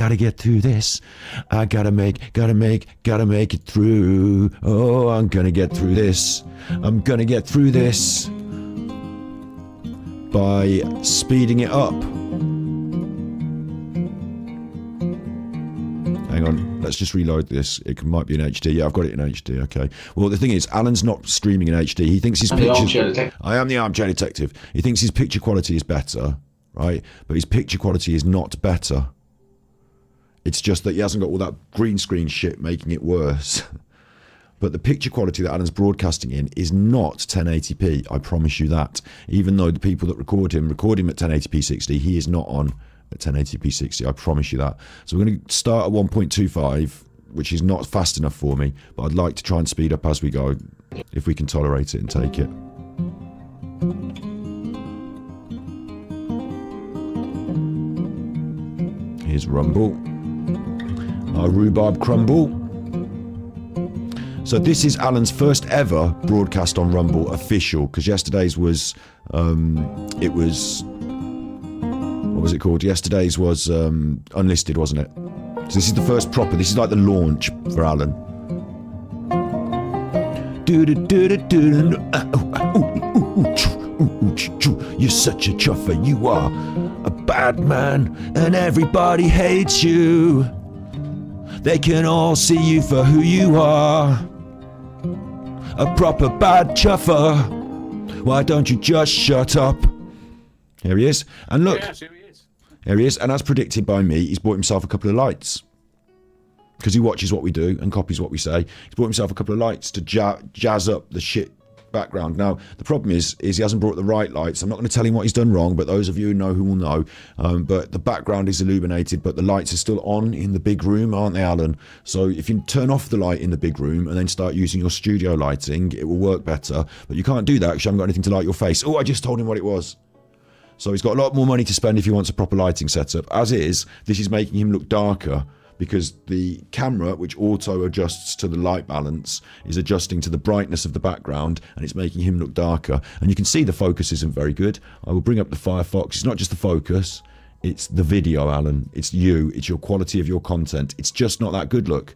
Gotta get through this. I gotta make it through. Oh, I'm gonna get through this. I'm gonna get through this by speeding it up. Hang on, let's just reload this. It might be in HD. Yeah, I've got it in HD. Okay. Well, the thing is, Alan's not streaming in HD. He thinks his picture. I am the Armchair Detective. He thinks his picture quality is better, right? But his picture quality is not better. It's just that he hasn't got all that green screen shit making it worse. But the picture quality that Alan's broadcasting in is not 1080p, I promise you that. Even though the people that record him at 1080p 60, he is not on at 1080p 60, I promise you that. So we're going to start at 1.25, which is not fast enough for me, but I'd like to try and speed up as we go, if we can tolerate it and take it. Here's Rumble. Our rhubarb crumble. So this is Alan's first ever broadcast on Rumble official, because yesterday's was it was, what was it called? Yesterday's was unlisted, wasn't it? So this is the first proper, this is like the launch for Alan. You're such a chuffer, you are a bad man, and everybody hates you. They can all see you for who you are. A proper bad chuffer. Why don't you just shut up? Here he is. And look. Yes, here he is. Here he is. And as predicted by me, he's bought himself a couple of lights. Because he watches what we do and copies what we say. He's bought himself a couple of lights to jazz up the shit background. Now, the problem is he hasn't brought the right lights. I'm not going to tell him what he's done wrong, but those of you who know who will know. But the background is illuminated, but the lights are still on in the big room, aren't they, Alan? So if you turn off the light in the big room and then start using your studio lighting, it will work better. But you can't do that because you haven't got anything to light your face. Oh, I just told him what it was. So he's got a lot more money to spend if he wants a proper lighting setup. As is, this is making him look darker, because the camera, which auto adjusts to the light balance, is adjusting to the brightness of the background, and it's making him look darker. And you can see the focus isn't very good. I will bring up the Firefox. It's not just the focus, it's the video, Alan. It's you, it's your quality of your content. It's just not that good, look.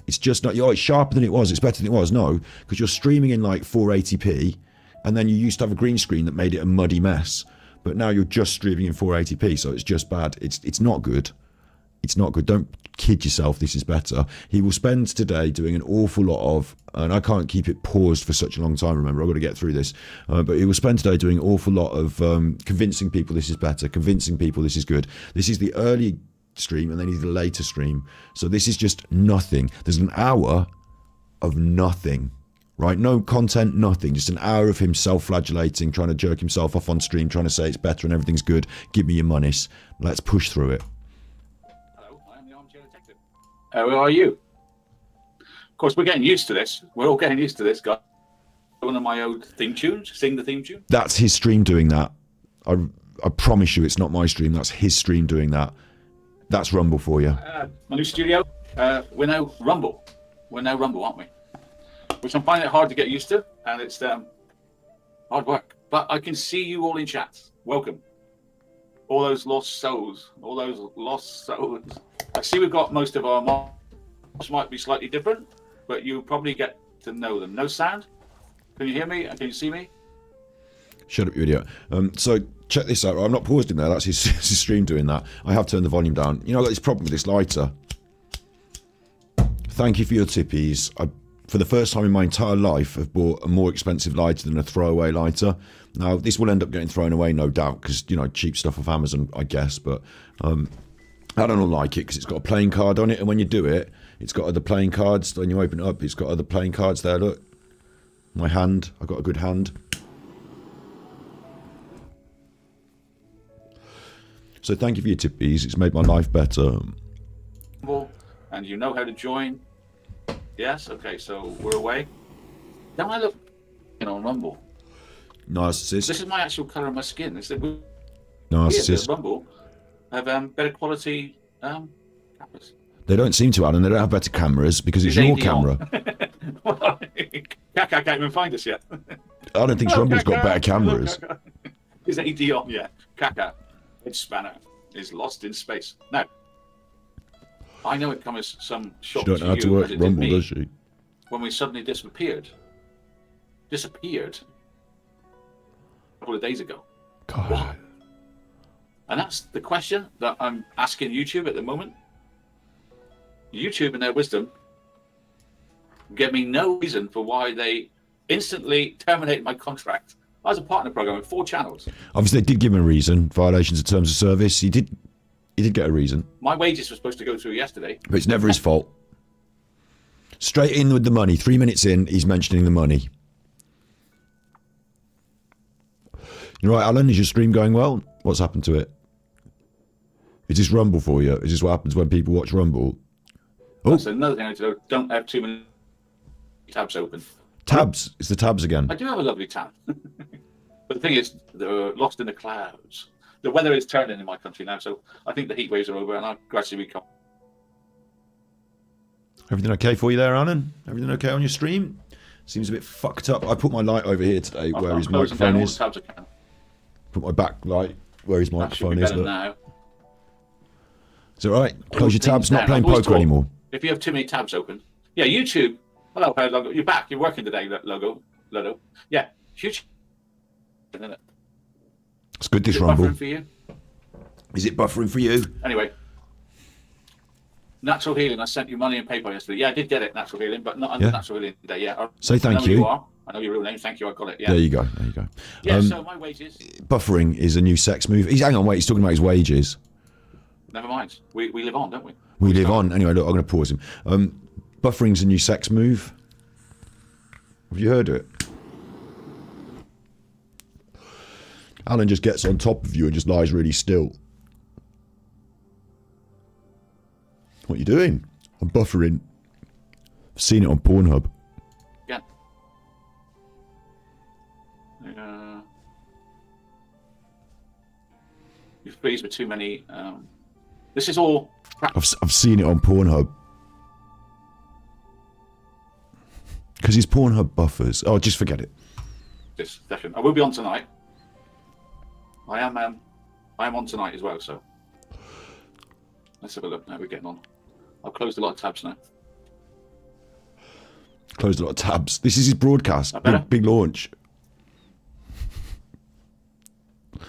It's just not, oh, it's sharper than it was, it's better than it was. No, because you're streaming in like 480p, and then you used to have a green screen that made it a muddy mess. But now you're just streaming in 480p, so it's just bad. It's not good. It's not good. Don't kid yourself, this is better. He will spend today doing an awful lot of, and I can't keep it paused for such a long time, remember, I've got to get through this, but he will spend today doing an awful lot of convincing people this is better, convincing people this is good. This is the early stream and then he's the later stream. So this is just nothing. There's an hour of nothing, right? No content, nothing. Just an hour of him self-flagellating, trying to jerk himself off on stream, trying to say it's better and everything's good. Give me your monies. Let's push through it. Who are you? Of course, we're getting used to this. We're all getting used to this, guy. One of my old theme tunes. Sing the theme tune. That's his stream doing that. I promise you it's not my stream. That's his stream doing that. That's Rumble for you. My new studio. We're now Rumble. We're now Rumble, aren't we? Which I'm finding it hard to get used to. And it's hard work. But I can see you all in chat. Welcome. All those lost souls. All those lost souls. I see we've got most of our mobs might be slightly different, but you probably get to know them. No sound? Can you hear me? Can you see me? Shut up, you idiot. So check this out. I'm not paused in there. That's his stream doing that. I have turned the volume down. You know, I've got this problem with this lighter. Thank you for your tippies. I, for the first time in my entire life, have bought a more expensive lighter than a throwaway lighter. Now, this will end up getting thrown away, no doubt, because, you know, cheap stuff off Amazon, I guess, but I don't like it because it's got a playing card on it, and when you do it, it's got other playing cards. When you open it up, it's got other playing cards there, look. My hand, I've got a good hand. So thank you for your tippies, it's made my life better. And you know how to join. Yes, okay, so we're away. Don't I look on Rumble? Narcissist. This is my actual colour of my skin. It's the Narcissist. Rumble have better quality cameras. They don't seem to, Alan. They don't have better cameras because it's your camera. Kaka can't even find us yet. I don't think Rumble's got better cameras. Is AD on? Yeah. Kaka, its spanner, is lost in space. Now, I know it comes as some She shock don't know how to work as it did Rumble, me does she? when we suddenly disappeared. Disappeared a couple of days ago. God. What? And that's the question that I'm asking YouTube at the moment. YouTube, in their wisdom, give me no reason for why they instantly terminated my contract. I was a partner program with 4 channels. Obviously, they did give him a reason. Violations of terms of service. He did get a reason. My wages were supposed to go through yesterday. But it's never his fault. Straight in with the money. 3 minutes in, he's mentioning the money. You're right, Alan. Is your stream going well? What's happened to it? Is this Rumble for you? Is this what happens when people watch Rumble? Oh. That's another thing I need to know. Don't have too many tabs open. Tabs. It's the tabs again. I do have a lovely tab. But the thing is, they're lost in the clouds. The weather is turning in my country now, so I think the heat waves are over and I'll gradually become. Everything okay for you there, Alan? Everything okay on your stream? Seems a bit fucked up. I put my light over here today where his microphone is. Put my back light where his microphone is. Now. Is it right? Close your tabs. Not playing poker anymore. If you have too many tabs open. Yeah, YouTube. Hello, Logo. You're back. You're working today, Logo. Yeah, huge. It's good, this Rumble. Buffering for you? Is it buffering for you? Anyway. Natural Healing. I sent you money and PayPal yesterday. Yeah, I did get it, Natural Healing, but not under Natural Healing today. Yeah. Say thank you. I know your real name. Thank you. I got it. Yeah. There you go. There you go. Yeah, so my wages. Buffering is a new sex move. Hang on, wait. He's talking about his wages. Never mind. We live on, don't we? We live on. Anyway, look, I'm going to pause him. Buffering's a new sex move. Have you heard of it? Alan just gets on top of you and just lies really still. What are you doing? I'm buffering. I've seen it on Pornhub. Yeah. You've pleased with too many. This is all. I've seen it on Pornhub. Because his Pornhub buffers. Oh, just forget it. This session. I will be on tonight. I am on tonight as well. So let's have a look. Now we're getting on. I've closed a lot of tabs now. Closed a lot of tabs. This is his broadcast. Big launch. It's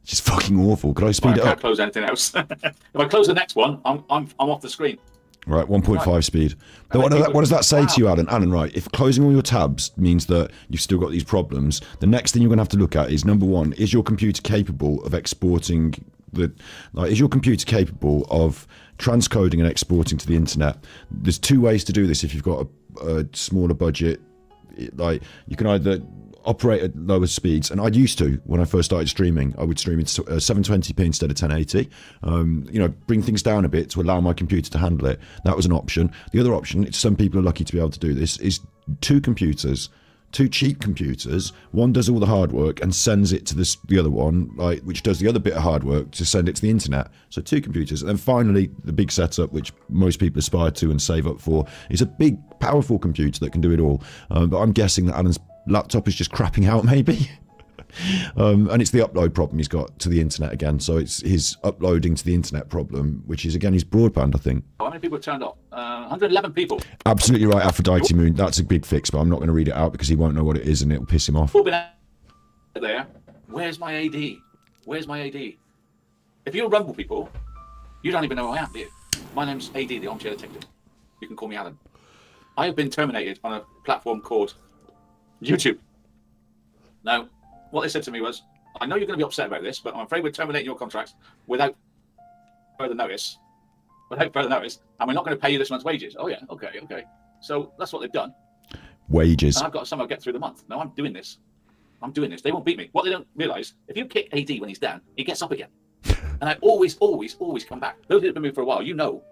just fucking awful. Could I speed it up? I can't close anything else. If I close the next one, I'm off the screen. Right, 1.5 speed. What does that say to you, Alan? Alan, right, if closing all your tabs means that you've still got these problems, the next thing you're going to have to look at is, number one, is your computer capable of exporting is your computer capable of transcoding and exporting to the internet? There's 2 ways to do this if you've got a smaller budget. You can either operate at lower speeds, and I used to when I first started streaming. I would stream in 720p instead of 1080. Bring things down a bit to allow my computer to handle it. That was an option. The other option, some people are lucky to be able to do this, is 2 computers, 2 cheap computers. One does all the hard work and sends it to the other one, which does the other bit of hard work to send it to the internet. So 2 computers, and then finally the big setup, which most people aspire to and save up for, is a big, powerful computer that can do it all. But I'm guessing that Alan's laptop is just crapping out, maybe. And it's the upload problem he's got to the internet again. So it's his uploading to the internet problem, which is again his broadband, I think. How many people turned up? 111 people. Absolutely right, Aphrodite Moon. That's a big fix, but I'm not going to read it out because he won't know what it is and it'll piss him off. There. Where's my AD? Where's my AD? If you're Rumble people, you don't even know who I am, do you? My name's AD, the Armchair Detective. You can call me Alan. I have been terminated on a platform called YouTube. Now, what they said to me was, I know you're going to be upset about this, but I'm afraid we're terminating your contracts without further notice. And we're not going to pay you this month's wages. Oh, yeah, okay. So that's what they've done. Wages. And I've got to somehow get through the month. No, I'm doing this. They won't beat me. What they don't realise, if you kick AD when he's down, he gets up again. And I always come back. Those that have been with me for a while, you know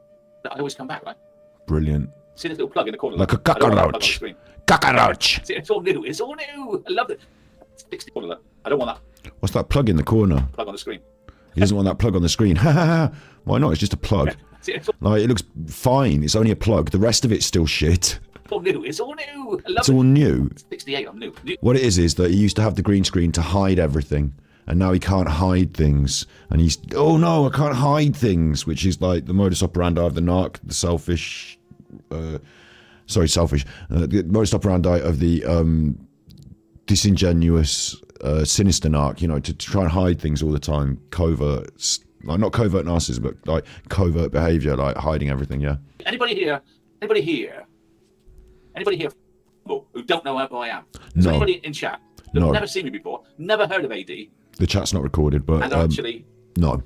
that I always come back, right? Brilliant. See this little plug in the corner? Like a cockroach. Cockroach. See, it's all new. I love it. 60 corner. I don't want that. What's that plug in the corner? Plug on the screen. He doesn't want that plug on the screen. Why not? It's just a plug. See, it looks fine. It's only a plug. The rest of it's still shit. It's all new. I love it. It's all new. 68. I'm new. What it is that he used to have the green screen to hide everything. and now he can't hide things, and he's, oh no, I can't hide things, which is like the modus operandi of the narc, the selfish, the modus operandi of the disingenuous, sinister narc, you know, to try and hide things all the time, covert, like not covert narcissism, but like covert behavior, like hiding everything. Yeah. Anybody here who don't know who I am? No. So anybody in chat who's No. never seen me before, never heard of AD, The chat's not recorded, but and actually no,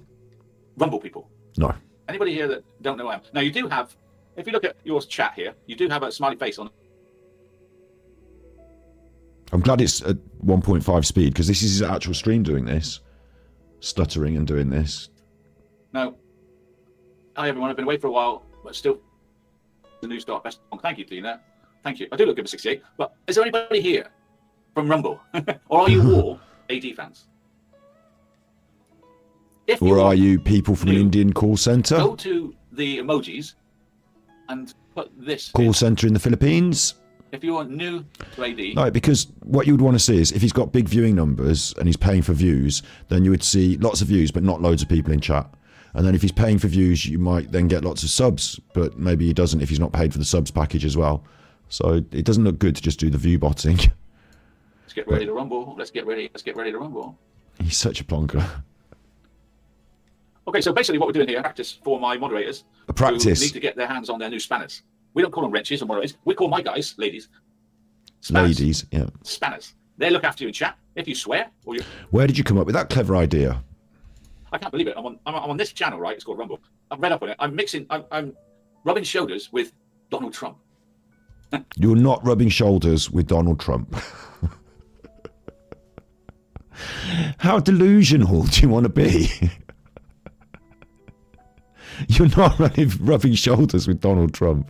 Rumble people? no. Anybody here that don't know who I am? Now you do have, if you look at your chat here, you do have a smiley face on. I'm glad it's at 1.5 speed, because this is his actual stream doing this, stuttering and doing this. Now, hi everyone, I've been away for a while, but still the new start best. Thank you, Tina. Thank you. I do look good for 68, but is there anybody here from Rumble? Or are you all AD fans? If Or are you people from an Indian call center? Go to the emojis and put this Call in. center in the Philippines? If you're new to AD, No, because what you would want to see is if he's got big viewing numbers and he's paying for views, then you would see lots of views, but not loads of people in chat. And then if he's paying for views, you might then get lots of subs, but maybe he doesn't if he's not paid for the subs package as well. So it doesn't look good to just do the view botting. let's get ready to rumble. Let's get ready to rumble. He's such a plonker. Okay, so basically what we're doing here, practice for my moderators. A practice. Who need to get their hands on their new spanners. We don't call them wrenches or moderators. We call my guys, ladies. Spanners. Ladies, yeah. Spanners. They look after you in chat. If you swear, or you... Where did you come up with that clever idea? I can't believe it. I'm on this channel, right? It's called Rumble. I've read up on it. I'm rubbing shoulders with Donald Trump. You're not rubbing shoulders with Donald Trump. How delusional do you want to be? You're not rubbing shoulders with Donald Trump.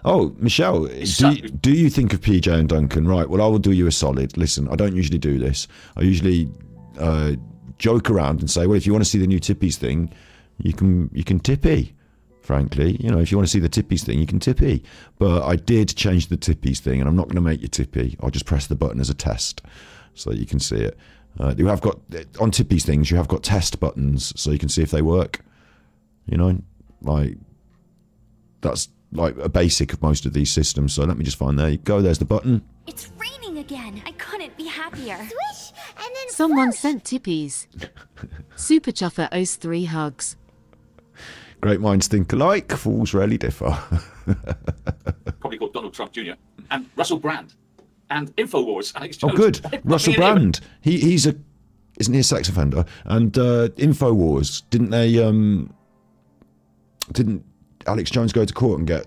Oh, Michelle, do you think of PJ and Duncan? Right, well, I will do you a solid. Listen, I don't usually do this. I usually joke around and say, well, if you want to see the new Tippies thing, you can Tippy. Frankly, you know, if you want to see the Tippies thing, you can Tippy. But I did change the Tippies thing, and I'm not going to make you Tippy. I'll just press the button as a test so that you can see it. You have got, on Tippies things, you have got test buttons so you can see if they work. You know, like, that's like a basic of most of these systems. So let me just find, there you go, there's the button. It's raining again. I couldn't be happier. Swish, and then someone sent tippies. Super Chuffer owes 3 hugs. Great minds think alike, fools rarely differ. Probably called Donald Trump Jr. and Russell Brand and Infowars. Alex Jones. Oh, good. Russell Brand. He's a, isn't he a sex offender? And Infowars, didn't Alex Jones go to court and get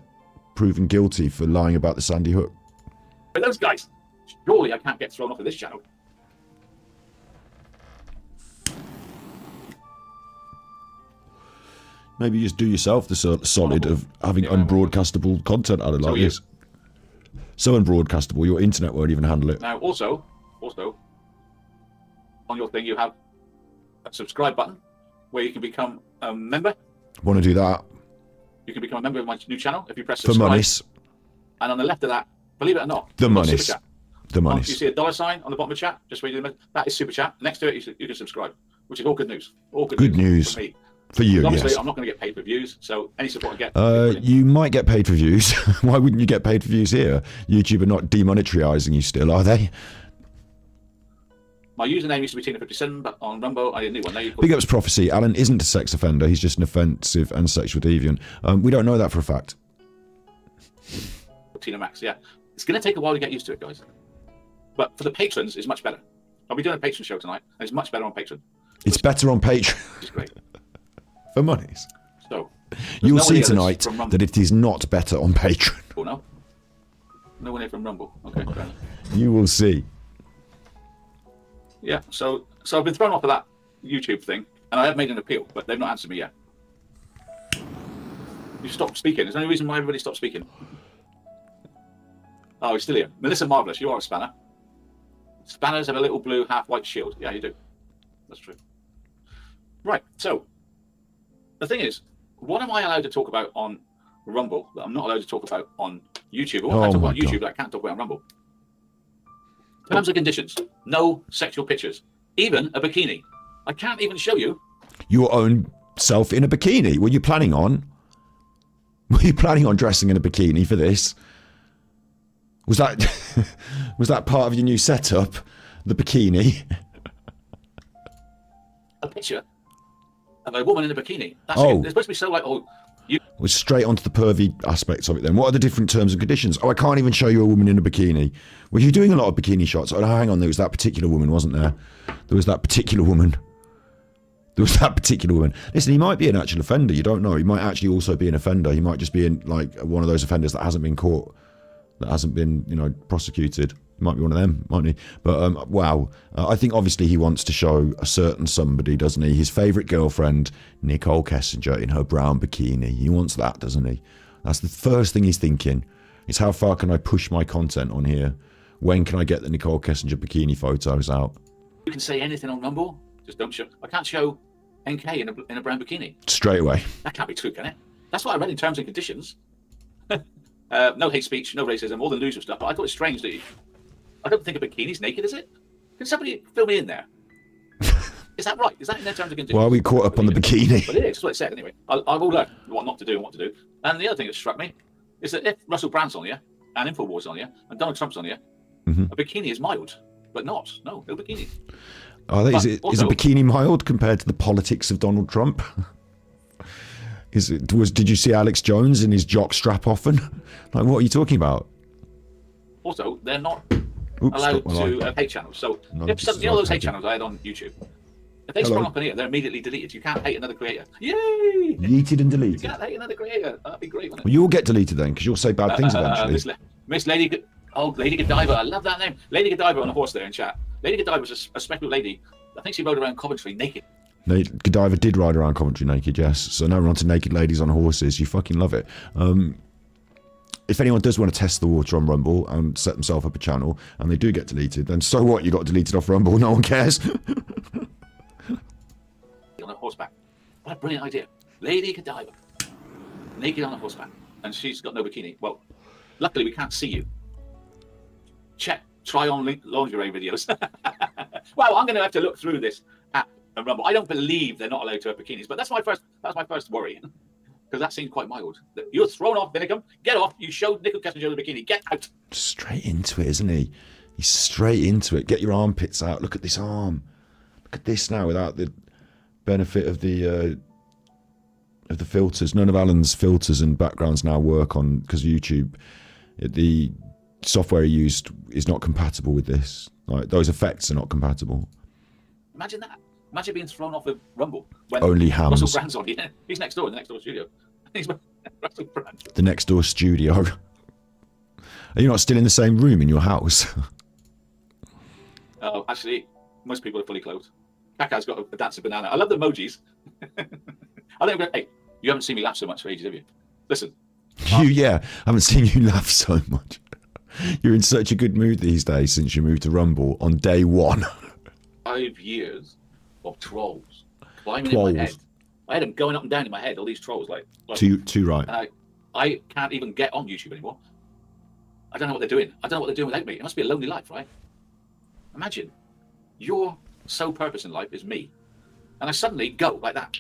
proven guilty for lying about the Sandy Hook? But those guys, surely I can't get thrown off of this channel. Maybe just do yourself the solid of having unbroadcastable content out of like this. So unbroadcastable, your internet won't even handle it. Now, also, on your thing, you have a subscribe button where you can become a member. Want to do that? You can become a member of my new channel if you press subscribe. For monies. And on the left of that, believe it or not, the monies. The monies. You see a $sign on the bottom of the chat, just where you do that is super chat. Next to it, you can subscribe, which is all good news. All good news. For me. For you, obviously, yes. I'm not going to get paid for views, so any support I get. You might get paid for views. Why wouldn't you get paid for views here? YouTube are not demonetizing you still, are they? My username used to be Tina57, but on Rumble, I did a new one. Now Big ups prophecy. Alan isn't a sex offender. He's just an offensive and sexual deviant. We don't know that for a fact. Tina Max, yeah. It's going to take a while to get used to it, guys. But for the patrons, it's much better. I'll be doing a patron show tonight, and it's much better on Patreon. It's better on Patreon. It's great. For monies. So you'll see tonight that it is not better on Patreon. Oh no. No one here from Rumble. Okay. You will see. Yeah, so I've been thrown off of that YouTube thing, and I have made an appeal, but they've not answered me yet. You stopped speaking. Is there any reason why everybody stopped speaking? Oh, he's still here. Melissa Marvelous, you are a spanner. Spanners have a little blue half-white shield. Yeah, you do. That's true. Right, so the thing is, what am I allowed to talk about on Rumble that I'm not allowed to talk about on YouTube? Or what am I talk about on YouTube that I can't talk about on Rumble? Terms and conditions. No sexual pictures. Even a bikini. I can't even show you. Your own self in a bikini. Were you planning on? Were you planning on dressing in a bikini for this? Was that was that part of your new setup? The bikini? A picture of a woman in a bikini. That's Oh. It's supposed to be so like, oh, you. We're straight onto the pervy aspects of it then. What are the different terms and conditions? Oh, I can't even show you a woman in a bikini. Were you doing a lot of bikini shots? Oh, hang on, there was that particular woman, wasn't there? There was that particular woman. There was that particular woman. Listen, he might be an actual offender. You don't know. He might actually also be an offender. He might just be in, like, one of those offenders that hasn't been caught, that hasn't been, you know, prosecuted. He might be one of them, mightn't he? But, wow. I think obviously he wants to show a certain somebody, doesn't he? His favourite girlfriend, Nicole Kessinger, in her brown bikini. He wants that, doesn't he? That's the first thing he's thinking. Is how far can I push my content on here? When can I get the Nicole Kessinger bikini photos out? You can say anything on Rumble. Just don't show. I can't show NK in a brown bikini. Straight away. That can't be true, can it? That's what I read in terms and conditions. No hate speech, no racism, all the usual stuff. But I thought it's strange that I don't think a bikini's naked, is it? Can somebody fill me in there? Is that right? Is that in their terms and conditions? Well, we caught up on the bikini. But it is. That's what it said anyway. I will learn what not to do and what to do. And the other thing that struck me is that if Russell Brand's on here, and InfoWars on here, and Donald Trump's on here, a bikini is mild, but not. No bikini. Is a bikini mild compared to the politics of Donald Trump? Did you see Alex Jones in his jock strap often? Like, what are you talking about? Also, they're not allowed to have hate channels. So, if some, you know those hate channels I had on YouTube? If they sprung up in here, they're immediately deleted. You can't hate another creator. Yay! Yeeted and deleted. You can't hate another creator. That'd be great, wouldn't it? Well, you'll get deleted then, because you'll say bad things eventually. Miss Lady... Lady Godiva. I love that name. Lady Godiva on a horse there in chat. Lady Godiva was a speckled lady. I think she rode around Coventry naked. Godiva did ride around Coventry naked, yes. So now we're on to naked ladies on horses. You fucking love it. If anyone does want to test the water on Rumble and set themselves up a channel, and they do get deleted, then so what? You got deleted off Rumble. No one cares. On a horseback. What a brilliant idea. Lady Godiva. Naked on a horseback. And she's got no bikini. Well, luckily we can't see you. Check try on lingerie videos. Well, I'm going to have to look through this app and Rumble. I don't believe they're not allowed to have bikinis, but that's my first worry, because that seemed quite mild. You're thrown off, Vinnicombe. Get off. You showed Nicole Kessinger the bikini. Get out. Straight into it, isn't he? He's straight into it. Get your armpits out. Look at this arm. Look at this now, without the benefit of the filters. None of Alan's filters and backgrounds now work on, because YouTube, the software he used is not compatible with this. Like, those effects are not compatible. Imagine that. Imagine being thrown off of Rumble when only hams. Russell Brand's on. Yeah, he's next door in the next door studio. He's Russell Brand. The next door studio. Are you not still in the same room in your house? Oh, actually, most people are fully clothed. Kaka's got a dancing banana. I love the emojis. I don't go, hey, you haven't seen me laugh so much for ages, have you? Listen. I haven't seen you laugh so much. You're in such a good mood these days since you moved to Rumble on day one. 5 years of trolls climbing in my head. I had them going up and down in my head, all these trolls. Like too right. And I can't even get on YouTube anymore. I don't know what they're doing. I don't know what they're doing without me. It must be a lonely life, right? Imagine your sole purpose in life is me, and I suddenly go like that.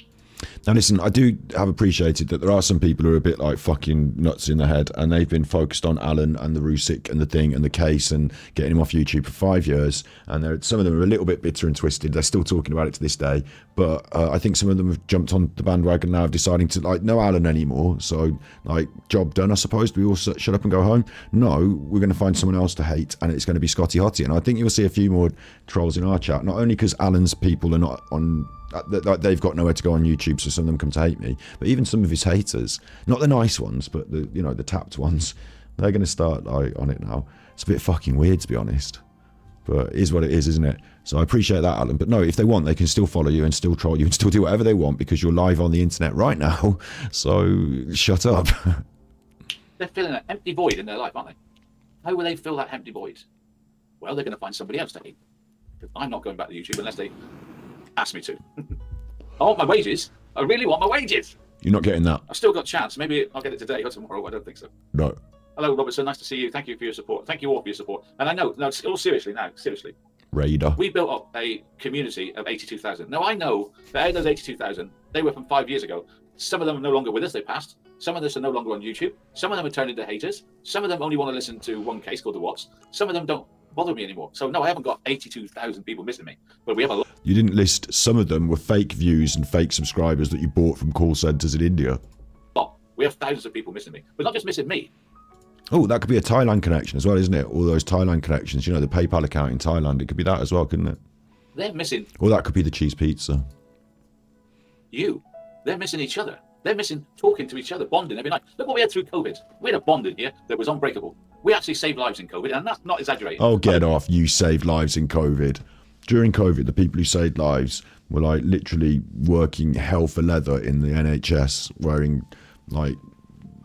Now listen, I do have appreciated that there are some people who are a bit like fucking nuts in the head, and they've been focused on Alan and the Rusick and the thing and the case and getting him off YouTube for 5 years, and some of them are a little bit bitter and twisted. They're still talking about it to this day, but I think some of them have jumped on the bandwagon now of deciding to, like, no Alan anymore, so, like, job done, I suppose. Do we all shut up and go home? No, we're going to find someone else to hate, and it's going to be Scotty Hottie. And I think you'll see a few more trolls in our chat, not only because Alan's people are not on, they've got nowhere to go on YouTube, so some of them come to hate me, but even some of his haters, not the nice ones, but the, you know, the tapped ones, they're going to start, like, on it now. It's a bit fucking weird, to be honest, but it is what it is, isn't it? So I appreciate that, Alan. But no, if they want, they can still follow you and still troll you and still do whatever they want, because you're live on the internet right now. So shut up. They're filling an empty void in their life, aren't they? How will they fill that empty void? Well, they're going to find somebody else to hate. I'm not going back to YouTube unless they ask me to. I want my wages. I really want my wages. You're not getting that. I've still got a chance. Maybe I'll get it today or tomorrow. I don't think so. No. Hello, Robertson. Nice to see you. Thank you for your support. Thank you all for your support. And I know, no, all seriously now, seriously. Raider. We built up a community of 82,000. Now, I know that out of those 82,000, they were from 5 years ago. Some of them are no longer with us. They passed. Some of us are no longer on YouTube. Some of them are turned into haters. Some of them only want to listen to one case called The Watts. Some of them don't bother me anymore. So, no, I haven't got 82,000 people missing me. But we have a lot. You didn't list some of them were fake views and fake subscribers that you bought from call centres in India. We have thousands of people missing me. But not just missing me. Oh, that could be a Thailand connection as well, isn't it? All those Thailand connections. You know, the PayPal account in Thailand. It could be that as well, couldn't it? They're missing Or that could be the cheese pizza. you. They're missing each other. They're missing talking to each other, bonding every night. Look what we had through COVID. We had a bond in here that was unbreakable. We actually saved lives in COVID, and that's not exaggerating. Oh, get off. You saved lives in COVID. During COVID, the people who saved lives were like literally working hell for leather in the NHS, wearing like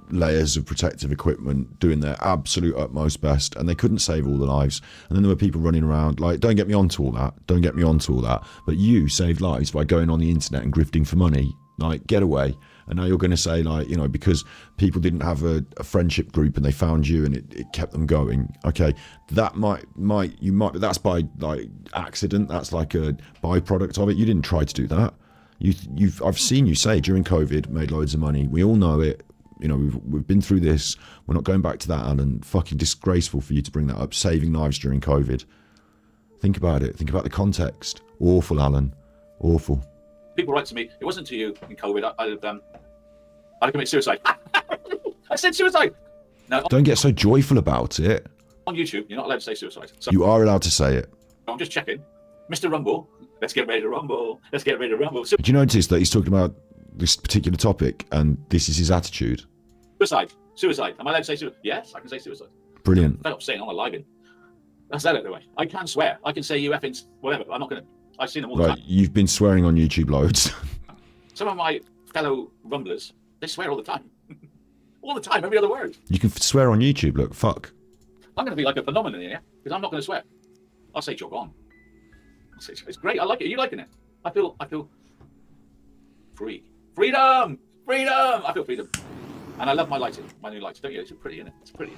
layers of protective equipment, doing their absolute utmost best, and they couldn't save all the lives. And then there were people running around like, don't get me onto all that, don't get me onto all that, but you saved lives by going on the internet and grifting for money. Like, get away. And now you're going to say, like, you know, because people didn't have a friendship group and they found you and it kept them going. Okay, that might but that's by like accident. That's like a byproduct of it. You didn't try to do that. I've seen you say during COVID, made loads of money. We all know it. You know, we've been through this. We're not going back to that, Alan. Fucking disgraceful for you to bring that up. Saving lives during COVID. Think about it. Think about the context. Awful, Alan. Awful. People write to me, it wasn't to you in COVID. I'd commit suicide. I said suicide. No, Don't get so joyful about it. on YouTube, you're not allowed to say suicide. So You are allowed to say it. I'm just checking. Mr. Rumble, let's get ready to rumble. Let's get ready to rumble. Did you notice that he's talking about this particular topic and this is his attitude? Suicide. Suicide. Am I allowed to say suicide? Yes, I can say suicide. Brilliant. I'm saying I'm alive in. That's that out of the way. I can swear. I can say you effing whatever. I'm not going to. I've seen them all the Right, time. you've been swearing on YouTube loads. Some of my fellow rumblers, they swear all the time. All the time, every other word. You can swear on YouTube, look, fuck. I'm going to be like a phenomenon here because I'm not going to swear. I'll say jog on. I'll say it's great. I like it. Are you liking it? I feel free. Freedom! Freedom! I feel freedom. And I love my lighting, my new lights. Don't you? It's pretty, isn't it? It's pretty.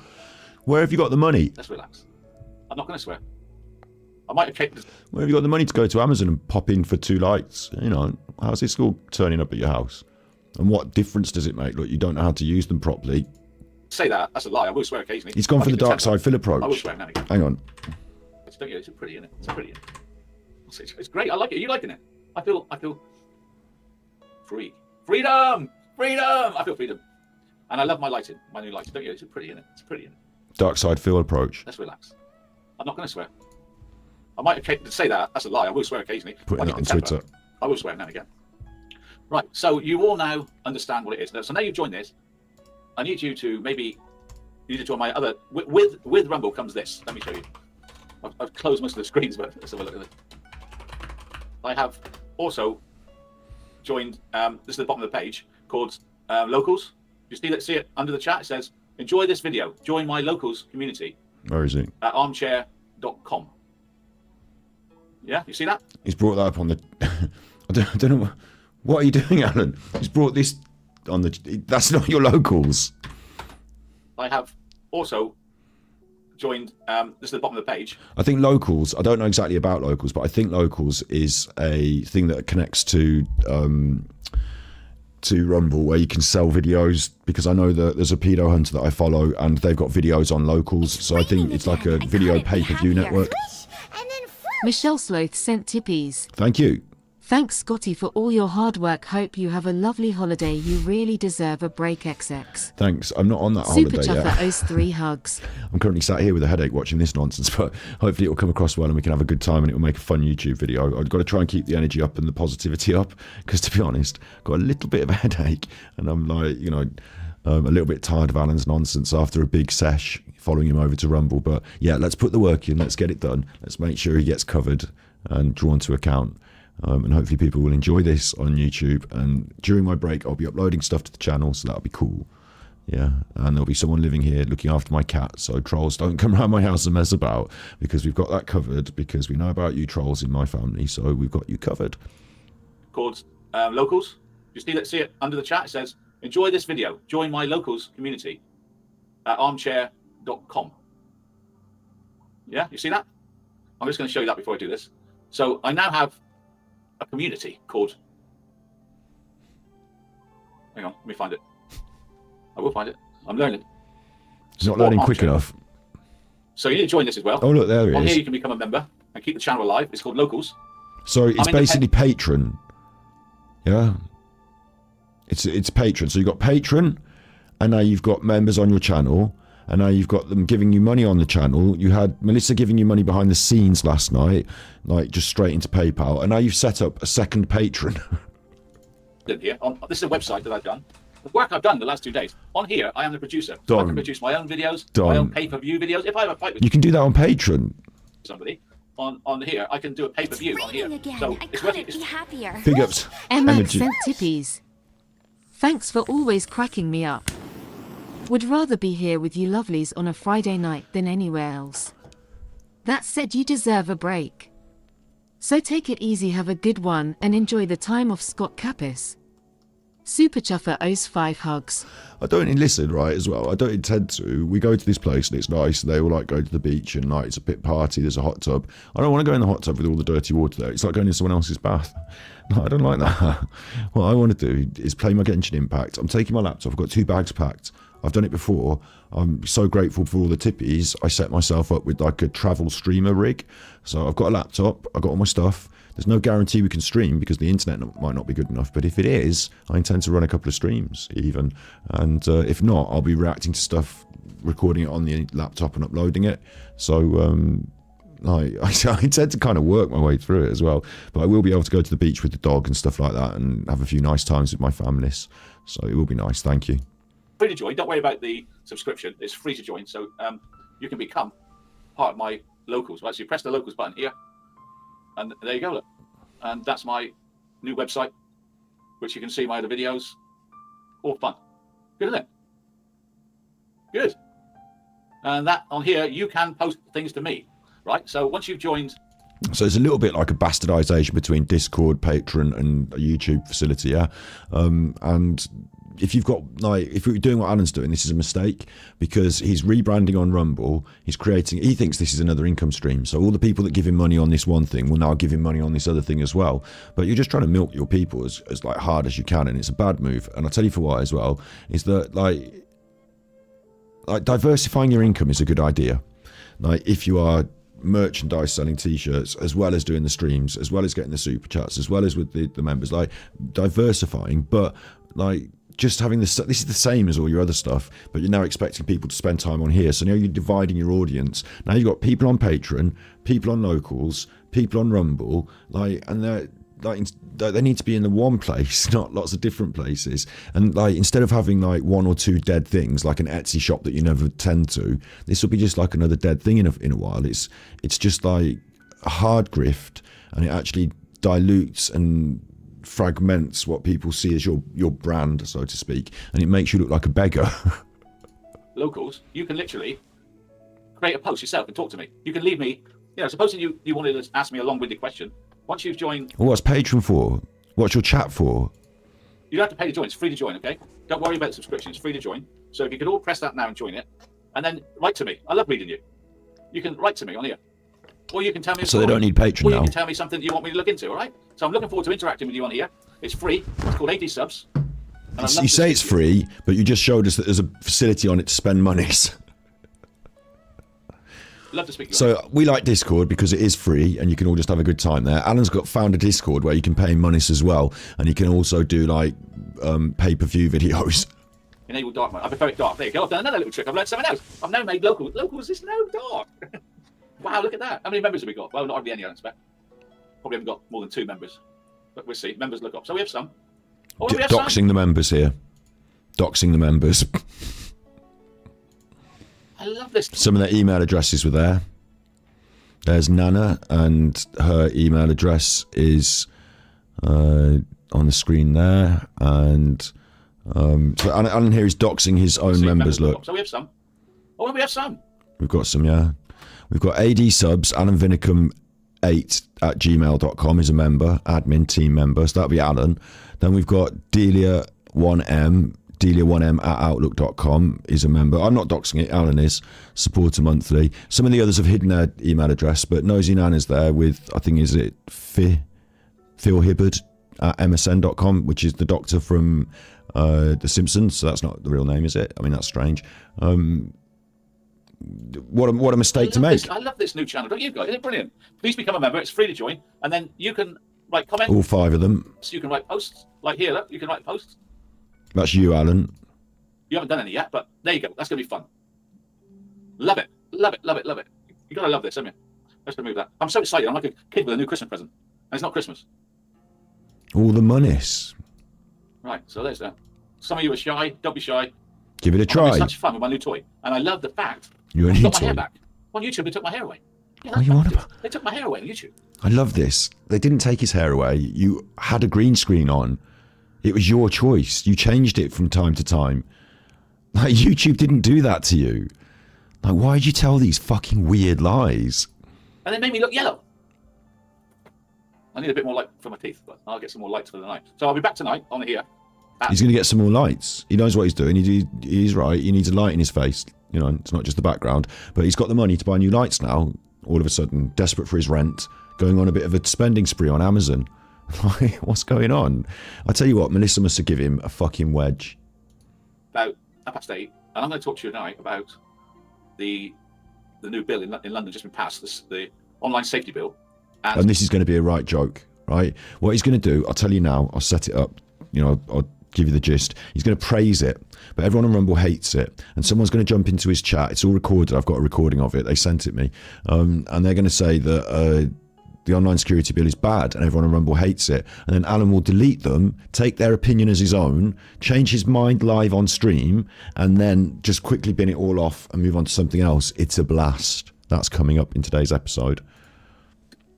Where have you got the money? Let's relax. I'm not going to swear. I might have kept. Where have you got the money to go to Amazon and pop in for 2 lights? You know, how's this all turning up at your house? And what difference does it make? Look, you don't know how to use them properly. Say that. That's a lie. I will swear occasionally. He's gone for the dark side Phil I will approach. swear now and again. Hang on. Don't you? It's pretty, isn't it? It's pretty. I'll say it's great. I like it. Are you liking it? I feel free. Freedom! Freedom! I feel freedom. And I love my lighting, my new lights. Don't you? It's pretty, isn't it? It's pretty, isn't it? Dark side Phil approach. Let's relax. I'm not going to swear. I might say that. That's a lie. I will swear occasionally. Putting that on Twitter. I will swear now and again. Right. So you all now understand what it is. So now you've joined this. I need you to maybe you need to join my other with Rumble comes this. Let me show you. I've closed most of the screens, but let's have a look at it. I have also joined. This is the bottom of the page called Locals. You see it under the chat. It says, "Enjoy this video. Join my Locals community." Where is he? At armchair.com. Yeah, you see that? He's brought that up on the... I don't know. What are you doing, Alan? He's brought this on the... That's not your Locals. I have also joined... this is the bottom of the page. I think Locals... I don't know exactly about Locals, but I think Locals is a thing that connects to Rumble, where you can sell videos, because I know that there's a pedo hunter that I follow and they've got videos on Locals, so I think it's like a video pay-per-view network. Michelle Sloth sent tippies. Thank you. Thanks, Scotty, for all your hard work. Hope you have a lovely holiday. You really deserve a break, XX. Thanks. I'm not on that Super holiday yet. Chuffer owes 3 hugs. I'm currently sat here with a headache watching this nonsense, but hopefully it will come across well and we can have a good time and it will make a fun YouTube video. I've got to try and keep the energy up and the positivity up, because to be honest, I've got a little bit of a headache and I'm like, you know, a little bit tired of Alan's nonsense after a big sesh following him over to Rumble. But yeah, let's put the work in, let's get it done, let's make sure he gets covered and drawn to account. And hopefully people will enjoy this on YouTube, and during my break I'll be uploading stuff to the channel, so that'll be cool. Yeah, and there'll be someone living here looking after my cat, so trolls don't come around my house and mess about, because we've got that covered, because we know about you trolls in my family, so we've got you covered. Called Locals. You see it under the chat. It says, "Enjoy this video. Join my Locals community." at armchair.com. Yeah, you see that? I'm just going to show you that before I do this. So I now have a community called... Hang on, let me find it. I will find it. I'm learning. He's not learning quick enough. So you need to join this as well. Oh, look, there it is. On here you can become a member and keep the channel alive. It's called Locals. So it's basically Patron. Yeah. It's Patron. So you've got Patron, and now you've got members on your channel, and now you've got them giving you money on the channel. You had Melissa giving you money behind the scenes last night, like just straight into PayPal, and now you've set up a second Patron. Here, this is a website that I've done. The work I've done the last 2 days. On here, I am the producer. So I can produce my own videos, my own pay-per-view videos. If I have a fight with you can do that on Patreon. Somebody on here, I can do a pay-per-view on here. Again. So I it's couldn't be happier. Big ups. Emma sent tippies. Thanks for always cracking me up. Would rather be here with you lovelies on a Friday night than anywhere else. That said, you deserve a break. So take it easy, have a good one, and enjoy the time off. Scott Capis. Super Chuffer owes 5 hugs. I don't listen, right, as well. I don't intend to. We go to this place and it's nice, and they all like go to the beach and like it's a pit party, there's a hot tub. I don't want to go in the hot tub with all the dirty water there. It's like going in someone else's bath. No, I don't like that. What I want to do is play my Genshin Impact. I'm taking my laptop, I've got 2 bags packed. I've done it before. I'm so grateful for all the tippies. I set myself up with like a travel streamer rig. So I've got a laptop, I've got all my stuff. There's no guarantee we can stream because the internet might not be good enough. But if it is, I intend to run a couple of streams even. And if not, I'll be reacting to stuff, recording it on the laptop and uploading it. So I intend to kind of work my way through it as well. But I will be able to go to the beach with the dog and stuff like that and have a few nice times with my families. So it will be nice. Thank you. Free to join. Don't worry about the subscription. It's free to join. So you can become part of my Locals. Right, so you press the Locals button here. And there you go, look. And that's my new website, which you can see my other videos. All fun. Good, isn't it? Good. And that on here, you can post things to me, right? So once you've joined... So it's a little bit like a bastardization between Discord, Patreon, and a YouTube facility, yeah? And if you've got, like, if you're doing what Alan's doing, this is a mistake because he's rebranding on Rumble. He's creating, he thinks this is another income stream. So all the people that give him money on this one thing will now give him money on this other thing as well. But you're just trying to milk your people as like hard as you can. And it's a bad move. And I'll tell you for why as well, is that like diversifying your income is a good idea. Like if you are merchandise selling t-shirts as well as doing the streams, as well as getting the super chats, as well as with the members, like diversifying, but like just having this is the same as all your other stuff, but you're now expecting people to spend time on here. So now you're dividing your audience. Now you've got people on Patreon, people on Locals, people on Rumble, like, and they need to be in the one place, not lots of different places. And like instead of having like 1 or 2 dead things, like an Etsy shop that you never tend to, this will be just like another dead thing in a while. It's just like a hard grift, and it actually dilutes and fragments what people see as your brand, so to speak, and it makes you look like a beggar. Locals, you can literally create a post yourself and talk to me. You can leave me, you know, supposing you wanted to ask me a long-winded question. Once you've joined... Well, what's Patreon for? What's your chat for? You don't have to pay to join. It's free to join, okay? Don't worry about the subscription. It's free to join. So if you could all press that now and join it, and then write to me. I love reading you. You can write to me on here. Or you can tell me... So they don't need Patreon now? Or you can tell me something you want me to look into, all right? So I'm looking forward to interacting with you on here. It's free. It's called 80 subs. You say it's free, but you just showed us that there's a facility on it to spend monies. Love to speak to you. So we like Discord because it is free and you can all just have a good time there. Alan's found a Discord where you can pay monies as well, and you can also do like pay-per-view videos. Enable dark mode. I prefer it dark. There you go. I've done another little trick. I've learned something else. I've now made locals is now dark. Wow, look at that. How many members have we got? Well, not hardly any, I expect. Probably haven't got more than 2 members. But we'll see. Members look up. So we have some. Oh, we have doxing some. the members here. Doxing the members. I love this. Some of their email addresses were there. There's Nana, and her email address is on the screen there. And so Alan here is doxing his own members. Look. So we have some. Oh, we have some. We've got some, yeah. We've got AD subs. Alan Vinnicombe 8@gmail.com is a member, admin team member. So that'll be Alan. Then we've got Delia 1M. Delia1m@outlook.com is a member. I'm not doxing it, Alan is. Supporter monthly. Some of the others have hidden their email address, but Nosy Nan is there with, I think, is it Phil Hibbard at msn.com, which is the doctor from The Simpsons. So that's not the real name, is it? I mean, that's strange. What a mistake to make. I love this new channel, don't you guys? Isn't it brilliant? Please become a member. It's free to join. And then you can write comments. All 5 of them. So you can write posts. Like here, look, you can write posts. That's you, Alan. You haven't done any yet, but there you go. That's going to be fun. Love it. Love it, love it, love it. You got to love this, haven't you? Let's remove that. I'm so excited. I'm like a kid with a new Christmas present. And it's not Christmas. All the monies. Right, so there's that. Some of you are shy. Don't be shy. Give it a try. I'm having such fun with my new toy. And I love the fact You I only got my toy. hair back. On YouTube, they took my hair away. Yeah, What are you on about? They took my hair away on YouTube. I love this. They didn't take his hair away. You had a green screen on. It was your choice. You changed it from time to time. Like, YouTube didn't do that to you. Like, why did you tell these fucking weird lies? And they made me look yellow. I need a bit more light for my teeth, but I'll get some more lights for the night. So I'll be back tonight on here. He's going to get some more lights. He knows what he's doing. He's right. He needs a light in his face. You know, it's not just the background. But he's got the money to buy new lights now. All of a sudden, desperate for his rent, going on a bit of a spending spree on Amazon. Like, what's going on? I tell you what, Melissa must have given him a fucking wedge. About 8:30, and I'm going to talk to you tonight about the new bill in London just been passed, the online safety bill. And this is going to be a right joke, right? What he's going to do, I'll tell you now, I'll set it up, you know, I'll give you the gist. He's going to praise it, but everyone on Rumble hates it. And someone's going to jump into his chat. It's all recorded. I've got a recording of it. They sent it me. And they're going to say that the online security bill is bad and everyone on Rumble hates it. And then Alan will delete them, take their opinion as his own, change his mind live on stream, and then just quickly bin it all off and move on to something else. It's a blast. That's coming up in today's episode.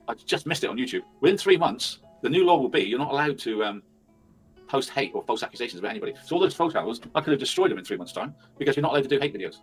I just missed it on YouTube. Within 3 months, the new law will be you're not allowed to post hate or false accusations about anybody. So all those photos, I could have destroyed them in 3 months' time because you're not allowed to do hate videos.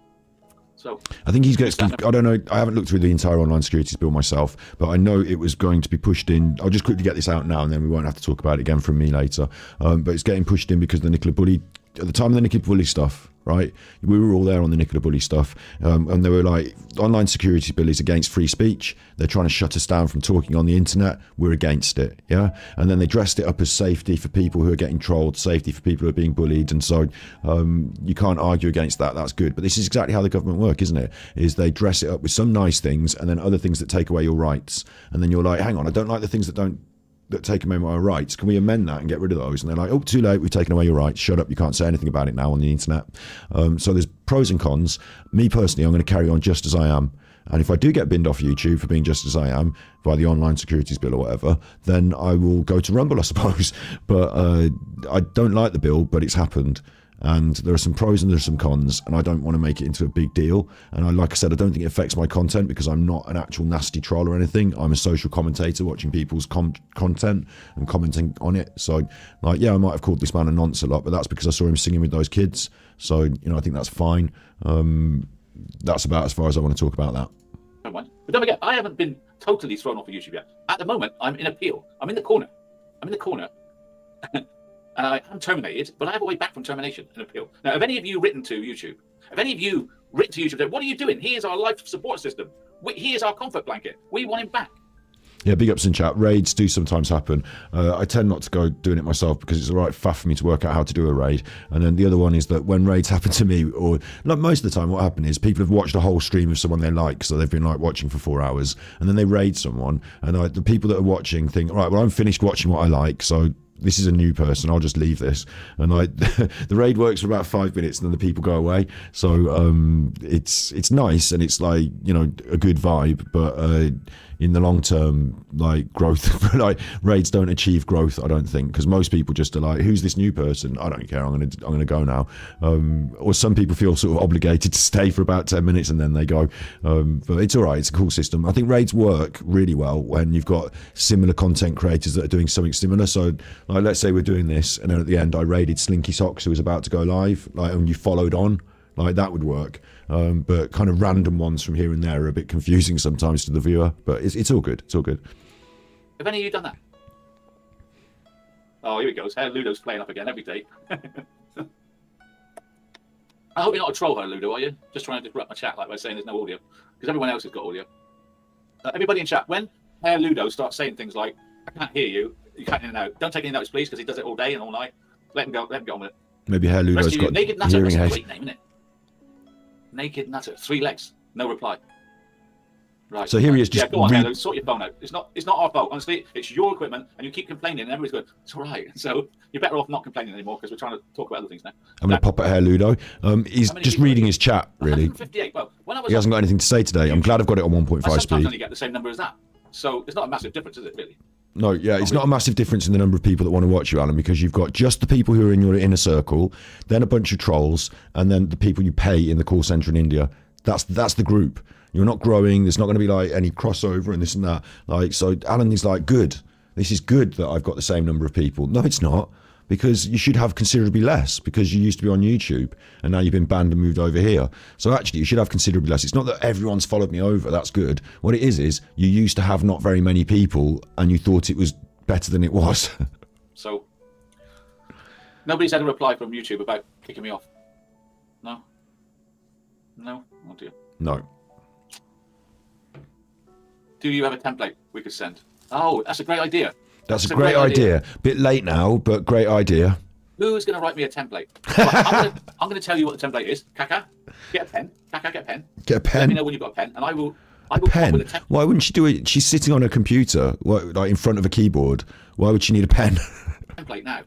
So I think he's going to, I don't know, I haven't looked through the entire online securities bill myself, but I know it was going to be pushed in. I'll just quickly get this out now and then we won't have to talk about it again from me later. But it's getting pushed in because the Nicola Bully, at the time of the Nicola Bully stuff, right? We were all there on the Nicola Bully stuff. And they were like, online security bill is against free speech. They're trying to shut us down from talking on the internet. We're against it, yeah? And then they dressed it up as safety for people who are getting trolled, safety for people who are being bullied. And so you can't argue against that. That's good. But this is exactly how the government work, isn't it? Is they dress it up with some nice things and then other things that take away your rights. And then you're like, hang on, I don't like the things that take away my rights. Can we amend that and get rid of those? And they're like, oh, too late, we've taken away your rights. Shut up, you can't say anything about it now on the internet. So there's pros and cons. Me personally, I'm going to carry on just as I am. And if I do get binned off YouTube for being just as I am by the online securities bill or whatever, then I will go to Rumble, I suppose. But I don't like the bill, but it's happened. And there are some pros and there are some cons, and I don't want to make it into a big deal. And like I said, I don't think it affects my content because I'm not an actual nasty troll or anything. I'm a social commentator watching people's content and commenting on it. So, like, yeah, I might have called this man a nonce a lot, but that's because I saw him singing with those kids. So, you know, I think that's fine. That's about as far as I want to talk about that. But don't forget, I haven't been totally thrown off of YouTube yet. At the moment, I'm in appeal. I'm in the corner. And I'm terminated, but I have a way back from termination and appeal. Now, have any of you written to YouTube? Have any of you written to YouTube? What are you doing? Here's our life support system. Here's our comfort blanket. We want him back. Yeah, big ups in chat. Raids do sometimes happen. I tend not to go doing it myself because it's a right faff for me to work out how to do a raid. And then the other one is that when raids happen to me, or like most of the time what happened is people have watched a whole stream of someone they like, so they've been like watching for 4 hours, and then they raid someone, and the people that are watching think, right, well, I'm finished watching what I like, so this is a new person, I'll just leave this. And like the raid works for about 5 minutes and then the people go away. So it's nice and it's like, you know, a good vibe, but in the long term, like growth, like raids don't achieve growth, I don't think, because most people just are like, who's this new person? I don't care, I'm gonna go now. Or some people feel sort of obligated to stay for about 10 minutes and then they go. But it's all right, it's a cool system. I think raids work really well when you've got similar content creators that are doing something similar. So like, let's say we're doing this and then at the end I raided Slinky Socks who was about to go live, like, and you followed on, like that would work. But kind of random ones from here and there are a bit confusing sometimes to the viewer, but it's all good. It's all good. Have any of you done that? Oh, here he goes. Ludo's playing up again every day. I hope you're not a troll, Ludo, are you? Just trying to disrupt my chat like by saying there's no audio. Because everyone else has got audio. Everybody in chat, when Ludo starts saying things like, I can't hear you, you can't in and out, don't take any notice, please, because he does it all day and all night. Let him go. Let him get on with it. Maybe Hair Ludo's got Naked Nutter. hearing That's aid. a great name, isn't it? Naked Nutter. 3 legs. No reply. Right. So here he is. Just go on, Hello. Sort your phone out. It's not our fault. Honestly, it's your equipment, and you keep complaining, and everybody's going, it's all right. So you're better off not complaining anymore because we're trying to talk about other things now. I'm going to pop at Hair Ludo. He's just reading his chat, really. 158. Well, when I was he hasn't got anything to say today. I'm glad I've got it on 1.5 sometimes speed. only get the same number as that. So it's not a massive difference, is it, really? No, yeah, it's not a massive difference in the number of people that want to watch you, Alan, because you've got just the people who are in your inner circle, then a bunch of trolls, and then the people you pay in the call centre in India. That's the group. You're not growing. There's not going to be like any crossover and this and that. Like, so Alan is like, good. This is good that I've got the same number of people. No, it's not, because you should have considerably less, because you used to be on YouTube and now you've been banned and moved over here. So actually you should have considerably less. It's not that everyone's followed me over. That's good. What it is you used to have not very many people and you thought it was better than it was. So nobody's had a reply from YouTube about kicking me off. No? No? Oh dear. No. Do you have a template we could send? Oh, that's a great idea. That's a great idea. Bit late now, but great idea. Who's going to write me a template? Right, I'm going to tell you what the template is. Kaka, get a pen. Kaka, get a pen. Get a pen. Let me know when you've got a pen, and I will pen. With a template. Why wouldn't she do it? She's sitting on a computer, like in front of a keyboard. Why would she need a pen? Template now,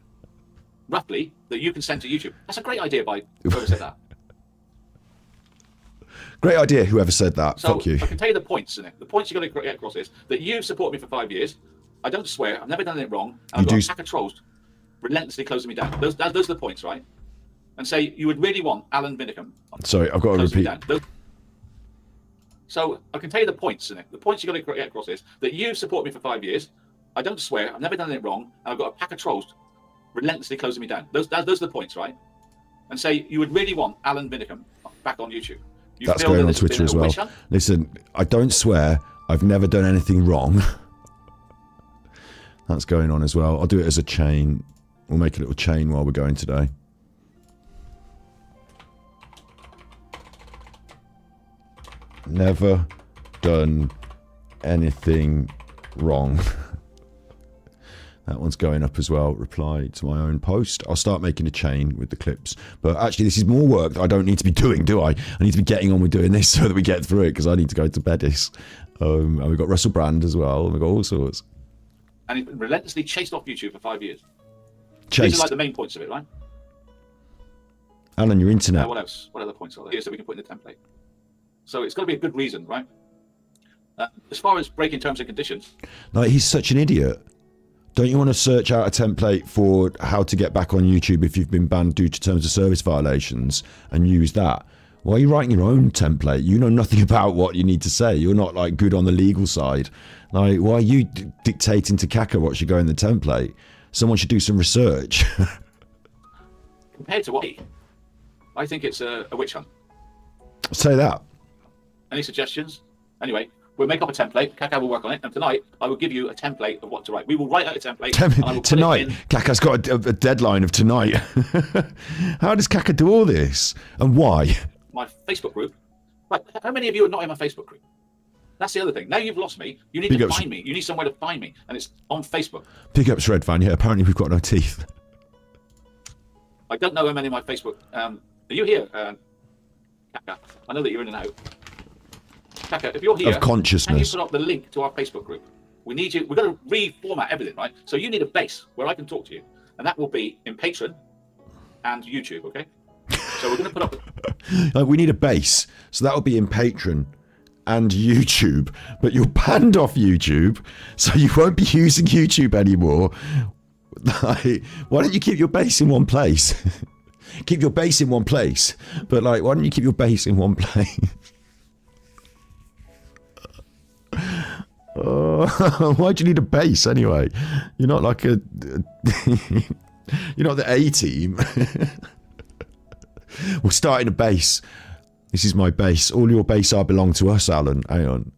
roughly, that you can send to YouTube. That's a great idea by whoever said that. Great idea, whoever said that. So Fuck you. I can tell you the points in it. The points you've got to get across is that you've supported me for 5 years. I don't swear. I've never done anything wrong. And I've got a pack of trolls relentlessly closing me down. Those are the points, right? And say you would really want Alan Vinnicombe. Sorry, I've got to repeat. So I can tell you the points in it. The points you've got to get across is that you've supported me for 5 years. I don't swear. I've never done anything wrong. And I've got a pack of trolls relentlessly closing me down. Those are the points, right? And say you would really want Alan Vinnicombe back on YouTube. That's going on Twitter as well. Listen, I don't swear. I've never done anything wrong. That's going on as well. I'll do it as a chain. We'll make a little chain while we're going today. Never done anything wrong. That one's going up as well. Reply to my own post. I'll start making a chain with the clips. But actually, this is more work that I don't need to be doing, do I? I need to be getting on with doing this so that we get through it, because I need to go to Bedis. And we've got Russell Brand as well. And we've got all sorts. And he's been relentlessly chased off YouTube for 5 years. Chased. These are like the main points of it, right? Alan, your internet. What else? What other points are there? Here's that we can put in the template. So it's got to be a good reason, right? As far as breaking terms and conditions. Like, he's such an idiot. Don't you want to search out a template for how to get back on YouTube if you've been banned due to terms of service violations and use that? Why are you writing your own template? You know nothing about what you need to say. You're not like good on the legal side. Like, why are you dictating to Kaka what should go in the template? Someone should do some research. Compared to what? I think it's a witch hunt. Say that. Any suggestions? Anyway, we'll make up a template. Kaka will work on it. And tonight, I will give you a template of what to write. We will write out a template. And I will tonight? Kaka's got a deadline of tonight. How does Kaka do all this? And why? My Facebook group. Right, how many of you are not in my Facebook group? That's the other thing. Now you've lost me. You need to find me. You need somewhere to find me. And it's on Facebook. Pick up Shred Fan. Yeah, apparently we've got no teeth. I don't know how many of my Facebook... are you here, Kaka? I know that you're in and out. Kaka, if you're here, of consciousness, can you put up the link to our Facebook group? We need you. We're going to reformat everything, right? So you need a base where I can talk to you, and that will be in Patreon and YouTube. Okay. So we're going to put up. We need a base, so that will be in Patreon and YouTube. But you're banned off YouTube, so you won't be using YouTube anymore. Like, why don't you keep your base in one place? Keep your base in one place, but like, why don't you keep your base in one place? Why do you need a base anyway? You're not like a you're not the A team. We're starting a base. This is my base. All your base are belong to us, Alan. Hang on.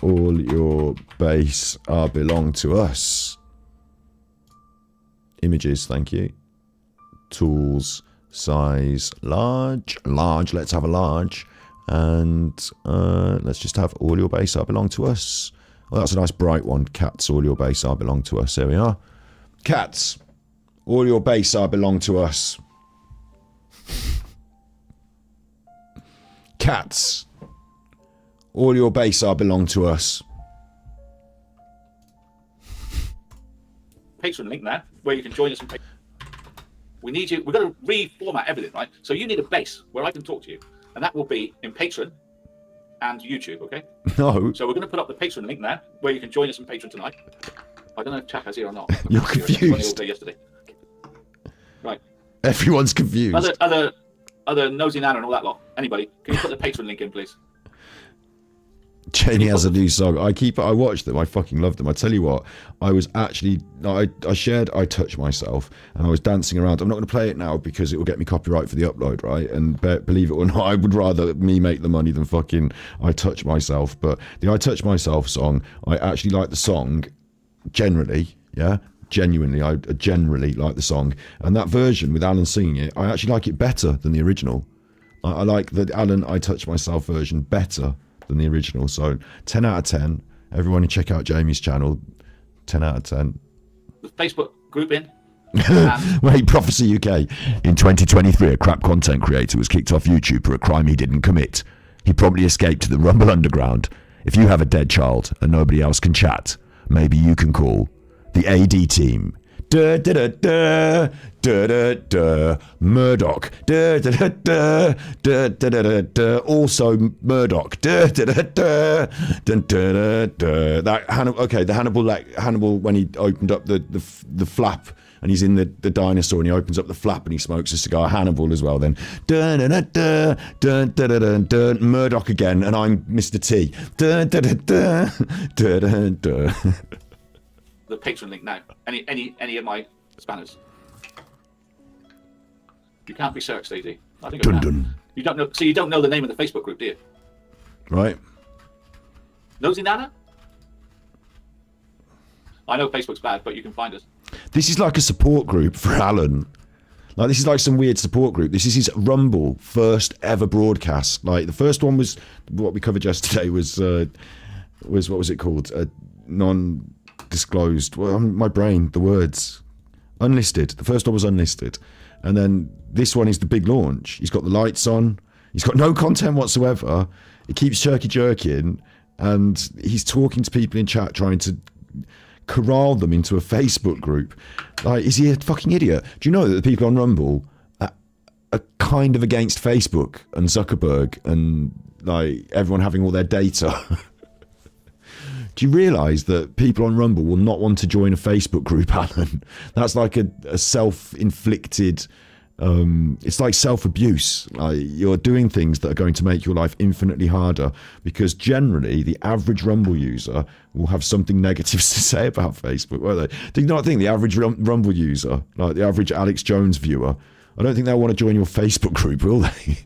All your base are belong to us. Images, thank you. Tools, size large. Large, let's have a large. And let's just have all your base, I belong to us. Well, that's a nice bright one. Cats, all your base, I belong to us. There we are. Cats, all your base, I belong to us. Cats, all your base, I belong to us. Patreon link now, where you can join us. We need you. We've got to reformat everything, right? So you need a base where I can talk to you, and that will be in Patreon and YouTube. Okay? No. So we're going to put up the Patreon link now, where you can join us on Patreon tonight. I don't know if Chaka's here or not. You're confused. All day yesterday. Right. Everyone's confused. Other nosy nana and all that lot. Anybody, can you put the Patreon link in, please? Jamie has a new song. I watched them. I fucking loved them. I tell you what, I was actually, I shared I Touch Myself, and I was dancing around. I'm not going to play it now because it will get me copyright for the upload, right? And believe it or not, I would rather me make the money than fucking I Touch Myself. But the I Touch Myself song, I actually like the song generally, yeah? Genuinely, I generally like the song. And that version with Alan singing it, I actually like it better than the original. I like the Alan I Touch Myself version better than the original. So 10 out of 10. Everyone check out Jamie's channel. 10 out of 10. The Facebook group in. Wait, Prophecy UK. In 2023, a crap content creator was kicked off YouTube for a crime he didn't commit. He promptly escaped to the Rumble Underground. If you have a dead child and nobody else can chat, maybe you can call the AD team. Da da da da da da da. Murdoch. Da da da da da da da da. Also Murdoch. Da da da da da da da. That Hannibal. Okay, the Hannibal when he opened up the flap and he's in the dinosaur and he opens up the flap and he smokes a cigar. Hannibal as well. Then da da da da da da da da. Murdoch again, and I'm Mr. T. Da da da da da da da. The Patreon link now. Any of my spanners. You can't be searched, AD. I think I can. You don't know. So you don't know the name of the Facebook group, do you? Right. Nosy Nana. I know Facebook's bad, but you can find us. This is like a support group for Alan. Like, this is like some weird support group. This is his Rumble first ever broadcast. Like, the first one was what we covered yesterday. Was what was it called? Non-disclosed. Well, my brain. The words. Unlisted. The first one was unlisted, and then this one is the big launch. He's got the lights on. He's got no content whatsoever. It keeps jerking, and he's talking to people in chat, trying to corral them into a Facebook group. Like, is he a fucking idiot? Do you know that the people on Rumble are kind of against Facebook and Zuckerberg and like everyone having all their data? Do you realise that people on Rumble will not want to join a Facebook group, Alan? That's like a self-inflicted, it's like self-abuse. Like, you're doing things that are going to make your life infinitely harder, because generally the average Rumble user will have something negative to say about Facebook, won't they? Do you not think the average Rumble user, like the average Alex Jones viewer, I don't think they'll want to join your Facebook group, will they?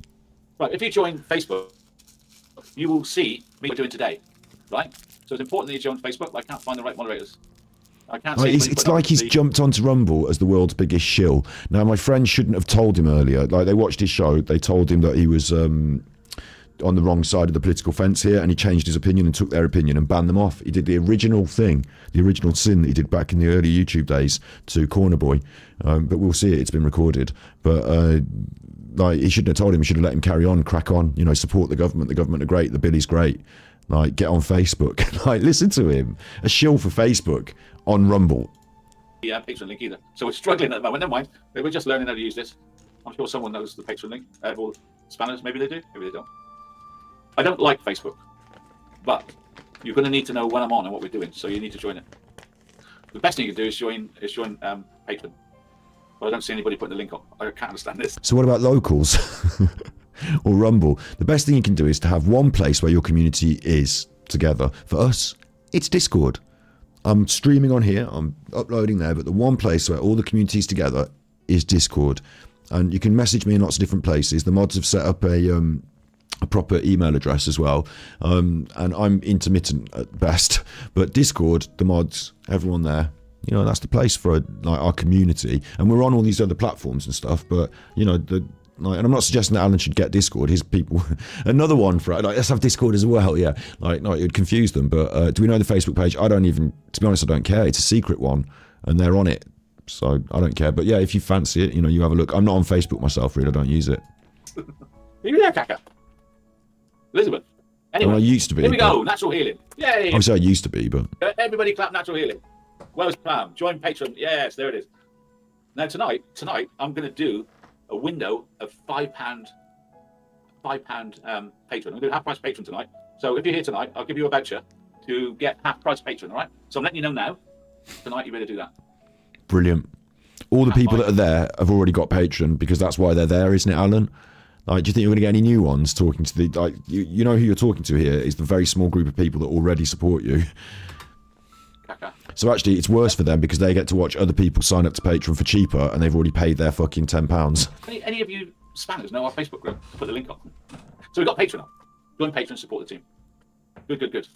Right, if you join Facebook, you will see me doing today, right? So it's important that you join Facebook. I can't find the right moderators. I can't see. It's like he's jumped onto Rumble as the world's biggest shill. Now, my friend shouldn't have told him earlier. Like, they watched his show. They told him that he was on the wrong side of the political fence here, and he changed his opinion and took their opinion and banned them off. He did the original thing, the original sin that he did back in the early YouTube days to Corner Boy. But we'll see it. It's been recorded. But like, he shouldn't have told him. He should have let him carry on, crack on. You know, support the government. The government are great. The Billy's great. Like, get on Facebook. Like, listen to him. A shill for Facebook on Rumble. Yeah, Patreon link either. So we're struggling at the moment. Never mind. We're just learning how to use this. I'm sure someone knows the Patreon link. All spanners, maybe they do, maybe they don't. I don't like Facebook, but you're going to need to know when I'm on and what we're doing, so you need to join it. The best thing you can do is join Patreon. But I don't see anybody putting the link up. I can't understand this. So what about locals? Or Rumble? The best thing you can do is to have one place where your community is together. For us, it's Discord. I'm streaming on here, I'm uploading there, but the one place where all the community is together is Discord. And you can message me in lots of different places. The mods have set up a proper email address as well. And I'm intermittent at best. But Discord, the mods, everyone there, You know, that's the place for like our community, and we're on all these other platforms and stuff. But you know, like, and I'm not suggesting that Alan should get Discord. His people, another one for like, let's have Discord as well. Yeah, like no, it would confuse them. But do we know the Facebook page? I don't even, to be honest, I don't care. It's a secret one, and they're on it, so I don't care. But yeah, if you fancy it, you know, you have a look. I'm not on Facebook myself, really. I don't use it. You there, Kaka? Elizabeth. Anyway, I used to be. Here we go. Natural healing. Yay! Obviously, I used to be, but Everybody clap natural healing. Where's Pam? Join Patreon. Yes, there it is. Now tonight, I'm going to do a window of £5 patron. I'm going to do half price patron tonight. So if you're here tonight, I'll give you a voucher to get half price patron. All right. So I'm letting you know now. Tonight, you better do that. brilliant. All the people that are there have already got patron because that's why they're there, isn't it, Alan? Like, do you think you're going to get any new ones talking to the, like, you know who you're talking to here is the very small group of people that already support you. So actually, it's worse for them because they get to watch other people sign up to Patreon for cheaper and they've already paid their fucking £10. Any of you spanners know our Facebook group? Put the link on. So we've got Patreon on. Join Patreon, support the team. Good.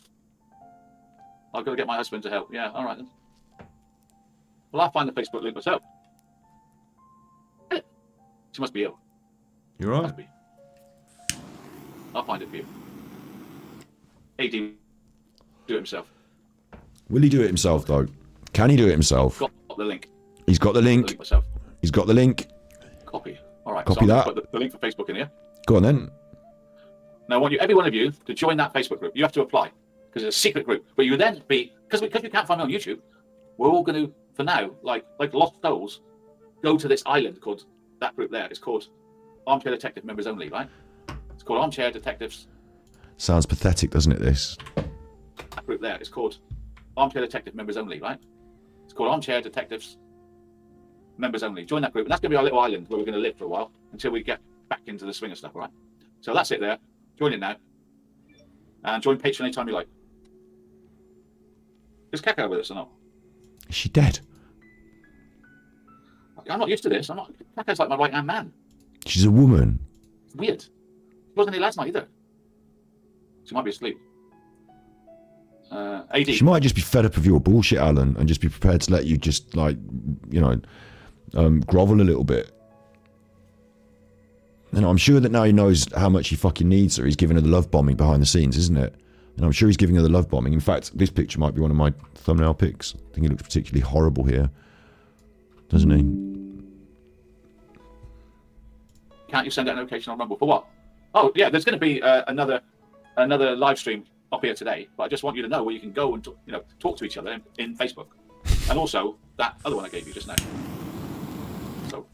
I've got to get my husband to help. Yeah, all right then. Well, I'll find the Facebook link myself. She must be ill. You're right. Must be. I'll find it for you. AD, do it himself. Will he do it himself, though? Can he do it himself? Got the link. He's got the link. He's got the link. Copy. All right. Copy that. Put the link for Facebook in here. Go on then. Now, I want you, every one of you, to join that Facebook group. You have to apply because it's a secret group. But you then be, because you can't find me on YouTube, we're all going to, for now, like lost souls, go to this island called, that group there. It's called Armchair Detective Members Only, right? It's called Armchair Detectives. Sounds pathetic, doesn't it, this? That group there. It's called Armchair Detective Members Only, right? It's called Armchair Detectives Members Only. Join that group. And that's going to be our little island where we're going to live for a while until we get back into the swing of stuff, all right? So that's it there. Join it now. And join Patreon anytime you like. Is Kaka with us or not? Is she dead? I'm not used to this. Kaka's like my right-hand man. She's a woman. It's weird. She wasn't here last night either. She might be asleep. AD. She might just be fed up of your bullshit, Alan, and just be prepared to let you just, like, you know, grovel a little bit. And I'm sure that now he knows how much he fucking needs her. He's giving her the love bombing behind the scenes, isn't it? And I'm sure he's giving her the love bombing. In fact, this picture might be one of my thumbnail pics. I think he looks particularly horrible here. Doesn't he? Can't you send out a notification on Rumble for what? Oh yeah, there's going to be another live stream up here today. But I just want you to know where you can go and talk to each other in Facebook, and also that other one I gave you just now. So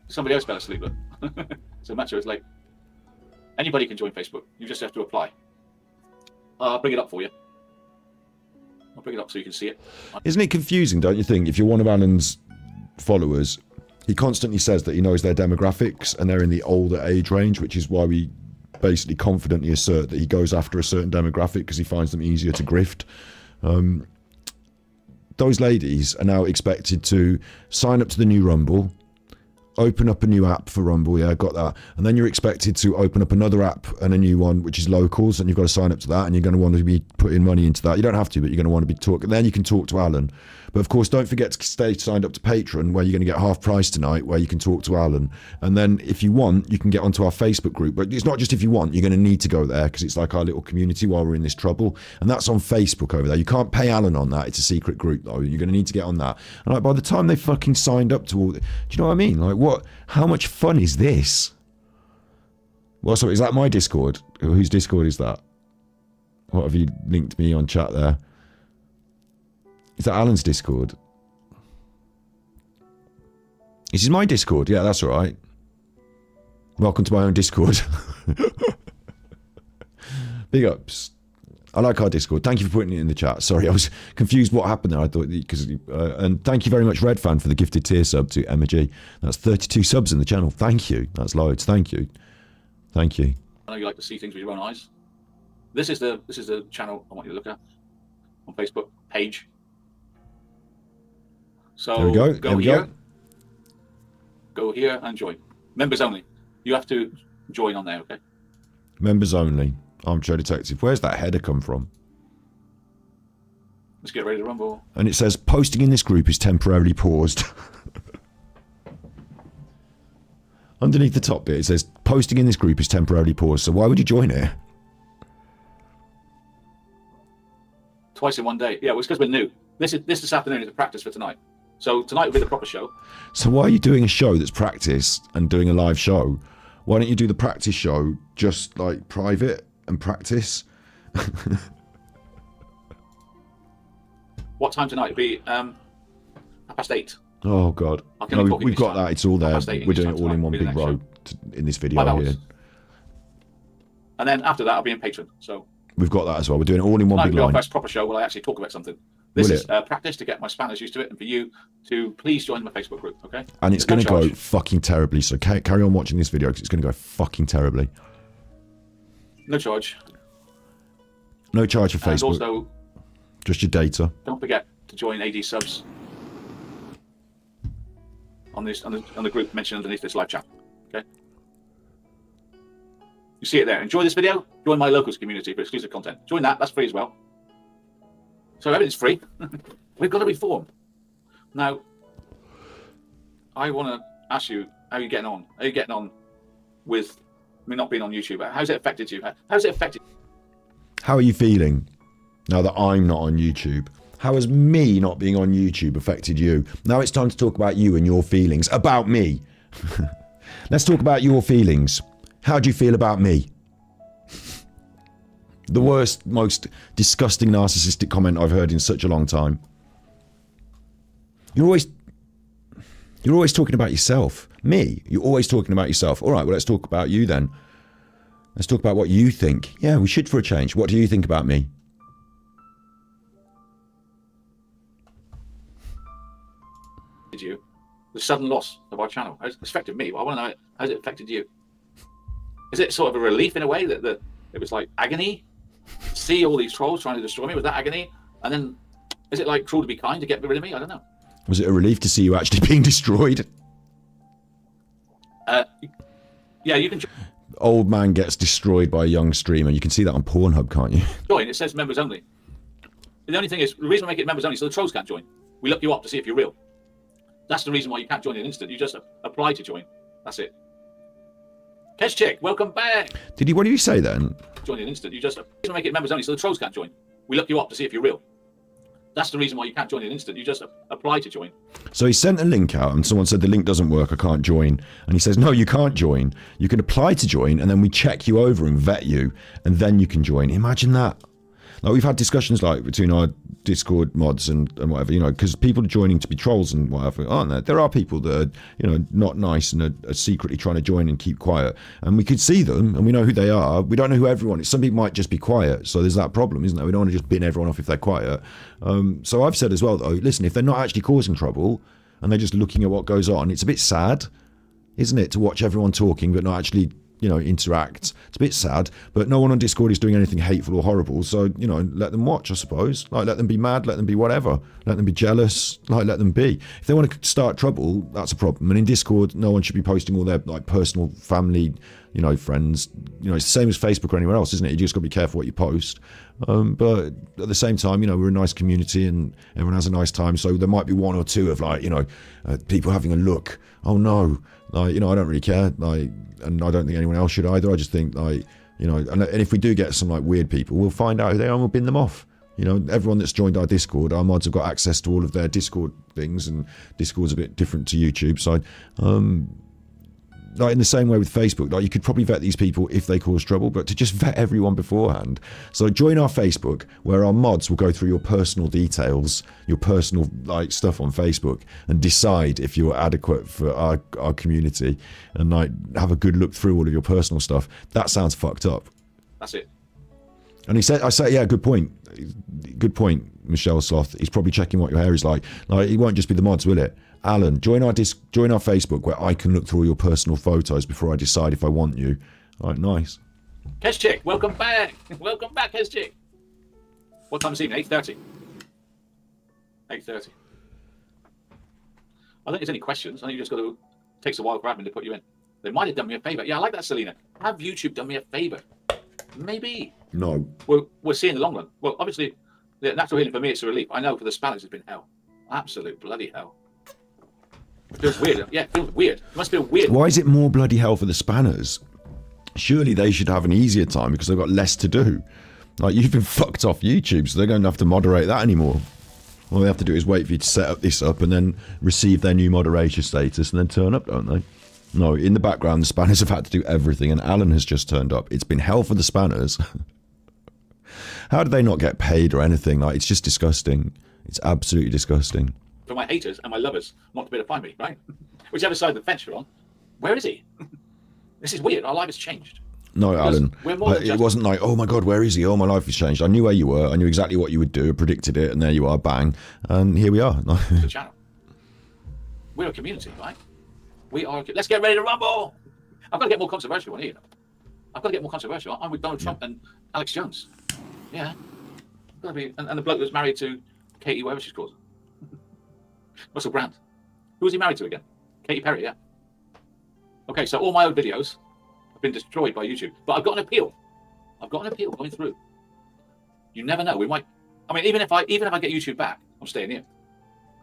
somebody else fell asleep, but so matter is late. Anybody can join Facebook. You just have to apply. I'll bring it up for you. I'll bring it up so you can see it. Isn't it confusing, don't you think? If you're one of Alan's followers, he constantly says that he knows their demographics and they're in the older age range, which is why we basically confidently assert that he goes after a certain demographic because he finds them easier to grift. Those ladies are now expected to sign up to the new Rumble, open up a new app for Rumble, yeah, got that. And then you're expected to open up another app and a new one, which is locals, and you've got to sign up to that, and you're going to want to be putting money into that. You don't have to, but you're going to want to be talking. Then you can talk to Alan. But of course, don't forget to stay signed up to Patreon, where you're going to get half price tonight, where you can talk to Alan. And then if you want, you can get onto our Facebook group. But it's not just if you want, you're going to need to go there, because it's like our little community while we're in this trouble. And that's on Facebook over there. You can't pay Alan on that. It's a secret group, though. You're going to need to get on that. And like, by the time they fucking signed up to all... Do you know what I mean? Like, what? How much fun is this? Well, sorry, is that my Discord? Whose Discord is that? What have you linked me on chat there? Is that Alan's Discord? This is my Discord. Yeah, that's all right. Welcome to my own Discord. Big ups. I like our Discord. Thank you for putting it in the chat. Sorry, I was confused what happened there. I thought because and thank you very much, Red Fan, for the gifted tier sub to Emma G. That's 32 subs in the channel. Thank you. That's loads. Thank you. Thank you. I know you like to see things with your own eyes. This is the channel I want you to look at on Facebook page. So there we go. Go here. Go here and join. Members only. You have to join on there, okay? Members only. Armchair Detective. Where's that header come from? Let's get ready to rumble. And it says, posting in this group is temporarily paused. Underneath the top bit, it says, posting in this group is temporarily paused. So why would you join it? Twice in one day. Yeah, well, it's because we're new. This afternoon is a practice for tonight. So tonight will be the proper show. So why are you doing a show that's practice and doing a live show? Why don't you do the practice show just like private and practice? What time tonight? It'll be 8:30. Oh God! No, we've got that. It's all there. We're doing it all in one big row in this video here. And then after that, I'll be in Patreon. So we've got that as well. We're doing it all in one big line. Our first proper show where I actually talk about something. This is practice to get my Spanish used to it, and for you to please join my Facebook group, okay? And it's going to go fucking terribly. So carry on watching this video because it's going to go fucking terribly. No charge. No charge for Facebook. And also, just your data. Don't forget to join AD subs on the group mentioned underneath this live chat. Okay. You see it there. Enjoy this video. Join my locals community for exclusive content. Join that. That's free as well. So everything's free. We've got to reform. Now, I want to ask you, how are you getting on? How are you getting on with me not being on YouTube? How's it affected you? How's it affected? How are you feeling now that I'm not on YouTube? How has me not being on YouTube affected you? Now it's time to talk about you and your feelings about me. Let's talk about your feelings. How do you feel about me? The worst, most disgusting narcissistic comment I've heard in such a long time. You're always talking about yourself. Me, you're always talking about yourself. All right, well, let's talk about you then. Let's talk about what you think. Yeah, we should for a change. What do you think about me? Did you? The sudden loss of our channel. How's it affected me? Well, I want to know how's it affected you? Is it sort of a relief in a way that it was like agony? See all these trolls trying to destroy me? Was that agony? And then is it like cruel to be kind to get rid of me? I don't know. Was it a relief to see you actually being destroyed? Yeah, you can old man gets destroyed by a young streamer. You can see that on Pornhub, can't you? Join. It says members only. The only thing is, the reason we make it members only so the trolls can't join. We look you up to see if you're real. That's the reason why you can't join in an instant. You just apply to join. That's it. Kesh Chick, welcome back. What did you say then? Join in an instant. You just make it members only so the trolls can't join. We look you up to see if you're real. That's the reason why you can't join in an instant. You just apply to join. So he sent a link out and someone said the link doesn't work, I can't join. And he says, no, you can't join. You can apply to join and then we check you over and vet you and then you can join. Imagine that. Like we've had discussions like between our Discord mods and whatever, you know, because people are joining to be trolls and whatever, aren't there? There are people that are, you know, not nice and are secretly trying to join and keep quiet. And we could see them and we know who they are. We don't know who everyone is. Some people might just be quiet. So there's that problem, isn't there? We don't want to just bin everyone off if they're quiet. So I've said as well, though, listen, if they're not actually causing trouble and they're just looking at what goes on, it's a bit sad, isn't it, to watch everyone talking but not actually, you know, interact. It's a bit sad, but no one on Discord is doing anything hateful or horrible, so, you know, let them watch, I suppose. Like, let them be mad, let them be whatever, let them be jealous, like, let them be. If they want to start trouble, that's a problem. And in Discord, no one should be posting all their, like, personal family, you know, friends. You know, it's the same as Facebook or anywhere else, isn't it? You just got to be careful what you post. But at the same time, you know, we're a nice community and everyone has a nice time, so there might be one or two of, like, you know, people having a look. Oh no, like, you know, I don't really care, like, and I don't think anyone else should either. I just think, like, you know, and if we do get some like weird people, we'll find out who they are and we'll bin them off. You know, everyone that's joined our Discord, our mods have got access to all of their Discord things, and Discord's a bit different to YouTube. So, like in the same way with Facebook, like you could probably vet these people if they cause trouble, but to just vet everyone beforehand. So join our Facebook, where our mods will go through your personal details, your personal like stuff on Facebook, and decide if you're adequate for our community, and like have a good look through all of your personal stuff. That sounds fucked up. That's it. And he said, I say, yeah, good point, Michelle Sloth. He's probably checking what your hair is like. Like, it won't just be the mods, will it? Alan, join our Facebook where I can look through all your personal photos before I decide if I want you. All right, nice. Kesh Chick, welcome back. Welcome back, Kesh Chick. What time is it? 8:30. 8:30. I don't think there's any questions. I think you just got to. Takes a while for admin to put you in. They might have done me a favor. Yeah, I like that, Selena. Have YouTube done me a favor? Maybe. No. We'll see in the long run. Well, obviously, Yeah, natural healing for me, it's a relief. I know for the spanners, it's been hell. Absolute bloody hell. It feels weird. Yeah, it feels weird. It must feel weird. Why is it more bloody hell for the spanners? Surely they should have an easier time because they've got less to do. Like, you've been fucked off YouTube, so they're going to have to moderate that anymore. All they have to do is wait for you to set up this up and then receive their new moderator status and then turn up, don't they? No, in the background, the spanners have had to do everything, and Alan has just turned up. It's been hell for the spanners. How do they not get paid or anything? Like, it's just disgusting. It's absolutely disgusting. For my haters and my lovers not to be able to find me, right? Whichever side of the fence you're on, where is he? This is weird. Our life has changed. No, Alan, it wasn't like, oh my God, where is he? Oh, my life has changed. I knew where you were. I knew exactly what you would do. I predicted it, and there you are, bang. And here we are. The channel. We're a community, right? We are. Let's get ready to rumble. I've got to get more controversial on here. I've got to get more controversial. I'm with Donald Trump and Alex Jones. Yeah. Got to be, and the bloke that's married to Katie, whatever she's called. Russell Brand. Who was he married to again? Katy Perry, yeah. Okay, so all my old videos have been destroyed by YouTube, but I've got an appeal. I've got an appeal going through. You never know. We might. I mean, even if I get YouTube back, I'm staying here.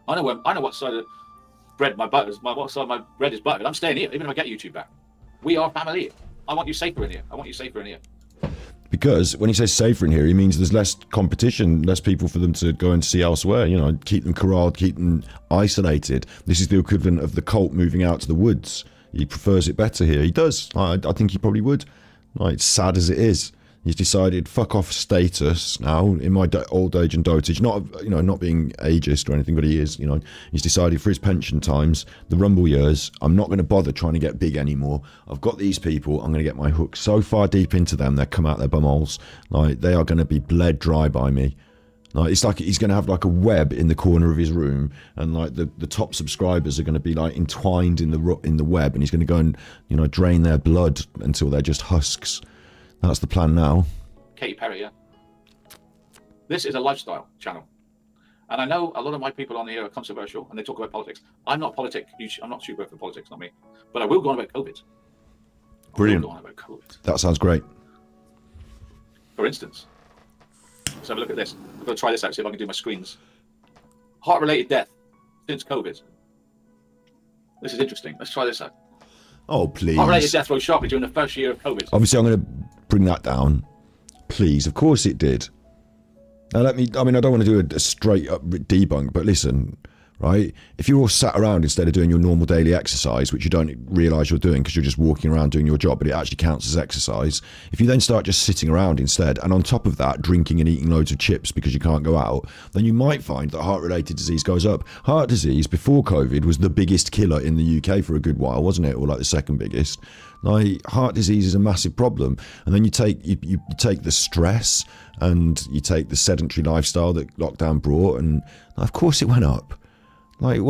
I know what side of bread my butter is. What side of my bread is buttered. I'm staying here, even if I get YouTube back. We are family. I want you safer in here. I want you safer in here. Because when he says safer in here, he means there's less competition, less people for them to go and see elsewhere. You know, keep them corralled, keep them isolated. This is the equivalent of the colt moving out to the woods. He prefers it better here. He does. I think he probably would. Like, it's sad as it is. He's decided, fuck off status now in my old age and dotage. Not, you know, not being ageist or anything, but he is. You know, he's decided for his pension times, the rumble years, I'm not going to bother trying to get big anymore. I've got these people. I'm going to get my hook so far deep into them, they'll come out their bumholes. Like, they are going to be bled dry by me. Like, it's like he's going to have like a web in the corner of his room, and like the top subscribers are going to be like entwined in the web, and he's going to go and, you know, drain their blood until they're just husks. That's the plan now. Katy Perry, yeah. This is a lifestyle channel, and I know a lot of my people on here are controversial and they talk about politics. I'm not I'm not super for politics, not me, but I will go on about COVID. Brilliant. Go on about COVID. That sounds great. For instance, let's have a look at this. I'm going to try this out, see if I can do my screens. Heart-related death since COVID. This is interesting. Let's try this out. Oh, please. Heart-related death rose sharply during the first year of COVID. Obviously, I'm going to bring that down. Please. Of course it did. Now, I mean, I don't want to do a straight-up debunk, but listen, right? If you're all sat around instead of doing your normal daily exercise, which you don't realise you're doing because you're just walking around doing your job, but it actually counts as exercise. If you then start just sitting around instead, and on top of that, drinking and eating loads of chips because you can't go out, then you might find that heart-related disease goes up. Heart disease, before COVID, was the biggest killer in the UK for a good while, wasn't it? Or like the second biggest. Like, heart disease is a massive problem. And then you take the stress and you take the sedentary lifestyle that lockdown brought, and of course it went up. Like,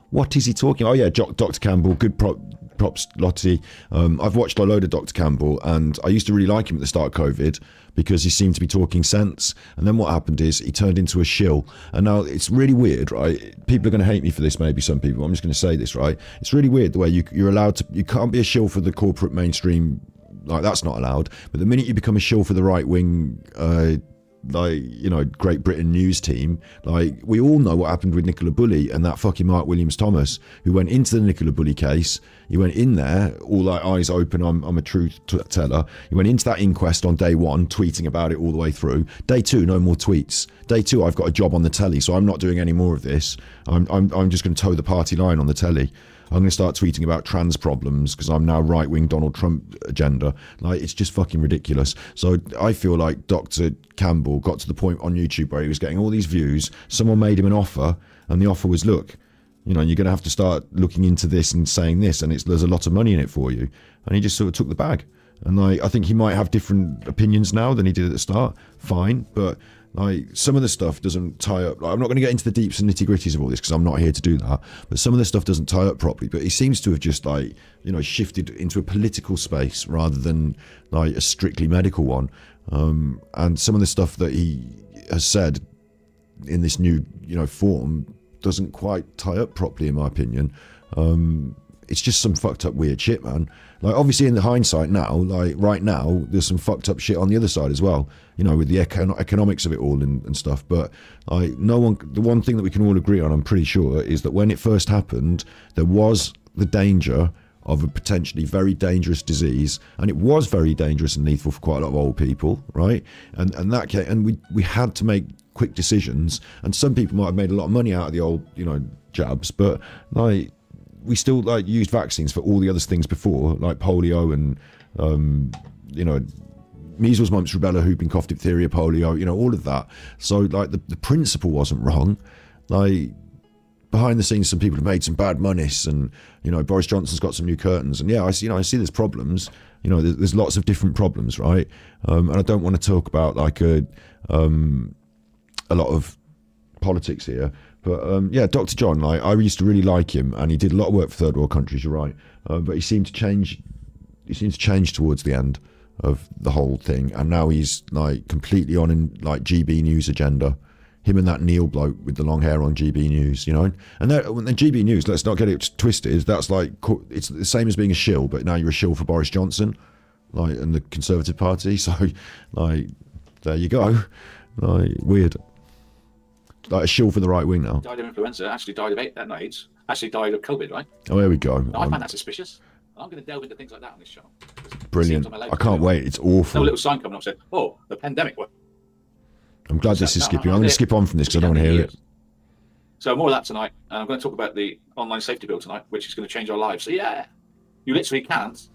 what is he talking? Oh yeah, Dr. Campbell, good props, Lottie. I've watched a load of Dr. Campbell, and I used to really like him at the start of COVID because he seemed to be talking sense. And then what happened is he turned into a shill. And now it's really weird, right? People are going to hate me for this, maybe some people. I'm just going to say this, right? It's really weird the way you're allowed to. You can't be a shill for the corporate mainstream. Like, that's not allowed. But the minute you become a shill for the right wing, like, you know, Great Britain news team, like, we all know what happened with Nicola Bulley and that fucking Mark Williams Thomas, who went into the Nicola Bulley case. He went in there, all like eyes open, I'm a truth teller. He went into that inquest on day one, tweeting about it all the way through. Day two, no more tweets. Day two, I've got a job on the telly, so I'm not doing any more of this. I'm just going to toe the party line on the telly. I'm going to start tweeting about trans problems because I'm now right-wing Donald Trump agenda. Like, it's just fucking ridiculous. So I feel like Dr. Campbell got to the point on YouTube where he was getting all these views. Someone made him an offer, and the offer was, look, you know, you're going to have to start looking into this and saying this, and there's a lot of money in it for you. And he just sort of took the bag. And like, I think he might have different opinions now than he did at the start. Fine, but like, some of the stuff doesn't tie up. Like, I'm not going to get into the deeps and nitty gritties of all this because I'm not here to do that. But some of the stuff doesn't tie up properly. But he seems to have just, like, you know, shifted into a political space rather than like a strictly medical one. And some of the stuff that he has said in this new, you know, form doesn't quite tie up properly, in my opinion. it's just some fucked up weird shit, man. Like, obviously in the hindsight now, like right now, there's some fucked up shit on the other side as well, you know, with the economics of it all and stuff. But the one thing that we can all agree on, I'm pretty sure, is that when it first happened, there was the danger of a potentially very dangerous disease, and it was very dangerous and lethal for quite a lot of old people, right? And we had to make quick decisions, and some people might have made a lot of money out of the old, you know, jabs, but like, we still like used vaccines for all the other things before, like polio and you know, measles, mumps, rubella, whooping cough, diphtheria, polio, you know, all of that. So like the principle wasn't wrong. Like, behind the scenes, some people have made some bad monies, and you know, Boris Johnson's got some new curtains, and yeah, I see there's problems. You know, there's lots of different problems, right? And I don't want to talk about like a lot of politics here. But yeah, Dr. John, like, I used to really like him, and he did a lot of work for third world countries. You're right, but he seemed to change. He seemed to change towards the end of the whole thing, and now he's like completely on in like GB News agenda. Him and that Neil bloke with the long hair on GB News, you know. And when the GB News, let's not get it twisted, that's like, it's the same as being a shill, but now you're a shill for Boris Johnson, like, and the Conservative Party. So, like, there you go. Like, weird. Like a shill for the right wing now. Died of influenza, actually died of AIDS, actually died of COVID, right? Oh, there we go. No, I find that suspicious. I'm going to delve into things like that on this show. Brilliant. I can't wait. It's awful. No little sign coming up saying, oh, the pandemic. I'm glad this is skipping. I'm going to skip on from this because I don't want to hear it. So more of that tonight. And I'm going to talk about the online safety bill tonight, which is going to change our lives. So yeah, you literally can't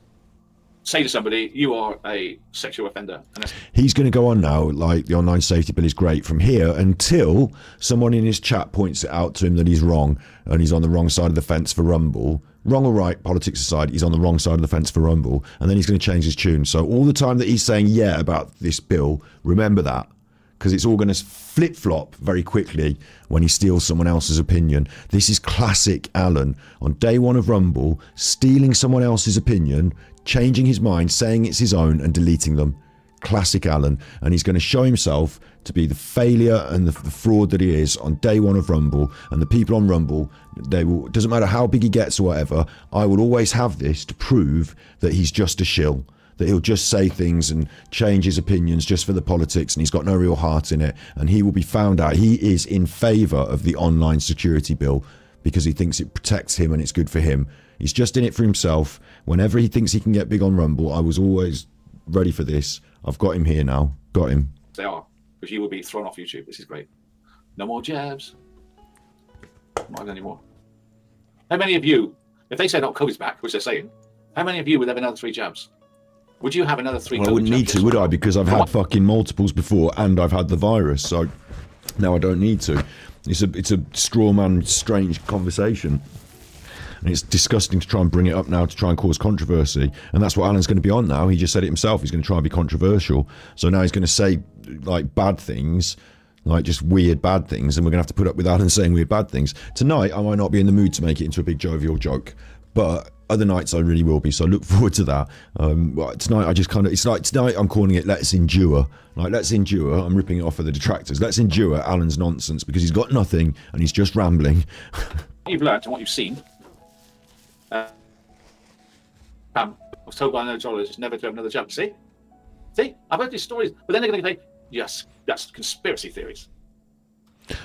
say to somebody, you are a sexual offender. And he's going to go on now, like, the online safety bill is great from here until someone in his chat points it out to him that he's wrong, and he's on the wrong side of the fence for Rumble. Wrong or right, politics aside, he's on the wrong side of the fence for Rumble, and then he's going to change his tune. So all the time that he's saying yeah about this bill, remember that, because it's all going to flip-flop very quickly when he steals someone else's opinion. This is classic Alan. On day one of Rumble, stealing someone else's opinion, changing his mind, saying it's his own, and deleting them. Classic Alan. And he's going to show himself to be the failure and the fraud that he is on day one of Rumble. And the people on Rumble, they will, doesn't matter how big he gets or whatever, I will always have this to prove that he's just a shill. That he'll just say things and change his opinions just for the politics, and he's got no real heart in it, and he will be found out. He is in favour of the online security bill because he thinks it protects him and it's good for him. He's just in it for himself. Whenever he thinks he can get big on Rumble, I was always ready for this. I've got him here now. Got him. They are, because you will be thrown off YouTube. This is great. No more jabs. Not anymore. How many of you, if they said, oh, COVID's back, which they're saying, how many of you would have another 3 jabs? Would you have another 3? Well, I wouldn't need to, would I? Because I've had fucking multiples before, and I've had the virus, so now I don't need to. It's a straw man, strange conversation, and it's disgusting to try and bring it up now to try and cause controversy. And that's what Alan's going to be on now. He just said it himself. He's going to try and be controversial. So now he's going to say like bad things, like just weird bad things, and we're going to have to put up with Alan saying weird bad things. Tonight, I might not be in the mood to make it into a big jovial joke, but other nights I really will be, so I look forward to that. Tonight I just kind of, it's like tonight I'm calling it let's endure. Like, let's endure. I'm ripping it off of the detractors. Let's endure Alan's nonsense because he's got nothing and he's just rambling. What you've learned and what you've seen. I was told by another journalist never to have another jab. See, I've heard these stories, but then they're going to say, yes, that's conspiracy theories.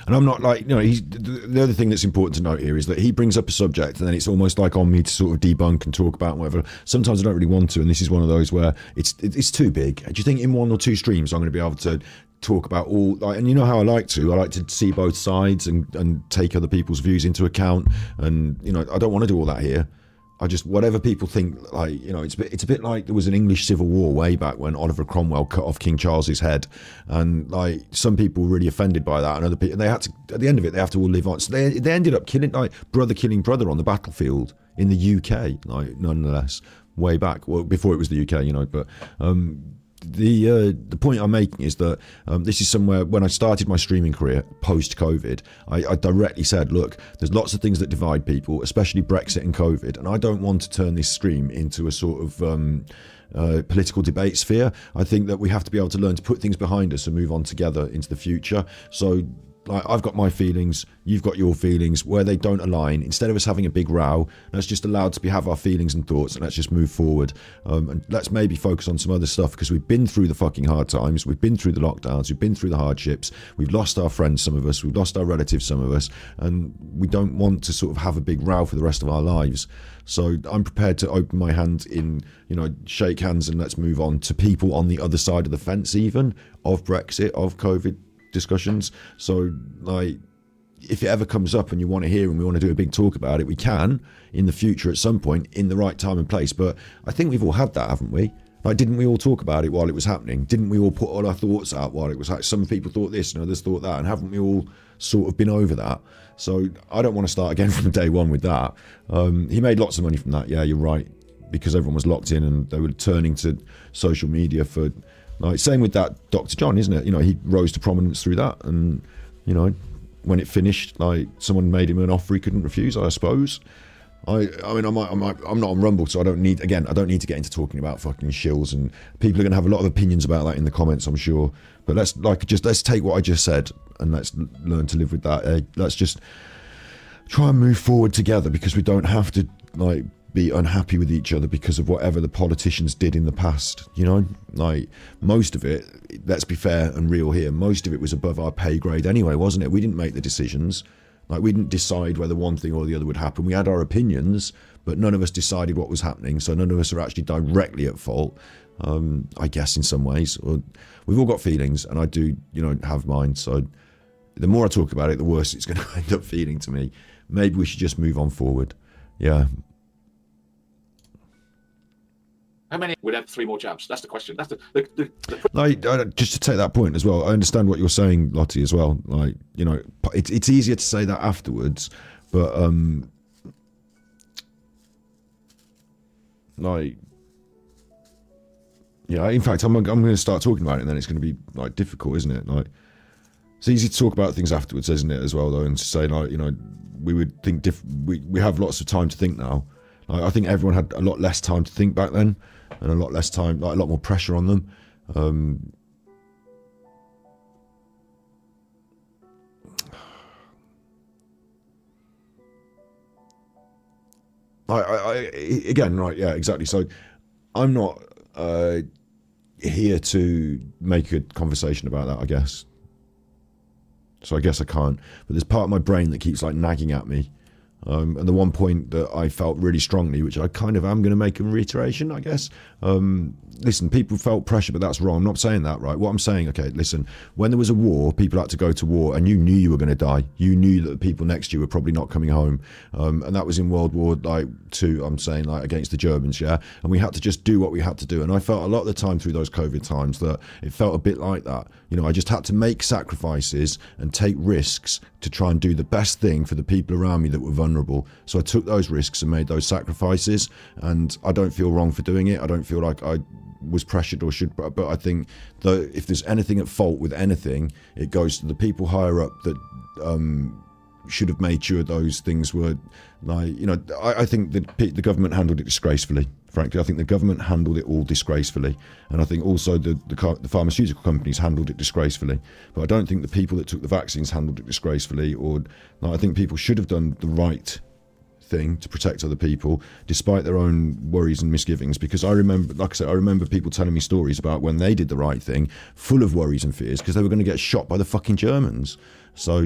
And I'm not like, you know, the other thing that's important to note here is that he brings up a subject and then it's almost like on me to sort of debunk and talk about whatever. Sometimes I don't really want to, and this is one of those where it's too big. Do you think in 1 or 2 streams I'm going to be able to talk about all, like, and you know how I like to see both sides and take other people's views into account, and you know, I don't want to do all that here. I just, whatever people think, like, you know, it's a bit like there was an English civil war way back when Oliver Cromwell cut off King Charles's head, and like some people were really offended by that, and other people, and they had to, at the end of it, they have to all live on. So they ended up killing, like, brother killing brother on the battlefield in the UK, like, nonetheless, way back, well, before it was the UK, you know. But the point I'm making is that this is somewhere, when I started my streaming career post-COVID, I directly said, look, there's lots of things that divide people, especially Brexit and COVID, and I don't want to turn this stream into a sort of political debate sphere. I think that we have to be able to learn to put things behind us and move on together into the future. So like, I've got my feelings, you've got your feelings. Where they don't align, instead of us having a big row, let's just allow to have our feelings and thoughts, and let's just move forward. And let's maybe focus on some other stuff, because we've been through the fucking hard times, we've been through the lockdowns, we've been through the hardships, we've lost our friends, some of us, we've lost our relatives, some of us, and we don't want to sort of have a big row for the rest of our lives. So I'm prepared to open my hand in, you know, shake hands and let's move on, to people on the other side of the fence, even of Brexit, of COVID discussions. So, like, if it ever comes up and you want to hear and we want to do a big talk about it, we can in the future at some point, in the right time and place. But I think we've all had that, haven't we? Like, didn't we all talk about it while it was happening? Didn't we all put all our thoughts out while it was like, some people thought this and others thought that, and haven't we all sort of been over that? So I don't want to start again from day one with that. He made lots of money from that, yeah, you're right, because everyone was locked in and they were turning to social media for, like, same with that Dr. John, isn't it? You know, he rose to prominence through that, and, you know, when it finished, like, someone made him an offer he couldn't refuse, I suppose. I mean, I'm not on Rumble, so I don't need to get into talking about fucking shills, and people are going to have a lot of opinions about that in the comments, I'm sure. But let's take what I just said and let's learn to live with that. Let's just try and move forward together, because we don't have to, like, be unhappy with each other because of whatever the politicians did in the past, you know? Like, most of it, let's be fair and real here, most of it was above our pay grade anyway, wasn't it? We didn't make the decisions. Like, we didn't decide whether one thing or the other would happen. We had our opinions, but none of us decided what was happening, so none of us are actually directly at fault, I guess, in some ways. We've all got feelings, and I do, you know, have mine, so the more I talk about it, the worse it's going to end up feeling to me. Maybe we should just move on forward. Yeah. How many would have 3 more jabs? That's the question. That's the Like, just to take that point as well, I understand what you're saying, Lottie, as well. Like, you know, it's easier to say that afterwards, but like, yeah. In fact, I'm going to start talking about it, and then it's going to be, like, difficult, isn't it? Like, it's easy to talk about things afterwards, isn't it, as well, though, and to say, like, you know, we would think we have lots of time to think now. Like, I think everyone had a lot less time to think back then, and a lot less time, like, a lot more pressure on them. Again, right, yeah, exactly. So I'm not here to make a conversation about that, I guess. So I guess I can't. But there's part of my brain that keeps, like, nagging at me. And the one point that I felt really strongly, which I kind of am going to make a reiteration, I guess. Listen, people felt pressure, but that's wrong. I'm not saying that, right? What I'm saying, okay, listen, when there was a war, people had to go to war, and you knew you were going to die. You knew that the people next to you were probably not coming home. And that was in World War II, I'm saying, like, against the Germans, yeah? And we had to just do what we had to do. And I felt a lot of the time through those COVID times that it felt a bit like that. You know, I just had to make sacrifices and take risks to try and do the best thing for the people around me that were vulnerable. So I took those risks and made those sacrifices, and I don't feel wrong for doing it. I don't feel like I was pressured or should, but I think that if there's anything at fault with anything, it goes to the people higher up that should have made sure those things were, like, you know, I think that the government handled it disgracefully. Frankly, I think the government handled it all disgracefully, and I think also the pharmaceutical companies handled it disgracefully. But I don't think the people that took the vaccines handled it disgracefully, or, like, I think people should have done the right thing to protect other people despite their own worries and misgivings, because I remember, like I said, I remember people telling me stories about when they did the right thing, full of worries and fears because they were going to get shot by the fucking Germans. So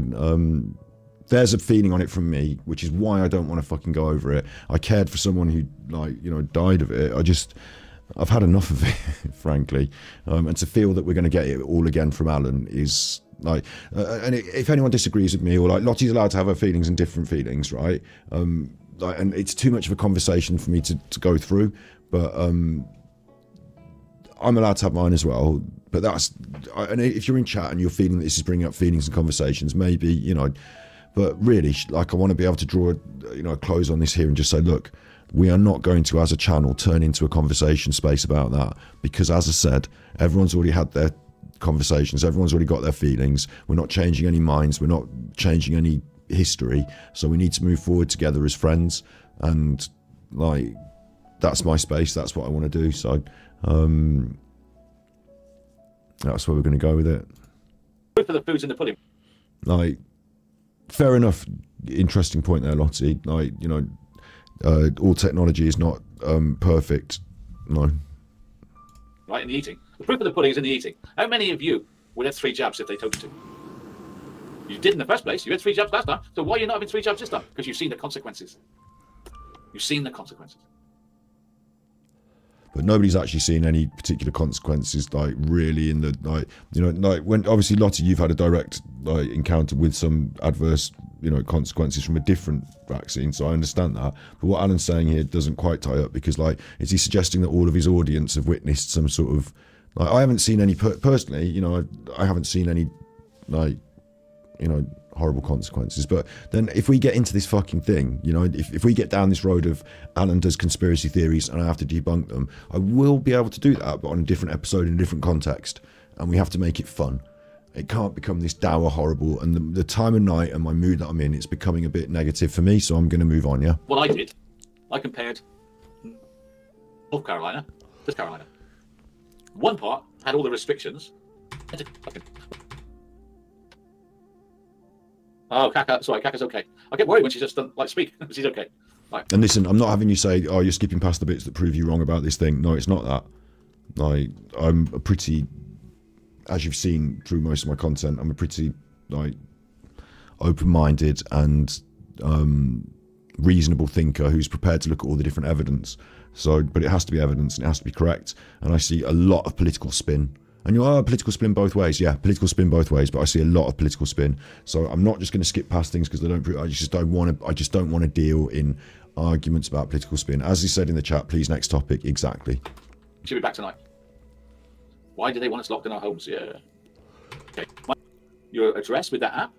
there's a feeling on it from me, which is why I don't want to fucking go over it. I cared for someone who, like, you know, died of it. I've had enough of it, frankly, and to feel that we're going to get it all again from Alan is like, and if anyone disagrees with me, or, like, Lottie's allowed to have her feelings and different feelings, right? Like, and it's too much of a conversation for me to go through, but I'm allowed to have mine as well. But and if you're in chat and you're feeling that this is bringing up feelings and conversations, maybe, you know, but really, like, I want to be able to draw, you know, a close on this here and just say, look, we are not going to, as a channel, turn into a conversation space about that, because, as I said, everyone's already had their conversations, everyone's already got their feelings. We're not changing any minds, we're not changing any history, so we need to move forward together as friends, and, like, that's my space, that's what I want to do. So that's where we're going to go with it. For the foods in the pudding. like, fair enough, interesting point there, Lottie. Like, you know, all technology is not perfect. No. Right, in the eating. The proof of the pudding is in the eating. How many of you would have 3 jabs if they told you to? You did in the first place. You had 3 jabs last time. So why are you not having 3 jabs this time? Because you've seen the consequences. You've seen the consequences. But nobody's actually seen any particular consequences, like, really in the, like, you know, like, when, obviously, Lottie, you've had a direct, like, encounter with some adverse, you know, consequences from a different vaccine, so I understand that. But what Alan's saying here doesn't quite tie up, because, like, is he suggesting that all of his audience have witnessed some sort of, like, I haven't seen any, personally, you know, I haven't seen any, like, you know, horrible consequences. But then if we get into this fucking thing, you know, if we get down this road of Alan does conspiracy theories and I have to debunk them, I will be able to do that, but on a different episode in a different context, and we have to make it fun. It can't become this dour, horrible, and the time of night and my mood that I'm in, it's becoming a bit negative for me, so I'm going to move on. Yeah, what I did, I compared North Carolina to Carolina. One part had all the restrictions. Oh, Kaka, sorry, Kaka's okay. I get worried when she just doesn't like speak. She's okay. Right. And listen, I'm not having you say, oh, you're skipping past the bits that prove you wrong about this thing. No, it's not that. Like, I'm a pretty, as you've seen through most of my content, I'm a pretty, like, open-minded and reasonable thinker who's prepared to look at all the different evidence. So, but it has to be evidence and it has to be correct. And I see a lot of political spin. And you are political spin both ways, yeah, political spin both ways. But I see a lot of political spin, so I'm not just going to skip past things because they don't. I just don't want to deal in arguments about political spin. As he said in the chat, please next topic. Exactly. She'll be back tonight. Why do they want us locked in our homes? Yeah. Okay. Your address with that app.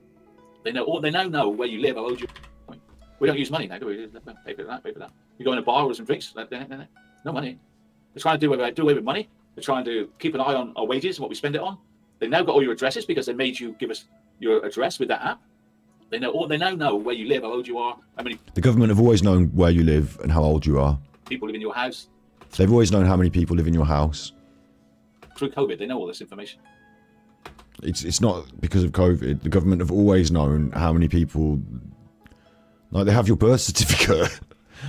They now know where you live. I owed you. We don't use money now, do we? Pay for that. Pay for that. You go in a bar with some drinks. No money. They're trying to do away with money. They're trying to keep an eye on our wages and what we spend it on. They now got all your addresses because they made you give us your address with that app. They now know where you live, how old you are, how many. The government have always known where you live and how old you are. People live in your house. They've always known how many people live in your house. Through COVID, they know all this information. It's not because of COVID. The government have always known how many people. Like, they have your birth certificate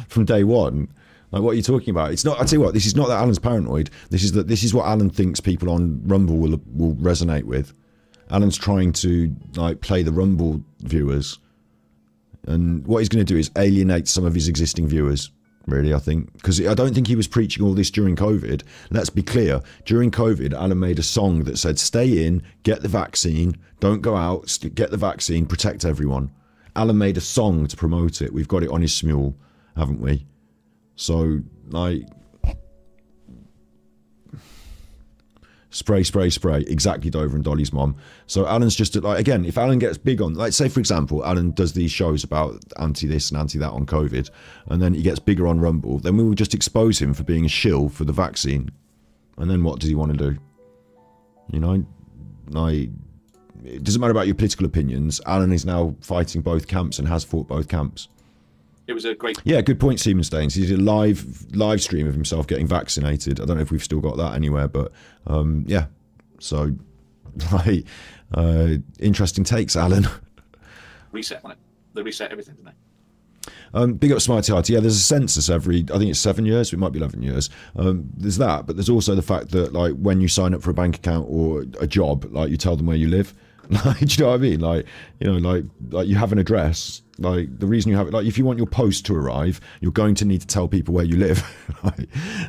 from day one. Like, what are you talking about? It's not. I tell you what. This is not that Alan's paranoid. This is what Alan thinks people on Rumble will resonate with. Alan's trying to, like, play the Rumble viewers, and what he's going to do is alienate some of his existing viewers. Really, I think, because I don't think he was preaching all this during COVID. Let's be clear. During COVID, Alan made a song that said, "Stay in, get the vaccine, don't go out, get the vaccine, protect everyone." Alan made a song to promote it. We've got it on his smule, haven't we? So, like, spray, spray, spray. Exactly, Dover and Dolly's mom. So Alan's just, like, again, if Alan gets big on, like, say, for example, Alan does these shows about anti-this and anti-that on COVID, and then he gets bigger on Rumble, then we will just expose him for being a shill for the vaccine. And then what does he want to do? You know? Like, it doesn't matter about your political opinions. Alan is now fighting both camps and has fought both camps. It was a great... Yeah, good point, Seaman Staines. He did a live stream of himself getting vaccinated. I don't know if we've still got that anywhere, but yeah. So, like, interesting takes, Alan. Reset on it. They reset everything, didn't they? Big up Smarty Hearty. Yeah, there's a census every, I think it's 7 years, it might be 11 years. There's that, but there's also the fact that, like, when you sign up for a bank account or a job, like, you tell them where you live. Like, do you know what I mean? Like, you know, like you have an address. Like, the reason you have it, like, if you want your post to arrive, you're going to need to tell people where you live.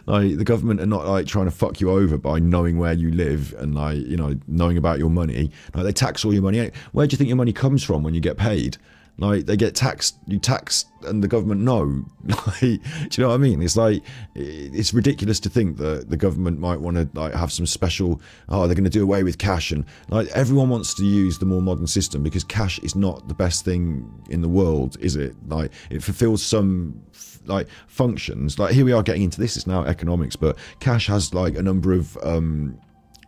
like, the government are not, like, trying to fuck you over by knowing where you live and, like, you know, knowing about your money. Like, they tax all your money. Where do you think your money comes from when you get paid? Like, they get taxed, you tax, and the government know. Like, do you know what I mean? It's like, it's ridiculous to think that the government might want to, like, have some special, oh, they're going to do away with cash. And, like, everyone wants to use the more modern system because cash is not the best thing in the world, is it? Like, it fulfills some, like, functions. Like, here we are getting into this, it's now economics, but cash has, like, a number of,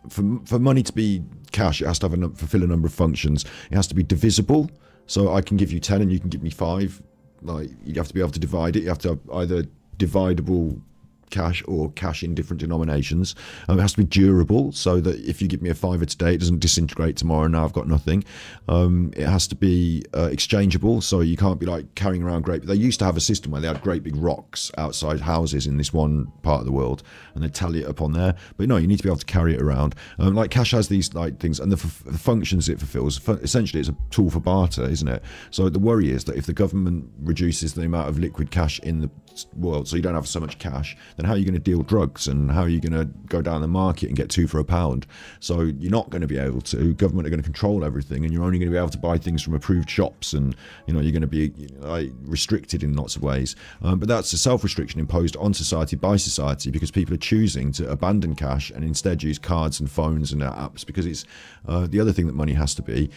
for money to be cash, it has to have fulfill a number of functions. It has to be divisible. So I can give you 10 and you can give me 5. Like, you have to be able to divide it. You have to have either dividable cash or cash in different denominations. It has to be durable, so that if you give me a fiver today, it doesn't disintegrate tomorrow and now I've got nothing. It has to be exchangeable, so you can't be like carrying around they used to have a system where they had great big rocks outside houses in this one part of the world, and they'd tally it up on there. But no, you need to be able to carry it around. Like cash has these like things, and the functions it fulfills, essentially it's a tool for barter, isn't it? So the worry is that if the government reduces the amount of liquid cash in the world, so you don't have so much cash, then how are you going to deal drugs, and how are you going to go down the market and get 2 for £1? So you're not going to be able to. Government are going to control everything, and you're only going to be able to buy things from approved shops, and you're going to be like restricted in lots of ways. But that's a self-restriction imposed on society by society, because people are choosing to abandon cash and instead use cards and phones and apps, because it's the other thing that money has to be,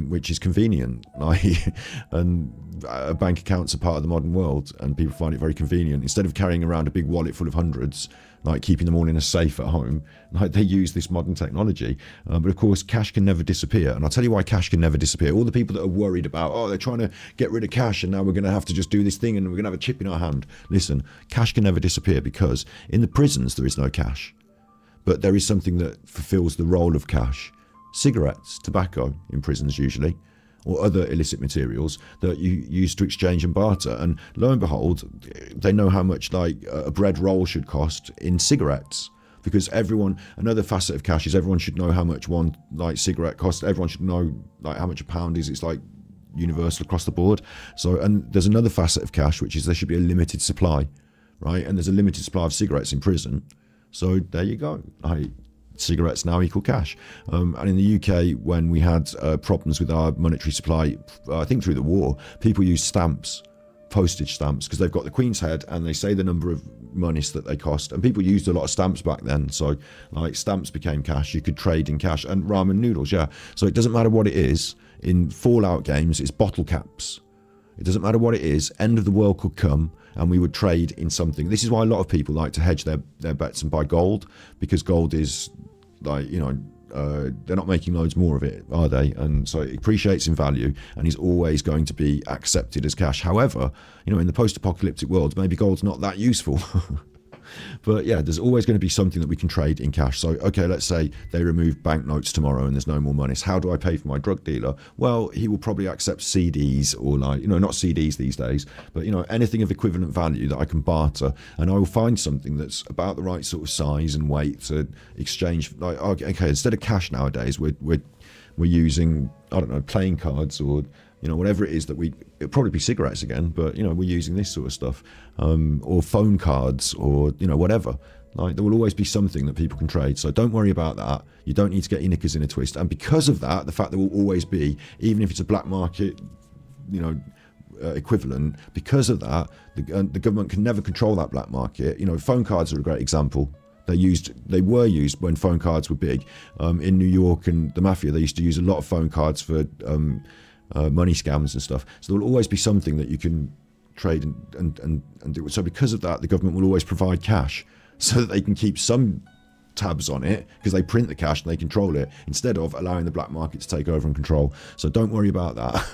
which is convenient. And bank accounts are part of the modern world, and people find it very convenient. Instead of carrying around a big wallet full of hundreds, like keeping them all in a safe at home, like they use this modern technology. But of course, cash can never disappear, and I'll tell you why cash can never disappear. All the people that are worried about, oh, they're trying to get rid of cash, and now we're going to have to just do this thing, and we're going to have a chip in our hand. Listen, cash can never disappear, because in the prisons there is no cash, but there is something that fulfills the role of cash: cigarettes, tobacco in prisons usually, or other illicit materials that you use to exchange and barter. And lo and behold, they know how much like a bread roll should cost in cigarettes, because another facet of cash is everyone should know how much one like cigarette costs. Everyone should know like how much a pound is. It's like universal across the board. So, and there's another facet of cash, which is there should be a limited supply, right? And there's a limited supply of cigarettes in prison. So there you go. Cigarettes now equal cash. And in the UK, when we had problems with our monetary supply, I think through the war, people used stamps, postage stamps, because they've got the Queen's head and they say the number of monies that they cost, and people used a lot of stamps back then. So like stamps became cash. You could trade in cash, and ramen noodles, yeah. So it doesn't matter what it is. In Fallout games, it's bottle caps. It doesn't matter what it is. End of the world could come and we would trade in something. This is why a lot of people like to hedge their bets and buy gold, because gold is like, they're not making loads more of it, are they? And so it appreciates in value and is always going to be accepted as cash. However, in the post-apocalyptic world, maybe gold's not that useful. But yeah, there's always going to be something that we can trade in cash. So, okay, let's say they remove banknotes tomorrow and there's no more money. So how do I pay for my drug dealer? Well, he will probably accept CDs, or like, not CDs these days, but, anything of equivalent value that I can barter. And I will find something that's about the right sort of size and weight to exchange. Like, okay, instead of cash nowadays, we're using, I don't know, playing cards, or whatever it is that it'll probably be cigarettes again, but, we're using this sort of stuff, or phone cards, or, whatever. Like, there will always be something that people can trade. So don't worry about that. You don't need to get your knickers in a twist. And because of that, the fact there will always be, even if it's a black market, equivalent, because of that, the government can never control that black market. Phone cards are a great example. They were used when phone cards were big. In New York and the mafia, they used to use a lot of phone cards for money scams and stuff. So there will always be something that you can trade and do. So because of that, the government will always provide cash so that they can keep some tabs on it, because they print the cash and they control it, instead of allowing the black market to take over and control. So don't worry about that.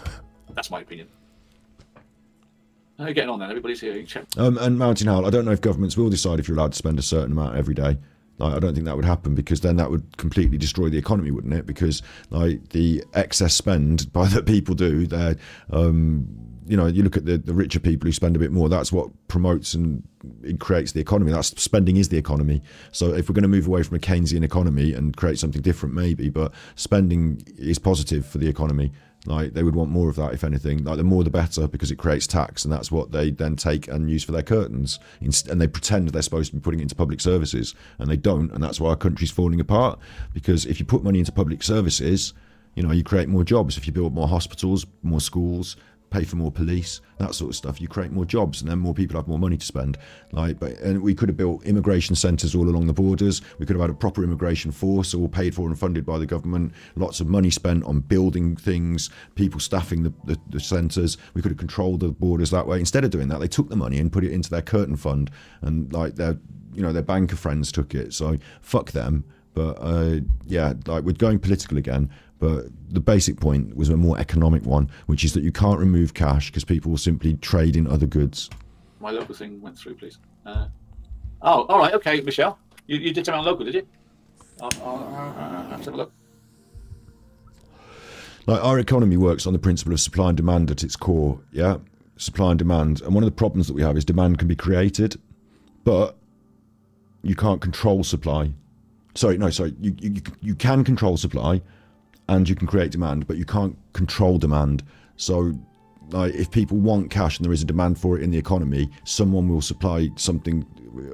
That's my opinion. How are you getting on then? Everybody's here. And Mountain Howl, I don't know if governments will decide if you're allowed to spend a certain amount every day. Like, I don't think that would happen, because then that would completely destroy the economy, wouldn't it? Because like the excess spend by the people do, they're, you look at the richer people who spend a bit more. That's what promotes and it creates the economy. That's spending is the economy. So if we're going to move away from a Keynesian economy and create something different, maybe, but spending is positive for the economy. Like, they would want more of that, if anything. Like, the more the better, because it creates tax, and that's what they then take and use for their curtains. And they pretend they're supposed to be putting it into public services, and they don't, and that's why our country's falling apart. Because if you put money into public services, you create more jobs. If you build more hospitals, more schools, pay for more police, that sort of stuff, you create more jobs, and then more people have more money to spend. And we could have built immigration centres all along the borders. We could have had a proper immigration force, all paid for and funded by the government. Lots of money spent on building things, people staffing the centres. We could have controlled the borders that way. Instead of doing that, they took the money and put it into their curtain fund, and like their banker friends took it. So fuck them. But yeah, like, we're going political again. But the basic point was a more economic one, which is that you can't remove cash because people will simply trade in other goods. My local thing went through, please. Oh, all right, okay, Michelle. You did something on local, did you? Let's have a look. Like, our economy works on the principle of supply and demand at its core, yeah? Supply and demand. And one of the problems that we have is demand can be created, but you can't control supply. You can control supply and you can create demand, but you can't control demand. So, like, if people want cash and there is a demand for it in the economy, someone will supply something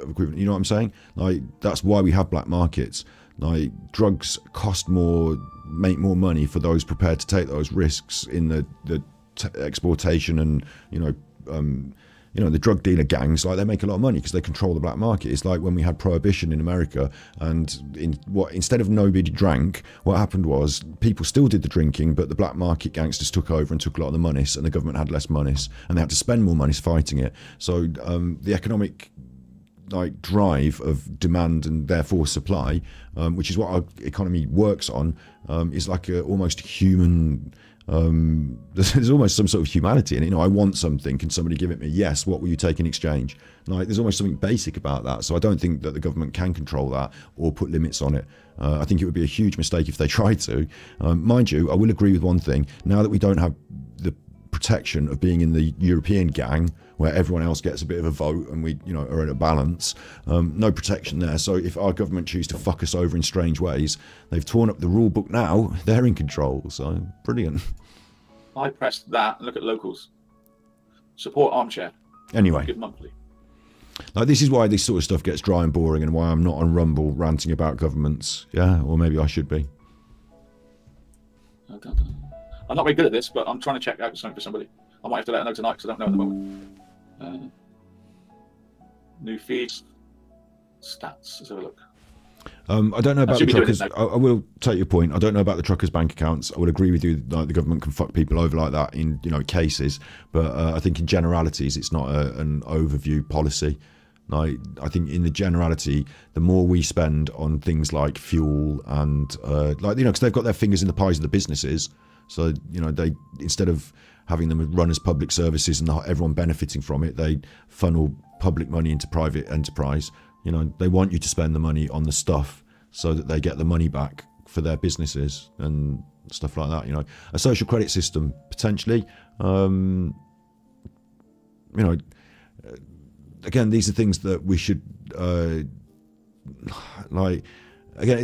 equivalent. You know what I'm saying? Like, that's why we have black markets. Like, drugs cost more, make more money for those prepared to take those risks in the exportation and, the drug dealer gangs. Like, they make a lot of money because they control the black market. It's like when we had prohibition in America, and instead of nobody drank, what happened was people still did the drinking, but the black market gangsters took over and took a lot of the monies, and the government had less monies, and they had to spend more monies fighting it. So the economic drive of demand and therefore supply, which is what our economy works on, is like a almost human. There's almost some sort of humanity in it. I want something, can somebody give it me? Yes. What will you take in exchange? Like, there's almost something basic about that. So I don't think that the government can control that or put limits on it. I think it would be a huge mistake if they tried to. Mind you, I will agree with one thing. Now that we don't have the protection of being in the European gang, where everyone else gets a bit of a vote and we are at a balance, no protection there. So if our government choose to fuck us over in strange ways, they've torn up the rule book. Now they're in control. So brilliant. I pressed that. Look at locals. Support Armchair. Anyway, Give monthly. Like, this is why this sort of stuff gets dry and boring, and why I'm not on Rumble ranting about governments. Yeah, or maybe I should be. I'm not very good at this, but I'm trying to check out something for somebody. I might have to let her know tonight because I don't know at the moment. New feeds, stats. Let's have a look. I don't know about the truckers. I will take your point. I don't know about the truckers' bank accounts. I would agree with you. Like, the government can fuck people over like that in cases, but I think in generalities it's not an overview policy. Like, I think in the generality, the more we spend on things like fuel and because they've got their fingers in the pies of the businesses. So they, instead of having them run as public services and everyone benefiting from it, they funnel public money into private enterprise. They want you to spend the money on the stuff so that they get the money back for their businesses and stuff like that. A social credit system, potentially. Again, these are things that we should, again,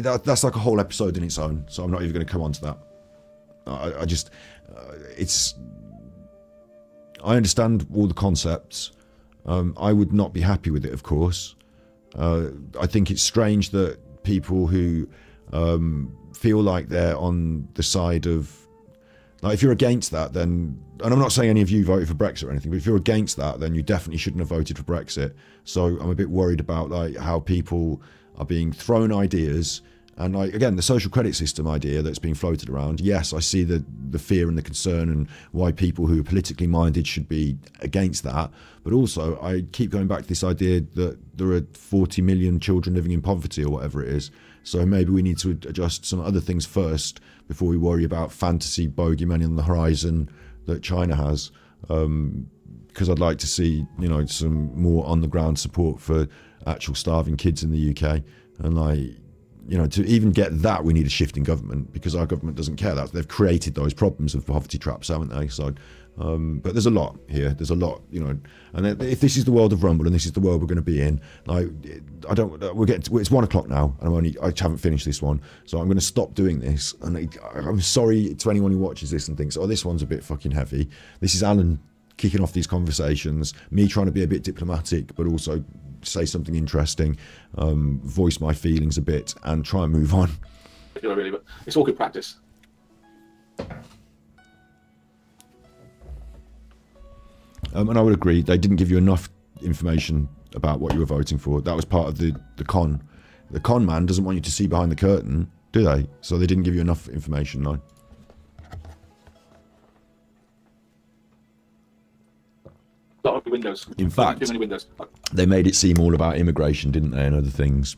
that's like a whole episode in its own, so I'm not even going to come on to that. I understand all the concepts. I would not be happy with it, of course. I think it's strange that people who feel like they're on the side of, like, if you're against that, then, and I'm not saying any of you voted for Brexit or anything, but if you're against that, then you definitely shouldn't have voted for Brexit. So I'm a bit worried about, like, how people are being thrown ideas. And, like, again, the social credit system idea that's being floated around, yes, I see the fear and the concern and why people who are politically minded should be against that. But also, I keep going back to this idea that there are 40 million children living in poverty or whatever it is. So maybe we need to adjust some other things first before we worry about fantasy bogeymen on the horizon that China has. Because I'd like to see, some more on-the-ground support for actual starving kids in the UK. And, like, to even get that, we need a shift in government, because our government doesn't care. That they've created those problems of poverty traps, haven't they? So, but there's a lot here. There's a lot, And if this is the world of Rumble and this is the world we're going to be in, like, I don't. We're getting. It's 1 o'clock now, and I haven't finished this one, so I'm going to stop doing this. And I'm sorry to anyone who watches this and thinks, oh, this one's a bit fucking heavy. This is Alan kicking off these conversations, me trying to be a bit diplomatic, but also say something interesting, voice my feelings a bit, and try and move on. Really, but it's all good practice. And I would agree, they didn't give you enough information about what you were voting for. That was part of the con. The con man doesn't want you to see behind the curtain, do they? So they didn't give you enough information, no. A lot of windows. In fact, too many windows. They made it seem all about immigration, didn't they, and other things.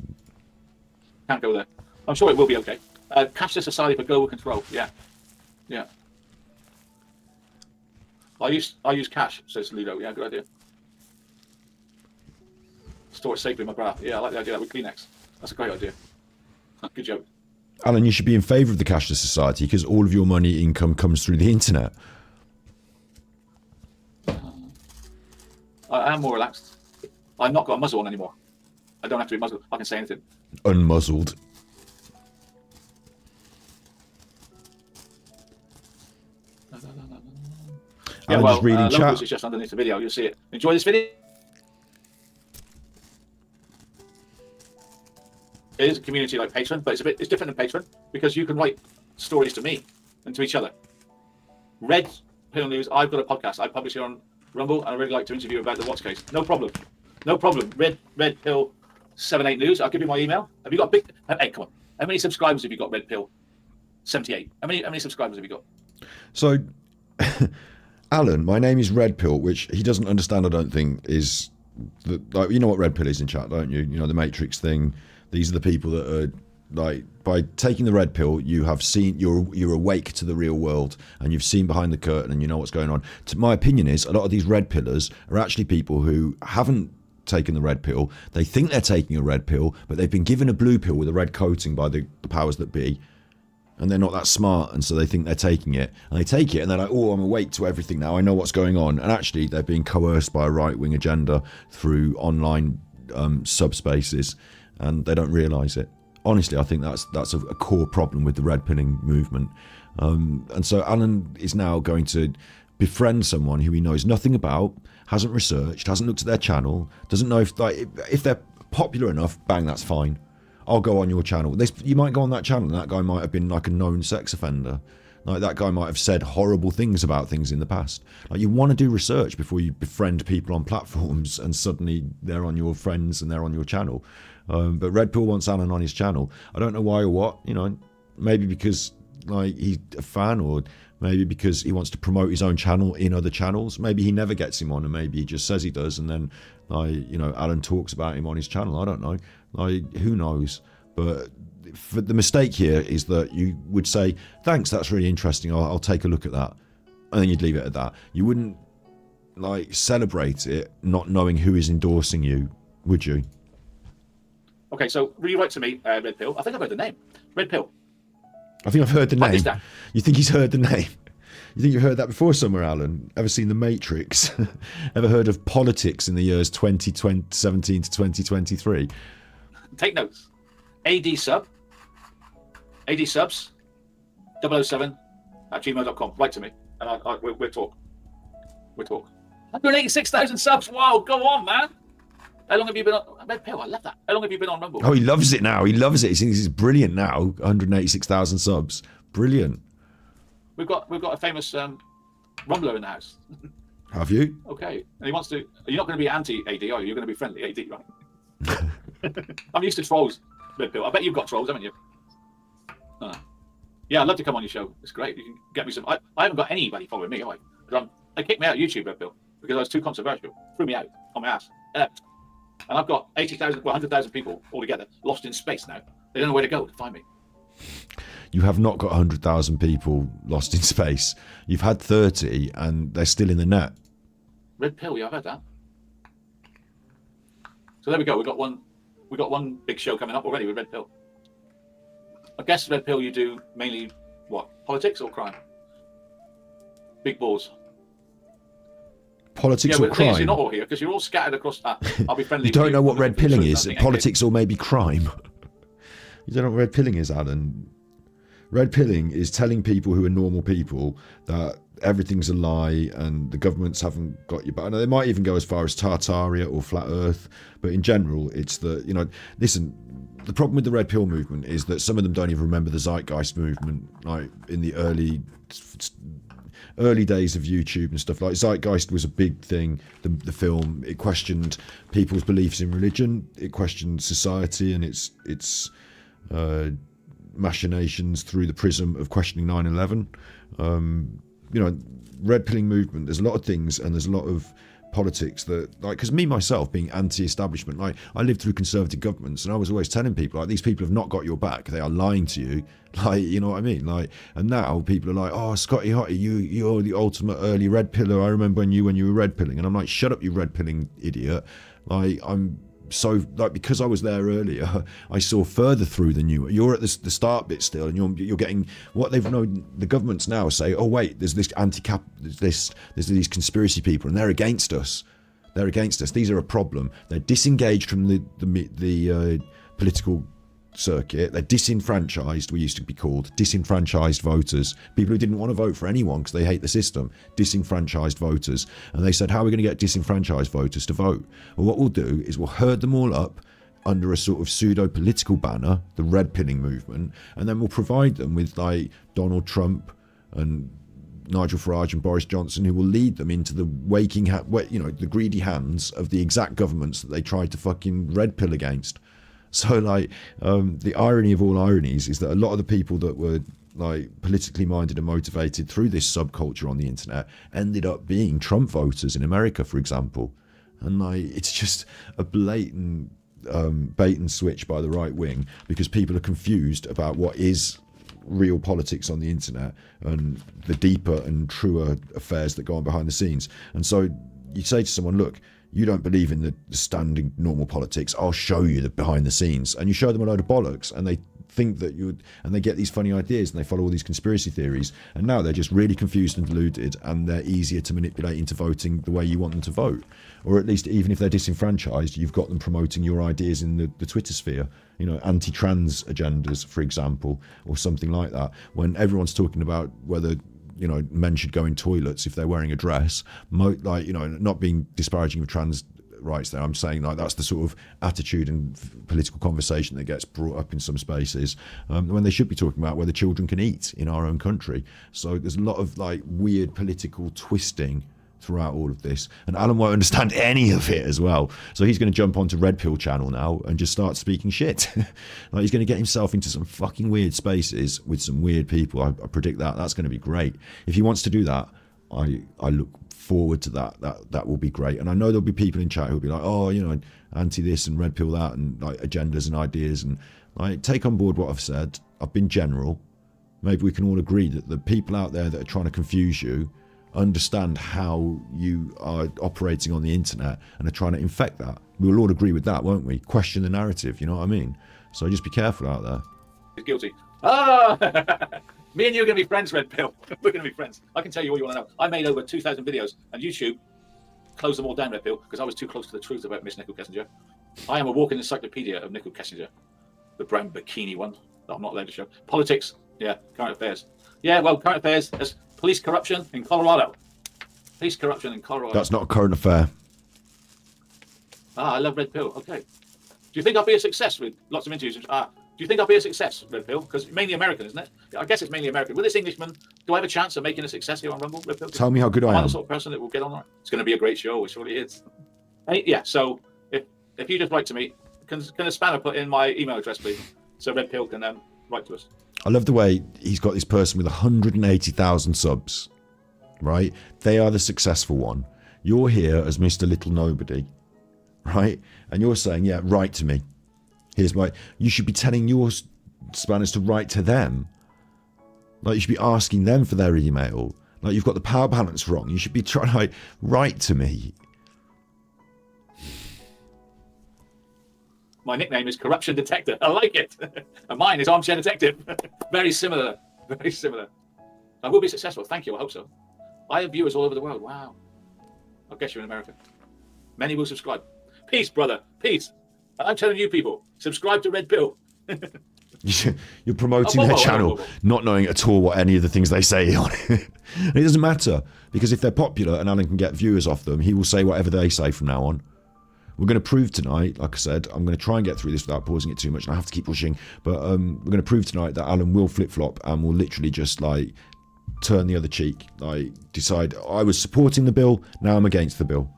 Can't go there. I'm sure it will be okay. Cashless society for global control. Yeah. I use cash, says Ludo. Yeah, good idea. store it safely in my bra. Yeah, I like the idea of that with Kleenex. That's a great idea. Good joke. Alan, you should be in favour of the cashless society because all of your money income comes through the internet. I am more relaxed. I've not got a muzzle on anymore. I don't have to be muzzled. I can say anything. Unmuzzled. Yeah, Alan, well, just reading chat. logos is just underneath the video. You'll see it. Enjoy this video. It is a community like Patreon, but it's different than Patreon because you can write stories to me and to each other. Red Pill News. I've got a podcast. I publish it on Rumble, and I really like to interview about the Watch case. No problem. No problem. Red Pill 78 News. I'll give you my email. Have you got a big? Hey, come on. How many subscribers have you got? Red Pill 78. How many subscribers have you got? So, Alan, my name is Red Pill, which he doesn't understand. I don't think is like, you know what Red Pill is in chat, don't you? You know the Matrix thing. These are the people that are like, by taking the red pill, you have seen, you're awake to the real world, and you've seen behind the curtain, and you know what's going on. My opinion is a lot of these red pillars are actually people who haven't taken the red pill. They think they're taking a red pill, but they've been given a blue pill with a red coating by the powers that be, and they're not that smart, and so they think they're taking it, and they take it, and they're like, oh, I'm awake to everything now, I know what's going on, and actually they're being coerced by a right-wing agenda through online subspaces, and they don't realise it. Honestly, I think that's a core problem with the red pilling movement. And so Alan is now going to befriend someone who he knows nothing about, hasn't researched, hasn't looked at their channel, doesn't know if they're popular enough, bang, that's fine. I'll go on your channel. You might go on that channel and that guy might have been like a known sex offender. Like that guy might have said horrible things about things in the past. Like, you want to do research before you befriend people on platforms and suddenly they're on your friends and they're on your channel. But Red Pill wants Alan on his channel. I don't know why or what, you know, maybe because like he's a fan, or maybe because he wants to promote his own channel in other channels. Maybe he never gets him on, and maybe he just says he does, and then you know, Alan talks about him on his channel. I don't know. Like, who knows? But the mistake here is that you would say, thanks, that's really interesting, I'll take a look at that, and then you'd leave it at that. You wouldn't like celebrate it not knowing who is endorsing you, would you? Okay, so rewrite to me, Red Pill. I think I've heard the name. Red Pill. I think I've heard the What name. is that? You think he's heard the name? You think you've heard that before somewhere, Alan? Ever seen The Matrix? Ever heard of politics in the years 2017 to 2023? Take notes. AD subs 007 at gmail.com. Write to me, and we'll talk. We'll talk. 186,000 subs. Wow, go on, man. How long have you been on Red Pill? I love that. How long have you been on Rumble? Oh, he loves it now. He loves it. He thinks it's brilliant now. 186,000 subs. Brilliant. We've got a famous Rumbler in the house. Have you? Okay. And he wants to. You're not going to be anti-AD, are you? You're going to be friendly AD, right? I'm used to trolls, Red Pill. I bet you've got trolls, haven't you? Yeah, I'd love to come on your show. It's great. You can get me some. I haven't got anybody following me, have I? They kicked me out of YouTube, Red Pill, because I was too controversial. Threw me out on my ass. And I've got 80,000, 100,000 people altogether lost in space now. They don't know where to go to find me. You have not got 100,000 people lost in space. You've had 30 and they're still in the net. Red Pill, yeah, I've heard that. So there we go. We got one big show coming up already with Red Pill. I guess Red Pill, you do mainly what? Politics or crime? Big balls. Politics yeah, or crime? You're not all here because you're all scattered across. I'll be friendly. You don't know what red pilling is. Nothing, Politics or maybe crime. You don't know what red pilling is, Alan. Red pilling is telling people who are normal people that everything's a lie and the governments haven't got you back. And they might even go as far as Tartaria or Flat Earth. But in general, it's the, you know, listen, the problem with the red pill movement is that some of them don't even remember the Zeitgeist movement, like in the early days of YouTube and stuff. Like Zeitgeist was a big thing, the film. It questioned people's beliefs in religion, it questioned society and its machinations through the prism of questioning 9/11. You know, red pilling movement, there's a lot of things and there's a lot of politics that, like, because me myself being anti-establishment, like I lived through conservative governments and I was always telling people, like, these people have not got your back, they are lying to you, like, you know what I mean, like, and now people are like, oh, Scotty Hottie, you're the ultimate early red pillar, I remember when you were red pilling, and I'm like, shut up, you red pilling idiot. Like, I'm so like, because I was there earlier, I saw further through than you. You're at the start bit still, and you're getting what they've known. The governments now say, oh wait, there's this anti-cap, there's these conspiracy people, and they're against us. They're against us. These are a problem. They're disengaged from the political circuit. They're disenfranchised. We used to be called disenfranchised voters, people who didn't want to vote for anyone because they hate the system. Disenfranchised voters. And they said, how are we going to get disenfranchised voters to vote? Well, what we'll do is we'll herd them all up under a sort of pseudo political banner, the red pilling movement, and then we'll provide them with like Donald Trump and Nigel Farage and Boris Johnson, who will lead them into the the greedy hands of the exact governments that they tried to fucking red pill against. So like, the irony of all ironies is that a lot of the people that were like politically minded and motivated through this subculture on the internet ended up being Trump voters in America, for example. And like, it's just a blatant bait and switch by the right wing, because people are confused about what is real politics on the internet and the deeper and truer affairs that go on behind the scenes. And so you say to someone, look, you don't believe in the standing normal politics, I'll show you the behind the scenes. And you show them a load of bollocks, and they think that and they get these funny ideas, and they follow all these conspiracy theories, and now they're just really confused and deluded, and they're easier to manipulate into voting the way you want them to vote. Or at least, even if they're disenfranchised, you've got them promoting your ideas in the Twitter sphere, you know, anti-trans agendas, for example, or something like that, when everyone's talking about whether, you know, men should go in toilets if they're wearing a dress. Like, you know, not being disparaging of trans rights there, I'm saying like that's the sort of attitude and political conversation that gets brought up in some spaces, when they should be talking about whether children can eat in our own country. So there's a lot of like weird political twisting throughout all of this, and Alan won't understand any of it as well, so he's going to jump onto Red Pill channel now and just start speaking shit. Like, he's going to get himself into some fucking weird spaces with some weird people. I predict that's going to be great. If he wants to do that, I look forward to that will be great. And I know there'll be people in chat who'll be like, oh, you know, anti this and Red Pill that, and like agendas and ideas, and like, take on board what I've said. I've been general. Maybe we can all agree that the people out there that are trying to confuse you understand how you are operating on the internet and are trying to infect that. We'll all agree with that, won't we? Question the narrative, you know what I mean? So just be careful out there. He's guilty. Ah! Me and you are going to be friends, Red Pill. We're going to be friends. I can tell you all you want to know. I made over 2,000 videos, and YouTube closed them all down, Red Pill, because I was too close to the truth about Miss Nicole Kessinger. I am a walking encyclopedia of Nicole Kessinger. The brown bikini one that I'm not allowed to show. Politics, yeah. Current affairs. Yeah, well, current affairs, there's police corruption in Colorado. Police corruption in Colorado. That's not a current affair. Ah, I love Red Pill. Okay. Do you think I'll be a success with lots of interviews? Do you think I'll be a success, Red Pill? Because it's mainly American, isn't it? I guess it's mainly American. With this Englishman, do I have a chance of making a success here on Rumble, Red Pill? Tell me how good I am. I'm the sort of person that will get on right. It's going to be a great show, it surely is. Hey, yeah, so if you just write to me, can a spammer put in my email address, please? So Red Pill can write to us. I love the way he's got this person with 180,000 subs, right? They are the successful one. You're here as Mr. Little Nobody, right? And you're saying, yeah, write to me. Here's my... You should be telling your spammers to write to them. Like, you should be asking them for their email. Like, you've got the power balance wrong. You should be trying to, like, write to me. My nickname is Corruption Detector. I like it. And mine is Armchair Detective. Very similar. Very similar. I will be successful. Thank you. I hope so. I have viewers all over the world. Wow. I guess you're in America. Many will subscribe. Peace, brother. Peace. And I'm telling you people, subscribe to Red Pill. You're promoting their channel, not knowing at all what any of the things they say on it. It doesn't matter, because if they're popular and Alan can get viewers off them, he will say whatever they say from now on. We're going to prove tonight, like I said, I'm going to try and get through this without pausing it too much, and I have to keep pushing, but we're going to prove tonight that Alan will flip-flop and will literally just, like, turn the other cheek, like, decide, I was supporting the bill, now I'm against the bill.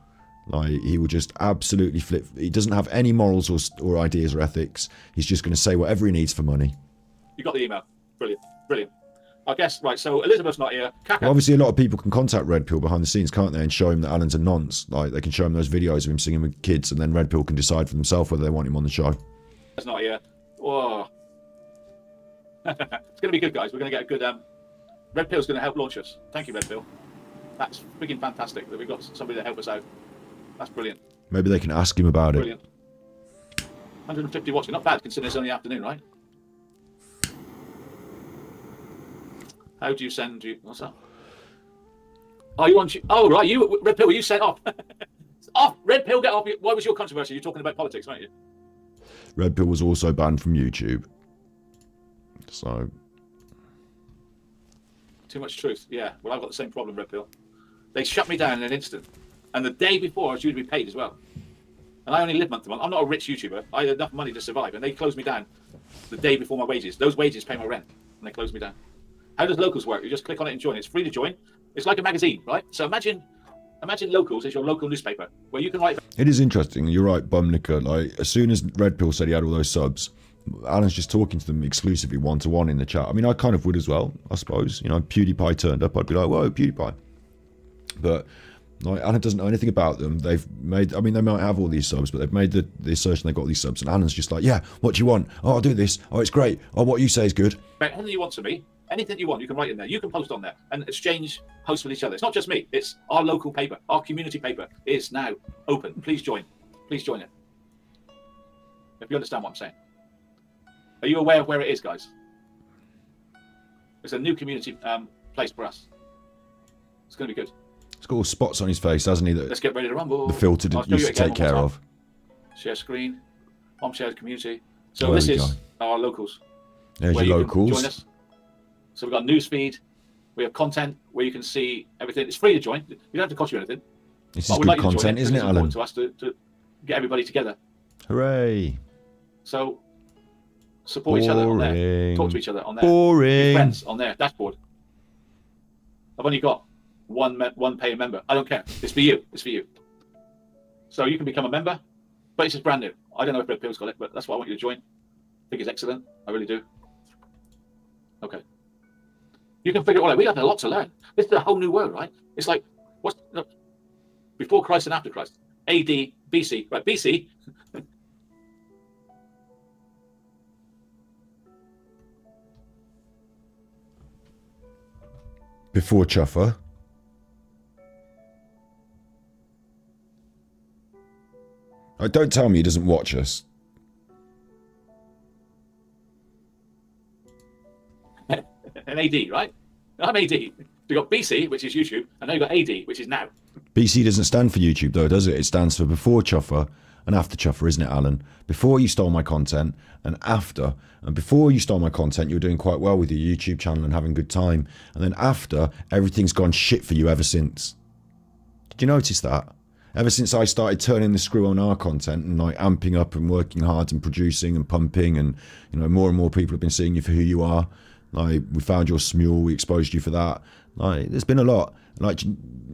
Like, he will just absolutely flip. He doesn't have any morals or ideas or ethics. He's just going to say whatever he needs for money. You got the email. Brilliant. Brilliant. I guess, right, so Elizabeth's not here. Well, obviously, a lot of people can contact Red Pill behind the scenes, can't they, and show him that Alan's a nonce. Like, they can show him those videos of him singing with kids, and then Red Pill can decide for themselves whether they want him on the show. That's not here. Whoa. It's going to be good, guys. We're going to get a good... Red Pill's going to help launch us. Thank you, Red Pill. That's freaking fantastic that we've got somebody to help us out. That's brilliant. Maybe they can ask him about brilliant. it. 150 watching. Not bad considering it's only afternoon, right? How do you send you? What's that? Oh, you want? Oh, right. You Red Pill. You sent off. Off. Red Pill. Get off. Why was your controversy? You're talking about politics, weren't you? Red Pill was also banned from YouTube. So. Too much truth. Yeah. Well, I've got the same problem, Red Pill. They shut me down in an instant, and the day before I was due to be paid as well. And I only live month to month. I'm not a rich YouTuber. I had enough money to survive, and they closed me down the day before my wages. Those wages pay my rent, and they closed me down. How does Locals work? You just click on it and join. It's free to join. It's like a magazine, right? So imagine Locals is your local newspaper where you can write. It is interesting. You're right, Bumnica. Like, as soon as Red Pill said he had all those subs, Alan's just talking to them exclusively one-to-one in the chat. I mean, I kind of would as well, I suppose. You know, PewDiePie turned up, I'd be like, whoa, PewDiePie. But like, Alan doesn't know anything about them. They've made, I mean, they might have all these subs, but they've made the assertion they've got all these subs. And Alan's just like, yeah, what do you want? Oh, I'll do this. Oh, it's great. Oh, what you say is good. Anything you want to me. Anything you want, you can write in there. You can post on there and exchange posts with each other. It's not just me. It's our local paper. Our community paper is now open. Please join. Please join it. If you understand what I'm saying. Are you aware of where it is, guys? It's a new community place for us. It's going to be good. He's got all spots on his face, hasn't he? That let's get ready to rumble. The filter used to take care of. Share screen. Armchair community. So this is our locals. There's your locals. Join us. So we've got news feed. We have content where you can see everything. It's free to join. You don't have to cost you anything. This is good content, isn't it, Alan? To us to get everybody together. Hooray! So support each other on there. Talk to each other on there. Boring. Friends on there. Dashboard. I've only got one paying member. I don't care. It's for you. It's for you. So you can become a member, but it's just brand new. I don't know if Red Pill's got it, but that's why I want you to join. I think it's excellent. I really do. Okay. You can figure it all out. We have a lot to learn. This is a whole new world, right? It's like, what's before Christ and after Christ? AD, BC. Right, BC. Before Chuffer. Don't tell me he doesn't watch us. And AD, right? I'm AD. You got BC, which is YouTube, and then you got AD, which is now. BC doesn't stand for YouTube, though, does it? It stands for before Chuffer and after Chuffer, isn't it, Alan? Before you stole my content and after. And before you stole my content, you were doing quite well with your YouTube channel and having a good time. And then after, everything's gone shit for you ever since. Did you notice that? Ever since I started turning the screw on our content and like amping up and working hard and producing and pumping, and you know, more and more people have been seeing you for who you are. Like, we found your smule, we exposed you for that. Like, there's been a lot. Like,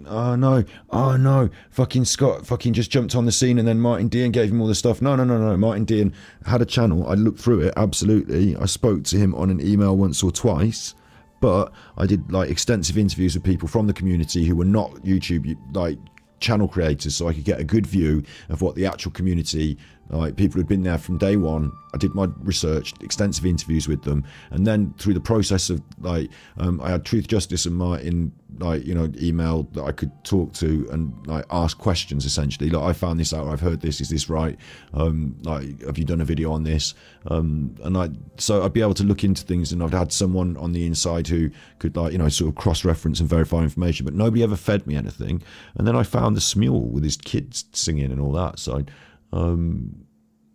oh no, fucking Scott fucking just jumped on the scene, and then Martin Dean gave him all the stuff. No. Martin Dean had a channel. I looked through it, absolutely. I spoke to him on an email once or twice, but I did like extensive interviews with people from the community who were not YouTube like channel creators, so I could get a good view of what the actual community, like people who'd been there from day one. I did my research, extensive interviews with them, and then through the process of like I had Truth, Justice and Martin, like, you know, email that I could talk to and like ask questions essentially. Like, I found this out, I've heard this, is this right? Like, have you done a video on this? So I'd be able to look into things, and I'd had someone on the inside who could, like, you know, sort of cross-reference and verify information, but nobody ever fed me anything. And then I found the smule with his kids singing and all that. So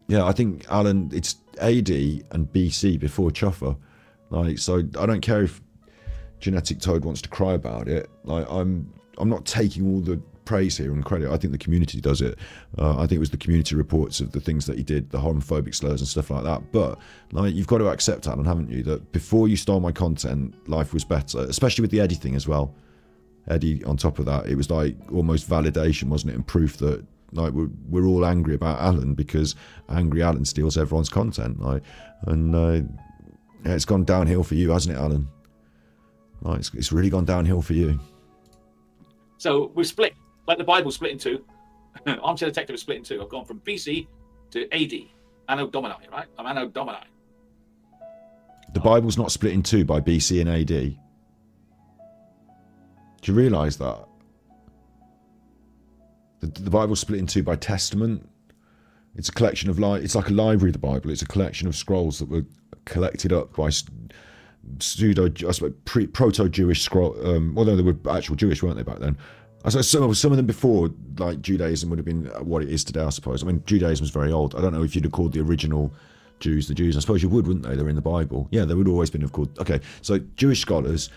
yeah, I think, Alan, it's AD and BC before Chuffer. Like, so I don't care if Genetic Toad wants to cry about it. Like, I'm not taking all the praise here and credit. I think the community does it. I think it was the community reports of the things that he did, the homophobic slurs and stuff like that. But like, you've got to accept, Alan, haven't you, that before you stole my content, life was better, especially with the Eddie thing as well. Eddie, on top of that, it was like almost validation, wasn't it, and proof that like we're all angry about Alan because angry Alan steals everyone's content. Like, and yeah, it's gone downhill for you, hasn't it, Alan? Like, it's really gone downhill for you. So we've split, like the Bible split in two. Armchair Detective is split in two. I've gone from BC to AD. Anno Domini, right? I'm Anno Domini. The Bible's not split in two by BC and AD. Do you realise that? The Bible's split in two by Testament It's a collection of it's like a library of the Bible. It's a collection of scrolls that were collected up by proto-Jewish scroll. Although they were actual Jewish, weren't they back then? I suppose some of them before, like Judaism, would have been what it is today. I suppose. I mean, Judaism was very old. I don't know if you'd have called the original Jews the Jews. I suppose you would, wouldn't they? They're in the Bible. Yeah, they would always been called. Okay, so Jewish scholars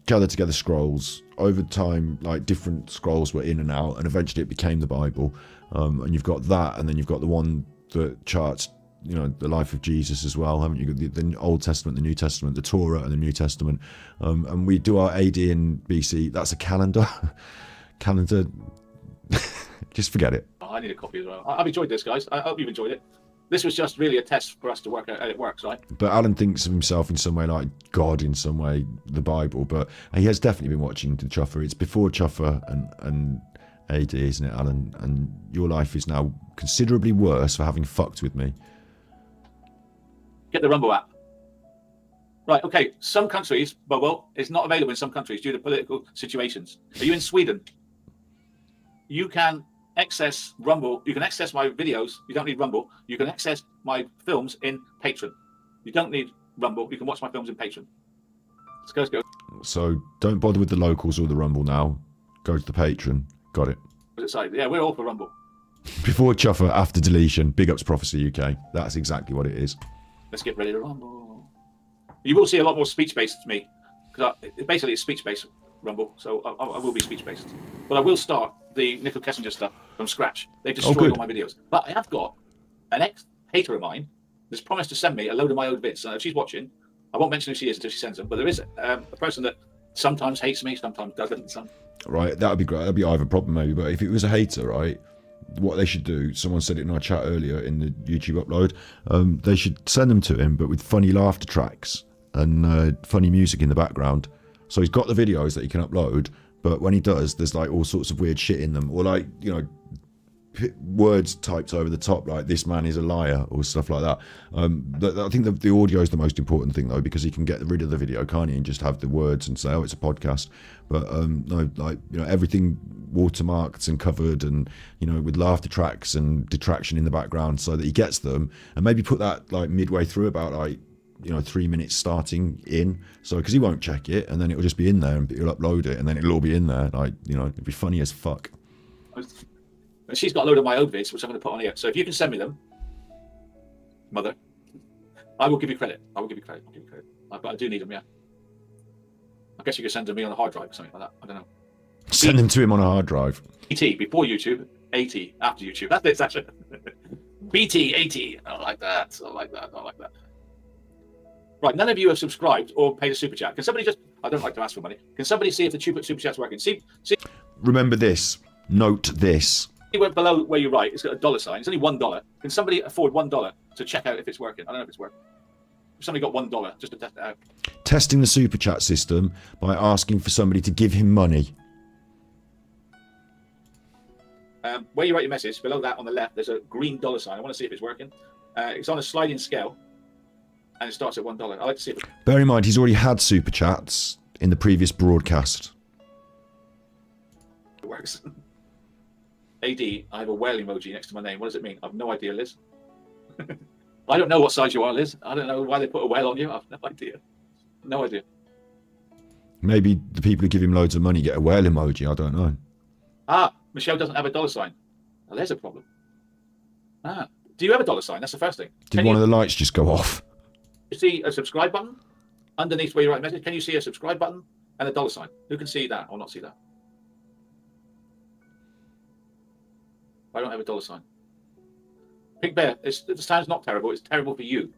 gathered together scrolls over time. Like different scrolls were in and out, and eventually it became the Bible. And you've got that, and then you've got the one that charts, you know, the life of Jesus as well, haven't you? The Old Testament, the New Testament, the Torah, and the New Testament. And we do our AD and BC. That's a calendar. Calendar. Just forget it. Oh, I need a copy as well. I've enjoyed this, guys. I hope you've enjoyed it. This was just really a test for us to work out how it works, right? But Alan thinks of himself in some way like God, in some way the Bible. But he has definitely been watching the Chuffer. It's before Chuffer and AD, isn't it, Alan? And your life is now considerably worse for having fucked with me. Get the Rumble app. Right, okay. Some countries, Bobo, it's not available in some countries due to political situations. Are you in Sweden? You can access Rumble. You can access my videos. You don't need Rumble. You can access my films in Patreon. You don't need Rumble. You can watch my films in Patreon. Let's go. So don't bother with the locals or the Rumble now. Go to the Patreon. Got it. What's it say? Yeah, we're all for Rumble. Before Chuffer, after deletion. Big ups Prophecy UK. That's exactly what it is. Let's get ready to rumble. You will see a lot more speech-based me, because basically it's speech-based Rumble, so I will be speech-based. But I will start the Nickel Kessinger stuff from scratch. They've destroyed all my videos. But I have got an ex-hater of mine that's promised to send me a load of my old bits. So if she's watching, I won't mention who she is until she sends them, but there is a person that sometimes hates me, sometimes doesn't. Right, that would be great. That would be either problem maybe, but if it was a hater, right, what they should do, someone said it in our chat earlier in the YouTube upload, they should send them to him, but with funny laughter tracks and funny music in the background. So he's got the videos that he can upload, but when he does, there's like all sorts of weird shit in them, or like, you know, words typed over the top, like "this man is a liar" or stuff like that. I think the audio is the most important thing though, because he can get rid of the video, can't he, and just have the words and say, "Oh, it's a podcast." But no, like, you know, everything watermarked and covered, and, you know, with laughter tracks and detraction in the background, so that he gets them, and maybe put that like midway through, about like, you know, 3 minutes starting in, so because he won't check it, and then it'll just be in there, and he'll upload it, and then it'll all be in there, like, you know, it'd be funny as fuck. She's got a load of my old vids, which I'm going to put on here. So if you can send me them, Mother, I will give you credit. I will give you credit. I'll give you credit. But I do need them, yeah. I guess you could send them to me on a hard drive or something like that. I don't know. Send them to him on a hard drive. BT before YouTube, 80 after YouTube. That's it, Sasha. BT 80. I don't like that. I don't like that. I don't like that. Right, none of you have subscribed or paid a super chat. Can somebody just? I don't like to ask for money. Can somebody see if the super chat's working? See. Remember this. Note this. Below where you write, it's got a dollar sign. It's only $1. Can somebody afford $1 to check out if it's working? I don't know if it's working. If somebody got $1 just to test it out. Testing the super chat system by asking for somebody to give him money. Where you write your message, below that on the left, there's a green dollar sign. I want to see if it's working. It's on a sliding scale, and it starts at $1. I like to see if Bear in mind, he's already had super chats in the previous broadcast. it works. AD, I have a whale emoji next to my name. What does it mean? I have no idea, Liz. I don't know what size you are, Liz. I don't know why they put a whale on you. I have no idea. No idea. Maybe the people who give him loads of money get a whale emoji. I don't know. Ah, Michelle doesn't have a dollar sign. Well, there's a problem. Ah, do you have a dollar sign? That's the first thing. Did one of the lights just go off? You see a subscribe button underneath where you write a message? Can you see a subscribe button and a dollar sign? Who can see that or not see that? I don't have a dollar sign. Pink Bear, the sound's not terrible. It's terrible for you.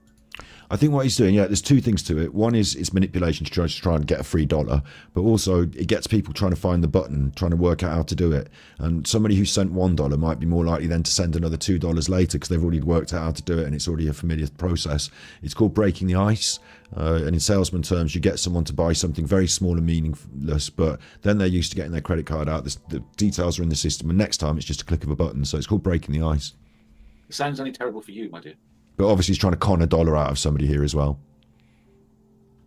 I think what he's doing, yeah, there's two things to it. One is it's manipulation to try and get a free dollar, but also it gets people trying to find the button, trying to work out how to do it. And somebody who sent $1 might be more likely then to send another $2 later because they've already worked out how to do it and it's already a familiar process. It's called breaking the ice. And in salesman terms, you get someone to buy something very small and meaningless, but then they're used to getting their credit card out. The details are in the system, and next time it's just a click of a button. So it's called breaking the ice. It sounds only terrible for you, my dear. But obviously he's trying to con a dollar out of somebody here as well.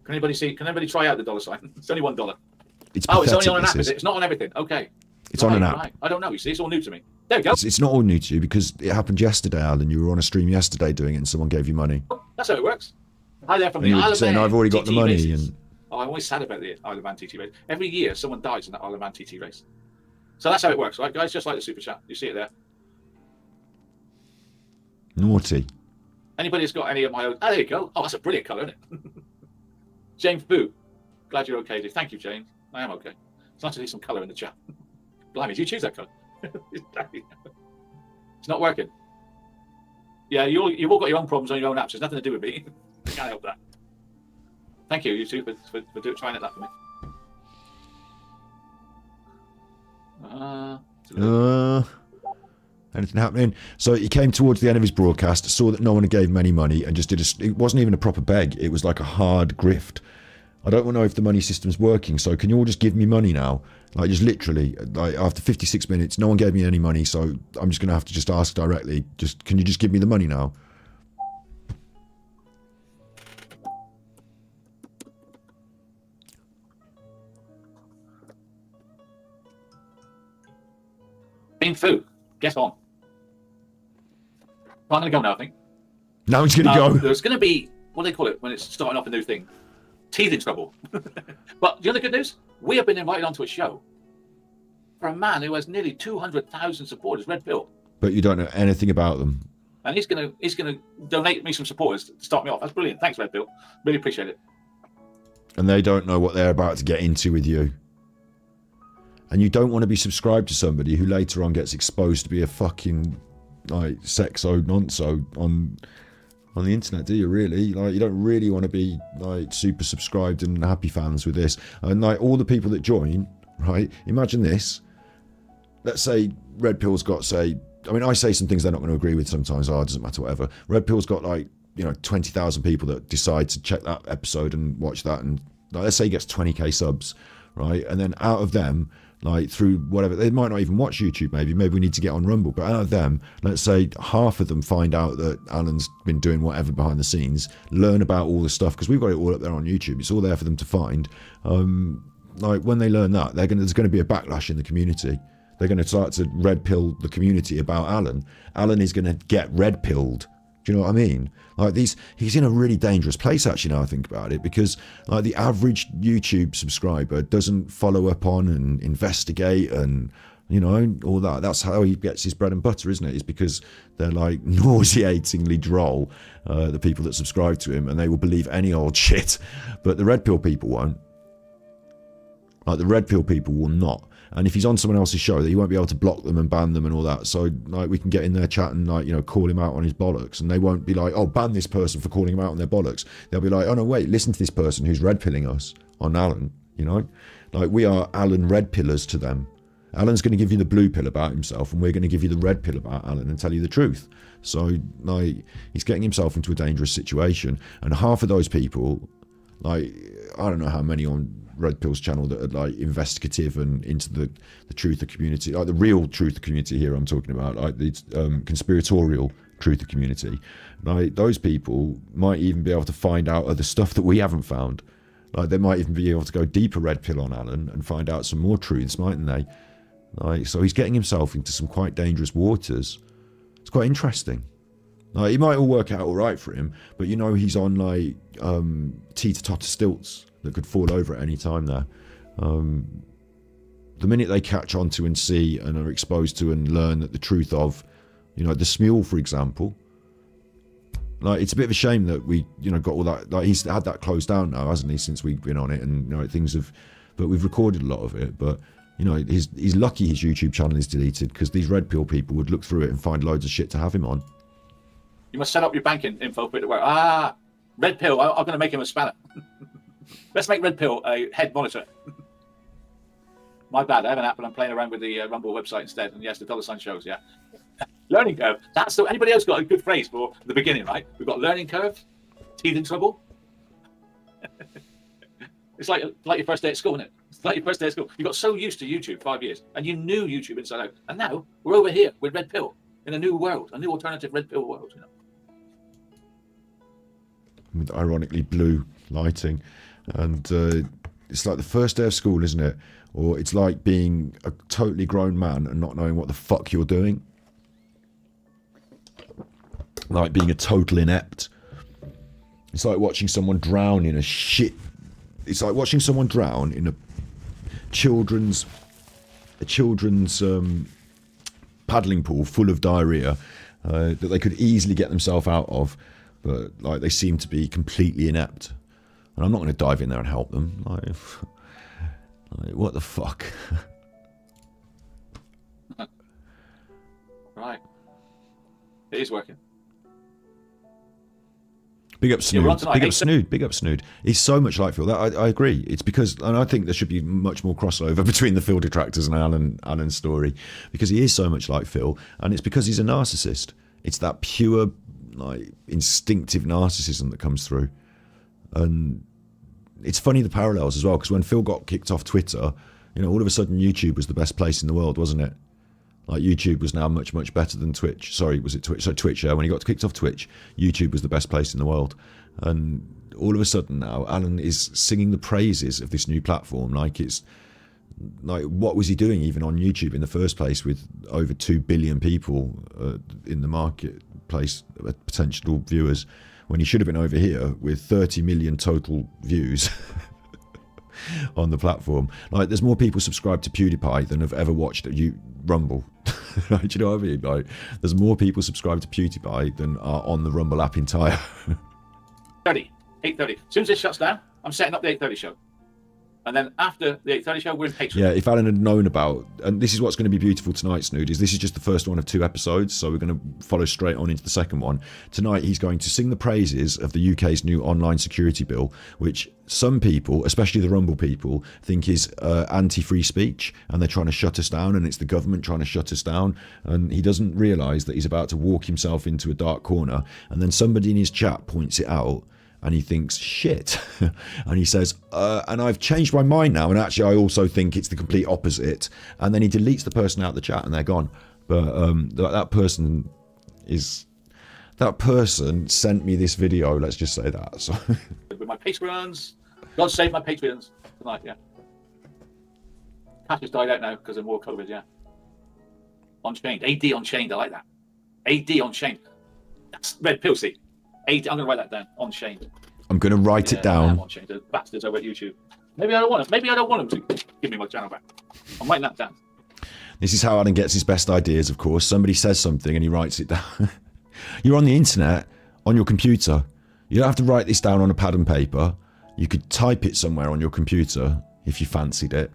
Can anybody see? Can anybody try out the dollar sign? It's only $1. It's only on an app, is is it? It's not on everything. Okay. It's on an app. Right. I don't know. You see, it's all new to me. There we go. It's not all new to you because it happened yesterday, Alan. You were on a stream yesterday doing it, and someone gave you money. That's how it works. Hi there from And the you Isle were of saying, Man "I've already got TT the money." races. And Oh, I'm always sad about the Isle of Man TT race. Every year, someone dies in that Isle of Man TT race. So that's how it works, right, guys? Just like the super chat. You see it there. naughty. Anybody that's got any of my own... Oh, there you go. Oh, that's a brilliant colour, isn't it? James Boo. Glad you're okay, dude. Thank you, James. I am okay. It's nice to see some colour in the chat. Blimey, did you choose that colour? It's not working. Yeah, you've all got your own problems on your own apps. There's nothing to do with me. I can't help that. Thank you, you two, for trying that for me. Anything happening? So he came towards the end of his broadcast, saw that no one gave him any money, and just did it wasn't even a proper beg. It was like a hard grift. I don't know if the money system's working, so can you all just give me money now? Like, just literally, like, after 56 minutes, no one gave me any money, so I'm just going to have to just ask directly, can you just give me the money now? Bean Fu, get on. I'm going to go now, I think. Now he's going to go. There's going to be, what do they call it when it's starting off a new thing? Teething trouble. But the other good news, we have been invited onto a show for a man who has nearly 200,000 supporters, Red Pill. But you don't know anything about them. And he's gonna donate me some supporters to start me off. That's brilliant. Thanks, Red Pill. Really appreciate it. And they don't know what they're about to get into with you. And you don't want to be subscribed to somebody who later on gets exposed to be a fucking like sexo nonso on the internet, do you really? Like, you don't really want to be like super subscribed and happy fans with this. And like all the people that join, right? Imagine this. Let's say Red Pill's got, say, I mean, I say some things they're not going to agree with sometimes. Oh, it doesn't matter, whatever. Red Pill's got like, 20,000 people that decide to check that episode and watch that. And like, let's say he gets 20k subs, right? And then out of them, like through whatever, they might not even watch YouTube, maybe we need to get on Rumble, but out of them, let's say half of them find out that Alan's been doing whatever behind the scenes, learn about all the stuff, because we've got it all up there on YouTube, it's all there for them to find. Like when they learn that, there's going to be a backlash in the community. They're going to start to red pill the community about Alan. Alan is going to get red pilled. Do you know what I mean? Like he's in a really dangerous place, actually, now I think about it, because like the average YouTube subscriber doesn't follow up on and investigate and, all that. That's how he gets his bread and butter, isn't it? It's because they're like nauseatingly droll, the people that subscribe to him, and they will believe any old shit. But the red pill people won't. Like the red pill people will not. And if he's on someone else's show, he won't be able to block them and ban them and all that. So like we can get in their chat and like, call him out on his bollocks, and they won't be like, oh, ban this person for calling him out on their bollocks. They'll be like, oh no, wait, listen to this person who's red pilling us on Alan, like we are Alan red pillars to them. Alan's going to give you the blue pill about himself, and we're going to give you the red pill about Alan and tell you the truth. So like he's getting himself into a dangerous situation, and half of those people, like I don't know how many on Red Pill's channel that are like investigative and into the truther community, like the real truther community here I'm talking about, like the conspiratorial truther community. Like those people might even be able to find out other stuff that we haven't found. Like they might even be able to go deeper Red Pill on Alan and find out some more truths, mightn't they? Like, so he's getting himself into some quite dangerous waters. It's quite interesting. Like, it might all work out all right for him, but he's on like teeter-totter stilts that could fall over at any time there. The minute they catch on to and see and are exposed to and learn that the truth of, the Smule, for example, like it's a bit of a shame that we, got all that, like he's had that closed down now, hasn't he, since we've been on it, and things have, but we've recorded a lot of it, but he's lucky his YouTube channel is deleted, because these red pill people would look through it and find loads of shit to have him on. You must set up your banking info for it to work. Red Pill, I'm going to make him a spanner. Let's make Red Pill a head monitor. My bad, I have an app and I'm playing around with the Rumble website instead, and yes, the $ shows, yeah. Learning curve, that's the, anybody else got a good phrase for the beginning, right? We've got learning curve, teething trouble. It's like your first day at school, isn't it? It's like your first day at school. You got so used to YouTube 5 years, and you knew YouTube inside out, and now we're over here with Red Pill in a new world, a new alternative Red Pill world, With ironically blue lighting, and it's like the first day of school, isn't it? Or it's like being a totally grown man and not knowing what the fuck you're doing. Like being a total inept. It's like watching someone drown in a shit. It's like watching someone drown in a children's paddling pool full of diarrhea that they could easily get themselves out of, but like they seem to be completely inept. And I'm not going to dive in there and help them. Like what the fuck? Right. It is working. Big up Snood. Tonight, Big up Snood. Big up Snood. He's so much like Phil. I agree. It's because, and I think there should be much more crossover between the Phil detractors and Alan's story, because he is so much like Phil, and it's because he's a narcissist. It's that pure, like, instinctive narcissism that comes through. And it's funny, the parallels as well, because when Phil got kicked off Twitter, you know, all of a sudden YouTube was the best place in the world, wasn't it? Like, YouTube was now much, much better than Twitch. Sorry, was it Twitch? So Twitch, yeah. When he got kicked off Twitch, YouTube was the best place in the world. And all of a sudden now, Alan is singing the praises of this new platform. Like, it's like, what was he doing even on YouTube in the first place with over 2 billion people in the marketplace, potential viewers, when he should have been over here with 30 million total views on the platform. Like, there's more people subscribed to PewDiePie than have ever watched Rumble. Do you know what I mean? Like, there's more people subscribed to PewDiePie than are on the Rumble app entire. 8:30. As soon as this shuts down, I'm setting up the 8:30 show. And then after the 8:30 show, we're in Patreon. Yeah, if Alan had known about, and this is what's going to be beautiful tonight, Snood, is this is just the first one of 2 episodes, so we're going to follow straight on into the second one. Tonight, he's going to sing the praises of the UK's new online security bill, which some people, especially the Rumble people, think is anti-free speech, and they're trying to shut us down, and it's the government trying to shut us down, and he doesn't realise that he's about to walk himself into a dark corner, and then somebody in his chat points it out, and he thinks, shit. And he says, and I've changed my mind now, and actually I also think it's the complete opposite. And then he deletes the person out of the chat and they're gone. But that person sent me this video, let's just say that. So. With my Patreons. God save my Patreons tonight, yeah. Cash has died out now because of more COVID, yeah. Unchained. AD Unchained, I like that. AD Unchained. That's red pill, see. I'm going to write that down. Unchained. I'm going to write it down. Unchained. The bastards over at YouTube. Maybe I don't want them. Maybe I don't want them to give me my channel back. I'm writing that down. This is how Alan gets his best ideas, of course. Somebody says something and he writes it down. You're on the internet, on your computer. You don't have to write this down on a pad and paper. You could type it somewhere on your computer if you fancied it.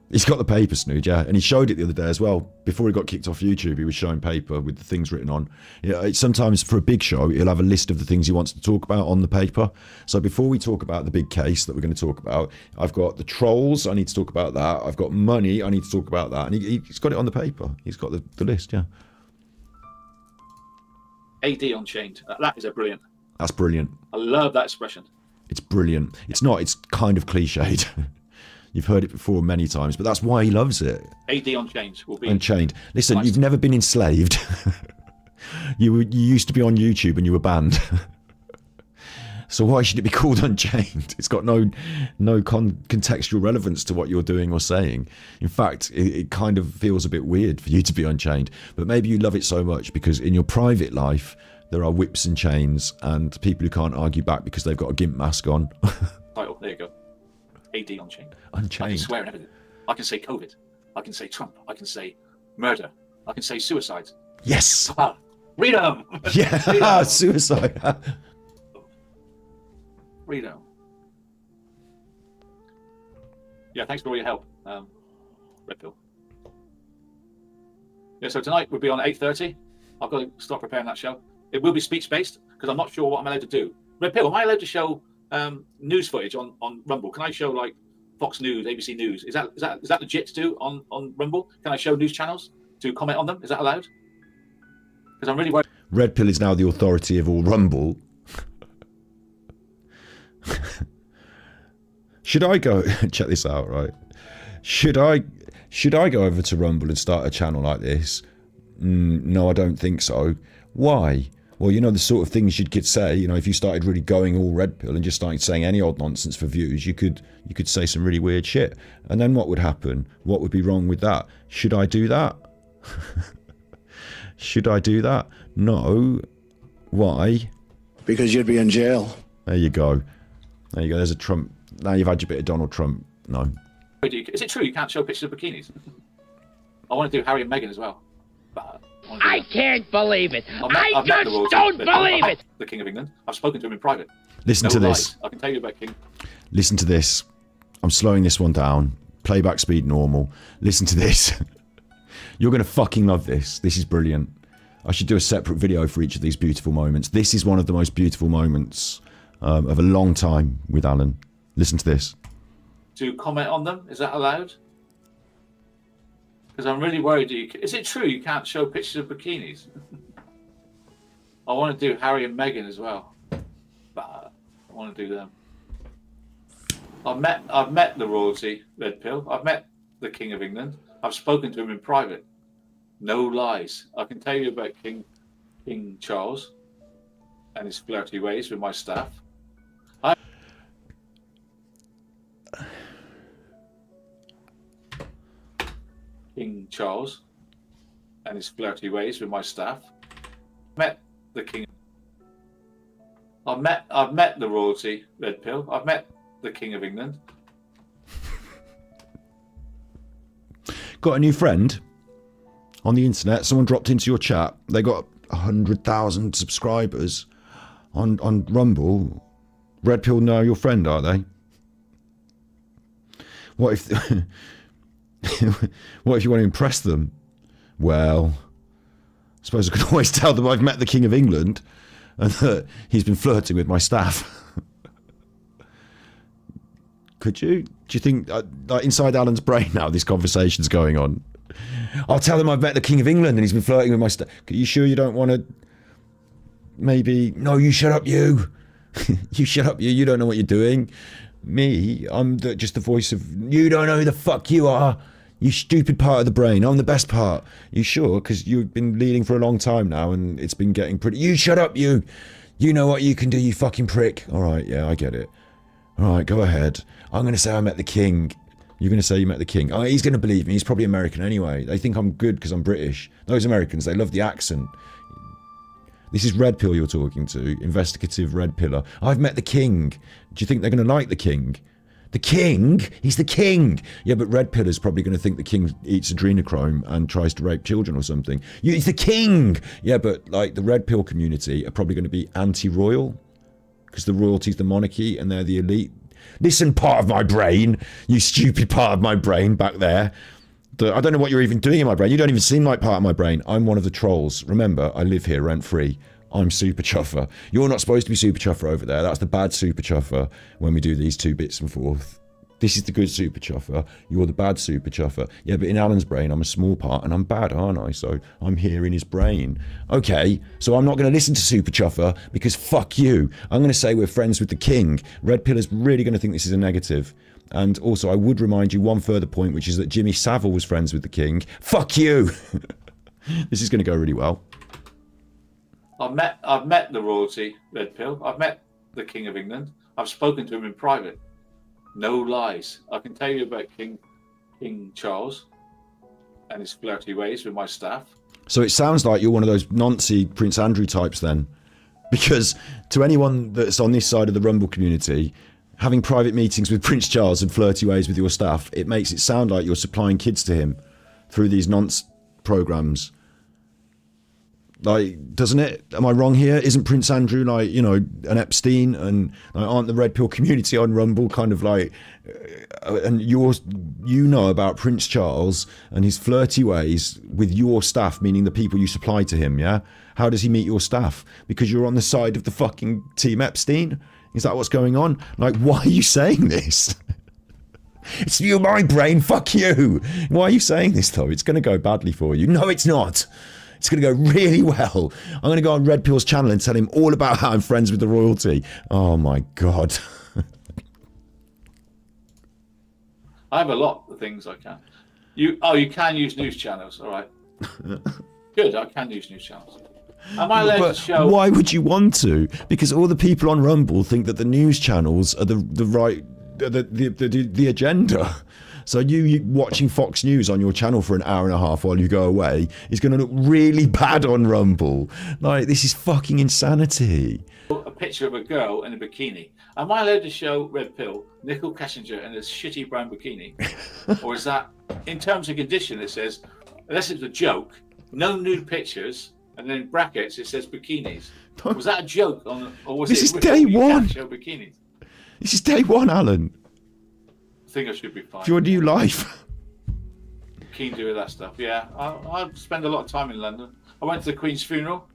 He's got the paper, Snood, yeah, and he showed it the other day as well. Before he got kicked off YouTube, he was showing paper with the things written on. Yeah, sometimes for a big show, he'll have a list of the things he wants to talk about on the paper. So before we talk about the big case that we're going to talk about, I've got the trolls, I need to talk about that. I've got money, I need to talk about that. And he's got it on the paper. He's got the list, yeah. AD Unchained. That is a brilliant. That's brilliant. I love that expression. It's brilliant. It's not, it's kind of cliched. You've heard it before many times, but that's why he loves it. AD Unchained will be... Unchained. Listen, you've never been enslaved. You used to be on YouTube and you were banned. So why should it be called Unchained? It's got no contextual relevance to what you're doing or saying. In fact, it kind of feels a bit weird for you to be unchained. But maybe you love it so much because in your private life, there are whips and chains and people who can't argue back because they've got a GIMP mask on. Title, there you go. AD Unchained. Unchained. I can swear and everything. I can say COVID. I can say Trump. I can say murder. I can say suicide. Yes. Freedom. Yeah. Freedom. Suicide. Freedom. Yeah, thanks for all your help, Red Pill. Yeah, so tonight we'll be on 8:30. I've got to start preparing that show. It will be speech-based because I'm not sure what I'm allowed to do. Red Pill, am I allowed to show news footage on Rumble? Can I show like Fox News, ABC News? Is that legit to do on Rumble? Can I show news channels to comment on them? Is that allowed? Because I'm really worried. Red Pill is now the authority of all Rumble. Should I go check this out, right? Should I go over to Rumble and start a channel like this? No, I don't think so. Why? Well, you know, the sort of things you could say, you know, if you started really going all red pill and just started saying any old nonsense for views, you could say some really weird shit. And then what would happen? What would be wrong with that? Should I do that? Should I do that? No. Why? Because you'd be in jail. There you go. There you go. There's a Trump. Now you've had your bit of Donald Trump. No. Is it true you can't show pictures of bikinis? I want to do Harry and Meghan as well. But I can't believe it. I just don't believe it. The King of England. I've spoken to him in private. Listen to this. I can tell you about King. Listen to this. I'm slowing this one down. Playback speed normal. Listen to this. You're going to fucking love this. This is brilliant. I should do a separate video for each of these beautiful moments. This is one of the most beautiful moments of a long time with Alan. Listen to this. To comment on them? Is that allowed? Because I'm really worried. Is it true you can't show pictures of bikinis? I want to do Harry and Meghan as well. But I want to do them. I've met the royalty, Red Pill. I've met the King of England. I've spoken to him in private. No lies. I can tell you about King Charles and his flirty ways with my staff. King Charles and his flirty ways with my staff. Met the King. I've met the royalty, Red Pill. I've met the King of England. Got a new friend on the internet. Someone dropped into your chat. They got 100,000 subscribers on Rumble. Red Pill know your friend, are they? What if what if you want to impress them? Well, I suppose I could always tell them I've met the King of England and that he's been flirting with my staff. Could you? Do you think like inside Alan's brain now this conversation's going on? I'll tell him I've met the King of England and he's been flirting with my staff. Are you sure you don't want to? Maybe. No, you shut up, you. You shut up, you. You don't know what you're doing. Me, I'm just the voice of... You don't know who the fuck you are. You stupid part of the brain. I'm the best part. You sure? Because you've been leading for a long time now and it's been getting pretty... You shut up, you. You know what you can do, you fucking prick. All right, yeah, I get it. All right, go ahead. I'm going to say I met the king. You're going to say you met the king. Oh, he's going to believe me. He's probably American anyway. They think I'm good because I'm British. Those Americans, they love the accent. This is Red Pill you're talking to. Investigative Red Pillar. I've met the king. Do you think they're going to like the king? The king? He's the king. Yeah, but Red Pillar's probably going to think the king eats adrenochrome and tries to rape children or something. He's the king! Yeah, but like the Red Pill community are probably going to be anti-royal. Because the royalty's the monarchy and they're the elite. Listen, part of my brain. You stupid part of my brain back there. I don't know what you're even doing in my brain. You don't even seem like part of my brain. I'm one of the trolls. Remember, I live here rent-free. I'm Super Chuffer. You're not supposed to be Super Chuffer over there. That's the bad Super Chuffer when we do these two bits and forth. This is the good Super Chuffer. You're the bad Super Chuffer. Yeah, but in Alan's brain, I'm a small part and I'm bad, aren't I? So I'm here in his brain. Okay, so I'm not going to listen to Super Chuffer because fuck you. I'm going to say we're friends with the king. Red Pill is really going to think this is a negative. And also, I would remind you one further point, which is that Jimmy Savile was friends with the king. Fuck you! This is going to go really well. I've met the royalty, Red Pill. I've met the King of England. I've spoken to him in private. No lies. I can tell you about King Charles and his flirty ways with my staff. So it sounds like you're one of those Nancy Prince Andrew types then. Because to anyone that's on this side of the Rumble community, having private meetings with Prince Charles and flirty ways with your staff, it makes it sound like you're supplying kids to him through these nonce programs. Like, doesn't it? Am I wrong here? Isn't Prince Andrew like, you know, an Epstein? And like, aren't the Red Pill community on Rumble kind of like... and you know about Prince Charles and his flirty ways with your staff, meaning the people you supply to him, yeah? How does he meet your staff? Because you're on the side of the fucking Team Epstein? Is that what's going on? Like, why are you saying this? It's you, my brain, fuck you. Why are you saying this, though? It's going to go badly for you. No, it's not. It's going to go really well. I'm going to go on Red Pill's channel and tell him all about how I'm friends with the royalty. Oh, my God. I have a lot of things I can. You can use news channels. All right. Good, I can use news channels. Am I allowed to show? Why would you want to? Because all the people on Rumble think that the news channels are the right the agenda. So you watching Fox News on your channel for an hour and a half while you go away is going to look really bad on Rumble. Like, this is fucking insanity. A picture of a girl in a bikini. Am I allowed to show Red Pill, Nicole Kessinger in a shitty brown bikini? Or is that, in terms and condition, it says, unless it's a joke, no nude pictures, and then in brackets it says bikinis. Was that a joke? Or was this it is day one. Can't show bikinis? This is day one, Alan. I think I should be fine. For your new life. Keen to do that stuff, yeah. I spend a lot of time in London. I went to the Queen's funeral.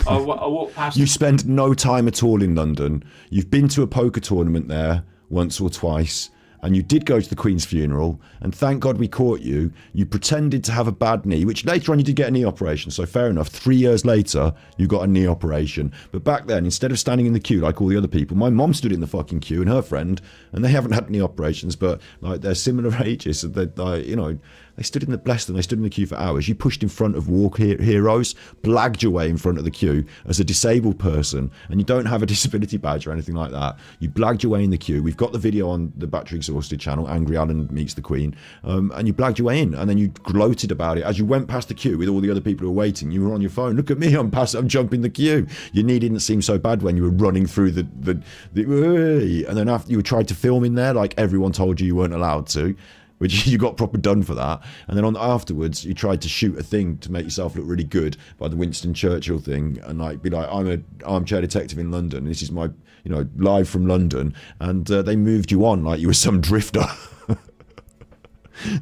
I walked past. You spend no time at all in London. You've been to a poker tournament there once or twice, and you did go to the Queen's funeral, and thank God we caught you. You pretended to have a bad knee, which later on you did get a knee operation, so fair enough. 3 years later, you got a knee operation. But back then, instead of standing in the queue like all the other people, my mom stood in the fucking queue and her friend, and they haven't had knee operations, but like they're similar ages, so they, like, you know, they stood in the, bless them, they stood in the queue for hours. You pushed in front of war heroes, blagged your way in front of the queue as a disabled person, and you don't have a disability badge or anything like that. You blagged your way in the queue. We've got the video on the Battery Exhausted channel, Angry Alan Meets the Queen, and you blagged your way in, and then you gloated about it. As you went past the queue with all the other people who were waiting, you were on your phone. Look at me, I'm jumping the queue. Your knee didn't seem so bad when you were running through the and then after you tried to film in there, like everyone told you weren't allowed to, which you got proper done for that. And then afterwards, you tried to shoot a thing to make yourself look really good by the Winston Churchill thing, and like be like, I'm an armchair detective in London. This is my, you know, live from London, and they moved you on like you were some drifter.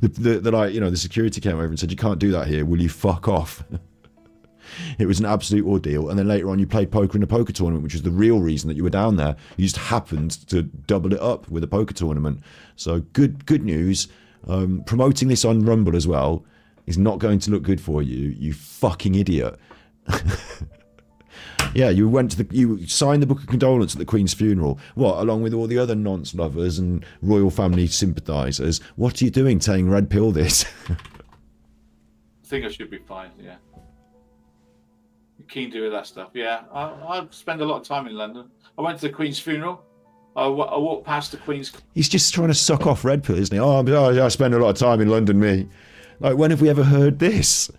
the security came over and said, you can't do that here. Will you fuck off? It was an absolute ordeal. And then later on, you played poker in a poker tournament, which was the real reason that you were down there. You just happened to double it up with a poker tournament. So good news. Promoting this on Rumble as well is not going to look good for you, you fucking idiot. Yeah, you signed the book of condolence at the Queen's funeral. What, along with all the other nonce lovers and royal family sympathisers? What are you doing telling Red Pill this? I think I should be fine, yeah. Keen to do that stuff, yeah. I spend a lot of time in London. I went to the Queen's funeral. I walked past the Queen's. He's just trying to suck off Red Pill, isn't he? I spend a lot of time in London, me. Like, when have we ever heard this?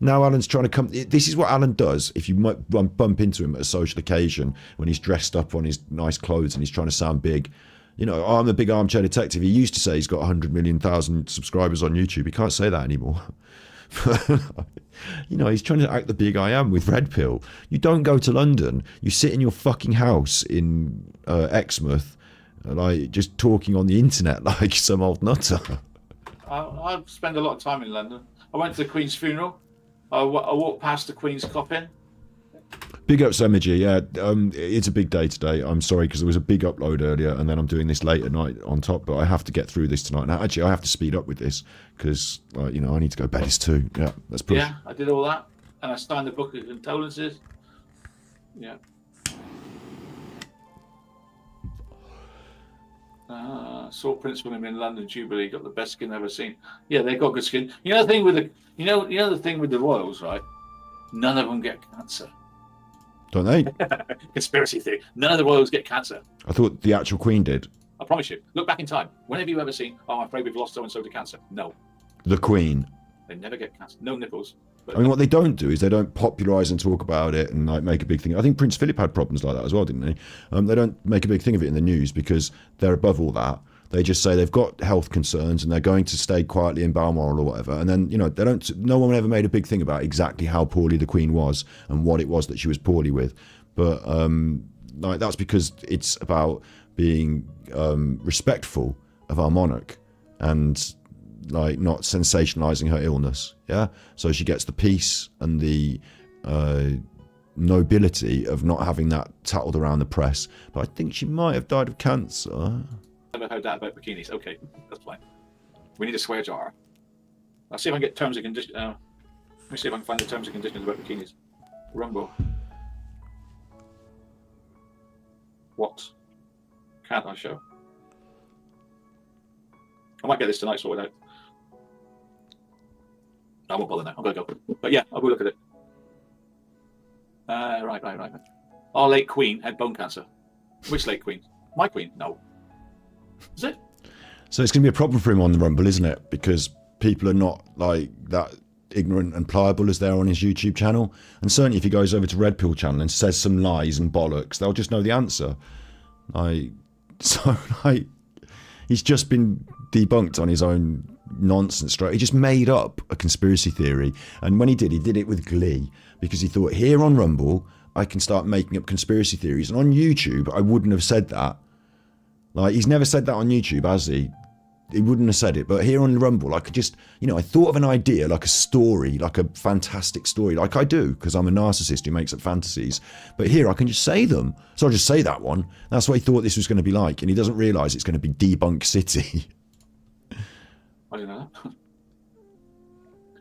Now Alan's trying to come. This is what Alan does if you might bump into him at a social occasion when he's dressed up on his nice clothes and he's trying to sound big. You know, I'm the big armchair detective. He used to say he's got 100 million subscribers on YouTube. He can't say that anymore. You know, he's trying to act the big I am with Red Pill. You don't go to London. You sit in your fucking house in Exmouth, like just talking on the internet like some old nutter. I spend a lot of time in London. I went to the Queen's funeral. I walked past the Queen's coffin. Big ups, Emoji. Yeah, it's a big day today. I'm sorry because there was a big upload earlier, and then I'm doing this late at night on top. But I have to get through this tonight. Now, actually, I have to speed up with this because, you know, I need to go bed. It's 2. Yeah, let's push. Yeah, I did all that, and I signed the book of condolences. Yeah. Saw Prince William in London Jubilee. Got the best skin I've ever seen. Yeah, they got good skin. You know the thing with the thing with the royals, right? None of them get cancer. Don't they? Conspiracy theory. None of the royals get cancer. I thought the actual Queen did. I promise you. Look back in time. When have you ever seen, oh, I'm afraid we've lost so-and-so to cancer? No. The Queen. They never get cancer. No nipples. I mean, what they don't do is they don't popularise and talk about it and like make a big thing. I think Prince Philip had problems like that as well, didn't he? They don't make a big thing of it in the news because they're above all that. They just say they've got health concerns and they're going to stay quietly in Balmoral or whatever. And then, you know, they don't. No one ever made a big thing about exactly how poorly the Queen was and what it was that she was poorly with. But like that's because it's about being respectful of our monarch and like not sensationalizing her illness. Yeah, so she gets the peace and the nobility of not having that tattled around the press. But I think she might have died of cancer. Never heard that about bikinis. Okay, that's fine. We need a swear jar. I'll see if I can get terms and conditions. Let me see if I can find the terms and conditions about bikinis. Rumble. What can't I show? I might get this tonight sorted out. I won't bother now. I'm gonna go. But yeah, I will look at it. Right. Our late queen had bone cancer. Which late queen? My queen? No. Is it? So it's going to be a problem for him on the Rumble, isn't it? Because people are not like that ignorant and pliable as they are on his YouTube channel. And certainly if he goes over to Red Pill channel and says some lies and bollocks, they'll just know the answer. He's just been debunked on his own nonsense. He just made up a conspiracy theory. And when he did it with glee. Because he thought, here on Rumble, I can start making up conspiracy theories. And on YouTube, I wouldn't have said that. Like, he's never said that on YouTube, has he? He wouldn't have said it. But here on Rumble, I could just, I thought of an idea, like a story, like a fantastic story, like I do, because I'm a narcissist who makes up fantasies. But here, I can just say them. So I'll just say that one. That's what he thought this was going to be like. And he doesn't realise it's going to be Debunk City. I didn't know that.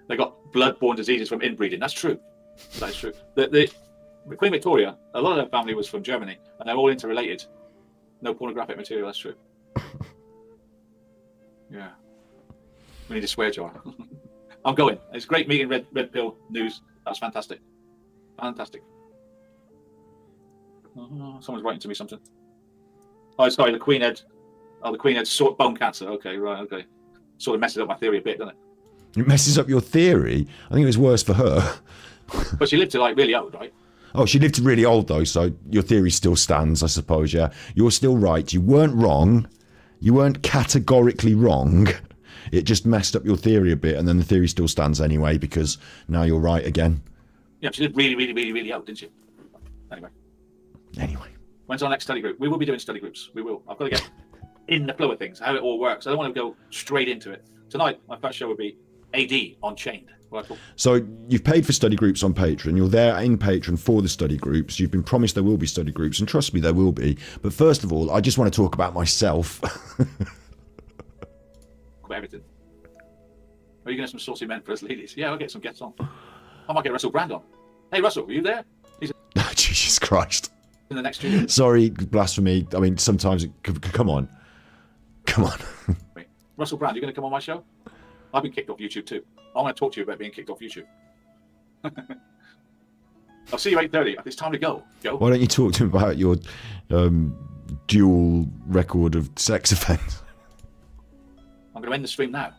They got blood-borne diseases from inbreeding. That's true. That is true. The Queen Victoria, a lot of her family was from Germany, and they're all interrelated. No pornographic material, that's true. Yeah. We need a swear jar. I'm going. It's great meeting Red Pill News. That's fantastic. Fantastic. Someone's writing to me something. Oh, sorry, the Queen had bone cancer. Okay, right, okay. Sort of messes up my theory a bit, doesn't it? It messes up your theory? I think it was worse for her. But she lived to like really old, right? Oh, she lived to really old though, so your theory still stands, I suppose, yeah. You're still right. You weren't wrong. You weren't categorically wrong. It just messed up your theory a bit, and then the theory still stands anyway, because now you're right again. Yeah, she lived really old, didn't she? Anyway. When's our next study group? We will be doing study groups. We will. I've got to get in the flow of things, how it all works. I don't want to go straight into it. Tonight, my first show would be AD on Chained. So you've paid for study groups on Patreon. You're there in Patreon for the study groups. You've been promised there will be study groups, and trust me, there will be. But first of all, I just want to talk about myself. About everything. Are you going to have some saucy men for us ladies? Yeah, I'll get some guests on. I might get Russell Brand on. Hey, Russell, were you there? He's Jesus Christ. In the next studio. Sorry, blasphemy. I mean, sometimes come on. Come on. Wait, Russell Brand, you going to come on my show? I've been kicked off YouTube too. I want to talk to you about being kicked off YouTube. I'll see you at 8:30. It's time to go. Why don't you talk to him about your dual record of sex offence? I'm going to end the stream now.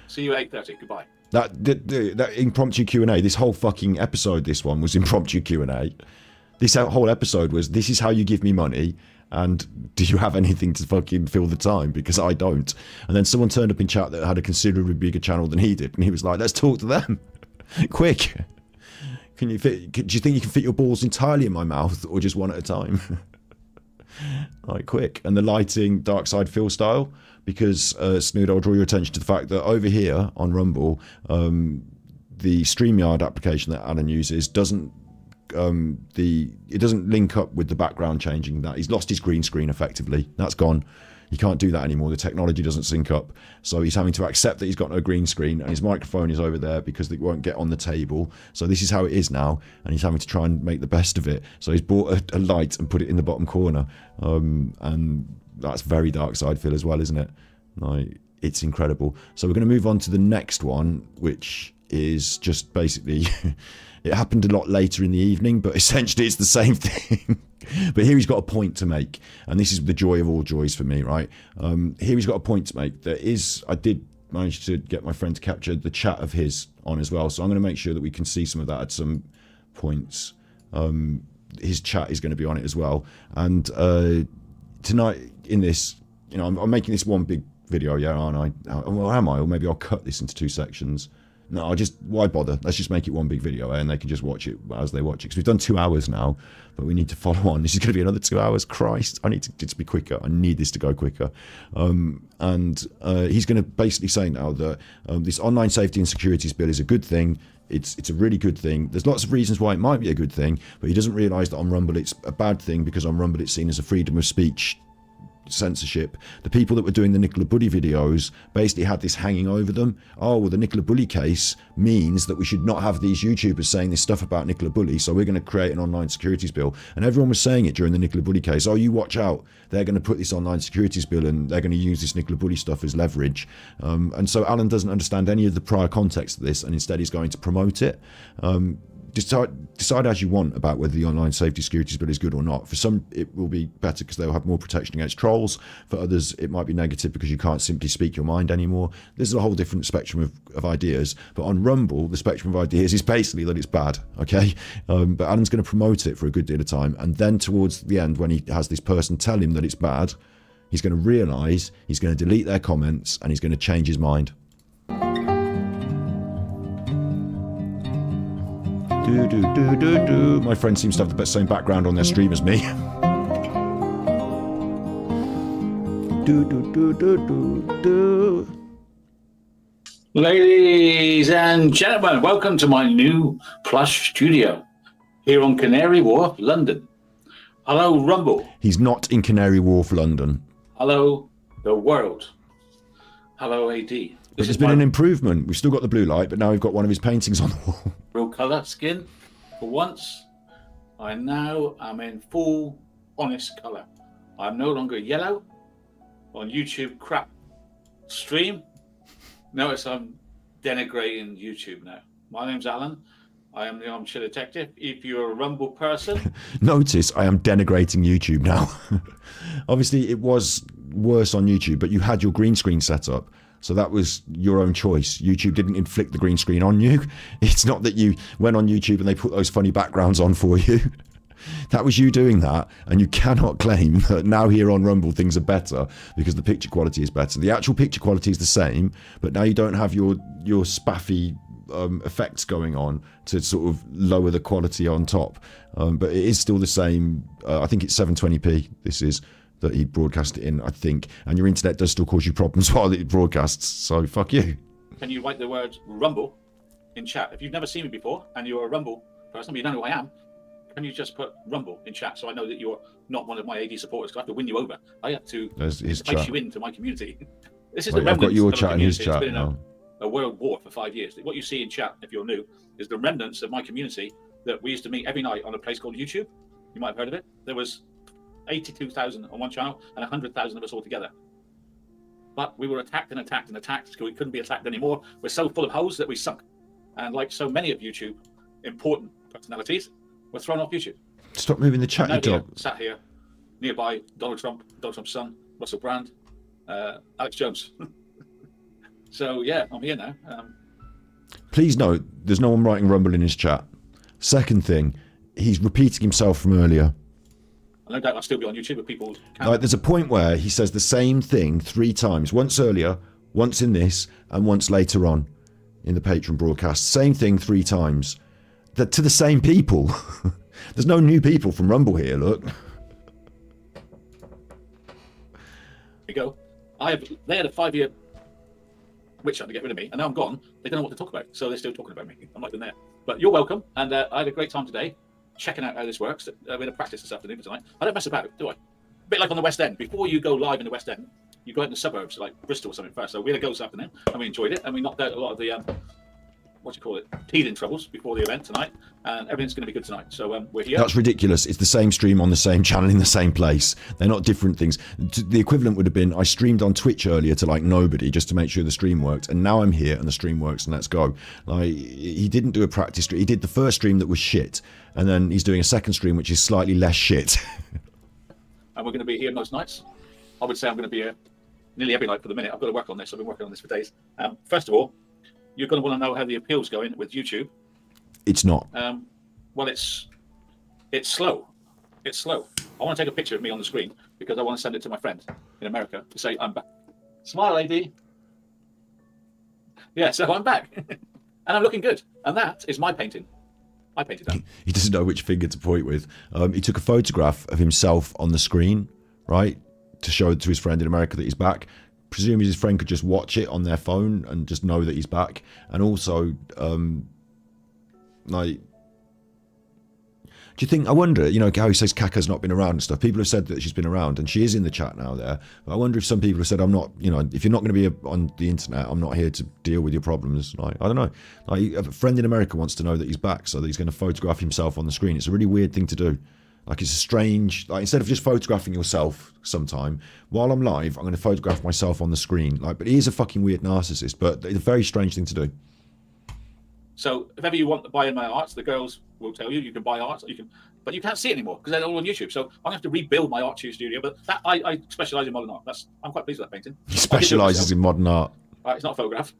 See you at 8:30. Goodbye. That impromptu Q&A, this whole fucking episode, this one was impromptu Q&A. This whole episode was, this is how you give me money, and do you have anything to fucking fill the time? Because I don't. And then someone turned up in chat that had a considerably bigger channel than he did, and he was like, let's talk to them. Quick. Do you think you can fit your balls entirely in my mouth, or just one at a time? Right, quick. And the lighting, dark side Phil style, because Snood, I'll draw your attention to the fact that over here on Rumble, the StreamYard application that Alan uses doesn't it doesn't link up with the background changing. That he's lost his green screen effectively. That's gone. He can't do that anymore. The technology doesn't sync up, so he's having to accept that he's got no green screen, and his microphone is over there because it won't get on the table. So this is how it is now, and he's having to try and make the best of it. So he's bought a light and put it in the bottom corner, and that's very dark side Phil as well, isn't it? Like, it's incredible. So we're going to move on to the next one, which is just basically it happened a lot later in the evening, but essentially it's the same thing. But here he's got a point to make, and this is the joy of all joys for me, right? Here he's got a point to make. I did manage to get my friend to capture the chat of his on as well, so I'm going to make sure that we can see some of that at some points. His chat is going to be on it as well, and tonight in this, I'm making this one big video, yeah, aren't I? Or am I? Or maybe I'll cut this into two sections. No, why bother? Let's just make it one big video, and they can just watch it as they watch it. Because we've done 2 hours now, but we need to follow on. This is going to be another 2 hours. Christ, I need to just be quicker. I need this to go quicker. And he's going to basically say now that this online safety and securities bill is a good thing. It's a really good thing. There's lots of reasons why it might be a good thing, but he doesn't realise that on Rumble it's a bad thing, because on Rumble it's seen as a freedom of speech censorship. The people that were doing the Nicola Bulley videos basically had this hanging over them. Oh, well, the Nicola Bulley case means that we should not have these YouTubers saying this stuff about Nicola Bulley, so we're going to create an online securities bill. And everyone was saying it during the Nicola Bulley case. Oh, you watch out. They're going to put this online securities bill and they're going to use this Nicola Bulley stuff as leverage. And so Alan doesn't understand any of the prior context of this, and instead he's going to promote it. decide as you want about whether the online safety security bill is good or not. For some, it will be better because they'll have more protection against trolls. For others, it might be negative because you can't simply speak your mind anymore. There's a whole different spectrum of ideas. But on Rumble, the spectrum of ideas is basically that it's bad, okay? But Alan's going to promote it for a good deal of time. And then towards the end, when he has this person tell him that it's bad, he's going to realise, he's going to delete their comments, and he's going to change his mind. My friend seems to have the same background on their stream as me. Ladies and gentlemen, welcome to my new plush studio here on Canary Wharf, London. Hello, Rumble. He's not in Canary Wharf, London. Hello, the world. Hello, AD. But there's been an improvement. We've still got the blue light, but now we've got one of his paintings on the wall. Real colour skin. For once, I now am in full, honest colour. I'm no longer yellow on YouTube crap stream. Notice I'm denigrating YouTube now. My name's Alan. I am the Armchair Detective. If you're a Rumble person... Notice I am denigrating YouTube now. Obviously, it was worse on YouTube, but you had your green screen set up. So that was your own choice. YouTube didn't inflict the green screen on you. It's not that you went on YouTube and they put those funny backgrounds on for you. That was you doing that, and you cannot claim that now here on Rumble things are better because the picture quality is better. The actual picture quality is the same, but now you don't have your spaffy effects going on to sort of lower the quality on top. But it is still the same. I think it's 720p. This is that he broadcast it in, I think, and your internet does still cause you problems while it broadcasts, so fuck you. Can you write the word Rumble in chat? If you've never seen me before and you're a Rumble person, but you don't know who I am, can you just put Rumble in chat so I know that you're not one of my AD supporters? Because I have to win you over. I have to place you into my community. This is the remnants. I've got your chat and his chat. It's been a world war for 5 years. What you see in chat, if you're new, is the remnants of my community that we used to meet every night on a place called YouTube. You might have heard of it. There was 82,000 on one channel and 100,000 of us all together. But we were attacked and attacked and attacked because we couldn't be attacked anymore. We're so full of holes that we sunk. And like so many of YouTube important personalities, we're thrown off YouTube. Stop moving the chat, you dog. Sat here, nearby Donald Trump's son, Russell Brand, Alex Jones. So yeah, I'm here now. Please note, there's no one writing Rumble in his chat. Second thing, he's repeating himself from earlier. No doubt I'll still be on YouTube, but people can. Like, there's a point where he says the same thing 3 times. Once earlier, once in this, and once later on in the Patreon broadcast. Same thing 3 times. To the same people. There's no new people from Rumble here, look. There you go. They had a 5-year witch hunt to get rid of me, and now I'm gone. They don't know what to talk about, so they're still talking about me. I'm not even there. But you're welcome, and I had a great time today, checking out how this works. We're going to practice this afternoon for tonight. I don't mess about, do I? A bit like on the West End. Before you go live in the West End, you go out in the suburbs, like Bristol or something first. So we're going to go this afternoon, and we enjoyed it, and we knocked out a lot of the, teething troubles before the event tonight, and everything's going to be good tonight. So we're here. That's ridiculous. It's the same stream on the same channel in the same place. They're not different things. The equivalent would have been I streamed on Twitch earlier to like nobody just to make sure the stream worked, and now I'm here and the stream works, and let's go. Like, he didn't do a practice stream. He did the first stream that was shit, and then he's doing a second stream which is slightly less shit. And we're going to be here most nights. I would say I'm going to be here nearly every night for the minute. I've got to work on this. I've been working on this for days. First of all, you're going to want to know how the appeal's going with YouTube. It's not. Well, it's slow. It's slow. I want to take a picture of me on the screen because I want to send it to my friend in America to say I'm back. Smile, lady. Yeah, so I'm back. And I'm looking good. And that is my painting. I painted that. He doesn't know which finger to point with. He took a photograph of himself on the screen, right, to show to his friend in America that he's back. Presumably his friend could just watch it on their phone and just know that he's back. And also, like, do you think, I wonder, you know, how he says Kaka's not been around and stuff. People have said that she's been around, and she is in the chat now there. But I wonder if some people have said, I'm not, you know, if you're not going to be on the internet, I'm not here to deal with your problems. Like, I don't know. Like, a friend in America wants to know that he's back, so that he's going to photograph himself on the screen. It's a really weird thing to do. Like, it's a strange, like, instead of just photographing yourself sometime, while I'm live, I'm going to photograph myself on the screen. Like, but he is a fucking weird narcissist, but it's a very strange thing to do. So if ever you want to buy in my art, the girls will tell you you can buy art. But you can't see it anymore because they're all on YouTube. So I'm gonna have to rebuild my art studio. But that I specialize in modern art. I'm quite pleased with that painting. He specialises in modern art. It's not a photograph.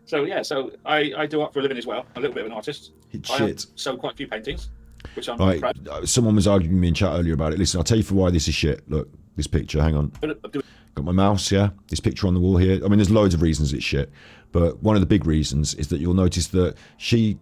So yeah, so I do art for a living as well. I'm a little bit of an artist. It's I shit. have sold quite a few paintings, which I'm Right, proud. someone was arguing with me in chat earlier about it. Listen, I'll tell you for why this is shit. Look, this picture, hang on. Got my mouse, yeah? This picture on the wall here. I mean, there's loads of reasons it's shit. But one of the big reasons is that you'll notice that she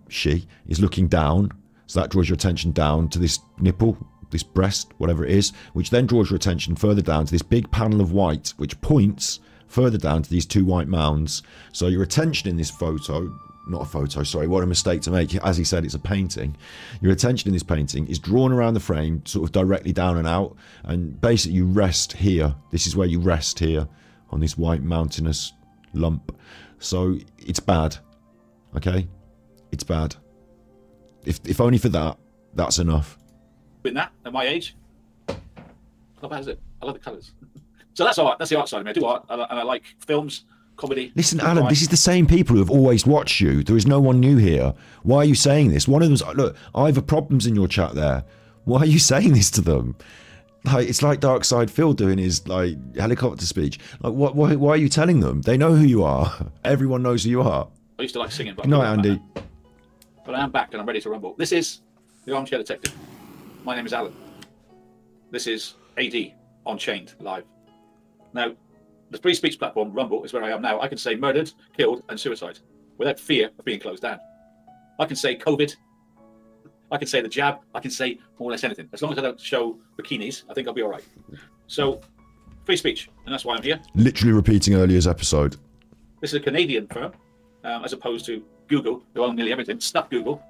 is looking down. So that draws your attention down to this nipple, this breast, whatever it is, which then draws your attention further down to this big panel of white, which points further down to these two white mounds. So your attention in this photo, not a photo, sorry, what a mistake to make. As he said, it's a painting. Your attention in this painting is drawn around the frame, sort of directly down and out, and basically you rest here. This is where you rest here on this white mountainous lump. So it's bad, okay? It's bad. If only for that, that's enough. In that, at my age, how bad is it? I love the colours. So that's art. That's the art side of me. I do art, and I like films, comedy. Listen, Alan, this is the same people who have always watched you. There is no one new here. Why are you saying this? One of them's, look, I have problems in your chat there. Why are you saying this to them? Like, it's like Dark Side Phil doing his like helicopter speech. Like, why are you telling them? They know who you are. Everyone knows who you are. I used to like singing, but Good night, Andy. But I am back and I'm ready to rumble. This is the Armchair Detective. My name is Alan. This is AD on Chained Live. Now, the free speech platform, Rumble, is where I am now. I can say murdered, killed, and suicide without fear of being closed down. I can say COVID. I can say the jab. I can say more or less anything. As long as I don't show bikinis, I think I'll be all right. So, free speech, and that's why I'm here. Literally repeating earlier's episode. This is a Canadian firm, as opposed to Google, who own nearly everything. Stuff Google.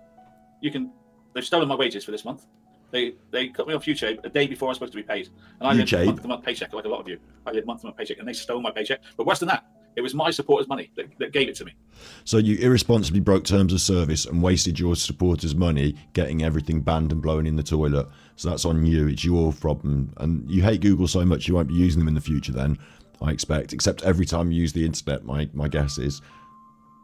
They've stolen my wages for this month. They cut me off YouTube a day before I was supposed to be paid. And I lived month-to-month paycheck like a lot of you. I lived month-to-month paycheck, and they stole my paycheck. But worse than that, it was my supporters' money that gave it to me. So you irresponsibly broke terms of service and wasted your supporters' money getting everything banned and blown in the toilet. So that's on you. It's your problem. And you hate Google so much you won't be using them in the future then, I expect. Except every time you use the internet, my guess is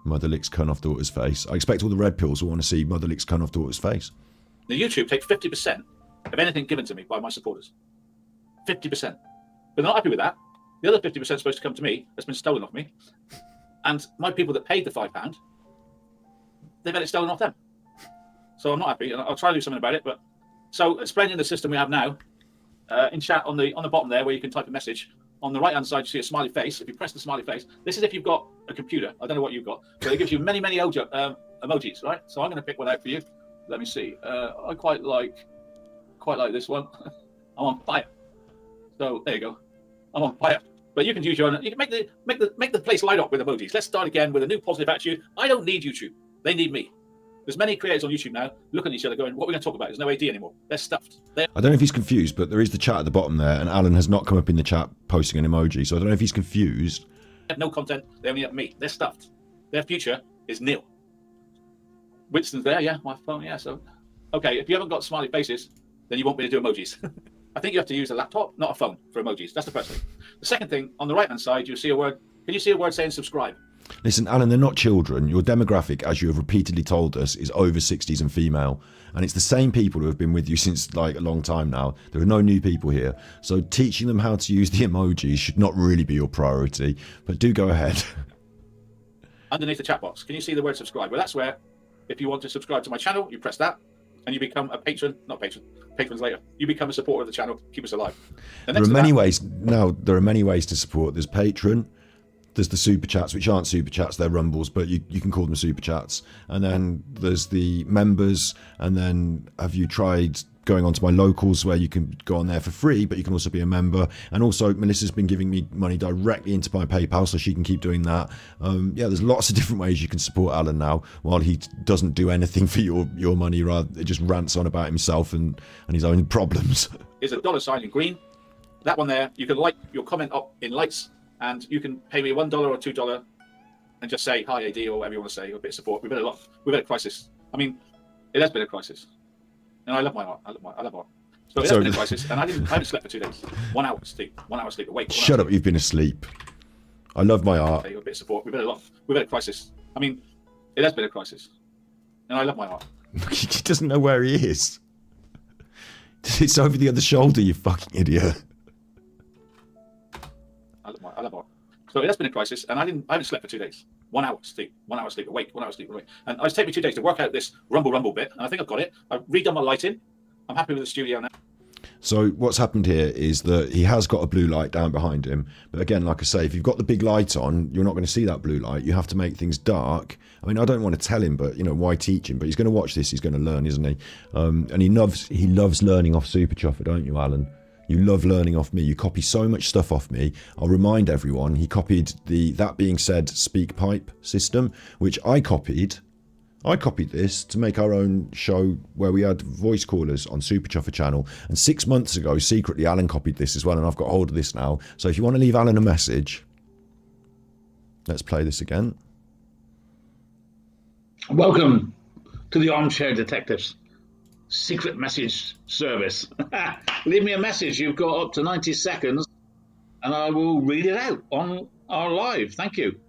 Mother licks cunt off daughter's face. I expect all the red pills will want to see Mother licks cunt off daughter's face. The YouTube takes 50% of anything given to me by my supporters. 50%. But they're not happy with that. The other 50% is supposed to come to me, that's been stolen off me. And my people that paid the £5, they've had it stolen off them. So I'm not happy, and I'll try to do something about it. But so explaining the system we have now, in chat on the bottom there where you can type a message, on the right hand side you see a smiley face. If you press the smiley face, this is if you've got a computer. I don't know what you've got, but it gives you many emojis, right? So I'm going to pick one out for you. Let me see. I quite like this one. I'm on fire. So there you go. I'm on fire. But you can use your own. You can make the place light up with emojis. Let's start again with a new positive attitude. I don't need YouTube. They need me. There's many creators on YouTube now looking at each other going, what are we going to talk about? There's no AD anymore. They're stuffed. I don't know if he's confused, but there is the chat at the bottom there, and Alan has not come up in the chat posting an emoji, so I don't know if he's confused. They have no content. They only have me. They're stuffed. Their future is nil. Winston's there, yeah. My phone, yeah. So, okay, if you haven't got smiley faces, then you won't be able to do emojis. I think you have to use a laptop, not a phone, for emojis. That's the first thing. The second thing, on the right-hand side, you see a word. Can you see a word saying subscribe? Listen, Alan, they're not children. Your demographic, as you have repeatedly told us, is over 60s and female. And it's the same people who have been with you since like a long time now. There are no new people here. So teaching them how to use the emojis should not really be your priority. But do go ahead. Underneath the chat box, can you see the word subscribe? Well, that's where, if you want to subscribe to my channel, you press that. And you become a patron, not patron, patrons later. You become a supporter of the channel, keep us alive. There are many ways. No, there are many ways to support. There's Patreon. There's the super chats, which aren't super chats, they're rumbles, but you can call them super chats. And then there's the members. And then have you tried going on to my locals where you can go on there for free, but you can also be a member. And also Melissa's been giving me money directly into my PayPal, so she can keep doing that. Yeah, there's lots of different ways you can support Alan now, while he doesn't do anything for your money, rather it just rants on about himself and his own problems. Is a $sign in green. That one there, you can like your comment up in lights. And you can pay me $1 or $2 and just say, hi, AD, or whatever you want to say, or a bit of support. We've had a crisis. I mean, it has been a crisis. And I love my art. I love art. So it has been a crisis. And I haven't slept for 2 days. 1 hour sleep. 1 hour sleep awake. Shut up, you've been asleep. I love my art. A bit of support. We've had a crisis. I mean, it has been a crisis. and I love my art. He doesn't know where he is. It's over the other shoulder, you fucking idiot. I love art. So it has been a crisis, and I haven't slept for 2 days. 1 hour sleep, 1 hour sleep awake, 1 hour sleep awake. And it's taken me 2 days to work out this rumble bit, and I think I've got it. I've redone my lighting. I'm happy with the studio now. So what's happened here is that he has got a blue light down behind him. But again, like I say, if you've got the big light on, you're not going to see that blue light. You have to make things dark. I mean, I don't want to tell him, but, you know, why teach him? But he's going to watch this. He's going to learn, isn't he? And he loves learning off Super Chuffer, don't you, Alan? You love learning off me. You copy so much stuff off me. I'll remind everyone, he copied the That Being Said speak pipe system, which I copied. I copied this to make our own show where we had voice callers on Super Chuffer channel. And 6 months ago, secretly, Alan copied this as well, and I've got hold of this now. So if you want to leave Alan a message, let's play this again. Welcome to the Armchair Detectives secret message service. Leave me a message. You've got up to 90 seconds, and I will read it out on our live. Thank you.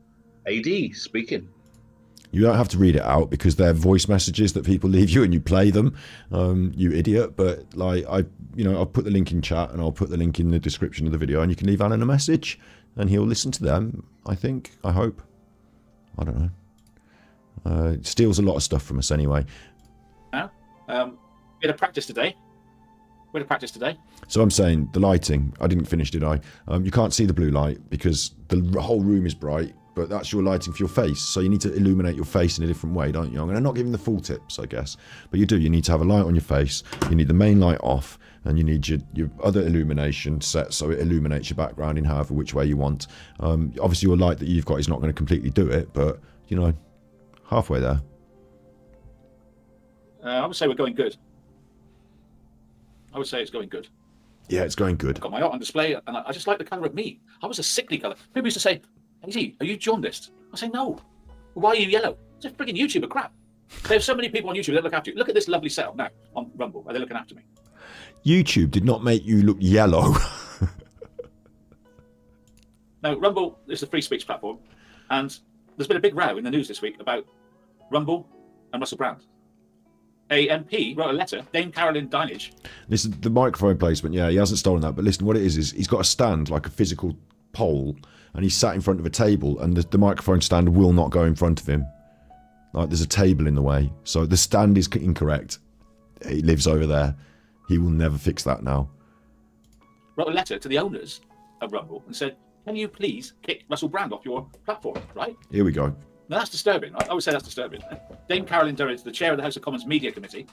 AD speaking. You don't have to read it out because they're voice messages that people leave you and you play them, you idiot. But like I'll put the link in chat and I'll put the link in the description of the video, and you can leave Alan a message and he'll listen to them. I hope. I don't know. It steals a lot of stuff from us anyway. Now, we had a practice today. So I'm saying the lighting. I didn't finish, did I? You can't see the blue light because the whole room is bright. But that's your lighting for your face, so you need to illuminate your face in a different way, don't you? I'm going to not give him the full tips, I guess, but you do. You need to have a light on your face, you need the main light off, and you need your other illumination set so it illuminates your background in however which way you want. Obviously your light that you've got is not going to completely do it, but, you know, halfway there. I would say we're going good. I would say it's going good. Yeah, it's going good. I've got my art on display, and I just like the colour of me. I was a sickly colour. People used to say, "Easy, are you jaundiced?" I say, no. Why are you yellow? It's a frigging YouTuber crap. There's so many people on YouTube that look after you. Look at this lovely setup now on Rumble. Are they looking after me? YouTube did not make you look yellow. Now, Rumble is a free speech platform, and there's been a big row in the news this week about Rumble and Russell Brand. A MP wrote a letter, Dame Carolyn Dinage. Listen, the microphone placement, yeah, he hasn't stolen that, but listen, what it is he's got a stand, like a physical pole, and he's sat in front of a table, and the microphone stand will not go in front of him. Like, there's a table in the way. So the stand is incorrect. He lives over there. He will never fix that now. Wrote a letter to the owners of Rumble and said, can you please kick Russell Brand off your platform, right? Here we go. Now, that's disturbing. I would say that's disturbing. Dame Carolyn Durrett, the chair of the House of Commons Media Committee,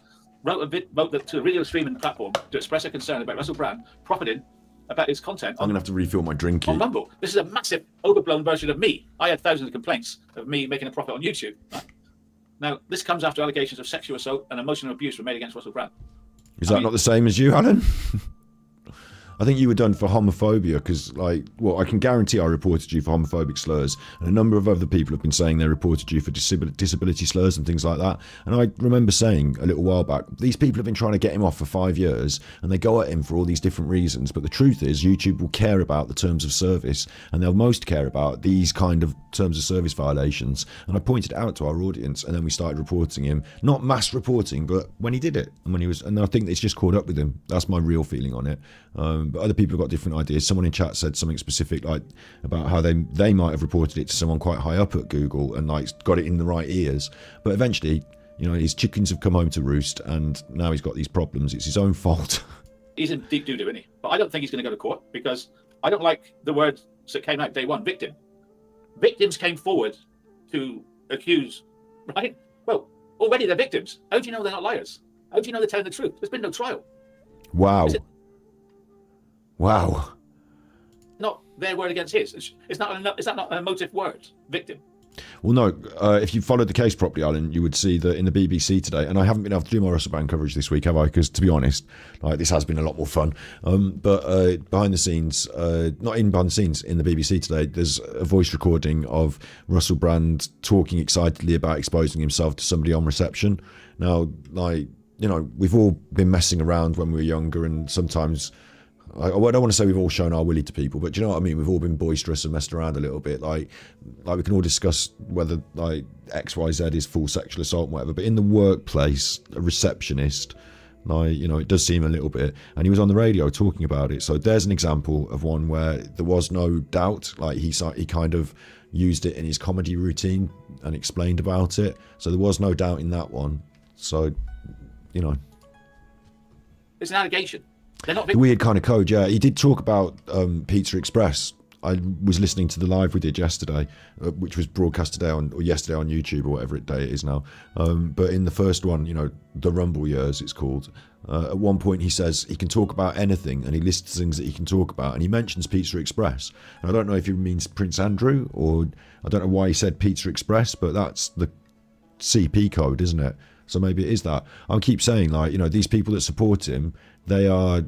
wrote to the video streaming platform to express a concern about Russell Brand profiting about his content. I'm going to have to refill my drink here. On Rumble. This is a massive, overblown version of me. I had thousands of complaints of me making a profit on YouTube. Right? Now, this comes after allegations of sexual assault and emotional abuse were made against Russell Brand. Is that not the same as you, Alan? I think you were done for homophobia because, like, well, I can guarantee I reported you for homophobic slurs, and a number of other people have been saying they reported you for disability slurs and things like that. And I remember saying a little while back, these people have been trying to get him off for 5 years, and they go at him for all these different reasons. But the truth is, YouTube will care about the terms of service, and they'll most care about these kind of terms of service violations. And I pointed it out to our audience, and then we started reporting him. Not mass reporting, but when he did it, and when he was, and I think it's just caught up with him. That's my real feeling on it. But other people have got different ideas. Someone in chat said something specific, like about how they might have reported it to someone quite high up at Google and like got it in the right ears. But eventually, you know, his chickens have come home to roost, and now he's got these problems. It's his own fault. He's in deep doo-doo, isn't he? But I don't think he's going to go to court because I don't like the words that came out day one. Victim. Victims came forward to accuse, right? Well, already they're victims. How do you know they're not liars? How do you know they're telling the truth? There's been no trial. Wow. Wow. Not their word against his. Is that not an emotive word? Victim. Well, no. If you followed the case properly, Alan, you would see that in the BBC today, and I haven't been able to do my Russell Brand coverage this week, have I? Because, to be honest, like, this has been a lot more fun. But behind the scenes, not in behind the scenes, in the BBC today, there's a voice recording of Russell Brand talking excitedly about exposing himself to somebody on reception. Now, like, you know, we've all been messing around when we were younger, and sometimes I don't want to say we've all shown our willy to people, but do you know what I mean? We've all been boisterous and messed around a little bit. Like we can all discuss whether like XYZ is full sexual assault and whatever, but in the workplace, a receptionist, like, you know, it does seem a little bit. And he was on the radio talking about it. So there's an example of one where there was no doubt. Like he kind of used it in his comedy routine and explained about it. So there was no doubt in that one. So, you know, it's an allegation. They're not weird kind of code. Yeah, he did talk about Pizza Express. I was listening to the live we did yesterday, which was broadcast today or yesterday on YouTube or whatever day it is now. But in the first one, you know, the Rumble years it's called. At one point he says he can talk about anything, and he lists things that he can talk about, and he mentions Pizza Express. And I don't know if he means Prince Andrew, or I don't know why he said Pizza Express, but that's the CP code, isn't it? So maybe it is that. I keep saying, like, you know, these people that support him, they are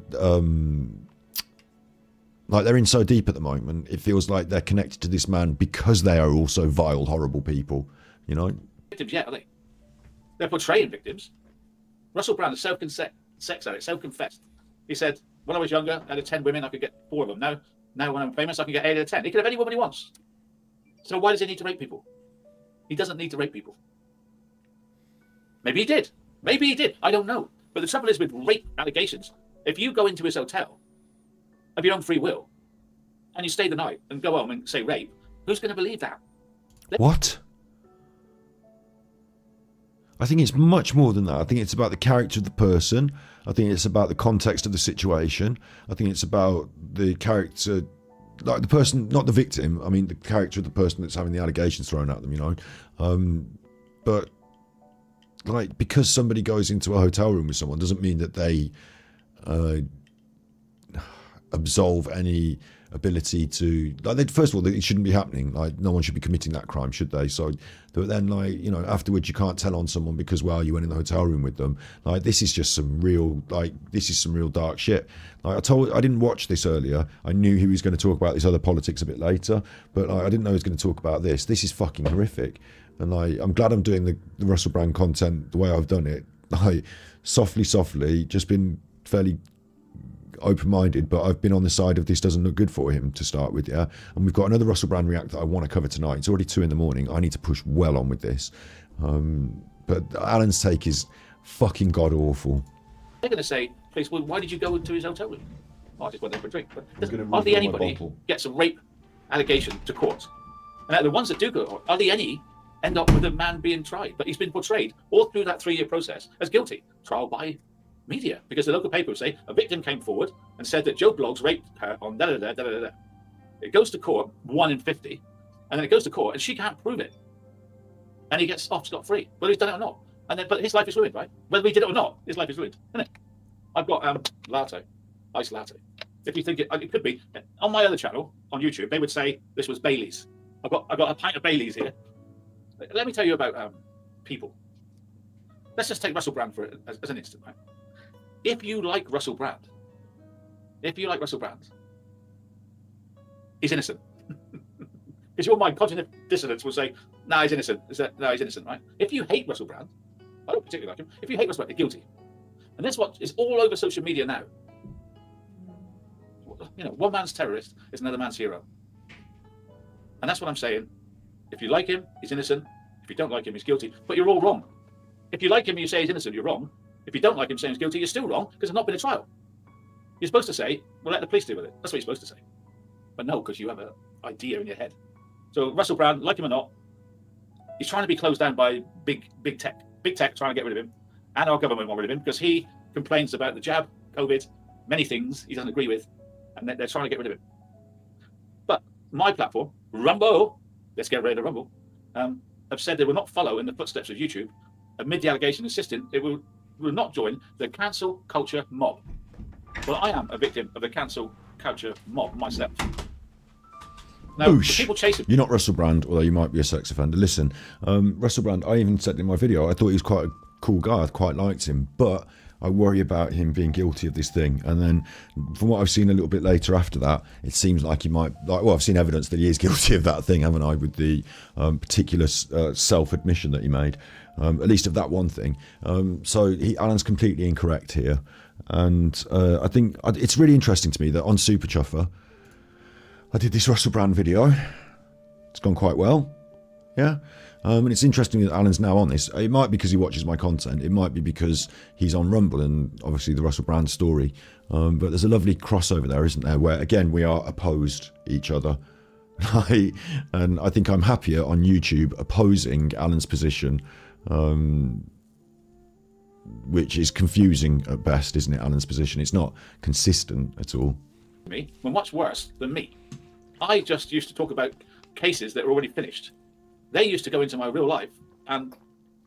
like, they're in so deep at the moment, it feels like they're connected to this man because they are also vile, horrible people, you know? Victims, yeah, are they? They're portraying victims. Russell Brand, a sex addict, self-confessed. He said, when I was younger, out of 10 women, I could get 4 of them. Now when I'm famous, I can get 8 out of 10. He could have any woman he wants. So why does he need to rape people? He doesn't need to rape people. Maybe he did. Maybe he did. I don't know. But the trouble is with rape allegations, if you go into his hotel of your own free will and you stay the night and go home and say rape, who's going to believe that? What? I think it's much more than that. I think it's about the character of the person. I think it's about the context of the situation. I think it's about the character, like the person, not the victim. I mean, the character of the person that's having the allegations thrown at them, you know. But like, because somebody goes into a hotel room with someone doesn't mean that they absolve any ability to, like, first of all, it shouldn't be happening. Like, no one should be committing that crime, should they? So, but then, like, you know, afterwards you can't tell on someone because, well, you went in the hotel room with them. Like, this is just some real, like, this is some real dark shit. Like, I didn't watch this earlier. I knew he was going to talk about this other politics a bit later, but like, I didn't know he was going to talk about this. This is fucking horrific. And like, I'm glad I'm doing the Russell Brand content the way I've done it. Like, softly, just been fairly open-minded, but I've been on the side of this doesn't look good for him to start with, yeah. And we've got another Russell Brand react that I want to cover tonight. It's already 2 in the morning. I need to push well on with this. But Alan's take is fucking god awful. They're going to say, please, well, why did you go into his hotel room? Oh, I just went there for a drink. But hardly anybody gets a rape allegation to court. And out of the ones that do go, hardly any end up with a man being tried. But he's been portrayed all through that 3-year process as guilty. Trial by media, because the local paper would say a victim came forward and said that Joe Bloggs raped her on da-da-da-da-da-da. It goes to court, 1 in 50, and then it goes to court and she can't prove it. And he gets off scot-free, whether he's done it or not. And then, but his life is ruined, right? Whether he did it or not, his life is ruined, isn't it? I've got latte, iced latte. If you think it could be, on my other channel, on YouTube, they would say this was Bailey's. I got a pint of Bailey's here. Let me tell you about people. Let's just take Russell Brand as an instant, right? If you like Russell Brand, he's innocent. Because your mind, cognitive dissonance will say, nah, he's innocent. No, he's innocent, right? If you hate Russell Brand, I don't particularly like him. If you hate Russell Brand, you're guilty. And that's what is all over social media now. You know, one man's terrorist is another man's hero. And that's what I'm saying. If you like him, he's innocent. If you don't like him, he's guilty. But you're all wrong. If you like him and you say he's innocent, you're wrong. If you don't like him saying he's guilty, you're still wrong, because there's not been a trial. You're supposed to say, well, let the police deal with it. That's what you're supposed to say. But no, because you have an idea in your head. So Russell Brand, like him or not, he's trying to be closed down by big tech. Big tech trying to get rid of him. And our government want rid of him because he complains about the jab, COVID, many things he doesn't agree with. And they're trying to get rid of him. But my platform, Rumble, let's get rid of Rumble, have said they will not follow in the footsteps of YouTube amid the allegation insisting it will not join the cancel culture mob. Well, I am a victim of the cancel culture mob myself. Now, people chase him. You're not Russell Brand, although you might be a sex offender. Listen, Russell Brand, I even said in my video, I thought he was quite a cool guy. I quite liked him, but I worry about him being guilty of this thing. And then from what I've seen a little bit later after that, it seems like he might, like, well, I've seen evidence that he is guilty of that thing, haven't I, with the particular self-admission that he made. At least of that one thing. So Alan's completely incorrect here. And I think it's really interesting to me that on Super Chuffer, I did this Russell Brand video. It's gone quite well. Yeah. And it's interesting that Alan's now on this. It might be because he watches my content. It might be because he's on Rumble and obviously the Russell Brand story. But there's a lovely crossover there, isn't there? Where, again, we are opposed each other. And I think I'm happier on YouTube opposing Alan's position, which is confusing at best, isn't it, Alan's position? It's not consistent at all. Me were much worse than me. I just used to talk about cases that were already finished. They used to go into my real life and,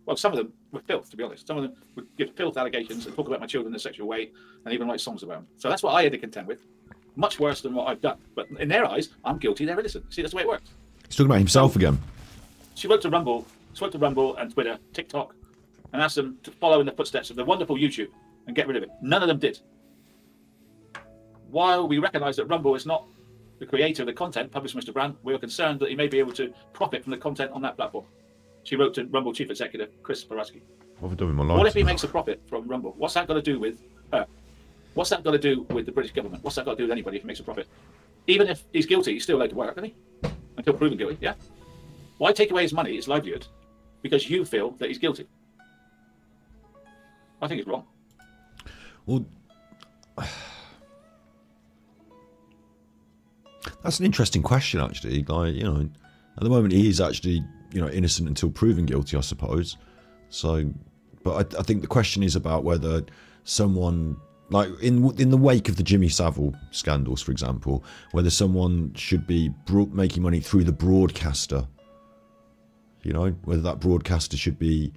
well, some of them were filth, to be honest. Some of them would give filth allegations and talk about my children in a sexual way and even write songs about them. So that's what I had to contend with. Much worse than what I've done. But in their eyes, I'm guilty, they're innocent. See, that's the way it works. He's talking about himself again. She wrote to Rumble, and Twitter, TikTok, and asked them to follow in the footsteps of the wonderful YouTube and get rid of it. None of them did. While we recognise that Rumble is not the creator of the content published by Mr. Brand, we are concerned that he may be able to profit from the content on that platform. She wrote to Rumble Chief Executive Chris Boraski. What have I done with my life? What if he makes a profit from Rumble? What's that got to do with her? What's that got to do with the British government? What's that got to do with anybody if he makes a profit? Even if he's guilty, he's still allowed to work, isn't he? Until proven guilty, yeah? Why take away his money, his livelihood, because you feel that he's guilty? I think it's wrong. Well, that's an interesting question, actually. Like, you know, at the moment he is actually, you know, innocent until proven guilty, I suppose. So, but I think the question is about whether someone, like in the wake of the Jimmy Savile scandals, for example, whether someone should be making money through the broadcaster. You know, whether that broadcaster should be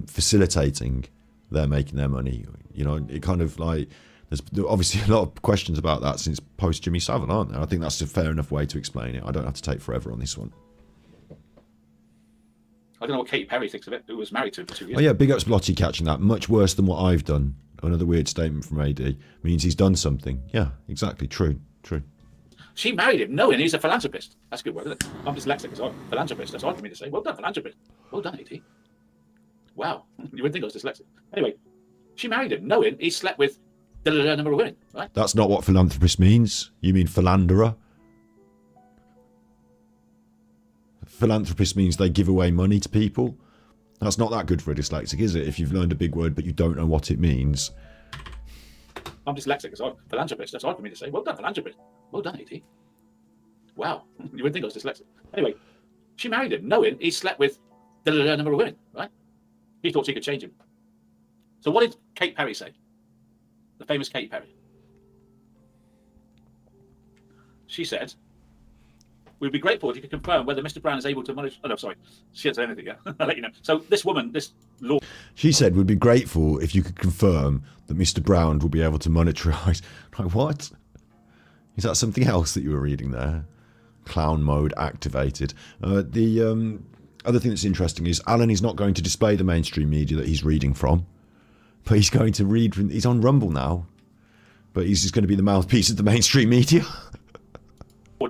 facilitating their making their money. You know, it kind of like, there's obviously a lot of questions about that since post Jimmy Savile, aren't there? I think that's a fair enough way to explain it. I don't have to take forever on this one. I don't know what Katy Perry thinks of it, who was married to him for 2 years. Oh yeah, big ups Blotty catching that. Much worse than what I've done. Another weird statement from AD. Means he's done something. Yeah, exactly. True. She married him knowing he's a philanthropist. That's a good word, isn't it? I'm dyslexic as well. Philanthropist. That's hard for me to say. Well done, philanthropist. Well done, AD. Wow. You wouldn't think I was dyslexic. Anyway, she married him knowing he slept with the number of women, right? That's not what philanthropist means. You mean philanderer? Philanthropist means they give away money to people. That's not that good for a dyslexic, is it? If you've learned a big word but you don't know what it means. I'm dyslexic as well. Philanthropist. That's hard for me to say. Well done, philanthropist. Well done, AD. Wow. You wouldn't think I was dyslexic. Anyway, she married him knowing he slept with the number of women, right? He thought she could change him. So what did Katy Perry say? The famous Katy Perry. She said, we'd be grateful if you could confirm whether Mr. Brown is able to manage... Oh, no, sorry. She didn't say anything yet. I'll let you know. So this woman, this law... She said, we'd be grateful if you could confirm that Mr. Brown will be able to monetize... Like, what? Is that something else that you were reading there? Clown mode activated. The other thing that's interesting is Alan is not going to display the mainstream media that he's reading from. But he's going to read from... He's on Rumble now. But he's just going to be the mouthpiece of the mainstream media.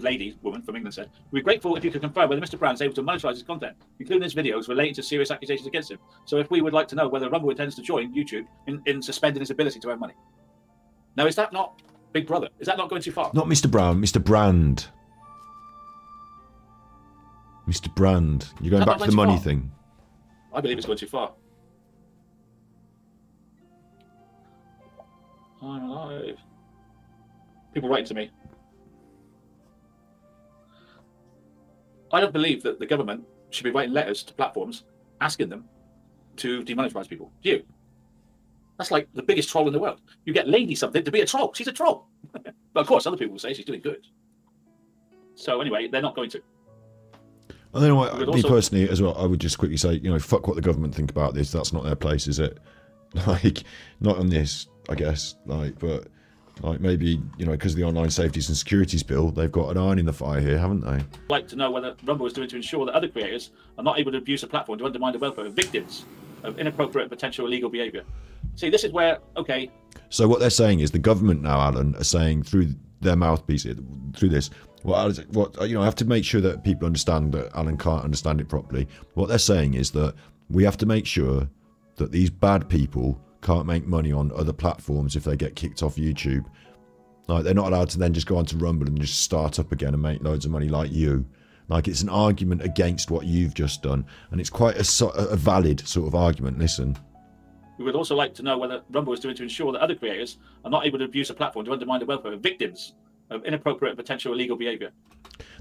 Lady, woman from England said, we're grateful if you could confirm whether Mr. Brown is able to monetize his content, including his videos relating to serious accusations against him. So if we would like to know whether Rumble intends to join YouTube in suspending his ability to earn money. Now, is that not Big Brother? Is that not going too far? Not Mr. Brown, Mr. Brand. Mr. Brand. You're going back to the money thing. I believe it's going too far. I'm alive. People writing to me. I don't believe that the government should be writing letters to platforms asking them to demonetize people. Do you? That's like the biggest troll in the world. You get Lady something to be a troll. She's a troll. But of course, other people will say she's doing good. So anyway, they're not going to. I don't know what, me personally as well, I would just quickly say, you know, fuck what the government think about this. That's not their place, is it? Like, not on this, I guess. Like, but like maybe, you know, because of the Online Safeties and Securities Bill, they've got an iron in the fire here, haven't they? I'd like to know whether Rumble is doing to ensure that other creators are not able to abuse a platform to undermine the welfare of victims of inappropriate and potential illegal behaviour. See, this is where, okay. So what they're saying is the government now, Alan, are saying through their mouthpiece, through this, what you know, I have to make sure that people understand that Alan can't understand it properly. What they're saying is that we have to make sure that these bad people can't make money on other platforms if they get kicked off YouTube. Like, they're not allowed to then just go onto Rumble and just start up again and make loads of money like you. Like, it's an argument against what you've just done, and it's quite a valid sort of argument. Listen. We would also like to know whether Rumble is doing to ensure that other creators are not able to abuse the platform to undermine the welfare of victims of inappropriate and potential illegal behaviour.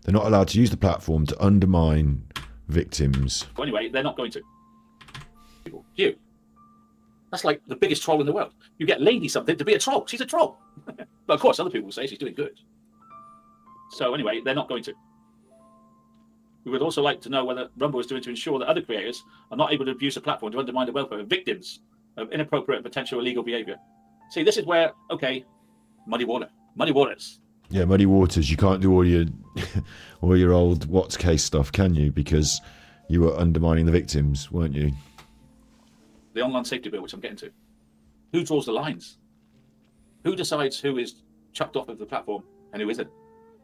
They're not allowed to use the platform to undermine victims. Well, anyway, they're not going to. You. That's like the biggest troll in the world. You get Lady something to be a troll. She's a troll. But of course, other people will say she's doing good. So anyway, they're not going to. We would also like to know whether Rumble is doing to ensure that other creators are not able to abuse the platform to undermine the welfare of victims of inappropriate and potential illegal behaviour. See, this is where, okay, muddy water. Muddy waters. Yeah, muddy waters. You can't do all your all your old what's case stuff, can you? Because you were undermining the victims, weren't you? The online safety bill, which I'm getting to. Who draws the lines? Who decides who is chucked off of the platform and who isn't?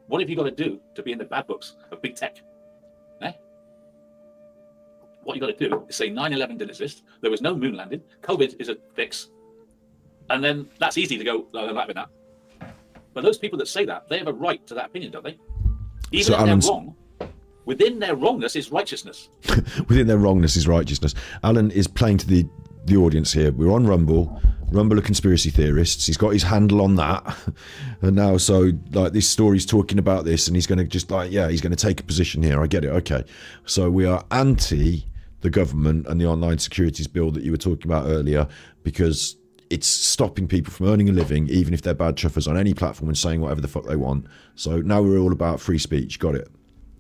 What have you got to do to be in the bad books of big tech? Eh? What you got to do is say 9/11 didn't exist. There was no moon landing. COVID is a fix. And then that's easy to go, no, I'm not having that. But those people that say that, they have a right to that opinion, don't they? Even so if Alan's... they're wrong, within their wrongness is righteousness. Within their wrongness is righteousness. Alan is playing to the audience here. We're on Rumble. Rumble of conspiracy theorists. He's got his handle on that. And now, so, like, this story's talking about this, and he's going to just, like, yeah, he's going to take a position here. I get it. Okay. So we are anti the government and the online securities bill that you were talking about earlier, because it's stopping people from earning a living, even if they're bad chuffers on any platform and saying whatever the fuck they want. So now we're all about free speech. Got it.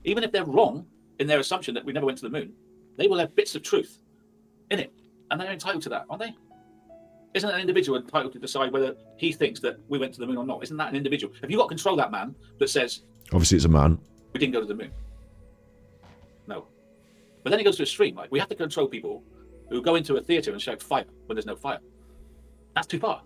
Even if they're wrong in their assumption that we never went to the moon, they will have bits of truth in it. And they're entitled to that, aren't they? Isn't an individual entitled to decide whether he thinks that we went to the moon or not? Isn't that an individual? Have you got to control that man that says... Obviously it's a man. We didn't go to the moon. No. But then he goes to a stream. Like, we have to control people who go into a theatre and shout fire when there's no fire. That's too far.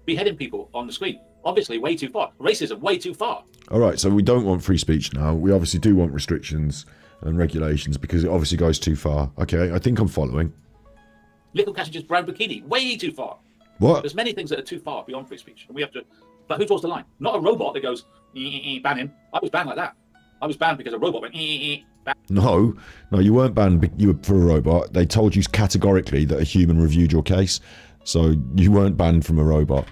Beheading people on the screen. Obviously way too far. Racism, way too far. All right, so we don't want free speech now. We obviously do want restrictions and regulations because it obviously goes too far. Okay, I think I'm following. Little Cassidy's brown bikini, way too far. What? There's many things that are too far beyond free speech, and we have to. But who draws the line? Not a robot that goes ban him. I was banned like that. I was banned because a robot went ban. No, you weren't banned. You were for a robot. They told you categorically that a human reviewed your case, so you weren't banned from a robot.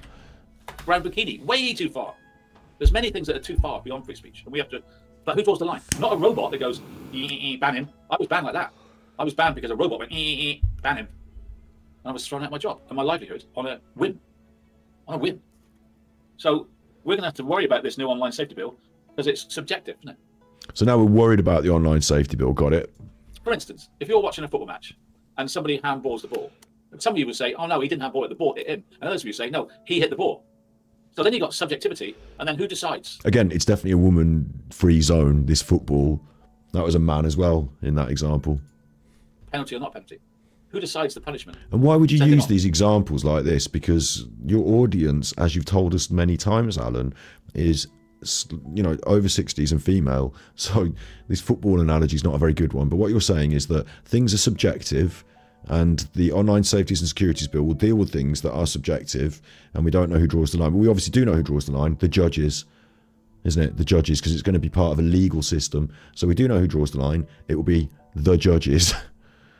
Brown bikini, way too far. There's many things that are too far beyond free speech, and we have to. But who draws the line? Not a robot that goes ban him. I was banned like that. I was banned because a robot went ban him. And I was thrown out of my job and my livelihood on a whim. On a whim. So we're going to have to worry about this new online safety bill because it's subjective, isn't it? So now we're worried about the online safety bill. Got it? For instance, if you're watching a football match and somebody handballs the ball, some of you would say, oh no, he didn't handball it, the ball hit him. And others of you say, no, he hit the ball. So then you've got subjectivity, and then who decides? Again, it's definitely a woman-free zone, this football. That was a man as well in that example. Penalty or not penalty? Who decides the punishment? And why would you use these examples like this? Because your audience, as you've told us many times, Alan, is, you know, over 60s and female. So this football analogy is not a very good one. But what you're saying is that things are subjective, and the online safeties and securities bill will deal with things that are subjective, and we don't know who draws the line. But we obviously do know who draws the line, the judges, isn't it? The judges, because it's going to be part of a legal system. So we do know who draws the line. It will be the judges.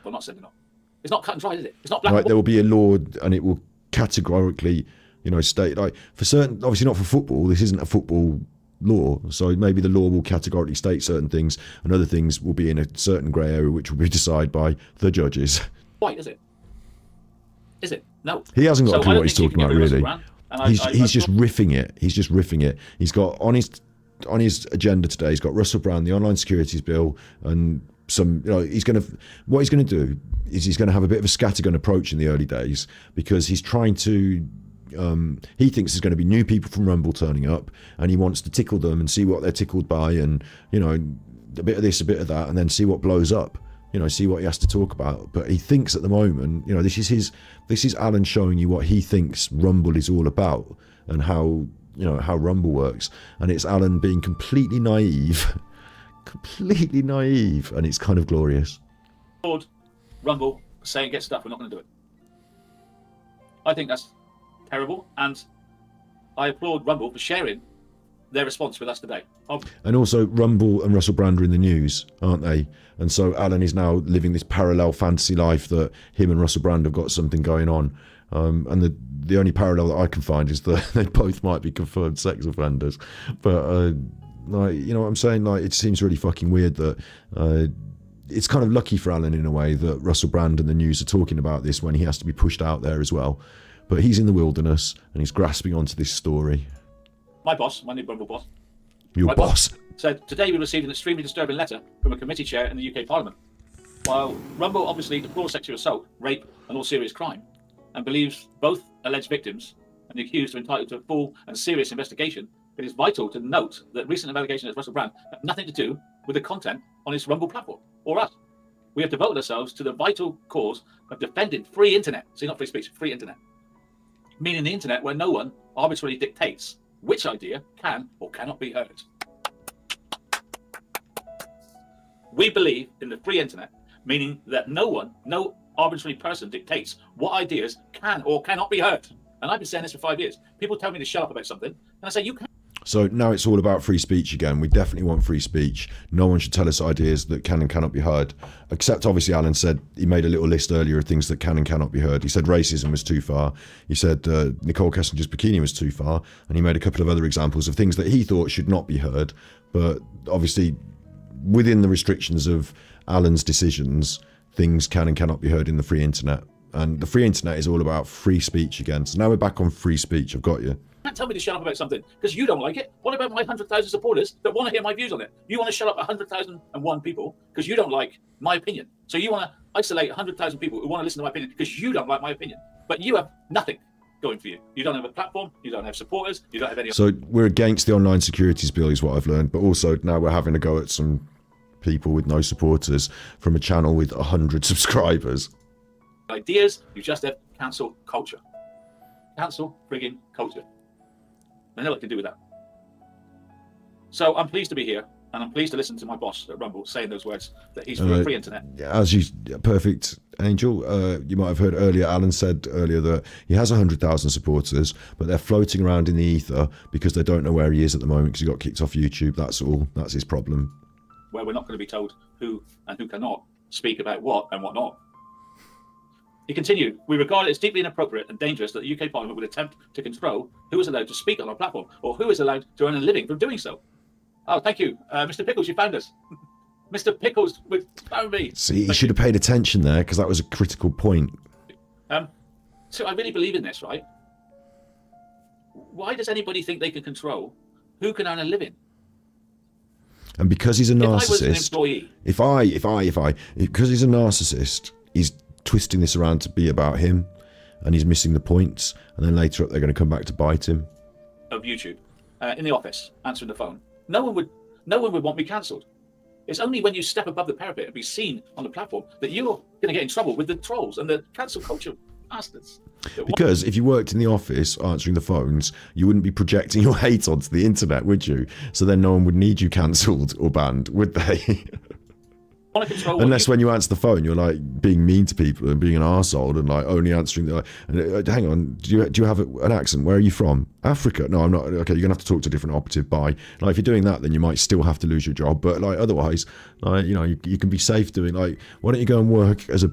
Well, not saying not. It's not cut and dry, is it? It's not black. Right, there will be a law, and it will categorically, you know, state, like, for certain, obviously not for football, this isn't a football law, so maybe the law will categorically state certain things, and other things will be in a certain grey area, which will be decided by the White, is it? Is it? No. He hasn't got a clue what he's talking about, really. He's just riffing it. He's just riffing it. He's got, on his agenda today, he's got Russell Brand, the online securities bill, and some, you know, what he's going to do is he's going to have a bit of a scattergun approach in the early days, because he's trying to, he thinks there's going to be new people from Rumble turning up, and he wants to tickle them and see what they're tickled by, and, you know, a bit of this, a bit of that, and then see what blows up, you know, see what he has to talk about. But he thinks at the moment, you know, this is Alan showing you what he thinks Rumble is all about, and how, you know, how Rumble works, and it's Alan being completely naive and it's kind of glorious. Rumble saying get stuff, we're not going to do it. I think that's terrible, and I applaud Rumble for sharing their response with us today. And also, Rumble and Russell Brand are in the news, aren't they? And so Alan is now living this parallel fantasy life that him and Russell Brand have got something going on. And the only parallel that I can find is that they both might be confirmed sex offenders. But, like, you know what I'm saying? Like, it seems really fucking weird that it's kind of lucky for Alan in a way that Russell Brand and the news are talking about this when he has to be pushed out there as well. But he's in the wilderness and he's grasping onto this story. My boss, my new Rumble boss. Your boss said, today we received an extremely disturbing letter from a committee chair in the UK Parliament. While Rumble obviously deplores sexual assault, rape and all serious crime, and believes both alleged victims and the accused are entitled to a full and serious investigation, it is vital to note that recent allegations against Russell Brand have nothing to do with the content on his Rumble platform, or us. We have devoted ourselves to the vital cause of defending free internet. See, not free speech, free internet. Meaning the internet where no one arbitrarily dictates which idea can or cannot be heard. We believe in the free internet, meaning that no arbitrary person dictates what ideas can or cannot be heard. And I've been saying this for 5 years. People tell me to shut up about something, and I say, you can. So now it's all about free speech again. We definitely want free speech. No one should tell us ideas that can and cannot be heard. Except obviously Alan said, he made a little list earlier of things that can and cannot be heard. He said racism was too far. He said Nicole Kessinger's bikini was too far. And he made a couple of other examples of things that he thought should not be heard. But obviously within the restrictions of Alan's decisions, things can and cannot be heard in the free internet. And the free internet is all about free speech again. So now we're back on free speech. I've got you. You can't tell me to shut up about something because you don't like it. What about my 100,000 supporters that want to hear my views on it? You want to shut up 100,001 people because you don't like my opinion. So you want to isolate 100,000 people who want to listen to my opinion because you don't like my opinion. But you have nothing going for you. You don't have a platform. You don't have supporters. You don't have any. So we're against the online securities bill is what I've learned. But also now we're having a go at some people with no supporters from a channel with 100 subscribers. Ideas, you just have cancel culture. Cancel frigging culture. I know what to do with that. So I'm pleased to be here, and I'm pleased to listen to my boss at Rumble saying those words, that he's for free internet. As you, perfect, Angel. You might have heard earlier, Alan said earlier that he has 100,000 supporters, but they're floating around in the ether because they don't know where he is at the moment because he got kicked off YouTube. That's all. That's his problem. Where we're not going to be told who and who cannot speak about what and what not. He continued, we regard it as deeply inappropriate and dangerous that the UK Parliament would attempt to control who is allowed to speak on our platform or who is allowed to earn a living from doing so. Oh, thank you. Mr. Pickles, you found us. Mr. Pickles found me. See, you should have paid attention there because that was a critical point. So I really believe in this, right? Why does anybody think they can control who can earn a living? And because he's a narcissist, if I was an employee, because he's a narcissist, he's twisting this around to be about him, and he's missing the points. And then later up, they're going to come back to bite him. Of YouTube, in the office, answering the phone, no one would want me cancelled. It's only when you step above the parapet and be seen on the platform that you're going to get in trouble with the trolls and the cancel culture bastards. Because if you worked in the office answering the phones, you wouldn't be projecting your hate onto the internet, would you? So then no one would need you cancelled or banned, would they? Unless when you answer the phone, you're like being mean to people and being an arsehole and like only answering the. Hang on, do you have an accent? Where are you from? Africa? No, I'm not. Okay, you're gonna have to talk to a different operative. Bye. Like if you're doing that, then you might still have to lose your job. But like otherwise, like you know, you can be safe doing like. Why don't you go and work as a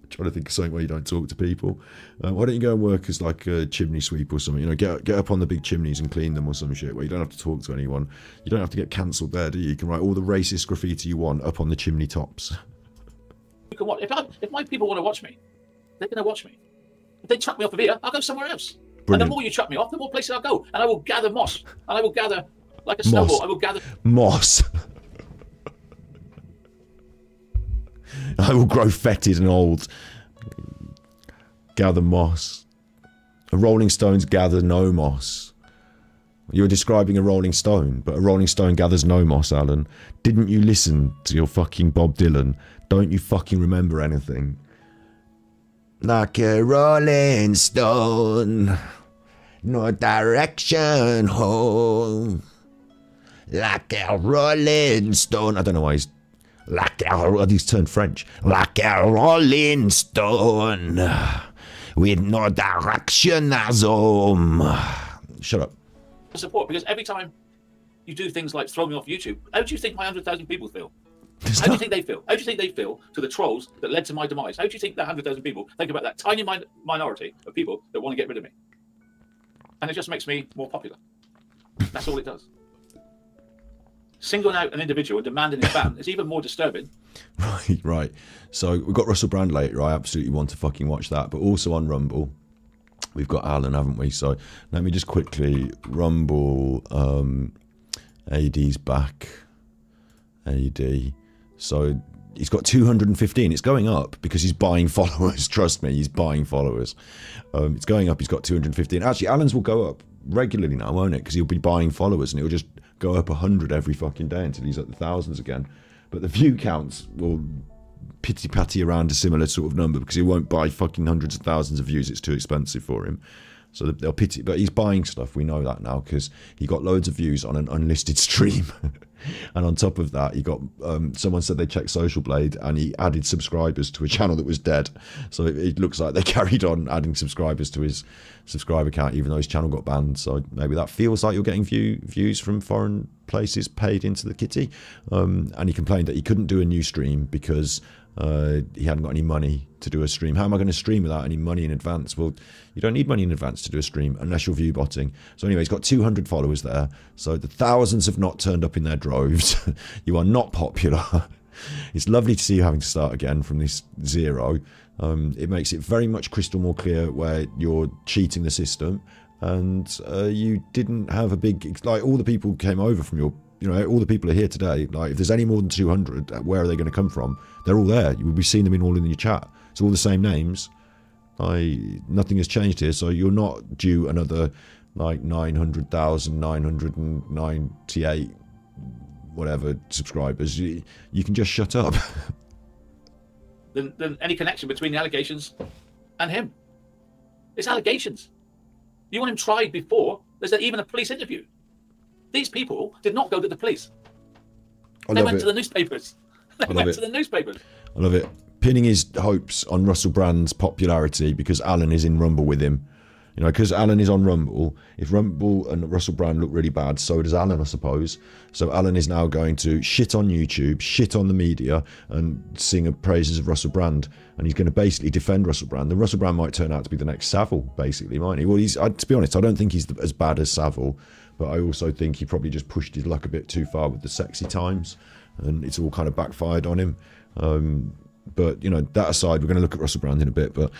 trying to think of something where you don't talk to people. Why don't you go and work as like a chimney sweep or something? You know, get up on the big chimneys and clean them or some shit where you don't have to talk to anyone. You don't have to get cancelled there, do you? You can write all the racist graffiti you want up on the chimney tops. You can watch. If my people want to watch me, they're going to watch me. If they chuck me off of here, I'll go somewhere else. Brilliant. And the more you chuck me off, the more places I'll go. And I will gather moss. And I will gather like a snowball. I will gather moss. I will grow fetid and old. Gather moss. A Rolling Stones gather no moss. You're describing a Rolling Stone, but a Rolling Stone gathers no moss, Alan. Didn't you listen to your fucking Bob Dylan? Don't you fucking remember anything? Like a Rolling Stone, no direction home. Like a Rolling Stone. I don't know why he's... Like he's turned French. Like a rolling stone, with no direction as home. Shut up. Support, because every time you do things like throw me off YouTube, how do you think my 100,000 people feel? How do you think they feel? How do you think they feel to the trolls that led to my demise? How do you think that 100,000 people think about that tiny minority of people that want to get rid of me? And it just makes me more popular. That's all it does. Singling out an individual and demanding his ban is even more disturbing. Right. So we've got Russell Brand later. I absolutely want to fucking watch that. But also on Rumble, we've got Alan, haven't we? So let me just quickly Rumble. AD's back. AD. So he's got 215. It's going up because he's buying followers. Trust me, he's buying followers. It's going up. He's got 215. Actually, Alan's will go up regularly now, won't it? Because he'll be buying followers and it'll just go up 100 every fucking day until he's at the thousands again. But the view counts will pitty-patty around a similar sort of number because he won't buy fucking hundreds of thousands of views. It's too expensive for him. So they'll pity, but he's buying stuff. We know that now because he got loads of views on an unlisted stream. And on top of that, he got someone said they checked Social Blade and he added subscribers to a channel that was dead. So it looks like they carried on adding subscribers to his subscriber count, even though his channel got banned. So maybe that feels like you're getting views from foreign places paid into the kitty. And he complained that he couldn't do a new stream because he hadn't got any money to do a stream. How am I going to stream without any money in advance? Well, you don't need money in advance to do a stream unless you're view botting. So anyway, he's got 200 followers there. So the thousands have not turned up in their droves. You are not popular. It's lovely to see you having to start again from this zero. It makes it very much crystal more clear where you're cheating the system. And you didn't have a big, like all the people came over from your, you know, all the people are here today. Like if there's any more than 200, where are they going to come from? They're all there. You will be seeing them all in your chat. It's all the same names. Nothing has changed here. So you're not due another like 900,998 whatever subscribers. You can just shut up. Than any connection between the allegations and him. It's allegations. You want him tried before there's even a police interview. These people did not go to the police. They went to the newspapers. They went to the newspapers. I love it. Pinning his hopes on Russell Brand's popularity because Alan is in Rumble with him. You know, because Alan is on Rumble. If Rumble and Russell Brand look really bad, so does Alan, I suppose. So Alan is now going to shit on YouTube, shit on the media, and sing praises of Russell Brand. And he's going to basically defend Russell Brand. And Russell Brand might turn out to be the next Savile, basically, mightn't he? Well, to be honest, I don't think he's as bad as Savile, but I also think he probably just pushed his luck a bit too far with the sexy times, and it's all kind of backfired on him. But you know, that aside, we're going to look at Russell Brand in a bit. But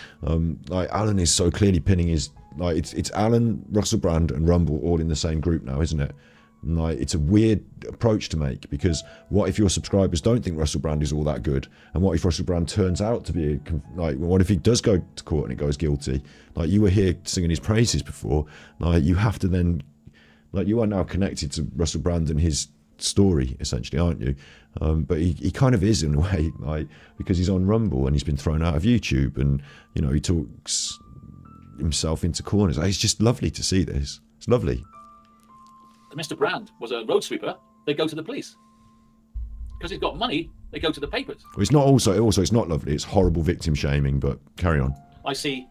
like Alan is so clearly pinning his, like it's Alan, Russell Brand, and Rumble all in the same group now, isn't it? And like it's a weird approach to make because what if your subscribers don't think Russell Brand is all that good? And what if Russell Brand turns out to be like, what if he does go to court and it goes guilty? Like you were here singing his praises before. Like you have to then, like you are now connected to Russell Brand and his story essentially, aren't you? But he kind of is in a way, like because he's on Rumble and he's been thrown out of YouTube, and you know he talks himself into corners. It's just lovely to see this. It's lovely. Mr. Brand was a road sweeper. They go to the police because he's got money. They go to the papers. Well, it's not also it's not lovely. It's horrible victim shaming. But carry on. I see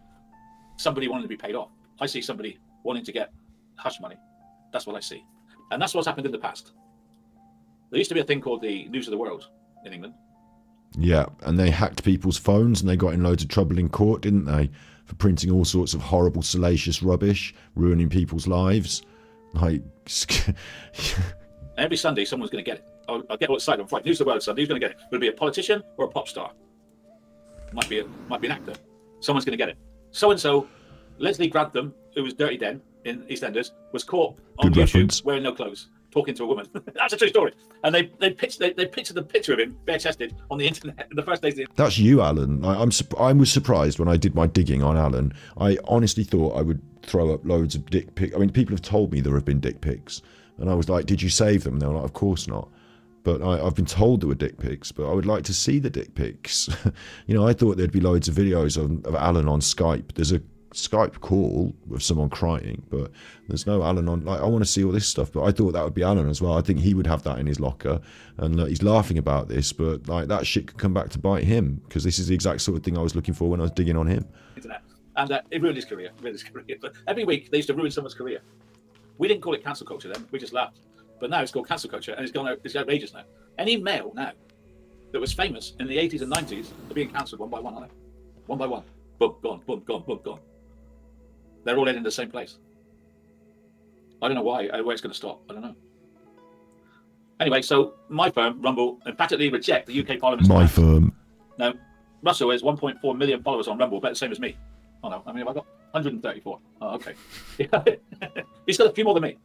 somebody wanting to be paid off. I see somebody wanting to get hush money. That's what I see, and that's what's happened in the past. There used to be a thing called the News of the World in England. Yeah, and they hacked people's phones and they got in loads of trouble in court, didn't they? For printing all sorts of horrible, salacious rubbish, ruining people's lives. Like, every Sunday, someone's going to get it. I'll get what side on Friday. News of the World Sunday. Who's going to get it? Will it be a politician or a pop star? Might be an actor. Someone's going to get it. So and so, Leslie Grantham, who was Dirty Den in EastEnders, was caught on Good YouTube reference. wearing no clothes, talking to a woman. That's a true story. And they pictured the picture of him bare-chested on the internet in the first days. That's you, Alan. I was surprised when I did my digging on Alan. I honestly thought I would throw up loads of dick pics. I mean, people have told me there have been dick pics, and I was like, "Did you save them?" And they were like, "Of course not." But I've been told there were dick pics, but I would like to see the dick pics. You know, I thought there'd be loads of videos of Alan on Skype. There's a Skype call with someone crying, but there's no Alan on. Like, I want to see all this stuff, but I thought that would be Alan as well. I think he would have that in his locker, and he's laughing about this, but like that shit could come back to bite him, because this is the exact sort of thing I was looking for when I was digging on him. Internet. And it ruined his career. But every week they used to ruin someone's career. We didn't call it cancel culture then. We just laughed. But now it's called cancel culture, and it's outrageous now. Any male now that was famous in the 80s and 90s are being cancelled one by one, aren't they? One by one. Boom, gone, boom, gone, boom, gone. They're all in the same place. I don't know why, where it's going to stop. I don't know. Anyway, so my firm, Rumble, emphatically reject the UK Parliament's My firm. Now, Russell has 1.4 million followers on Rumble, about the same as me. Oh no, I mean, have I got 134? Oh, okay. He's got a few more than me.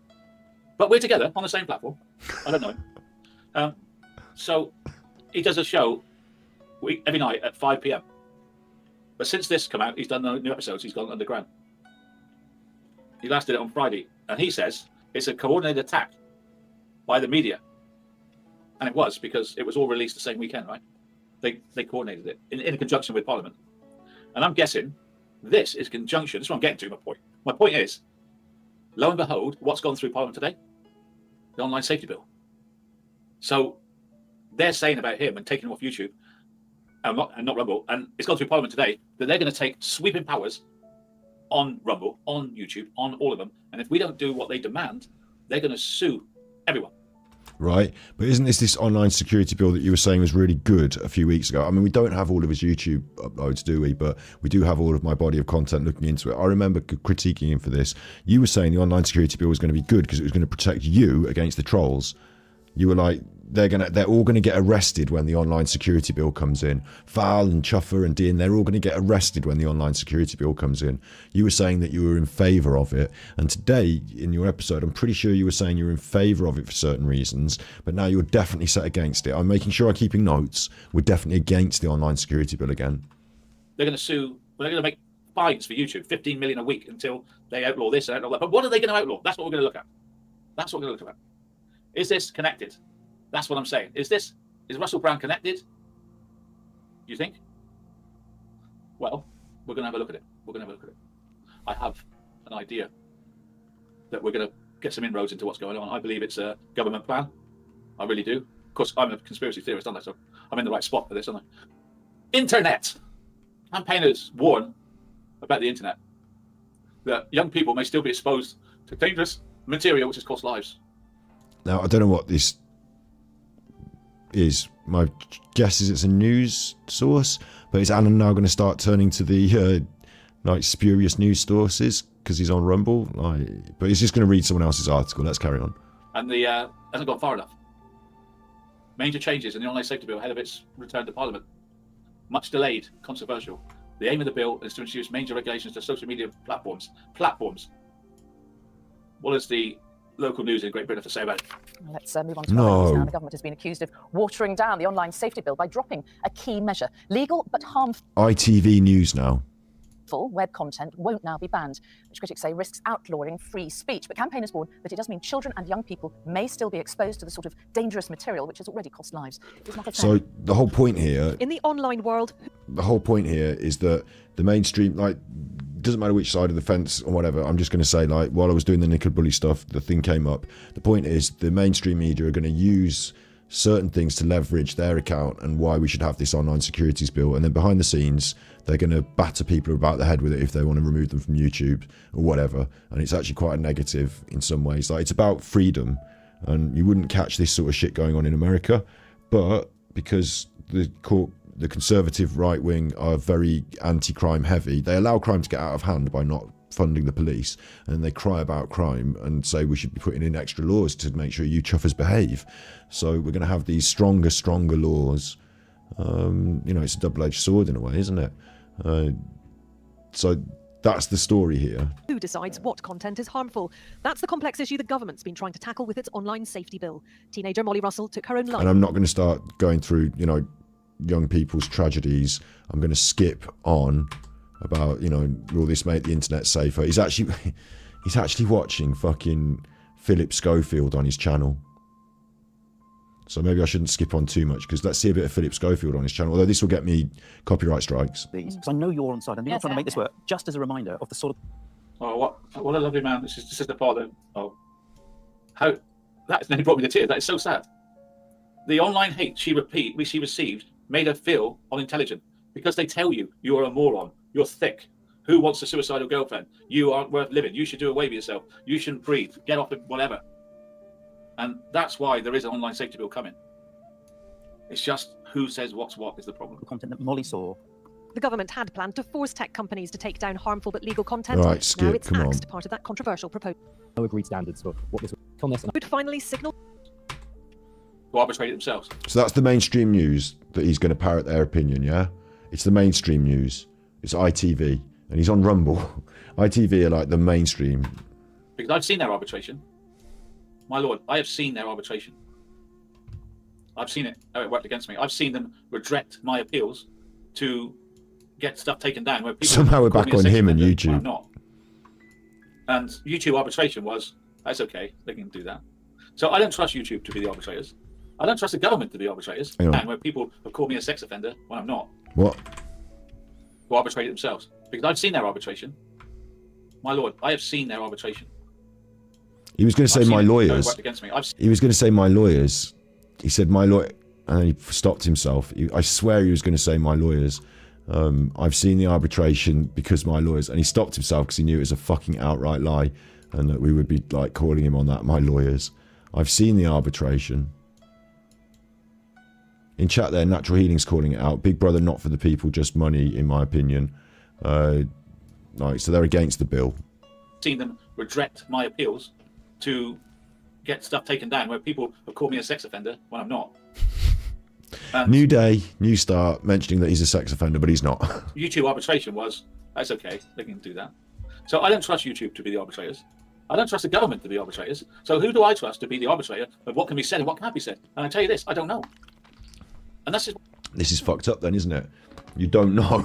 But we're together on the same platform. I don't know him. So he does a show every night at 5 p.m. But since this come out, he's done no new episodes. He's gone underground. He last did it on Friday. And he says it's a coordinated attack by the media. And it was, because it was all released the same weekend, right? They coordinated it in conjunction with Parliament. And I'm guessing this is conjunction. This is what I'm getting to, my point. My point is, lo and behold, what's gone through Parliament today? The online safety bill. So they're saying about him and taking him off YouTube, and not Rumble, and it's gone through Parliament today, that they're going to take sweeping powers on Rumble, on YouTube, on all of them. And if we don't do what they demand, they're going to sue everyone. Right, but isn't this online security bill that you were saying was really good a few weeks ago? I mean, we don't have all of his YouTube uploads, do we? But we do have all of my body of content looking into it. I remember critiquing him for this. You were saying the online security bill was going to be good because it was going to protect you against the trolls. You were like, they're all going to get arrested when the online security bill comes in. Val and Chuffer and Dean, they're all going to get arrested when the online security bill comes in. You were saying that you were in favour of it. And today, in your episode, I'm pretty sure you were saying you were in favour of it for certain reasons. But now you're definitely set against it. I'm making sure I'm keeping notes. We're definitely against the online security bill again. They're going to sue. They're going to make fines for YouTube, 15 million a week until they outlaw this and outlaw that. But what are they going to outlaw? That's what we're going to look at. That's what we're going to look at. Is this connected? That's what I'm saying. Is Russell Brand connected? Do you think? Well, we're going to have a look at it. We're going to have a look at it. I have an idea that we're going to get some inroads into what's going on. I believe it's a government plan. I really do. Of course, I'm a conspiracy theorist, aren't I? So I'm in the right spot for this, aren't I? Internet. Campaigners warn about the internet, that young people may still be exposed to dangerous material which has cost lives. Now, I don't know what this is. My guess is it's a news source, but is Alan now going to start turning to the like spurious news sources because he's on Rumble? But he's just going to read someone else's article. Let's carry on. And the hasn't gone far enough. Major changes in the online safety bill ahead of its return to Parliament. Much delayed, controversial. The aim of the bill is to introduce major regulations to social media platforms. What is the local news in Great Britain to say about it? Let's move on to our news now. The government has been accused of watering down the online safety bill by dropping a key measure. Legal but harmful ITV News now. Web content won't now be banned, which critics say risks outlawing free speech. But campaigners warn that it does mean children and young people may still be exposed to the sort of dangerous material which has already cost lives. So the whole point here, in the online world, the whole point here is that the mainstream, like, doesn't matter which side of the fence or whatever, I'm just going to say, like, while I was doing the Nickel Bully stuff, the thing came up. The point is the mainstream media are going to use certain things to leverage their account and why we should have this online securities bill, and then behind the scenes they're going to batter people about the head with it if they want to remove them from YouTube or whatever. And it's actually quite a negative in some ways. Like, it's about freedom, and you wouldn't catch this sort of shit going on in America, but because the conservative right wing are very anti-crime heavy, they allow crime to get out of hand by not funding the police, and they cry about crime and say we should be putting in extra laws to make sure you chuffers behave. So we're going to have these stronger laws. You know, it's a double-edged sword in a way, isn't it? So that's the story here. Who decides what content is harmful? That's the complex issue the government's been trying to tackle with its online safety bill. Teenager Molly Russell took her own life. And I'm not going to start going through, you know, young people's tragedies. I'm going to skip on about, you know, will this make the internet safer? He's actually watching fucking Philip Schofield on his channel. So maybe I shouldn't skip on too much, because let's see a bit of Philip Schofield on his channel, although this will get me copyright strikes. Because I know you're on side, and you're not trying to make this work, just as a reminder of the sort of... Oh, what a lovely man. This is the father. Oh, how... That nearly brought me to tears. That is so sad. The online hate she received made her feel unintelligent, because they tell you you're a moron, you're thick. Who wants a suicidal girlfriend? You aren't worth living. You should do away with yourself. You shouldn't breathe. Get off of whatever. And that's why there is an online safety bill coming. It's just who says what's what is the problem. The content that Molly saw. The government had planned to force tech companies to take down harmful but legal content. All right, Skip, now it's come on. axed part of that controversial proposal. No agreed standards for what this on this. Would finally signal Who arbitrate it themselves. So that's the mainstream news, that he's going to parrot their opinion, yeah? It's the mainstream news. It's ITV. And he's on Rumble. ITV are like the mainstream. Because I've seen their arbitration. My lord, I have seen their arbitration. I've seen it, how it worked against me. I've seen them reject my appeals to get stuff taken down. Where people Somehow we're back on him and YouTube. I'm not. And YouTube arbitration was, that's okay, they can do that. So I don't trust YouTube to be the arbitrators. I don't trust the government to be arbitrators. And where people have called me a sex offender when I'm not. What? Who arbitrate it themselves. Because I've seen their arbitration. My lord, I have seen their arbitration. He was going to say my lawyers. He was going to say my lawyers. He said my lawyer, and then he stopped himself. I swear he was going to say my lawyers. I've seen the arbitration because my lawyers, and he stopped himself because he knew it was a fucking outright lie, and that we would be like calling him on that. My lawyers. I've seen the arbitration. In chat there, Natural Healing's calling it out. Big Brother, not for the people, just money, in my opinion. Like, so they're against the bill. Seen them reject my appeals to get stuff taken down where people have called me a sex offender when I'm not. New day, new start, mentioning that he's a sex offender, but he's not. YouTube arbitration was, that's okay, they can do that. So I don't trust YouTube to be the arbitrators. I don't trust the government to be arbitrators. So who do I trust to be the arbitrator of what can be said and what can't be said? And I tell you this, I don't know. And that's just... This is fucked up then, isn't it? You don't know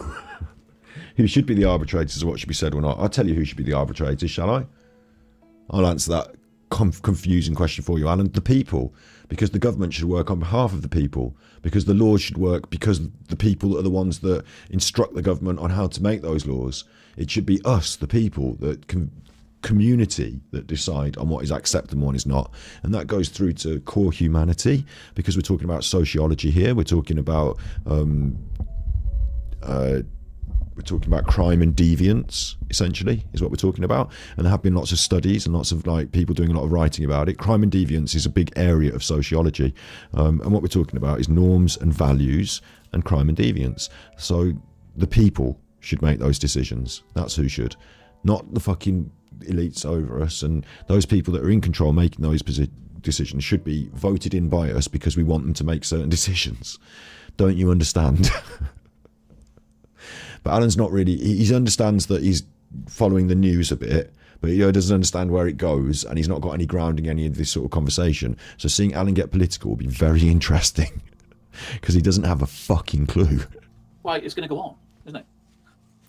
who should be the arbitrators of what should be said or not. I'll tell you who should be the arbitrators, shall I? I'll answer that confusing question for you, Alan. The people. Because the government should work on behalf of the people. Because the laws should work because the people are the ones that instruct the government on how to make those laws. It should be us, the people, that community, that decide on what is acceptable and what is not. And that goes through to core humanity, because we're talking about sociology here. We're talking about crime and deviance, essentially, is what we're talking about. And there have been lots of studies and lots of like people doing a lot of writing about it. Crime and deviance is a big area of sociology. And what we're talking about is norms and values and crime and deviance. So the people should make those decisions. That's who should. Not the fucking elites over us. And those people that are in control making those decisions should be voted in by us because we want them to make certain decisions. Don't you understand? But Alan's not really, he understands that he's following the news a bit, but he doesn't understand where it goes, and he's not got any grounding in any of this sort of conversation. So seeing Alan get political will be very interesting, because he doesn't have a fucking clue. Why, it's going to go on, isn't it?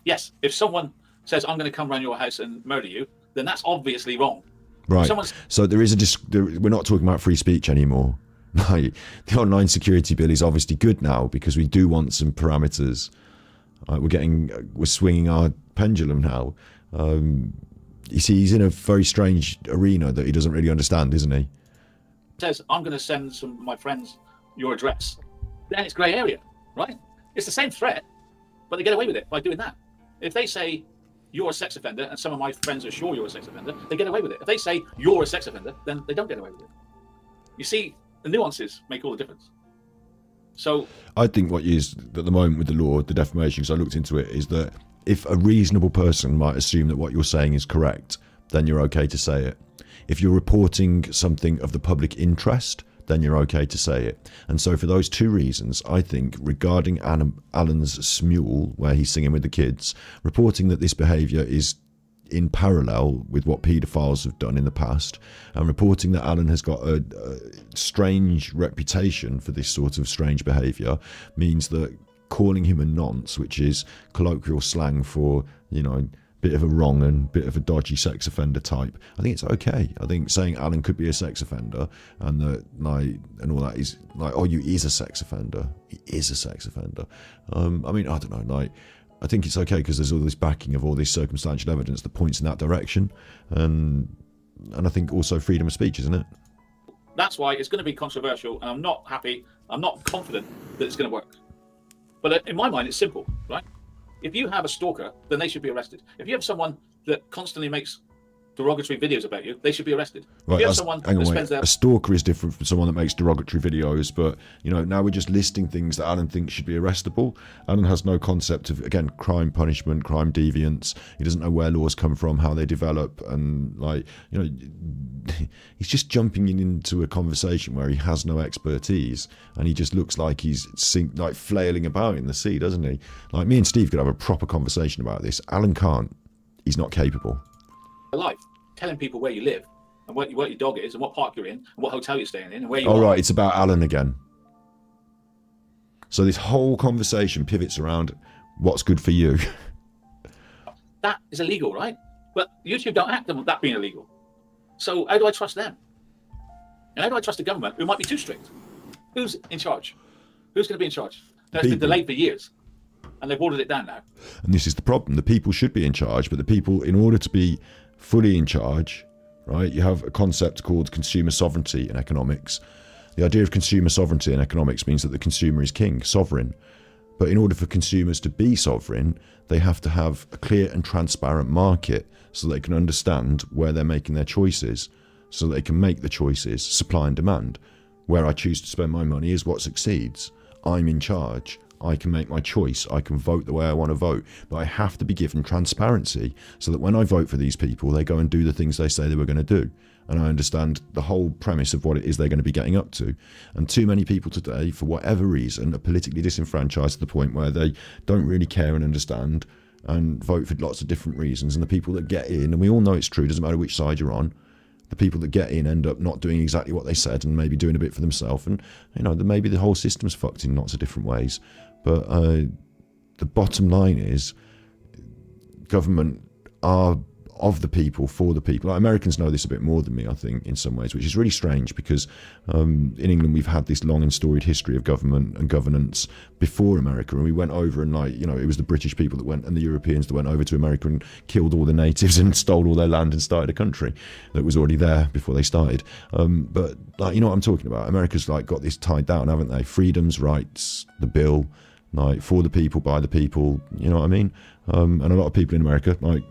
Yes, if someone says, I'm going to come around your house and murder you, then that's obviously wrong. Right, so there is we're not talking about free speech anymore. Like, the online security bill is obviously good now, because we do want some parameters. We're swinging our pendulum now. You see, he's in a very strange arena that he doesn't really understand, isn't he? Says, I'm going to send some of my friends your address. Then it's grey area, right? It's the same threat, but they get away with it by doing that. If they say you're a sex offender and some of my friends are sure you're a sex offender, they get away with it. If they say you're a sex offender, then they don't get away with it. You see, the nuances make all the difference. So I think what is at the moment with the law, the defamation, because I looked into it, is that if a reasonable person might assume that what you're saying is correct, then you're okay to say it. If you're reporting something of the public interest, then you're okay to say it. And so for those two reasons, I think regarding Alan's Smule, where he's singing with the kids, reporting that this behaviour is in parallel with what paedophiles have done in the past, and reporting that Alan has got a strange reputation for this sort of strange behaviour, means that calling him a nonce, which is colloquial slang for, you know, bit of a wrong and bit of a dodgy sex offender type, I think it's okay. I think saying Alan could be a sex offender and that like and all that is like, oh, you is a sex offender. He is a sex offender. I mean, I don't know. Like, I think it's okay because there's all this backing of all this circumstantial evidence that points in that direction, and I think also freedom of speech, isn't it? That's why it's going to be controversial, and I'm not happy. I'm not confident that it's going to work. But in my mind, it's simple, right? If you have a stalker, then they should be arrested. If you have someone that constantly makes derogatory videos about you, they should be arrested. Right, if you have someone that spends their... A stalker is different from someone that makes derogatory videos, but you know, now we're just listing things that Alan thinks should be arrestable. Alan has no concept of, again, crime punishment, crime deviance. He doesn't know where laws come from, how they develop, and like, you know, he's just jumping into a conversation where he has no expertise, and he just looks like he's like flailing about in the sea, doesn't he? Like, me and Steve could have a proper conversation about this. Alan can't. He's not capable. Life, telling people where you live and what your dog is and what park you're in and what hotel you're staying in and where you are. Right, it's about Alan again. So this whole conversation pivots around what's good for you. That is illegal, right? But YouTube don't act on that being illegal. So how do I trust them? And how do I trust the government who might be too strict? Who's in charge? Who's going to be in charge? Now, it's been delayed for years. And they've ordered it down now. And this is the problem. The people should be in charge, but the people, in order to be fully in charge, right, you have a concept called consumer sovereignty in economics. The idea of consumer sovereignty in economics means that the consumer is king, sovereign. But in order for consumers to be sovereign, they have to have a clear and transparent market so they can understand where they're making their choices, so they can make the choices, supply and demand. Where I choose to spend my money is what succeeds. I'm in charge. I can make my choice. I can vote the way I want to vote, but I have to be given transparency so that when I vote for these people, they go and do the things they say they were going to do. And I understand the whole premise of what it is they're going to be getting up to. And too many people today, for whatever reason, are politically disenfranchised to the point where they don't really care and understand and vote for lots of different reasons. And the people that get in, and we all know it's true, doesn't matter which side you're on, the people that get in end up not doing exactly what they said and maybe doing a bit for themselves. And, you know, maybe the whole system's fucked in lots of different ways. But the bottom line is government are of the people, for the people. Like, Americans know this a bit more than me, I think, in some ways, which is really strange because in England we've had this long and storied history of government and governance before America, and we went over and, like, you know, it was the British people that went and the Europeans that went over to America and killed all the natives and stole all their land and started a country that was already there before they started. But, like, you know what I'm talking about? America's, like, got this tied down, haven't they? Freedoms, rights, the bill, like, for the people, by the people, you know what I mean? And a lot of people in America, like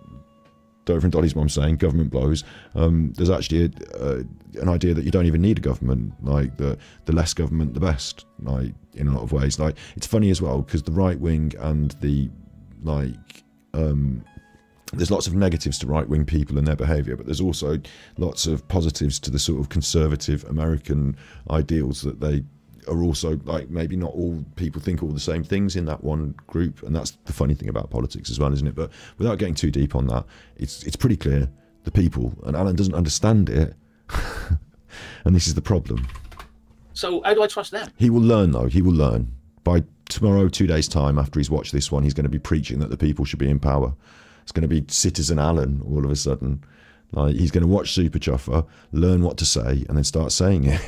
Dover and Dolly's mom saying, government blows. There's actually an idea that you don't even need a government, like the less government, the best, like, in a lot of ways. Like, it's funny as well, because the right wing and the, like, there's lots of negatives to right-wing people and their behaviour, but there's also lots of positives to the sort of conservative American ideals that they are also, like, maybe not all people think all the same things in that one group, and that's the funny thing about politics as well, isn't it? But without getting too deep on that, it's pretty clear, the people, and Alan doesn't understand it, and this is the problem. So how do I trust them? He will learn, though. He will learn. By tomorrow, 2 days' time, after he's watched this one, he's going to be preaching that the people should be in power. It's going to be Citizen Alan all of a sudden. Like, he's going to watch Super Chuffer, learn what to say, and then start saying it.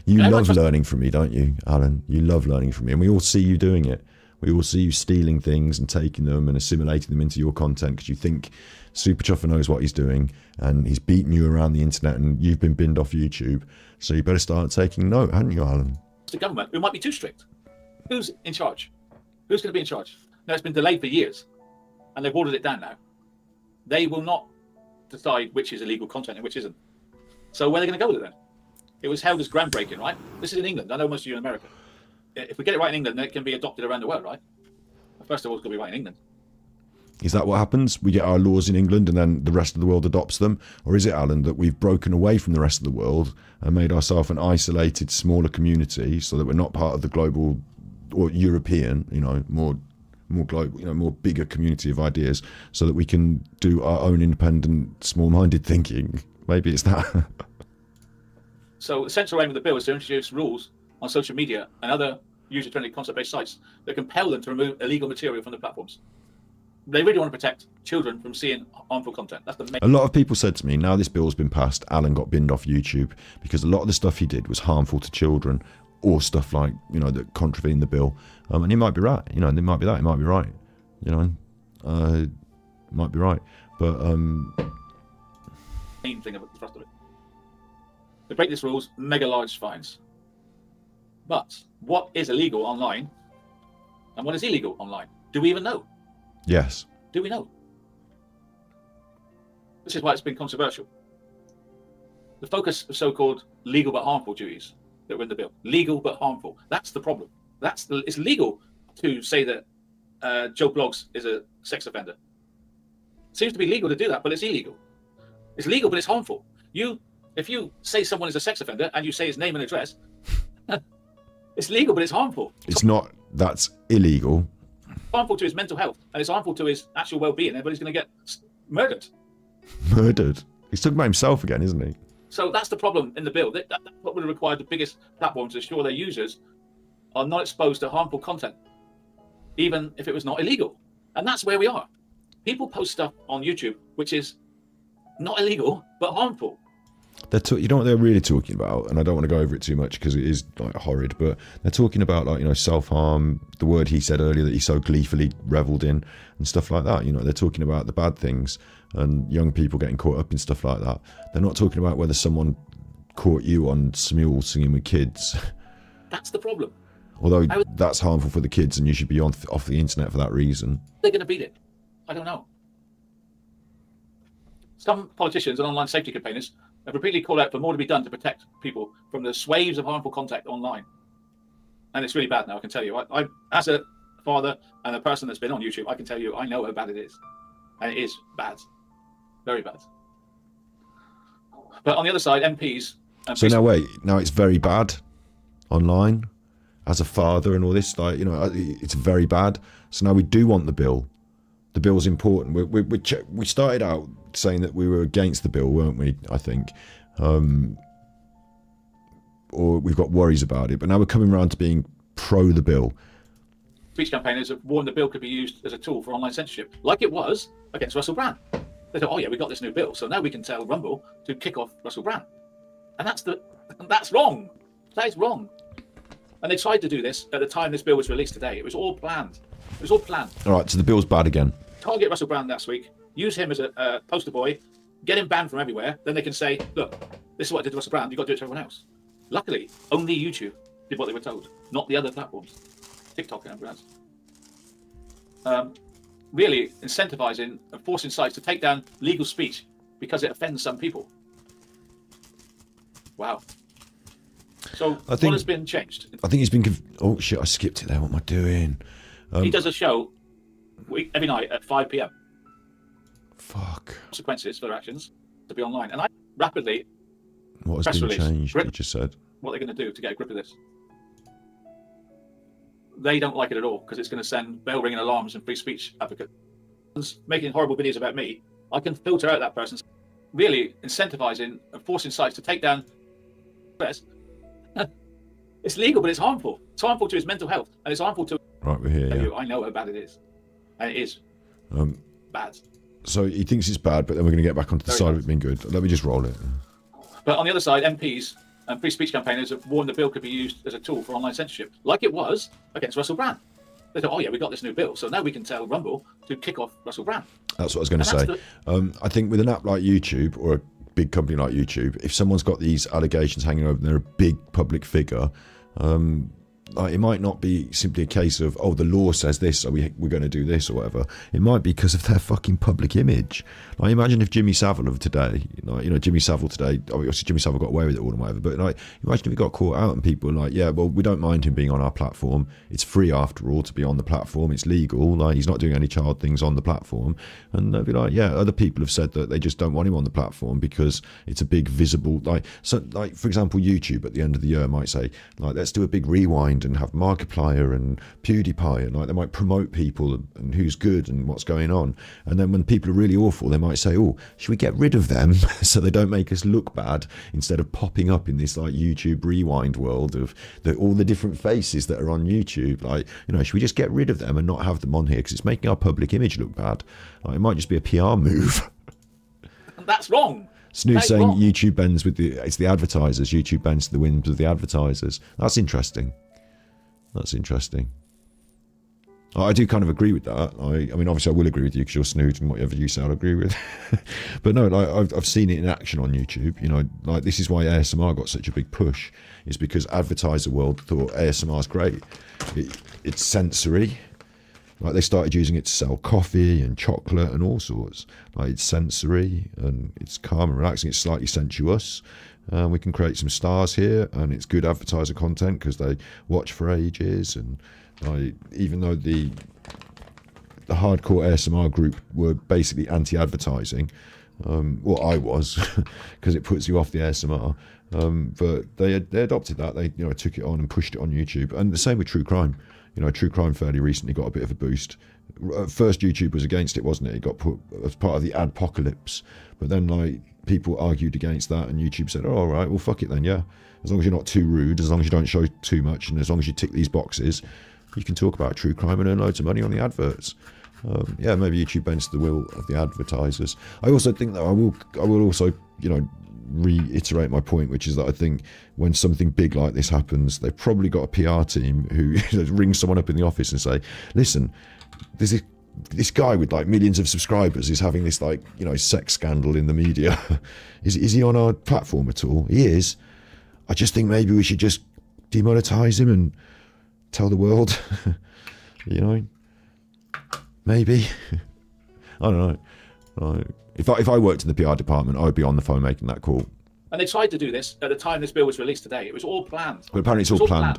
You love learning from me, don't you, Alan? You love learning from me, and we all see you doing it. We all see you stealing things and taking them and assimilating them into your content because you think Super Chuffer knows what he's doing and he's beaten you around the internet and you've been binned off YouTube. So you better start taking note, hadn't you, Alan? The government, who might be too strict. Who's in charge? Who's going to be in charge? Now, it's been delayed for years, and they've ordered it down now. They will not decide which is illegal content and which isn't. So where are they going to go with it then? It was held as groundbreaking, right? This is in England. I know most of you in America. If we get it right in England, then it can be adopted around the world, right? First of all, it's going to be right in England. Is that what happens? We get our laws in England and then the rest of the world adopts them? Or is it, Alan, that we've broken away from the rest of the world and made ourselves an isolated, smaller community so that we're not part of the global or European, you know, more global, you know, more bigger community of ideas so that we can do our own independent, small-minded thinking? Maybe it's that. So the central aim of the bill is to introduce rules on social media and other user-friendly concept-based sites that compel them to remove illegal material from the platforms. they really want to protect children from seeing harmful content. That's the main. A lot of people said to me, now this bill's been passed, Alan got binned off YouTube because a lot of the stuff he did was harmful to children, or stuff like, you know, that contravened the bill. And he might be right. You know, there might be that. He might be right. You know, might be right. But main thing of the thrust of it. They break these rules, mega large fines. But what is illegal online and what is illegal online? Do we even know? yes. Do we know? This is why it's been controversial. The focus of so-called legal but harmful duties that were in the bill. Legal but harmful. That's the problem. It's legal to say that Joe Bloggs is a sex offender. It seems to be legal to do that, but it's illegal. It's legal, but it's harmful. If you say someone is a sex offender and you say his name and address, it's legal, but it's harmful. It's not, that's illegal. Harmful to his mental health, and it's harmful to his actual well-being. Everybody's going to get murdered. Murdered? He's talking about himself again, isn't he? So that's the problem in the bill. That's what would require the biggest platforms to ensure their users are not exposed to harmful content, even if it was not illegal. And that's where we are. People post stuff on YouTube which is not illegal, but harmful. You know what they're really talking about, and I don't want to go over it too much because it is like horrid, but they're talking about, like, you know, self-harm, the word he said earlier that he so gleefully revelled in, and stuff like that. You know, they're talking about the bad things and young people getting caught up in stuff like that. They're not talking about whether someone caught you on Smule singing with kids. That's the problem. Although that's harmful for the kids and you should be off the internet for that reason. They're going to beat it. I don't know. Some politicians and online safety campaigners have repeatedly called out for more to be done to protect people from the swaves of harmful content online. And it's really bad now, I can tell you. I as a father and a person that's been on YouTube, I can tell you, I know how bad it is. And it is bad. Very bad. But on the other side, MPs... So now wait, now it's very bad online as a father and all this, like, you know, it's very bad. So now we do want the bill. The bill's important. We started out saying that we were against the bill, weren't we? I think, or we've got worries about it. But now we're coming around to being pro the bill. Speech campaigners have warned the bill could be used as a tool for online censorship, like it was against Russell Brand. They thought, oh yeah, we got this new bill, so now we can tell Rumble to kick off Russell Brand, and that's wrong. That is wrong. And they tried to do this at the time this bill was released today. It was all planned. It was all planned. All right, so the bill's bad again. Target Russell Brand last week, use him as a poster boy, get him banned from everywhere. Then they can say, look, this is what I did to Russell Brand. You've got to do it to everyone else. Luckily, only YouTube did what they were told, not the other platforms, TikTok and everyone else. Really incentivizing and forcing sites to take down legal speech because it offends some people. Wow. So what has been changed? I think he's been... Oh, shit, I skipped it there. What am I doing? He does a show every night at 5 p.m. Fuck. Consequences for their actions to be online. And I rapidly... What has been changed, you just said? What they're going to do to get a grip of this. They don't like it at all because it's going to send bell-ringing alarms and free speech advocates making horrible videos about me. I can filter out that person. Really incentivizing and forcing sites to take down press. It's legal, but it's harmful. It's harmful to his mental health, and it's harmful to... Right, we're here, yeah. I know how bad it is. And it is bad. So he thinks it's bad, but then we're going to get back onto the side of it being good. Let me just roll it. But on the other side, MPs and free speech campaigners have warned the bill could be used as a tool for online censorship, like it was against Russell Brand. They thought, oh yeah, we got this new bill, so now we can tell Rumble to kick off Russell Brand. That's what I was going to say. I think with an app like YouTube or a big company like YouTube, if someone's got these allegations hanging over them, they're a big public figure, it might not be simply a case of, oh, the law says this, so we're going to do this or whatever. It might be because of their fucking public image. Like, imagine if Jimmy Savile of today, Jimmy Savile today, obviously Jimmy Savile got away with it all and whatever, but like, imagine if he got caught out and people were like, yeah, well, we don't mind him being on our platform. It's free after all to be on the platform. It's legal. Like, he's not doing any child things on the platform. And they'll be like, yeah, other people have said that they just don't want him on the platform because it's a big visible, for example, YouTube at the end of the year might say, like, let's do a big rewind Rewind and have Markiplier and PewDiePie, and like they might promote people and who's good and what's going on. And then when people are really awful, they might say, oh, should we get rid of them so they don't make us look bad, instead of popping up in this like YouTube Rewind world of all the different faces that are on YouTube. Like, you know, should we just get rid of them and not have them on here because it's making our public image look bad? Like, it might just be a PR move. That's wrong. Snooze saying wrong. YouTube bends with it's the advertisers. YouTube bends to the whims of the advertisers. That's interesting. That's interesting. I do kind of agree with that. I mean, obviously I will agree with you because you're Snood and whatever you say I'll agree with. But no, like, I've seen it in action on YouTube. You know, like this is why ASMR got such a big push. Is because advertiser world thought ASMR is great. It's sensory. Like they started using it to sell coffee and chocolate and all sorts. Like it's sensory and it's calm and relaxing. It's slightly sensuous. We can create some stars here, and it's good advertiser content because they watch for ages. And even though the hardcore ASMR group were basically anti-advertising, well, I was, because it puts you off the ASMR. But they adopted that. They took it on and pushed it on YouTube. And the same with true crime. You know, true crime fairly recently got a bit of a boost. First, YouTube was against it, wasn't it? It got put as part of the adpocalypse. But then, like, people argued against that, and YouTube said, oh, all right, well, fuck it then, yeah. As long as you're not too rude, as long as you don't show too much, and as long as you tick these boxes, you can talk about true crime and earn loads of money on the adverts. Yeah, maybe YouTube bends to the will of the advertisers. I also think that I will also, reiterate my point, which is that I think when something big like this happens, they've probably got a PR team who rings someone up in the office and say, listen, there's this guy with like millions of subscribers is having this like, sex scandal in the media. Is he on our platform at all? He is. I just think maybe we should just demonetize him and tell the world, maybe. I don't know. If I worked in the PR department, I would be on the phone making that call. And they tried to do this at the time this bill was released today. It was all planned. But apparently it's all planned.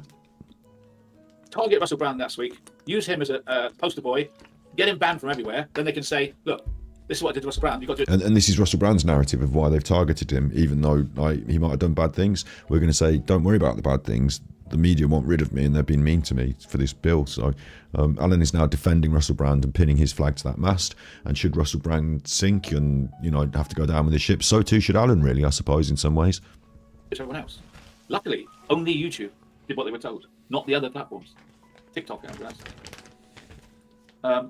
Target Russell Brand last week, use him as a poster boy, get him banned from everywhere, then they can say, look, this is what I did to Russell Brand. You've got to... And this is Russell Brand's narrative of why they've targeted him, even though he might have done bad things. We're going to say, don't worry about the bad things. The media want rid of me and they've been mean to me for this bill. So Alan is now defending Russell Brand and pinning his flag to that mast. And should Russell Brand sink and, have to go down with his ship, so too should Alan, really, I suppose, in some ways. It's everyone else. Luckily, only YouTube did what they were told, not the other platforms. TikTok and everything else.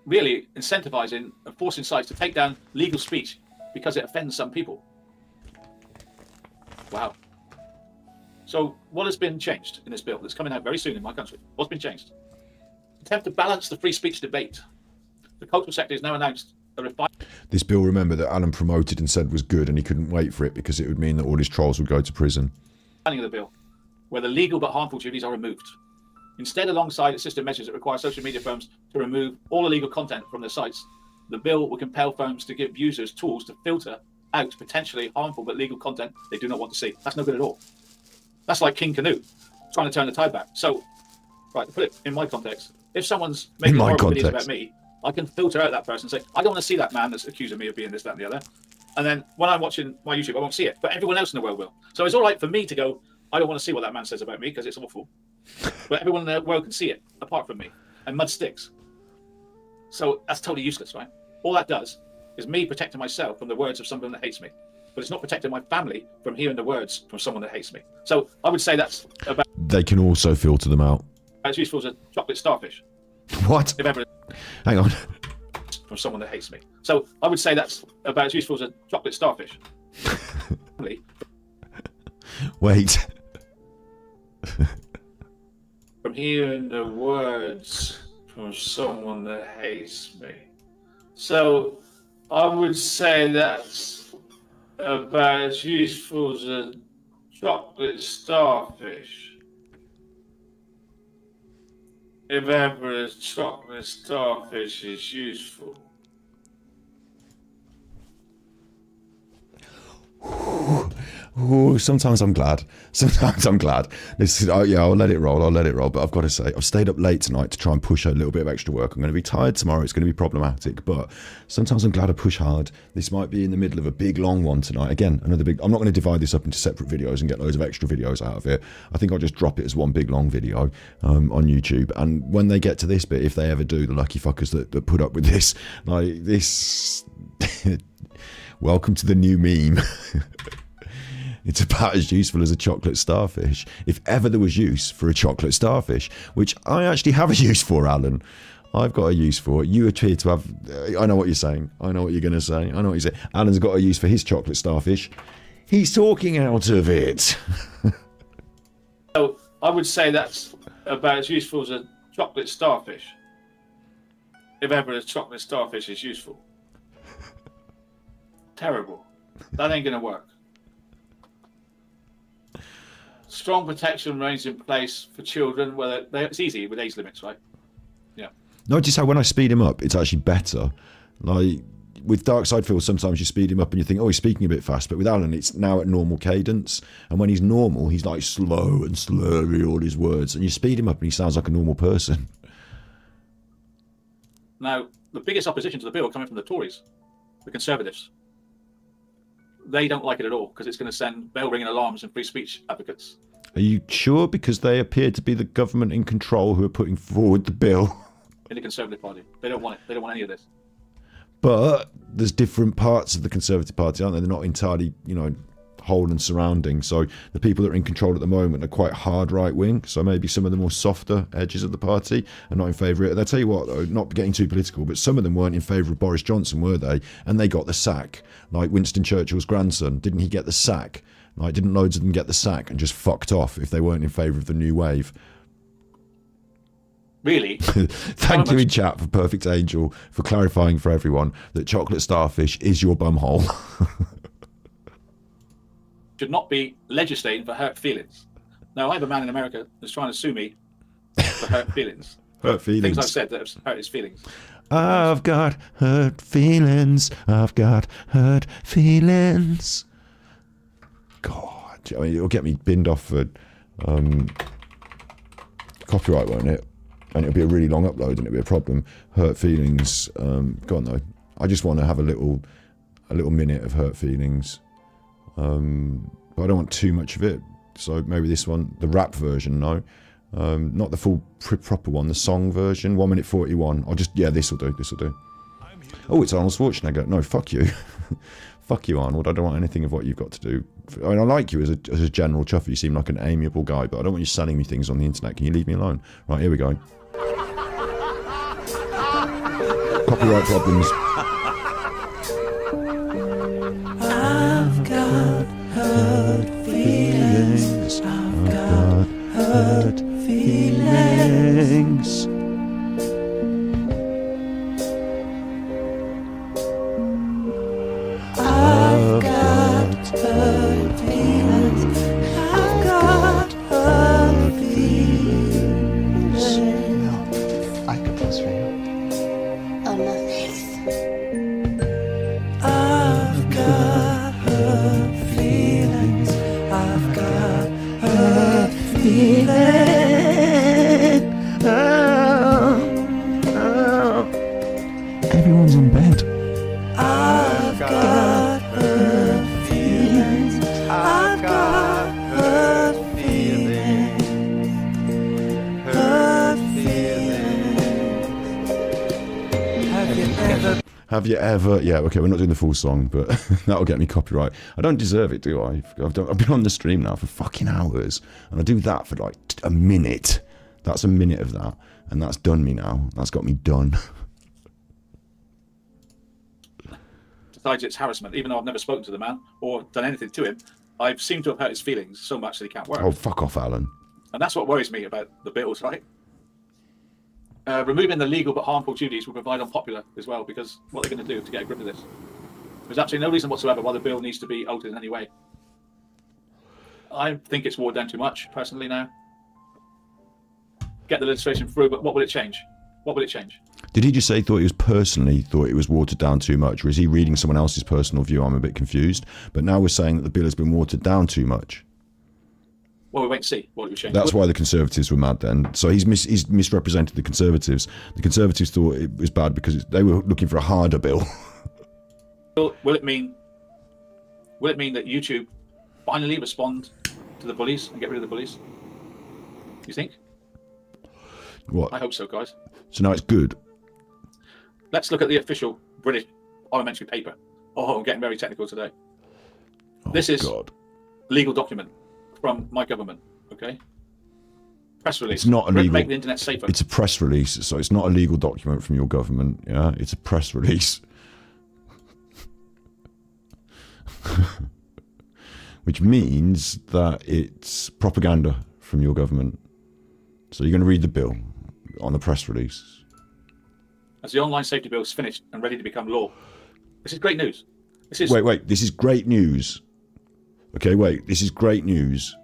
Really incentivizing and forcing sites to take down legal speech because it offends some people. Wow. So what has been changed in this bill that's coming out very soon in my country? What's been changed? Attempt to balance the free speech debate. The cultural sector has now announced a refined... This bill, remember, that Alan promoted and said was good, and he couldn't wait for it because it would mean that all his trolls would go to prison. ...of the bill, where the legal but harmful duties are removed. Instead, alongside system measures that require social media firms to remove all illegal content from their sites, the bill will compel firms to give users tools to filter out potentially harmful but legal content they do not want to see. That's no good at all. That's like King Canute, trying to turn the tide back. So, right, to put it in my context, if someone's making horrible videos about me, I can filter out that person and say, I don't want to see that man that's accusing me of being this, that, and the other. And then when I'm watching my YouTube, I won't see it, but everyone else in the world will. So it's all right for me to go, I don't want to see what that man says about me because it's awful. But everyone in the world can see it, apart from me. And mud sticks. So that's totally useless, right? All that does is me protecting myself from the words of someone that hates me. But it's not protecting my family from hearing the words from someone that hates me. So I would say that's about... They can also filter them out. As useful as a chocolate starfish. What? If ever... Hang on. From someone that hates me. So I would say that's about as useful as a chocolate starfish. Wait. From hearing the words from someone that hates me. So I would say that's about as useful as a chocolate starfish. If ever a chocolate starfish is useful. Oh, sometimes I'm glad. Sometimes I'm glad. This is, yeah, I'll let it roll. I'll let it roll. But I've got to say, I've stayed up late tonight to try and push a little bit of extra work. I'm going to be tired tomorrow. It's going to be problematic. But sometimes I'm glad I push hard. This might be in the middle of a big, long one tonight. Again, another big... I'm not going to divide this up into separate videos and get loads of extra videos out of it. I think I'll just drop it as one big, long video on YouTube. And when they get to this bit, if they ever do, the lucky fuckers that put up with this, like this... Welcome to the new meme. It's about as useful as a chocolate starfish. If ever there was use for a chocolate starfish, which I actually have a use for, Alan. I've got a use for it. You appear to have... I know what you're saying. I know what you're going to say. I know what you're saying. Alan's got a use for his chocolate starfish. He's talking out of it. So I would say that's about as useful as a chocolate starfish. If ever a chocolate starfish is useful. Terrible. That ain't going to work. Strong protection remains in place for children. Well, it's easy with age limits, right? Yeah. Notice how when I speed him up, it's actually better. Like with Dark Side Phil, sometimes you speed him up and you think, oh, he's speaking a bit fast. But with Alan, it's now at normal cadence. And when he's normal, he's like slow and slurry all his words. And you speed him up and he sounds like a normal person. Now, the biggest opposition to the bill coming from the Tories, the Conservatives. They don't like it at all because it's going to send bell-ringing alarms and free speech advocates. Are you sure? Because they appear to be the government in control who are putting forward the bill. In the Conservative Party. They don't want it. They don't want any of this. But there's different parts of the Conservative Party, aren't there? They're not entirely, you know, whole and surrounding. So the people that are in control at the moment are quite hard right-wing. So maybe some of the more softer edges of the party are not in favour of it. They'll tell you what, though, not getting too political, but some of them weren't in favour of Boris Johnson, were they? And they got the sack. Like Winston Churchill's grandson. Didn't he get the sack? Like, didn't loads of them get the sack and just fucked off if they weren't in favour of the new wave? Really? Thank you in chat for Perfect Angel for clarifying for everyone that chocolate starfish is your bumhole. Should not be legislating for hurt feelings. Now, I have a man in America that's trying to sue me for hurt feelings. Hurt feelings. Things I've said that have hurt his feelings. I've got hurt feelings. I've got hurt feelings. God, I mean, it'll get me binned off for copyright, won't it? And it'll be a really long upload, and it'll be a problem. Hurt feelings. Go on though. I just want to have a little minute of hurt feelings. But I don't want too much of it. So maybe this one, the rap version, no. Not the full proper one, the song version, 1 minute 41. I'll just, yeah, this'll do, this'll do. Oh, it's Arnold Schwarzenegger. No, fuck you. Fuck you, Arnold. I don't want anything of what you've got to do. I mean, I like you as a general chuffer. You seem like an amiable guy, but I don't want you selling me things on the internet. Can you leave me alone? Right, here we go. Copyright problems. I've got hurt feelings. I've got hurt feelings. I've got hurt feelings. I've got hurt feelings. I could pass for you. Oh, no, thanks. I've got hurt feelings. I've got hurt feelings. Oh. Everyone's in bed. I've got hurt feelings. I've got hurt feelings. Hurt feelings. Have you ever? Yeah, okay, we're not doing the full song, but that'll get me copyright. I don't deserve it, do I? I've been on the stream now for fucking hours, and I do that for like a minute. That's a minute of that, and that's done me now. That's got me done. Besides, it's harassment. Even though I've never spoken to the man or done anything to him, I've seemed to have hurt his feelings so much that he can't work. Oh, fuck off, Alan. And that's what worries me about the bills, right? Removing the legal but harmful duties will provide unpopular as well, because what they're going to do to get a grip of this. There's absolutely no reason whatsoever why the bill needs to be altered in any way. I think it's watered down too much, personally, now. Get the legislation through, but what will it change? What will it change? Did he just say he thought it was watered down too much, or is he reading someone else's personal view? I'm a bit confused. But now we're saying that the bill has been watered down too much. Well, we wait and see what he was saying. That's why the Conservatives were mad then. So he's misrepresented the Conservatives. The Conservatives thought it was bad because they were looking for a harder bill. Will it mean that YouTube finally respond to the bullies and get rid of the bullies? You think? What? I hope so, guys. So now it's good. Let's look at the official British parliamentary paper. Oh, I'm getting very technical today. This is legal document from my government, okay? Press release. It's not a legal. Make the internet safer. It's a press release, so it's not a legal document from your government. Yeah, it's a press release, which means that it's propaganda from your government. So you're going to read the bill on the press release. As the online safety bill is finished and ready to become law. This is great news. This is wait. This is great news. Okay, wait. This is great news.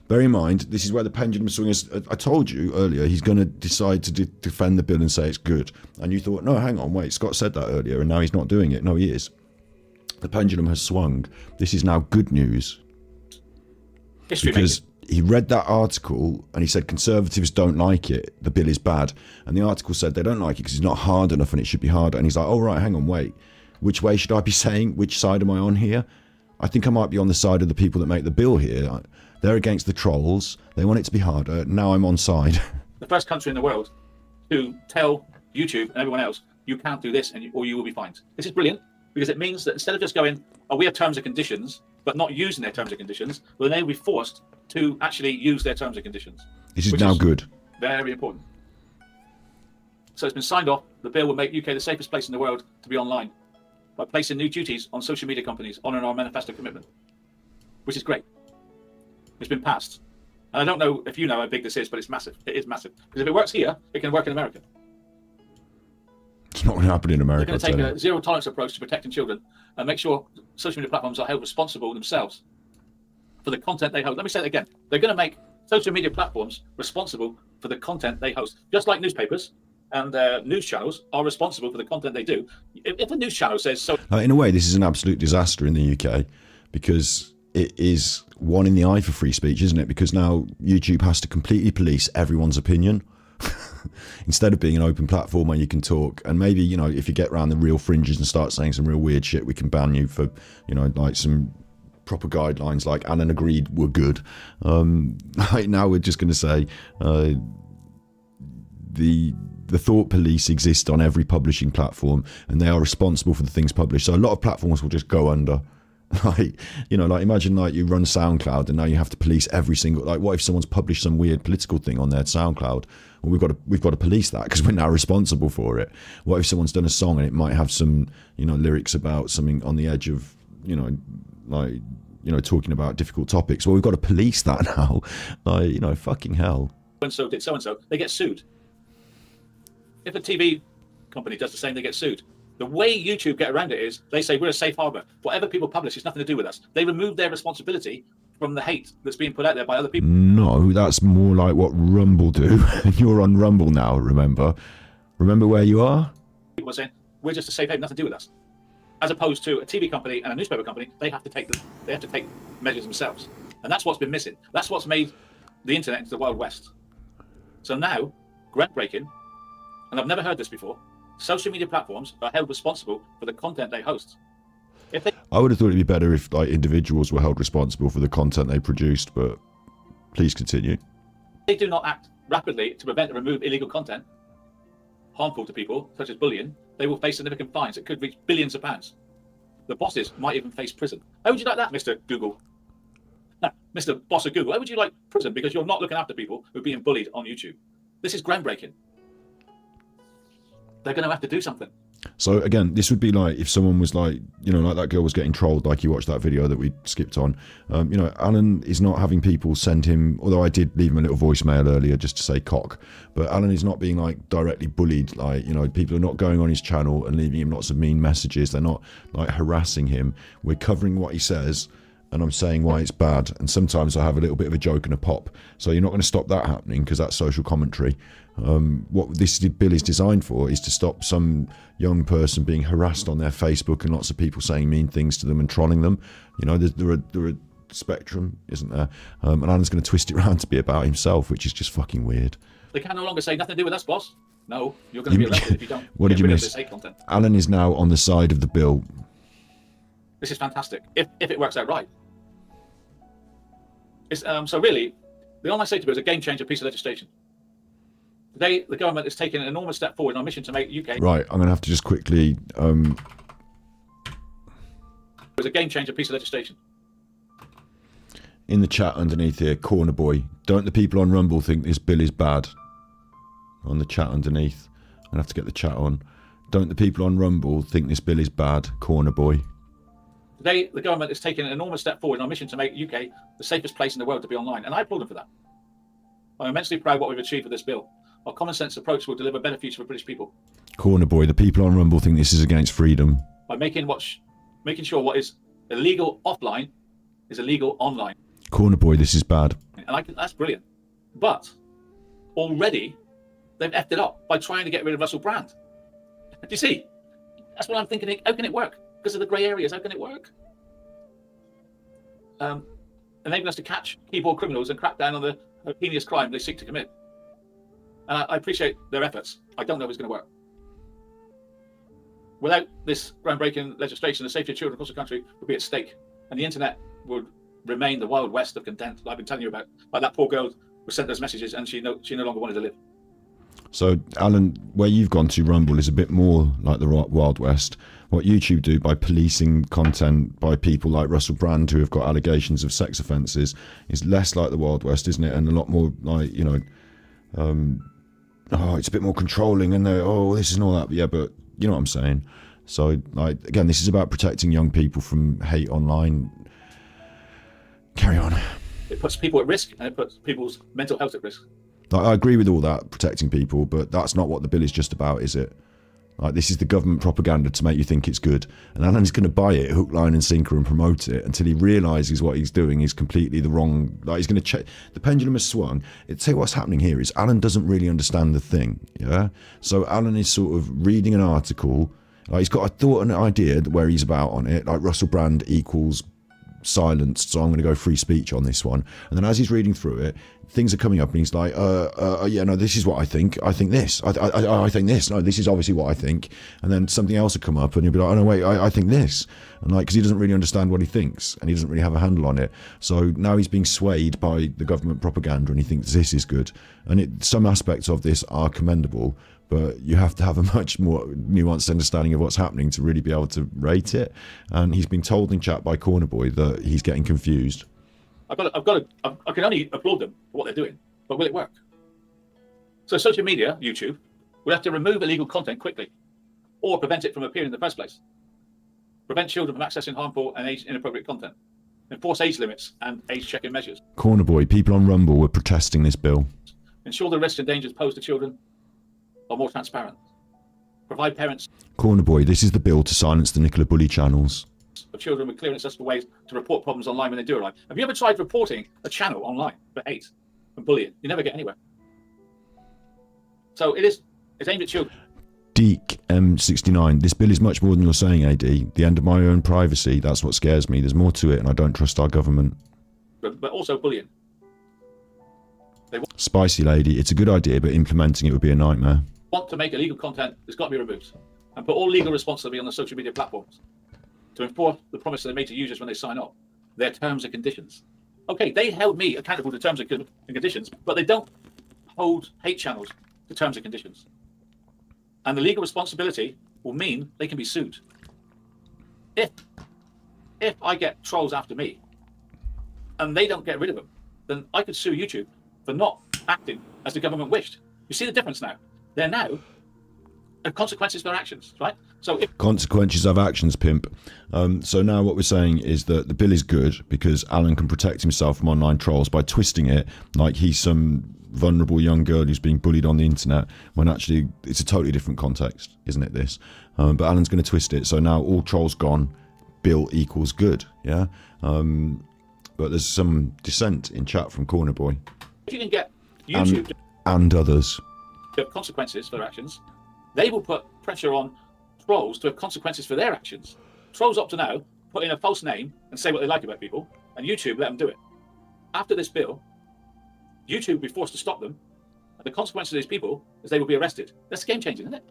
Bear in mind, this is where the pendulum swings. I told you earlier he's going to decide to defend the bill and say it's good. And you thought, no, hang on, wait. Scott said that earlier, and now he's not doing it. No, he is. The pendulum has swung. This is now good news. Because he read that article and he said Conservatives don't like it. The bill is bad. And the article said they don't like it because it's not hard enough and it should be harder. And he's like, oh, right, hang on, wait. Which way should I be saying? Which side am I on here? I think I might be on the side of the people that make the bill here. They're against the trolls. They want it to be harder. Now I'm on side. The first country in the world to tell YouTube and everyone else, you can't do this or you will be fined. This is brilliant because it means that instead of just going, oh, we have terms and conditions, but not using their terms and conditions, well, they will be forced to actually use their terms and conditions. This is now good. Very important. So it's been signed off. The bill will make UK the safest place in the world to be online by placing new duties on social media companies, honouring our manifesto commitment, which is great. It's been passed. And I don't know if you know how big this is, but it's massive. It is massive. Because if it works here, it can work in America. It's not going to happen in America. They're going to take a zero-tolerance approach to protecting children and make sure social media platforms are held responsible themselves for the content they host. Let me say that again. They're going to make social media platforms responsible for the content they host. Just like newspapers and news channels are responsible for the content they do. If a news channel says so... in a way, this is an absolute disaster in the UK because it is one in the eye for free speech, isn't it? Because now YouTube has to completely police everyone's opinion instead of being an open platform where you can talk. And maybe, you know, if you get around the real fringes and start saying some real weird shit, we can ban you for, you know, like some proper guidelines like Alan agreed were good. Right now we're just going to say the thought police exist on every publishing platform and they are responsible for the things published. So a lot of platforms will just go under. Like, you know, like imagine like you run SoundCloud and now you have to police every single, like what if someone's published some weird political thing on their SoundCloud? Well, we've got to police that because we're now responsible for it. What if someone's done a song and it might have some, you know, lyrics about something on the edge of, you know, like, you know, talking about difficult topics? Well, we've got to police that now. Like, you know, fucking hell. So did so-and-so, they get sued. If a TV company does the same, they get sued. The way YouTube get around it is they say we're a safe harbour. Whatever people publish has nothing to do with us. They remove their responsibility from the hate that's being put out there by other people. No, that's more like what Rumble do. You're on Rumble now, remember? Remember where you are? People are saying we're just a safe haven, nothing to do with us. As opposed to a TV company and a newspaper company, they have to take measures themselves. And that's what's been missing. That's what's made the internet into the Wild West. So now, groundbreaking, and I've never heard this before, social media platforms are held responsible for the content they host. I would have thought it'd be better if like individuals were held responsible for the content they produced, but please continue. They do not act rapidly to prevent and remove illegal content harmful to people, such as bullying. They will face significant fines that could reach billions of pounds. The bosses might even face prison. How would you like that, Mr. Google? No, Mr. Boss of Google, how would you like prison because you're not looking after people who are being bullied on YouTube? This is groundbreaking. They're going to have to do something. So again, this would be like if someone was like, you know, like that girl was getting trolled, like you watched that video that we skipped on. You know, Alan is not having people send him, although I did leave him a little voicemail earlier just to say cock, but Alan is not being like directly bullied. Like, you know, people are not going on his channel and leaving him lots of mean messages. They're not like harassing him. We're covering what he says and I'm saying why it's bad, and sometimes I have a little bit of a joke and a pop. So you're not going to stop that happening because that's social commentary. What this bill is designed for is to stop some young person being harassed on their Facebook and lots of people saying mean things to them and trolling them. You know, there are spectrum, isn't there? And Alan's going to twist it around to be about himself, which is just fucking weird. They can no longer say nothing to do with us, boss. No, you're going to be arrested if you don't. What did you miss? Alan is now on the side of the bill. This is fantastic, if it works out right. It's, so really, the online safety bill is a game-changer piece of legislation. Today, the government is taking an enormous step forward on a mission to make UK... Right, I'm going to have to just quickly... It's a game-changer piece of legislation. In the chat underneath here, Corner Boy, don't the people on Rumble think this bill is bad? On the chat underneath. I'm going to have to get the chat on. Don't the people on Rumble think this bill is bad? Corner Boy. Today, the government is taking an enormous step forward on a mission to make UK the safest place in the world to be online, and I applaud them for that. I'm immensely proud of what we've achieved with this bill. Our common sense approach will deliver a better future for British people. Corner Boy, the people on Rumble think this is against freedom. By making sure what is illegal offline is illegal online. Corner Boy, this is bad. And that's brilliant. But already they've effed it up by trying to get rid of Russell Brand. Do you see? That's what I'm thinking. How can it work? Because of the grey areas, how can it work? Enabling us to catch keyboard criminals and crack down on the heinous crime they seek to commit. And I appreciate their efforts. I don't know if it's going to work. Without this groundbreaking legislation, the safety of children across the country would be at stake, and the internet would remain the wild west of content I've been telling you about. Like that poor girl who sent those messages, and she no longer wanted to live. So, Alan, where you've gone to Rumble is a bit more like the Wild West. What YouTube do by policing content by people like Russell Brand, who have got allegations of sex offences, is less like the Wild West, isn't it? And a lot more like, you know, it's a bit more controlling, and this and all that. But yeah, but you know what I'm saying. So, like, again, this is about protecting young people from hate online. Carry on. It puts people at risk, and it puts people's mental health at risk. I agree with all that, protecting people, but that's not what the bill is just about, is it? Like, this is the government propaganda to make you think it's good. And Alan's going to buy it, hook, line and sinker, and promote it until he realises what he's doing is completely the wrong... Like, he's going to check... The pendulum has swung. Tell you what's happening here is Alan doesn't really understand the thing, yeah? So Alan is sort of reading an article. Like, he's got a thought and an idea where he's about on it, like Russell Brand equals silenced, so I'm going to go free speech on this one. And then as he's reading through it, things are coming up and he's like, yeah, no, this is what I think. I think this. I think this. No, this is obviously what I think. And then something else will come up and he'll be like, oh, no, wait, I think this. And like, because he doesn't really understand what he thinks and he doesn't really have a handle on it. So now he's being swayed by the government propaganda and he thinks this is good. And some aspects of this are commendable, but you have to have a much more nuanced understanding of what's happening to really be able to rate it. And he's been told in chat by Corner Boy that he's getting confused. I can only applaud them for what they're doing, but will it work? So social media, YouTube, will have to remove illegal content quickly, or prevent it from appearing in the first place. Prevent children from accessing harmful and age-inappropriate content. Enforce age limits and age-checking measures. Corner Boy, people on Rumble were protesting this bill. Ensure the risks and dangers posed to children are more transparent. Provide parents... Corner Boy, this is the bill to silence the Nicola Bully channels. ...of children with clear and accessible ways to report problems online when they do arrive. Have you ever tried reporting a channel online for hate and bullying? You never get anywhere. So it's aimed at children. Deek M69, this bill is much more than you're saying, AD. The end of my own privacy, that's what scares me. There's more to it and I don't trust our government. But also bullying. Spicy lady, it's a good idea, but implementing it would be a nightmare. Want to make illegal content that's got to be removed and put all legal responsibility on the social media platforms to enforce the promise they made to users when they sign up, their terms and conditions. Okay, they held me accountable to terms and conditions, but they don't hold hate channels to terms and conditions. And the legal responsibility will mean they can be sued. If I get trolls after me and they don't get rid of them, then I could sue YouTube for not acting as the government wished. You see the difference now? They're now consequences for their actions, right? So consequences of actions, pimp. So now what we're saying is that the bill is good because Alan can protect himself from online trolls by twisting it like he's some vulnerable young girl who's being bullied on the internet, when actually it's a totally different context, isn't it, this? But Alan's going to twist it, so now all trolls gone, bill equals good. Yeah, but there's some dissent in chat from Corner Boy. If you can get YouTube and others to have consequences for their actions, they will put pressure on trolls to have consequences for their actions. Trolls up to now put in a false name and say what they like about people, and YouTube let them do it. After this bill, YouTube will be forced to stop them, and the consequence of these people is they will be arrested. That's game changing, isn't it?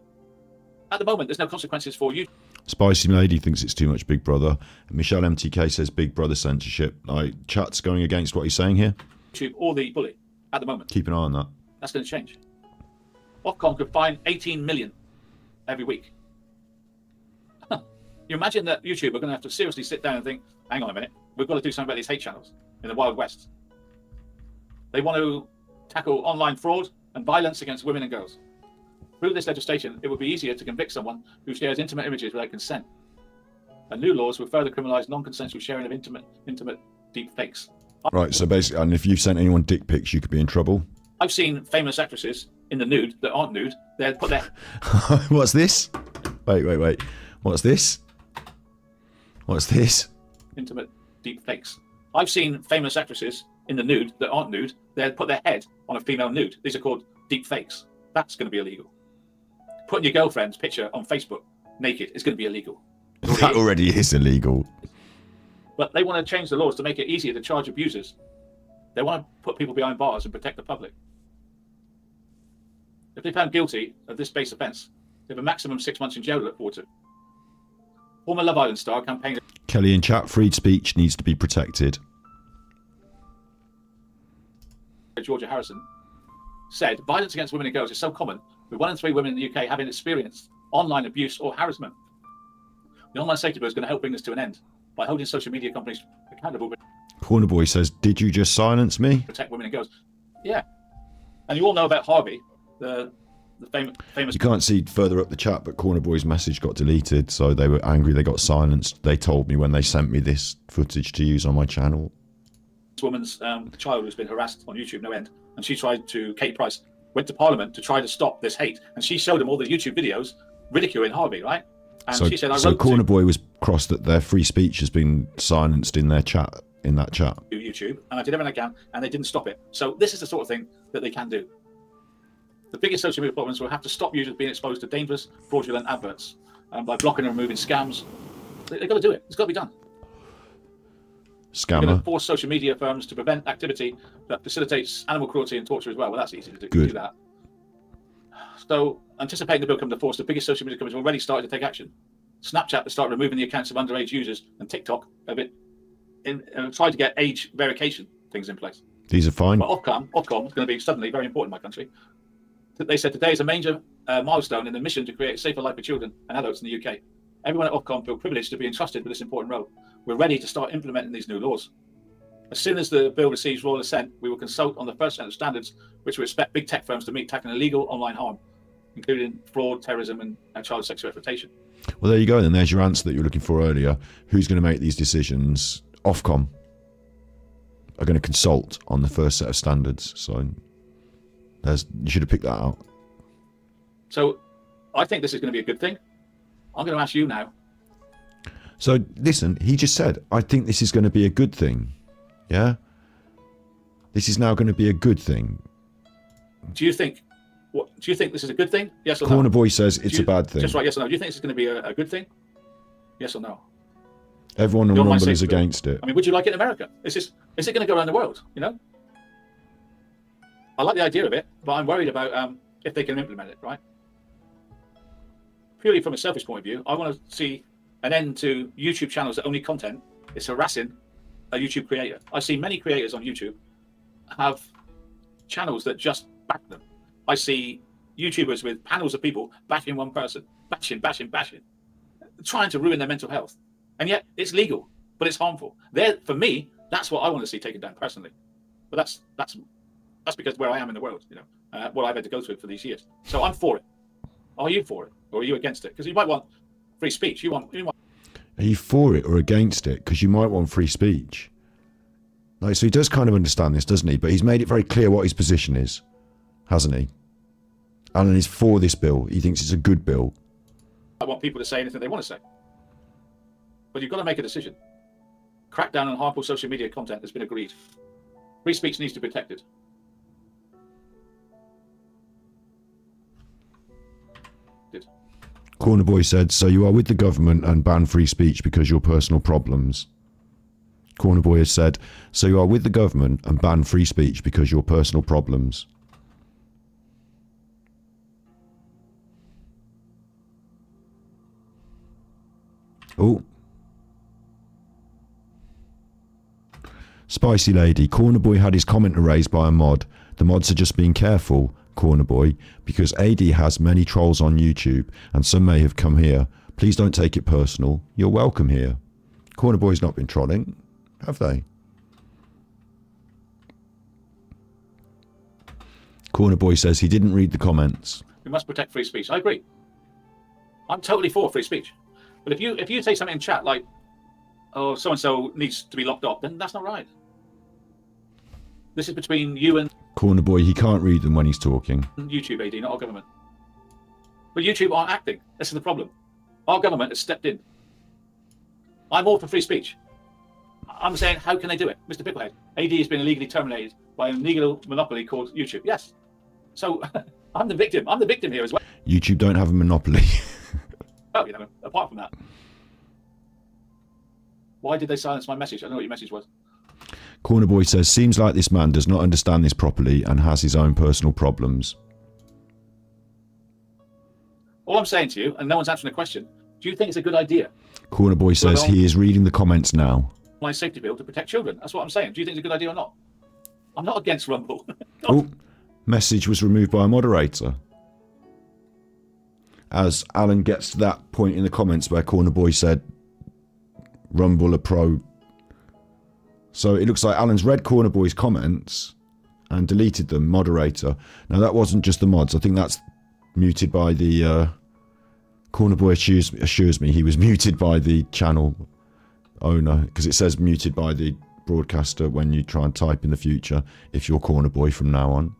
At the moment, there's no consequences for you. Spicy Lady thinks it's too much Big Brother. Michelle MTK says Big Brother censorship. Like, chat's going against what he's saying here. YouTube or the bully at the moment. Keep an eye on that. That's going to change. Ofcom could fine 18 million every week. You imagine that YouTube are going to have to seriously sit down and think, hang on a minute, we've got to do something about these hate channels in the Wild West. They want to tackle online fraud and violence against women and girls. Through this legislation, it would be easier to convict someone who shares intimate images without consent. And new laws will further criminalise non-consensual sharing of intimate deep fakes. Right, so basically, and if you've sent anyone dick pics, you could be in trouble. I've seen famous actresses in the nude that aren't nude. They put their... What's this? Wait. What's this? What's this? Intimate deep fakes. I've seen famous actresses in the nude that aren't nude. They put their head on a female nude. These are called deep fakes. That's going to be illegal. Putting your girlfriend's picture on Facebook naked is going to be illegal. That already is illegal. But they want to change the laws to make it easier to charge abusers. They want to put people behind bars and protect the public. If they're found guilty of this base offence, they have a maximum 6 months in jail to look forward to. Former Love Island star campaigner Kelly in chat, freed speech needs to be protected. Georgia Harrison said, violence against women and girls is so common, with 1 in 3 women in the UK having experienced online abuse or harassment. The online safety bill is going to help bring this to an end by holding social media companies accountable. Corner Boy says, did you just silence me? Protect women and girls. Yeah. And you all know about Harvey, the famous... You can't see further up the chat, but Corner Boy's message got deleted, so they were angry, they got silenced. They told me when they sent me this footage to use on my channel. This woman's child who's been harassed on YouTube no end, and she tried to, Kate Price, went to Parliament to try to stop this hate, and she showed them all the YouTube videos ridiculing Harvey, right? And So, she said, so Corner Boy was cross that their free speech has been silenced in their chat, in that chat. YouTube, and I did everything I can, and they didn't stop it. So this is the sort of thing that they can do. The biggest social media problems will have to stop users being exposed to dangerous, fraudulent adverts by blocking and removing scams. They've got to do it. It's got to be done. They're going Scammer. to force social media firms to prevent activity that facilitates animal cruelty and torture as well. Well, that's easy to do, Good. do that. So, anticipating the bill coming to force, the biggest social media companies have already started to take action. Snapchat has started removing the accounts of underage users, and TikTok have tried to get age verification things in place. These are fine. But Ofcom is going to be suddenly very important in my country. They said today is a major milestone in the mission to create a safer life for children and adults in the UK. Everyone at Ofcom feel privileged to be entrusted with this important role. We're ready to start implementing these new laws. As soon as the bill receives royal assent, we will consult on the first set of standards which we expect big tech firms to meet tackling illegal online harm, including fraud, terrorism, and child sexual exploitation. Well, there you go, then. There's your answer that you were looking for earlier. Who's going to make these decisions? Ofcom are going to consult on the first set of standards. So you should have picked that out. So I think this is going to be a good thing. I'm going to ask you now. So listen, he just said, I think this is going to be a good thing. Yeah? This is now going to be a good thing. Do you think this is a good thing? Yes or no? Corner Boy says it's a bad thing. Just right, yes or no. Do you think this is going to be a good thing? Yes or no? Everyone on Rumble is against it. I mean, would you like it in America? Is it going to go around the world? You know? I like the idea of it, but I'm worried about if they can implement it, right? Purely from a selfish point of view, I want to see an end to YouTube channels that only content is harassing a YouTube creator. I see many creators on YouTube have channels that just back them. I see YouTubers with panels of people bashing one person, bashing, trying to ruin their mental health. And yet it's legal, but it's harmful. For me, that's what I want to see taken down personally. But that's because where I am in the world, you know, what I've had to go through for these years. So I'm for it. Are you for it, or are you against it? Because you might want free speech. You want. Are you for it or against it? Because you might want free speech. Like, so he does kind of understand this, doesn't he? But he's made it very clear what his position is, hasn't he? Alan is for this bill. He thinks it's a good bill. I want people to say anything they want to say. But you've got to make a decision. Crackdown on harmful social media content has been agreed. Free speech needs to be protected. Corner Boy said, so you are with the government and ban free speech because your personal problems. Corner Boy has said, so you are with the government and ban free speech because your personal problems. Oh. Spicy Lady, Corner Boy had his comment erased by a mod. The mods are just being careful, Corner Boy, because AD has many trolls on YouTube and some may have come here. Please don't take it personal. You're welcome here. Corner Boy's not been trolling, have they? Corner Boy says he didn't read the comments. We must protect free speech. I agree. I'm totally for free speech. But if you say something in chat like, oh, so-and-so needs to be locked up, then that's not right. This is between you and... Corner Boy, he can't read them when he's talking. YouTube, AD, not our government. But YouTube aren't acting. This is the problem. Our government has stepped in. I'm all for free speech. I'm saying, how can they do it? Mr. Picklehead, AD has been illegally terminated by an illegal monopoly called YouTube. Yes. So, I'm the victim. I'm the victim here as well. YouTube don't have a monopoly. Oh, you know, apart from that. Why did they silence my message? I don't know what your message was. Corner Boy says, seems like this man does not understand this properly and has his own personal problems. All I'm saying to you, and no one's answering the question, do you think it's a good idea? Corner Boy says he is reading the comments now. My safety bill to protect children. That's what I'm saying. Do you think it's a good idea or not? I'm not against Rumble. Oh, message was removed by a moderator. As Alan gets to that point in the comments where Corner Boy said, Rumble a pro. So it looks like Alan's read Corner Boy's comments and deleted them, moderator. Now that wasn't just the mods. I think that's muted by the... Corner Boy assures me he was muted by the channel owner, because it says muted by the broadcaster when you try and type in the future if you're Corner Boy from now on.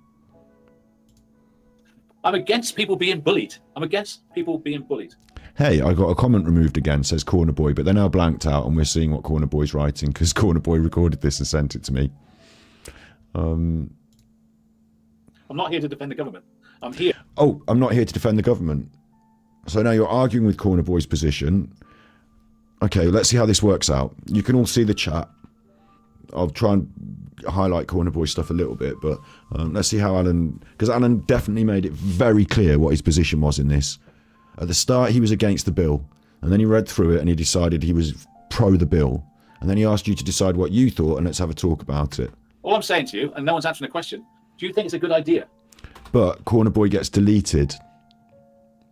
I'm against people being bullied. I'm against people being bullied. Hey, I got a comment removed again, says Corner Boy, but they're now blanked out and we're seeing what Corner Boy's writing because Corner Boy recorded this and sent it to me. I'm not here to defend the government. I'm here. Oh, I'm not here to defend the government. So now you're arguing with Corner Boy's position. Okay, let's see how this works out. You can all see the chat. I'll try and highlight Corner Boy stuff a little bit, but let's see how Alan... Because Alan definitely made it very clear what his position was in this. At the start, he was against the bill, and then he read through it and he decided he was pro the bill. And then he asked you to decide what you thought, and let's have a talk about it. All I'm saying to you, and no one's answering the question, do you think it's a good idea? But Corner Boy gets deleted.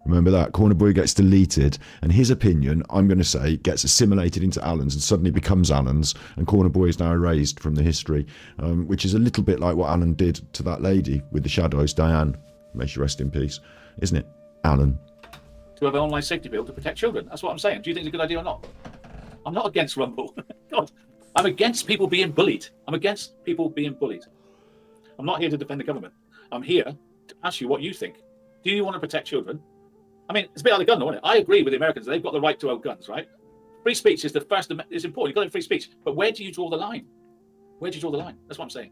Remember that? Corner Boy gets deleted, and his opinion, I'm going to say, gets assimilated into Alan's and suddenly becomes Alan's, and Corner Boy is now erased from the history, which is a little bit like what Alan did to that lady with the shadows, Diane. May she rest in peace. Isn't it, Alan? To have an online safety bill to protect children. That's what I'm saying. Do you think it's a good idea or not? I'm not against Rumble. God, I'm against people being bullied. I'm against people being bullied. I'm not here to defend the government. I'm here to ask you what you think. Do you want to protect children? I mean, it's a bit like the gun, though, isn't it? I agree with the Americans. They've got the right to own guns, right? Free speech is the first. It's important. You've got to have free speech. But where do you draw the line? Where do you draw the line? That's what I'm saying.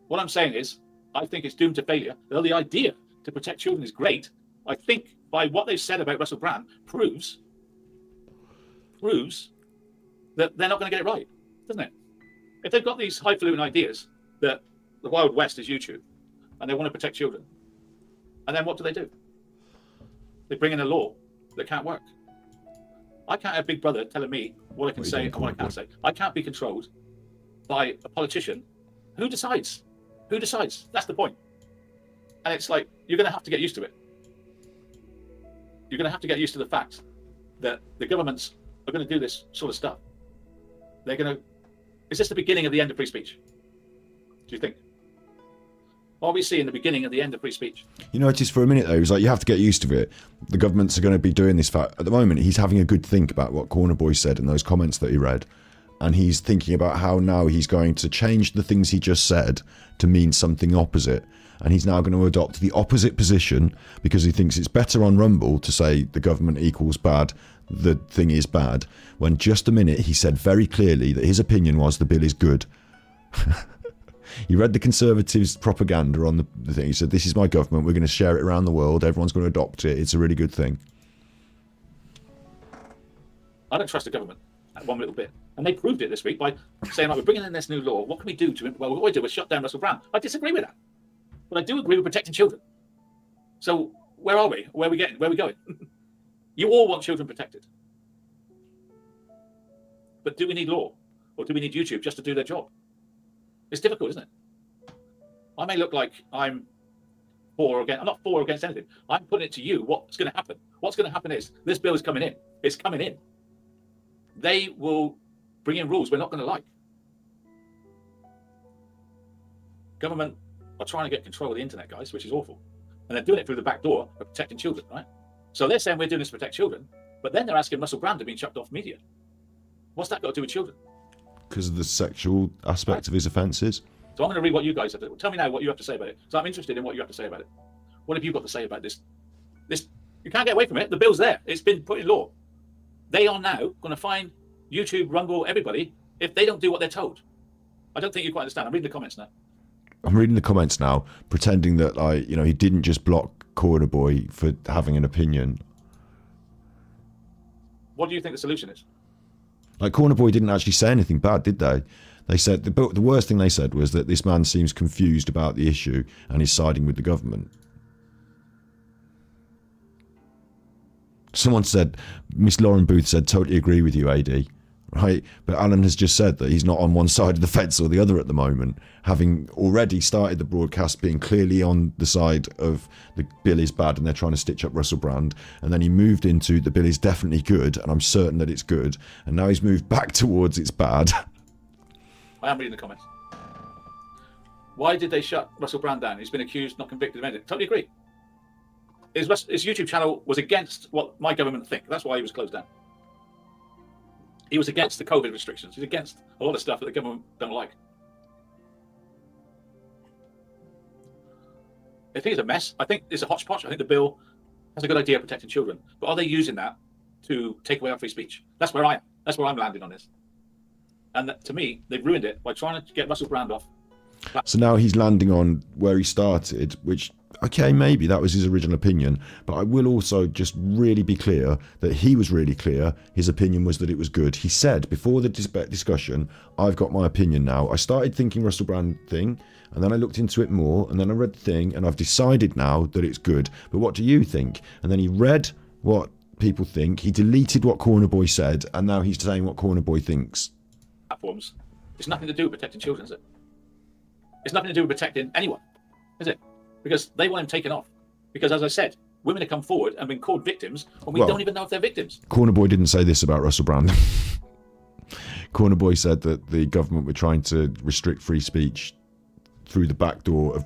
What I'm saying is, I think it's doomed to failure. Though the idea to protect children is great, I think by what they've said about Russell Brand proves that they're not going to get it right, doesn't it? If they've got these highfalutin ideas that the Wild West is YouTube and they want to protect children, and then what do? They bring in a law that can't work. I can't have Big Brother telling me what I can say and what I can't say. I can't be controlled by a politician. Who decides? Who decides? That's the point. And it's like, you're going to have to get used to it. You're going to have to get used to the fact that the governments are going to do this sort of stuff. They're going to... Is this the beginning of the end of free speech? Do you think? Are we seeing the beginning of the end of free speech? You know, just for a minute though, it's like you have to get used to it. The governments are going to be doing this. At the moment, he's having a good think about what Corner Boy said in those comments that he read. And he's thinking about how now he's going to change the things he just said to mean something opposite. And he's now going to adopt the opposite position because he thinks it's better on Rumble to say the government equals bad the thing is bad, when just a minute he said very clearly that his opinion was the bill is good. He read the Conservatives' propaganda on the thing. He said, this is my government, we're going to share it around the world, everyone's going to adopt it, it's a really good thing. I don't trust the government one little bit. And they proved it this week by saying, like, we're bringing in this new law. What can we do to it? Well, what we do is shut down Russell Brand. I disagree with that. But I do agree with protecting children. So where are we? Where are we getting? Where are we going? You all want children protected. But do we need law? Or do we need YouTube just to do their job? It's difficult, isn't it? I may look like I'm for or against. I'm not for or against anything. I'm putting it to you what's going to happen. What's going to happen is this bill is coming in. It's coming in. They will bring in rules we're not going to like. Government are trying to get control of the internet, guys, which is awful. And they're doing it through the back door of protecting children, right? So they're saying we're doing this to protect children, but then they're asking Russell Brand to be chucked off media. What's that got to do with children? Because of the sexual aspect of his offences. So I'm going to read what you guys have to tell me now what you have to say about it. So I'm interested in what you have to say about it. What have you got to say about this? You can't get away from it. The bill's there. It's been put in law. They are now going to fine YouTube, Rumble, everybody if they don't do what they're told. I don't think you quite understand. I'm reading the comments now. I'm reading the comments now, pretending that, like, you know, he didn't just block Corner Boy for having an opinion. What do you think the solution is? Like, Corner Boy didn't actually say anything bad, did they? They said the worst thing they said was that this man seems confused about the issue and is siding with the government. Someone said, Miss Lauren Booth said, totally agree with you, AD. Right? But Alan has just said that he's not on one side of the fence or the other at the moment, having already started the broadcast being clearly on the side of the bill is bad and they're trying to stitch up Russell Brand. And then he moved into the bill is definitely good and I'm certain that it's good. And now he's moved back towards it's bad. I am reading the comments. Why did they shut Russell Brand down? He's been accused, not convicted of anything. Totally agree. His YouTube channel was against what my government think. That's why he was closed down. He was against the COVID restrictions. He's against a lot of stuff that the government don't like. I think it's a mess. I think it's a hodgepodge. I think the bill has a good idea of protecting children. But are they using that to take away our free speech? That's where I am. That's where I'm landing on this. And that, to me, they've ruined it by trying to get Russell Brand off. So now he's landing on where he started, which, okay, maybe that was his original opinion, but I will also just really be clear that he was really clear. His opinion was that it was good. He said before the discussion, I've got my opinion now. I started thinking Russell Brand thing, and then I looked into it more, and then I read the thing, and I've decided now that it's good. But what do you think? And then he read what people think. He deleted what Corner Boy said, and now he's saying what Corner Boy thinks. Platforms. It's nothing to do with protecting children, is it? It's nothing to do with protecting anyone, is it? Because they want him taken off. Because, as I said, women have come forward and been called victims when we don't even know if they're victims. Corner Boy didn't say this about Russell Brand. Corner Boy said that the government were trying to restrict free speech through the back door of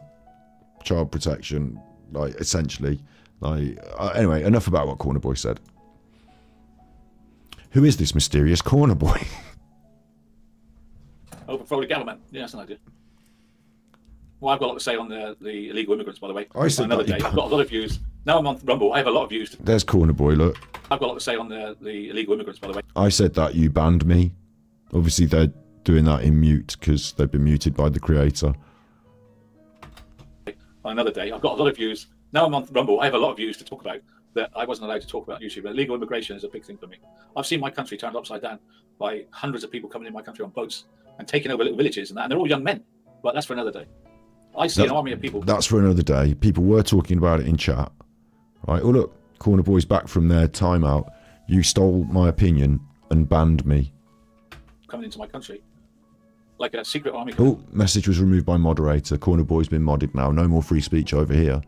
child protection, like, essentially. Like, anyway, enough about what Corner Boy said. Who is this mysterious Corner Boy? Overthrow the government. Yeah, that's an idea. Well, I've got a lot to say on the illegal immigrants, by the way. I said another day. I've got a lot of views. Now I'm on Rumble. I have a lot of views. There's Corner Boy, look. I've got a lot to say on the illegal immigrants, by the way. I said that, you banned me. Obviously, they're doing that in mute because they've been muted by the creator. On another day, I've got a lot of views. Now I'm on Rumble. I have a lot of views to talk about that I wasn't allowed to talk about YouTube. But illegal immigration is a big thing for me. I've seen my country turned upside down by hundreds of people coming in my country on boats and taking over little villages and that. And they're all young men. But that's for another day. I see an army of people. That's for another day. People were talking about it in chat. Right? Oh, look. Corner Boy's back from their timeout. You stole my opinion and banned me. Coming into my country. Like a secret army. Oh, message was removed by moderator. Corner Boy's been modded now. No more free speech over here.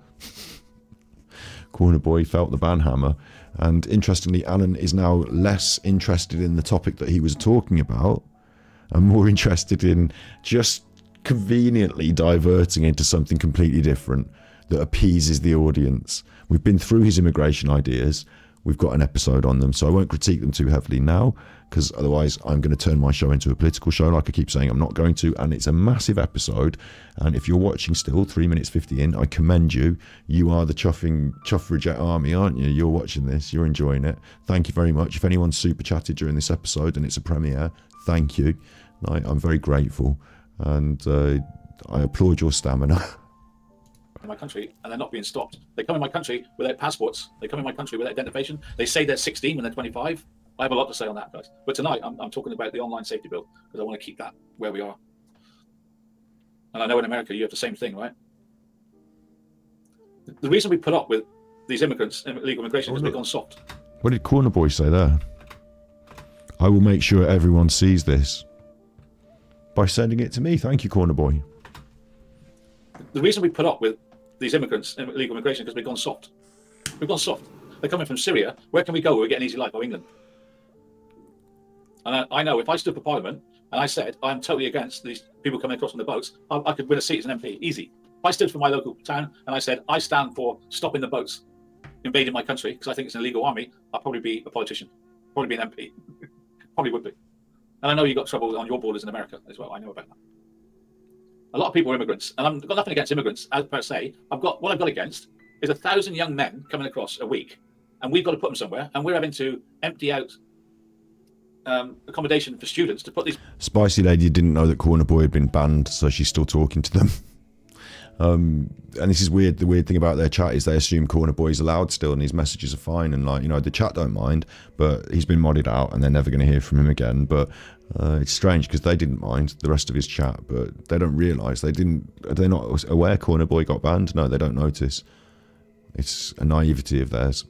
Corner Boy felt the ban hammer. And interestingly, Alan is now less interested in the topic that he was talking about and more interested in just conveniently diverting into something completely different that appeases the audience. We've been through his immigration ideas. we've got an episode on them, so I won't critique them too heavily now, because otherwise I'm going to turn my show into a political show, like I keep saying I'm not going to. And it's a massive episode, and if you're watching still 3 minutes 50 in, I commend you. You are the Chuffragette army, aren't you? You're watching this, you're enjoying it. Thank you very much. If anyone's super chatted during this episode and it's a premiere, thank you. I'm very grateful, and I applaud your stamina. In my country, and they're not being stopped. They come in my country without passports. They come in my country without identification. They say they're 16 when they're 25. I have a lot to say on that, guys. But tonight, I'm talking about the online safety bill, because I want to keep that where we are. And I know in America, you have the same thing, right? The reason we put up with these immigrants, illegal immigration, is they've gone soft. What did Corner Boy say there? I will make sure everyone sees this by sending it to me. Thank you, Corner Boy. The reason we put up with these immigrants, illegal immigration, because we've gone soft. We've gone soft. They're coming from Syria. Where can we go where we get an easy life? Oh, England. And I know if I stood for Parliament and I said I'm totally against these people coming across on the boats, I could win a seat as an MP, easy. If I stood for my local town and I said I stand for stopping the boats invading my country because I think it's an illegal army, I'll probably be a politician, probably be an MP, probably would be. And I know you got trouble on your borders in America as well. I know about that. A lot of people are immigrants, and I've got nothing against immigrants as per se. What I've got against is 1,000 young men coming across a week, and we've got to put them somewhere, and we're having to empty out accommodation for students to put these. Spicy Lady didn't know that Corner Boy had been banned, so she's still talking to them. And this is weird. The weird thing about their chat is they assume Corner Boy's allowed still, and his messages are fine, and the chat don't mind, but he's been modded out, and they're never going to hear from him again. But it's strange because they didn't mind the rest of his chat, but they don't realise they're not aware Corner Boy got banned. No, they don't notice. It's a naivety of theirs.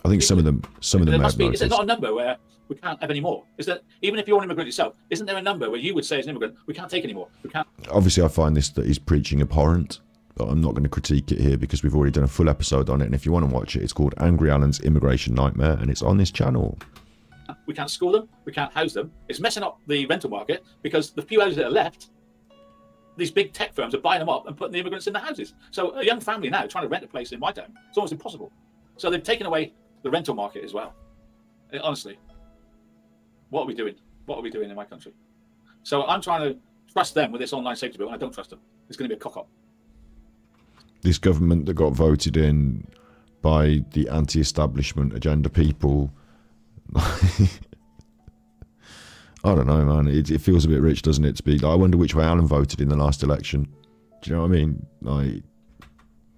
I think some of them may have noticed. Is there not a number where we can't have any more? Is that even if you're an immigrant yourself, isn't there a number where you would say as an immigrant, we can't take any more? We can't. Obviously, I find this that he's preaching abhorrent, but I'm not going to critique it here because we've already done a full episode on it. And if you want to watch it, it's called Angry Alan's Immigration Nightmare, and it's on this channel. We can't school them. We can't house them. It's messing up the rental market because the few houses that are left, these big tech firms are buying them up and putting the immigrants in the houses. So a young family now trying to rent a place in my town, it's almost impossible. So they've taken away the rental market as well. Honestly, what are we doing? What are we doing in my country? So I'm trying to trust them with this online safety bill, and I don't trust them. It's going to be a cock-up. This government that got voted in by the anti-establishment agenda people, I don't know, man. It feels a bit rich, doesn't it? To be. I wonder which way Alan voted in the last election. Do you know what I mean?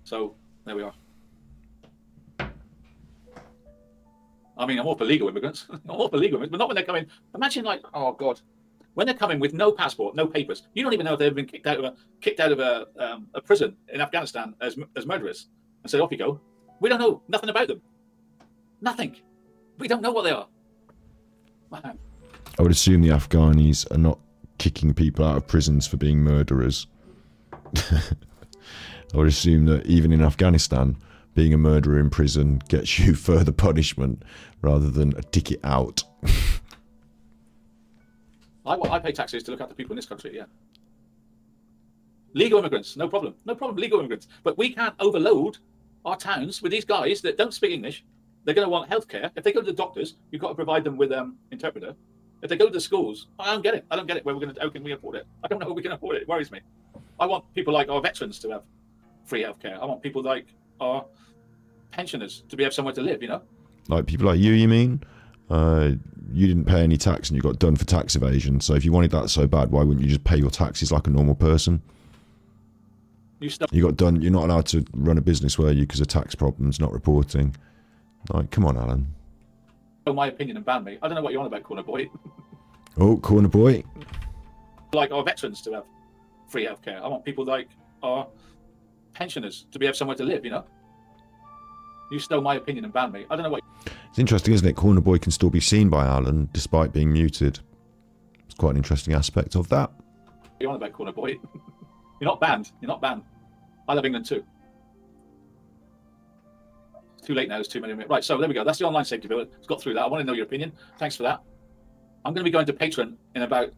So there we are. I mean, I'm all for legal immigrants. I'm all for legal immigrants, but not when they're coming. Imagine, oh God, when they're coming with no passport, no papers. You don't even know if they've been kicked out of a prison in Afghanistan as murderers, and say off you go. We don't know nothing about them. Nothing. We don't know what they are. Man. I would assume the Afghanis are not kicking people out of prisons for being murderers. I would assume that even in Afghanistan, being a murderer in prison gets you further punishment rather than a ticket out. I pay taxes to look after people in this country, yeah. Legal immigrants, no problem. No problem, legal immigrants. But we can't overload our towns with these guys that don't speak English. They're going to want healthcare. If they go to the doctors, you've got to provide them with an interpreter. If they go to the schools, I don't get it. I don't get it. How can we afford it? I don't know how we can afford it. It worries me. I want people like our veterans to have free healthcare. I want people like our pensioners to be have somewhere to live, Like people like you mean? You didn't pay any tax and you got done for tax evasion. So if you wanted that so bad, why wouldn't you just pay your taxes like a normal person? You got done. You're not allowed to run a business, were you, because of tax problems, not reporting. Like, come on, Alan. My opinion and ban me. I don't know what you're on about, Corner Boy. Oh, Corner Boy. Like our veterans to have free healthcare. I want people like our pensioners to be have somewhere to live, You stole my opinion and ban me. I don't know what. It's interesting, isn't it? Corner Boy can still be seen by Alan despite being muted. It's quite an interesting aspect of that. You're on about, Corner Boy. You're not banned. You're not banned. I love England too. It's too late now. There's too many. Right, so there we go. That's the online safety bill. It's got through that. I want to know your opinion. Thanks for that. I'm going to be going to Patreon in about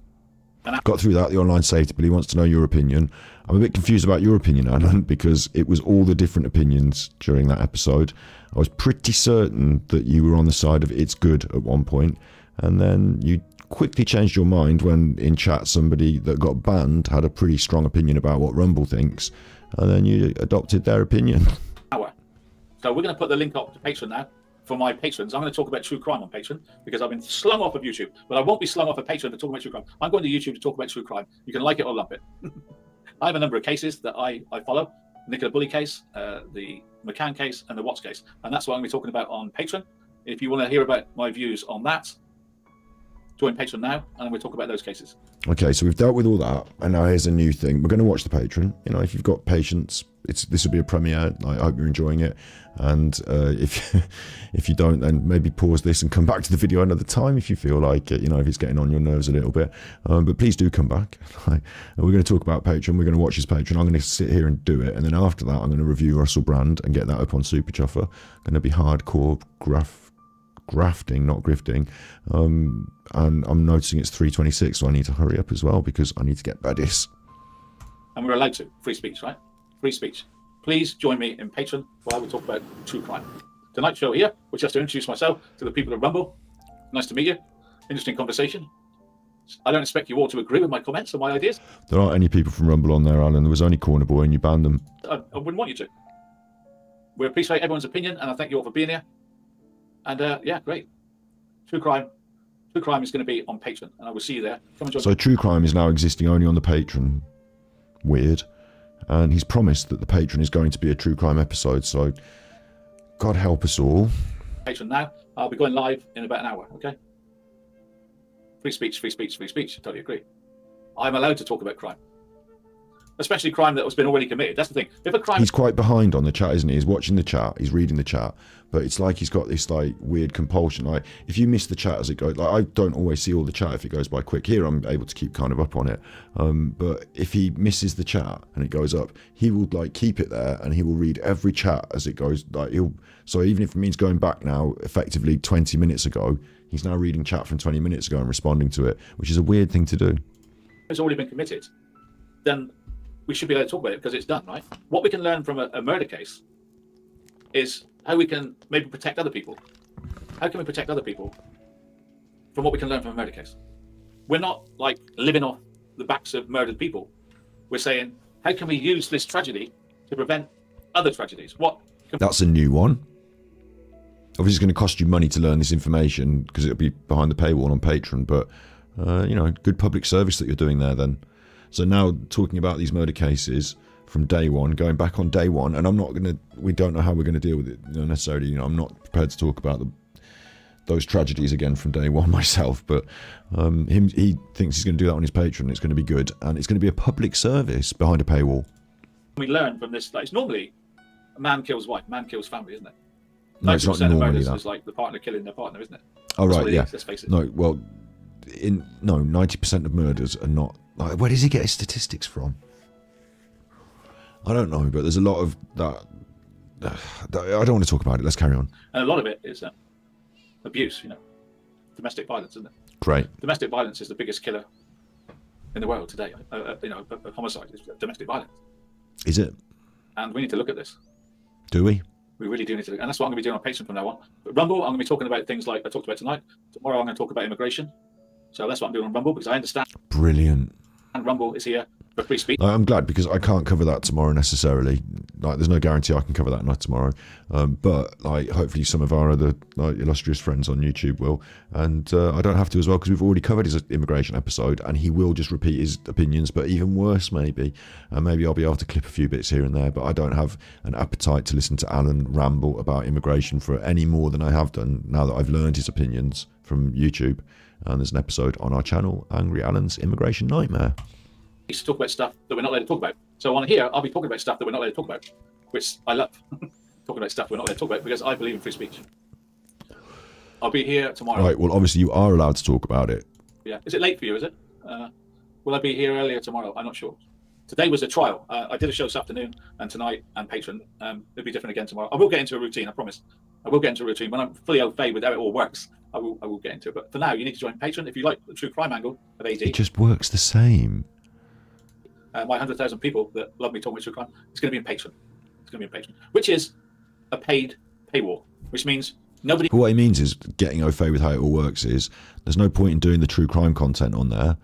Got through that, the online safety bill. He wants to know your opinion. I'm a bit confused about your opinion, Alan, because it was all the different opinions during that episode. I was pretty certain that you were on the side of it's good at one point, and then you quickly changed your mind when in chat somebody that got banned had a pretty strong opinion about what Rumble thinks, and then you adopted their opinion. So we're going to put the link up to Patreon now. For my patrons, I'm going to talk about true crime on Patreon because I've been slung off of YouTube, but I won't be slung off of Patreon for talking about true crime. I'm going to YouTube to talk about true crime. You can like it or lump it. I have a number of cases that I follow. Nicola Bully case, the McCann case, and the Watts case. And that's what I'm going to be talking about on Patreon. If you want to hear about my views on that, join Patreon now, and we'll talk about those cases. Okay, so we've dealt with all that, and now here's a new thing. We're going to watch the Patreon. You know, if you've got patience, this will be a premiere. I hope you're enjoying it. And if you don't, then maybe pause this and come back to the video another time if you feel like it, you know, if it's getting on your nerves a little bit. But please do come back. We're going to talk about Patreon. We're going to watch his Patreon. I'm going to sit here and do it. And then after that, I'm going to review Russell Brand and get that up on Super Chuffer. Going to be hardcore grafting, not grifting. And I'm noticing it's 3:26, so I need to hurry up as well because I need to get baddies. And we're allowed to. Free speech, right? Free speech. Please join me in Patreon while we talk about true crime. Tonight's show here was just to introduce myself to the people of Rumble. Nice to meet you. Interesting conversation. I don't expect you all to agree with my comments or my ideas. There aren't any people from Rumble on there, Alan. There was only Corner Boy and you banned them. I wouldn't want you to. We appreciate everyone's opinion and I thank you all for being here. And yeah, great. True crime is going to be on Patreon and I will see you there. Come and join So me. true crime is now existing only on the Patreon. Weird. And he's promised that the Patreon is going to be a true crime episode, so God help us all. Patreon now. I'll be going live in about an hour, okay? Free speech, free speech, free speech. Totally agree. I'm allowed to talk about crime. Especially crime that has been already committed. That's the thing. If a crime... He's quite behind on the chat, isn't he? He's watching the chat, he's reading the chat, but it's like he's got this like weird compulsion. Like if you miss the chat as it goes, like I don't always see all the chat if it goes by quick. Here I'm able to keep kind of up on it. But if he misses the chat and it goes up, he will like keep it there and he will read every chat as it goes. Like so even if it means going back now, effectively 20 minutes ago, he's now reading chat from 20 minutes ago and responding to it, which is a weird thing to do. It's already been committed, then we should be able to talk about it because it's done, right? What we can learn from a murder case is how we can maybe protect other people. How can we protect other people from what we can learn from a murder case? We're not like living off the backs of murdered people. We're saying, how can we use this tragedy to prevent other tragedies? That's a new one. Obviously, it's going to cost you money to learn this information because it'll be behind the paywall on Patreon, but you know, good public service that you're doing there then. So now talking about these murder cases from day one, going back on day one, and I'm not going to, we don't know how we're going to deal with it necessarily. You know, I'm not prepared to talk about those tragedies again from day one myself, but he thinks he's going to do that on his Patreon. It's going to be good, and it's going to be a public service behind a paywall. We learn from this, like, it's normally a man kills wife, man kills family, isn't it? No, it's not normally that. It's like the partner killing their partner, isn't it? Oh, That's right, what it yeah. is, let's face it. No, well, 90% of murders are not. Like, where does he get his statistics from? I don't know, but there's a lot of that. I don't want to talk about it. Let's carry on. And a lot of it is abuse, you know, domestic violence, isn't it? Great. Domestic violence is the biggest killer in the world today. You know, homicide is domestic violence. Is it? And we need to look at this. Do we? We really do need to look. And that's what I'm going to be doing on Patreon from now on. But Rumble, I'm going to be talking about things like I talked about tonight. Tomorrow, I'm going to talk about immigration. So that's what I'm doing on Rumble because I understand. Brilliant. And Rumble is here for free speech. I'm glad because I can't cover that tomorrow necessarily. Like, there's no guarantee I can cover that night tomorrow. But like, hopefully some of our other illustrious friends on YouTube will, and I don't have to as well because we've already covered his immigration episode, and he will just repeat his opinions. But even worse, maybe, maybe I'll be able to clip a few bits here and there. But I don't have an appetite to listen to Alan ramble about immigration for any more than I have done now that I've learned his opinions from YouTube. And there's an episode on our channel, Angry Alan's Immigration Nightmare. We used to talk about stuff that we're not allowed to talk about. So on here, I'll be talking about stuff that we're not allowed to talk about, which I love. Talking about stuff we're not allowed to talk about because I believe in free speech. I'll be here tomorrow. Right, well, obviously you are allowed to talk about it. Yeah. Is it late for you, is it? Will I be here earlier tomorrow? I'm not sure. Today was a trial. I did a show this afternoon and tonight and Patreon. It'll be different again tomorrow. I will get into a routine, I promise. I will get into a routine. When I'm fully au fait with how it all works, I will get into it. But for now, you need to join Patreon if you like the true crime angle of AD. It just works the same. My 100,000 people that love me talking about true crime, it's going to be in Patreon. It's going to be in Patreon, which is a paid paywall, which means nobody. But what it means is, getting au fait with how it all works is, there's no point in doing the true crime content on there.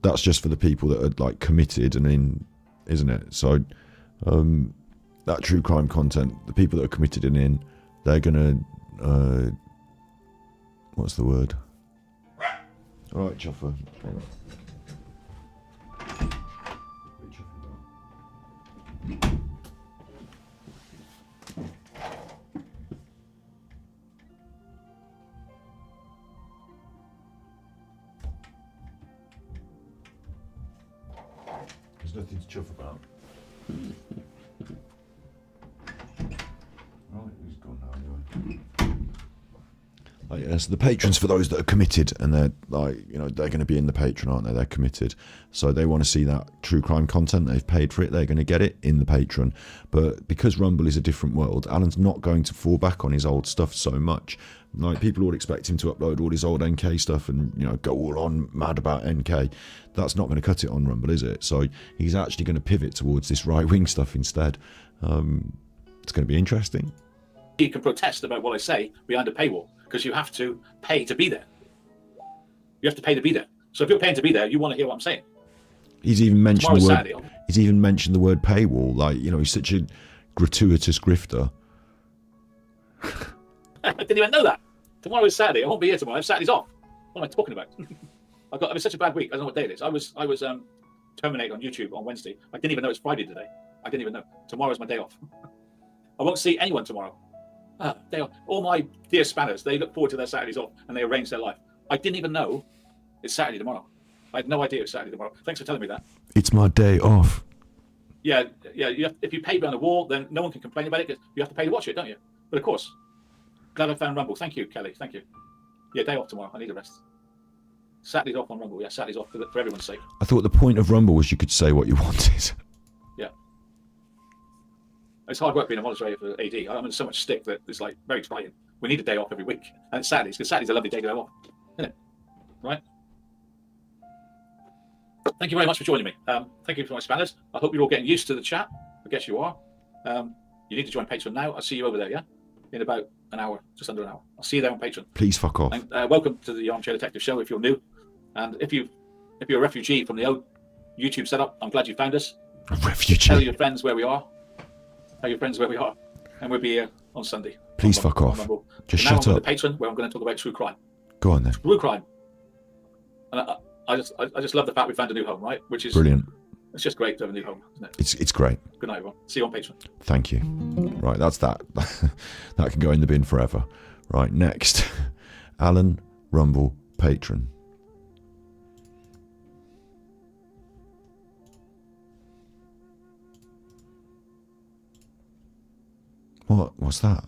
That's just for the people that are like committed and in, isn't it? So that true crime content, the people that are committed and in, they're gonna what's the word? All right, Chuffer. There's nothing to chuff about. Right, he's gone now anyway. Like, yes, the patrons for those that are committed, and they're like, you know, they're going to be in the Patreon, aren't they? They're committed, so they want to see that true crime content. They've paid for it. They're going to get it in the Patreon. But because Rumble is a different world, Alan's not going to fall back on his old stuff so much. Like, people would expect him to upload all his old NK stuff and, you know, go all on mad about NK. That's not going to cut it on Rumble, is it? So he's actually going to pivot towards this right-wing stuff instead. It's going to be interesting. You can protest about what I say behind a paywall, because you have to pay to be there. You have to pay to be there. So if you're paying to be there, you want to hear what I'm saying. He's even mentioned the word. Saturday. He's even mentioned the word paywall. Like, you know, he's such a gratuitous grifter. I didn't even know that. Tomorrow is Saturday. I won't be here tomorrow. Saturday's off. What am I talking about? I was such a bad week. I don't know what day it is. I was terminated on YouTube on Wednesday. I didn't even know it's Friday today. I didn't even know. Tomorrow's my day off. I won't see anyone tomorrow. Day off. All my dear spanners, they look forward to their Saturdays off and they arrange their life. I didn't even know it's Saturday tomorrow. I had no idea it's Saturday tomorrow. Thanks for telling me that. It's my day off. Yeah. If you pay behind the wall, then no one can complain about it, because you have to pay to watch it, don't you? But of course, glad I found Rumble. Thank you, Kelly. Thank you. Yeah, day off tomorrow. I need a rest. Saturday's off on Rumble. Yeah, Saturday's off for everyone's sake. I thought the point of Rumble was you could say what you wanted. Yeah. It's hard work being a moderator for AD. I'm in so much stick that it's like very exciting. We need a day off every week. And it's Saturdays, because Saturday's a lovely day to have off. Isn't it? Right? Thank you very much for joining me. Thank you for my spanners. I hope you're all getting used to the chat. I guess you are. You need to join Patreon now. I'll see you over there, yeah? In about an hour, just under an hour. I'll see you there on Patreon. Please fuck off. And, welcome to the Armchair Detective Show if you're new. And if you're a refugee from the old YouTube setup, I'm glad you found us. A refugee. Tell your friends where we are. Tell your friends where we are. And we'll be here on Sunday. Please fuck off. Just shut up. The Patreon, where I'm going to talk about true crime. Go on then. True crime. And I just love the fact we found a new home, right? Which is brilliant. It's just great to have a new home, isn't it? It's great. Good night, everyone. See you on Patreon. Thank you. Right, that's that. That can go in the bin forever. Right, next. Alan Rumble, patron. What? What's that?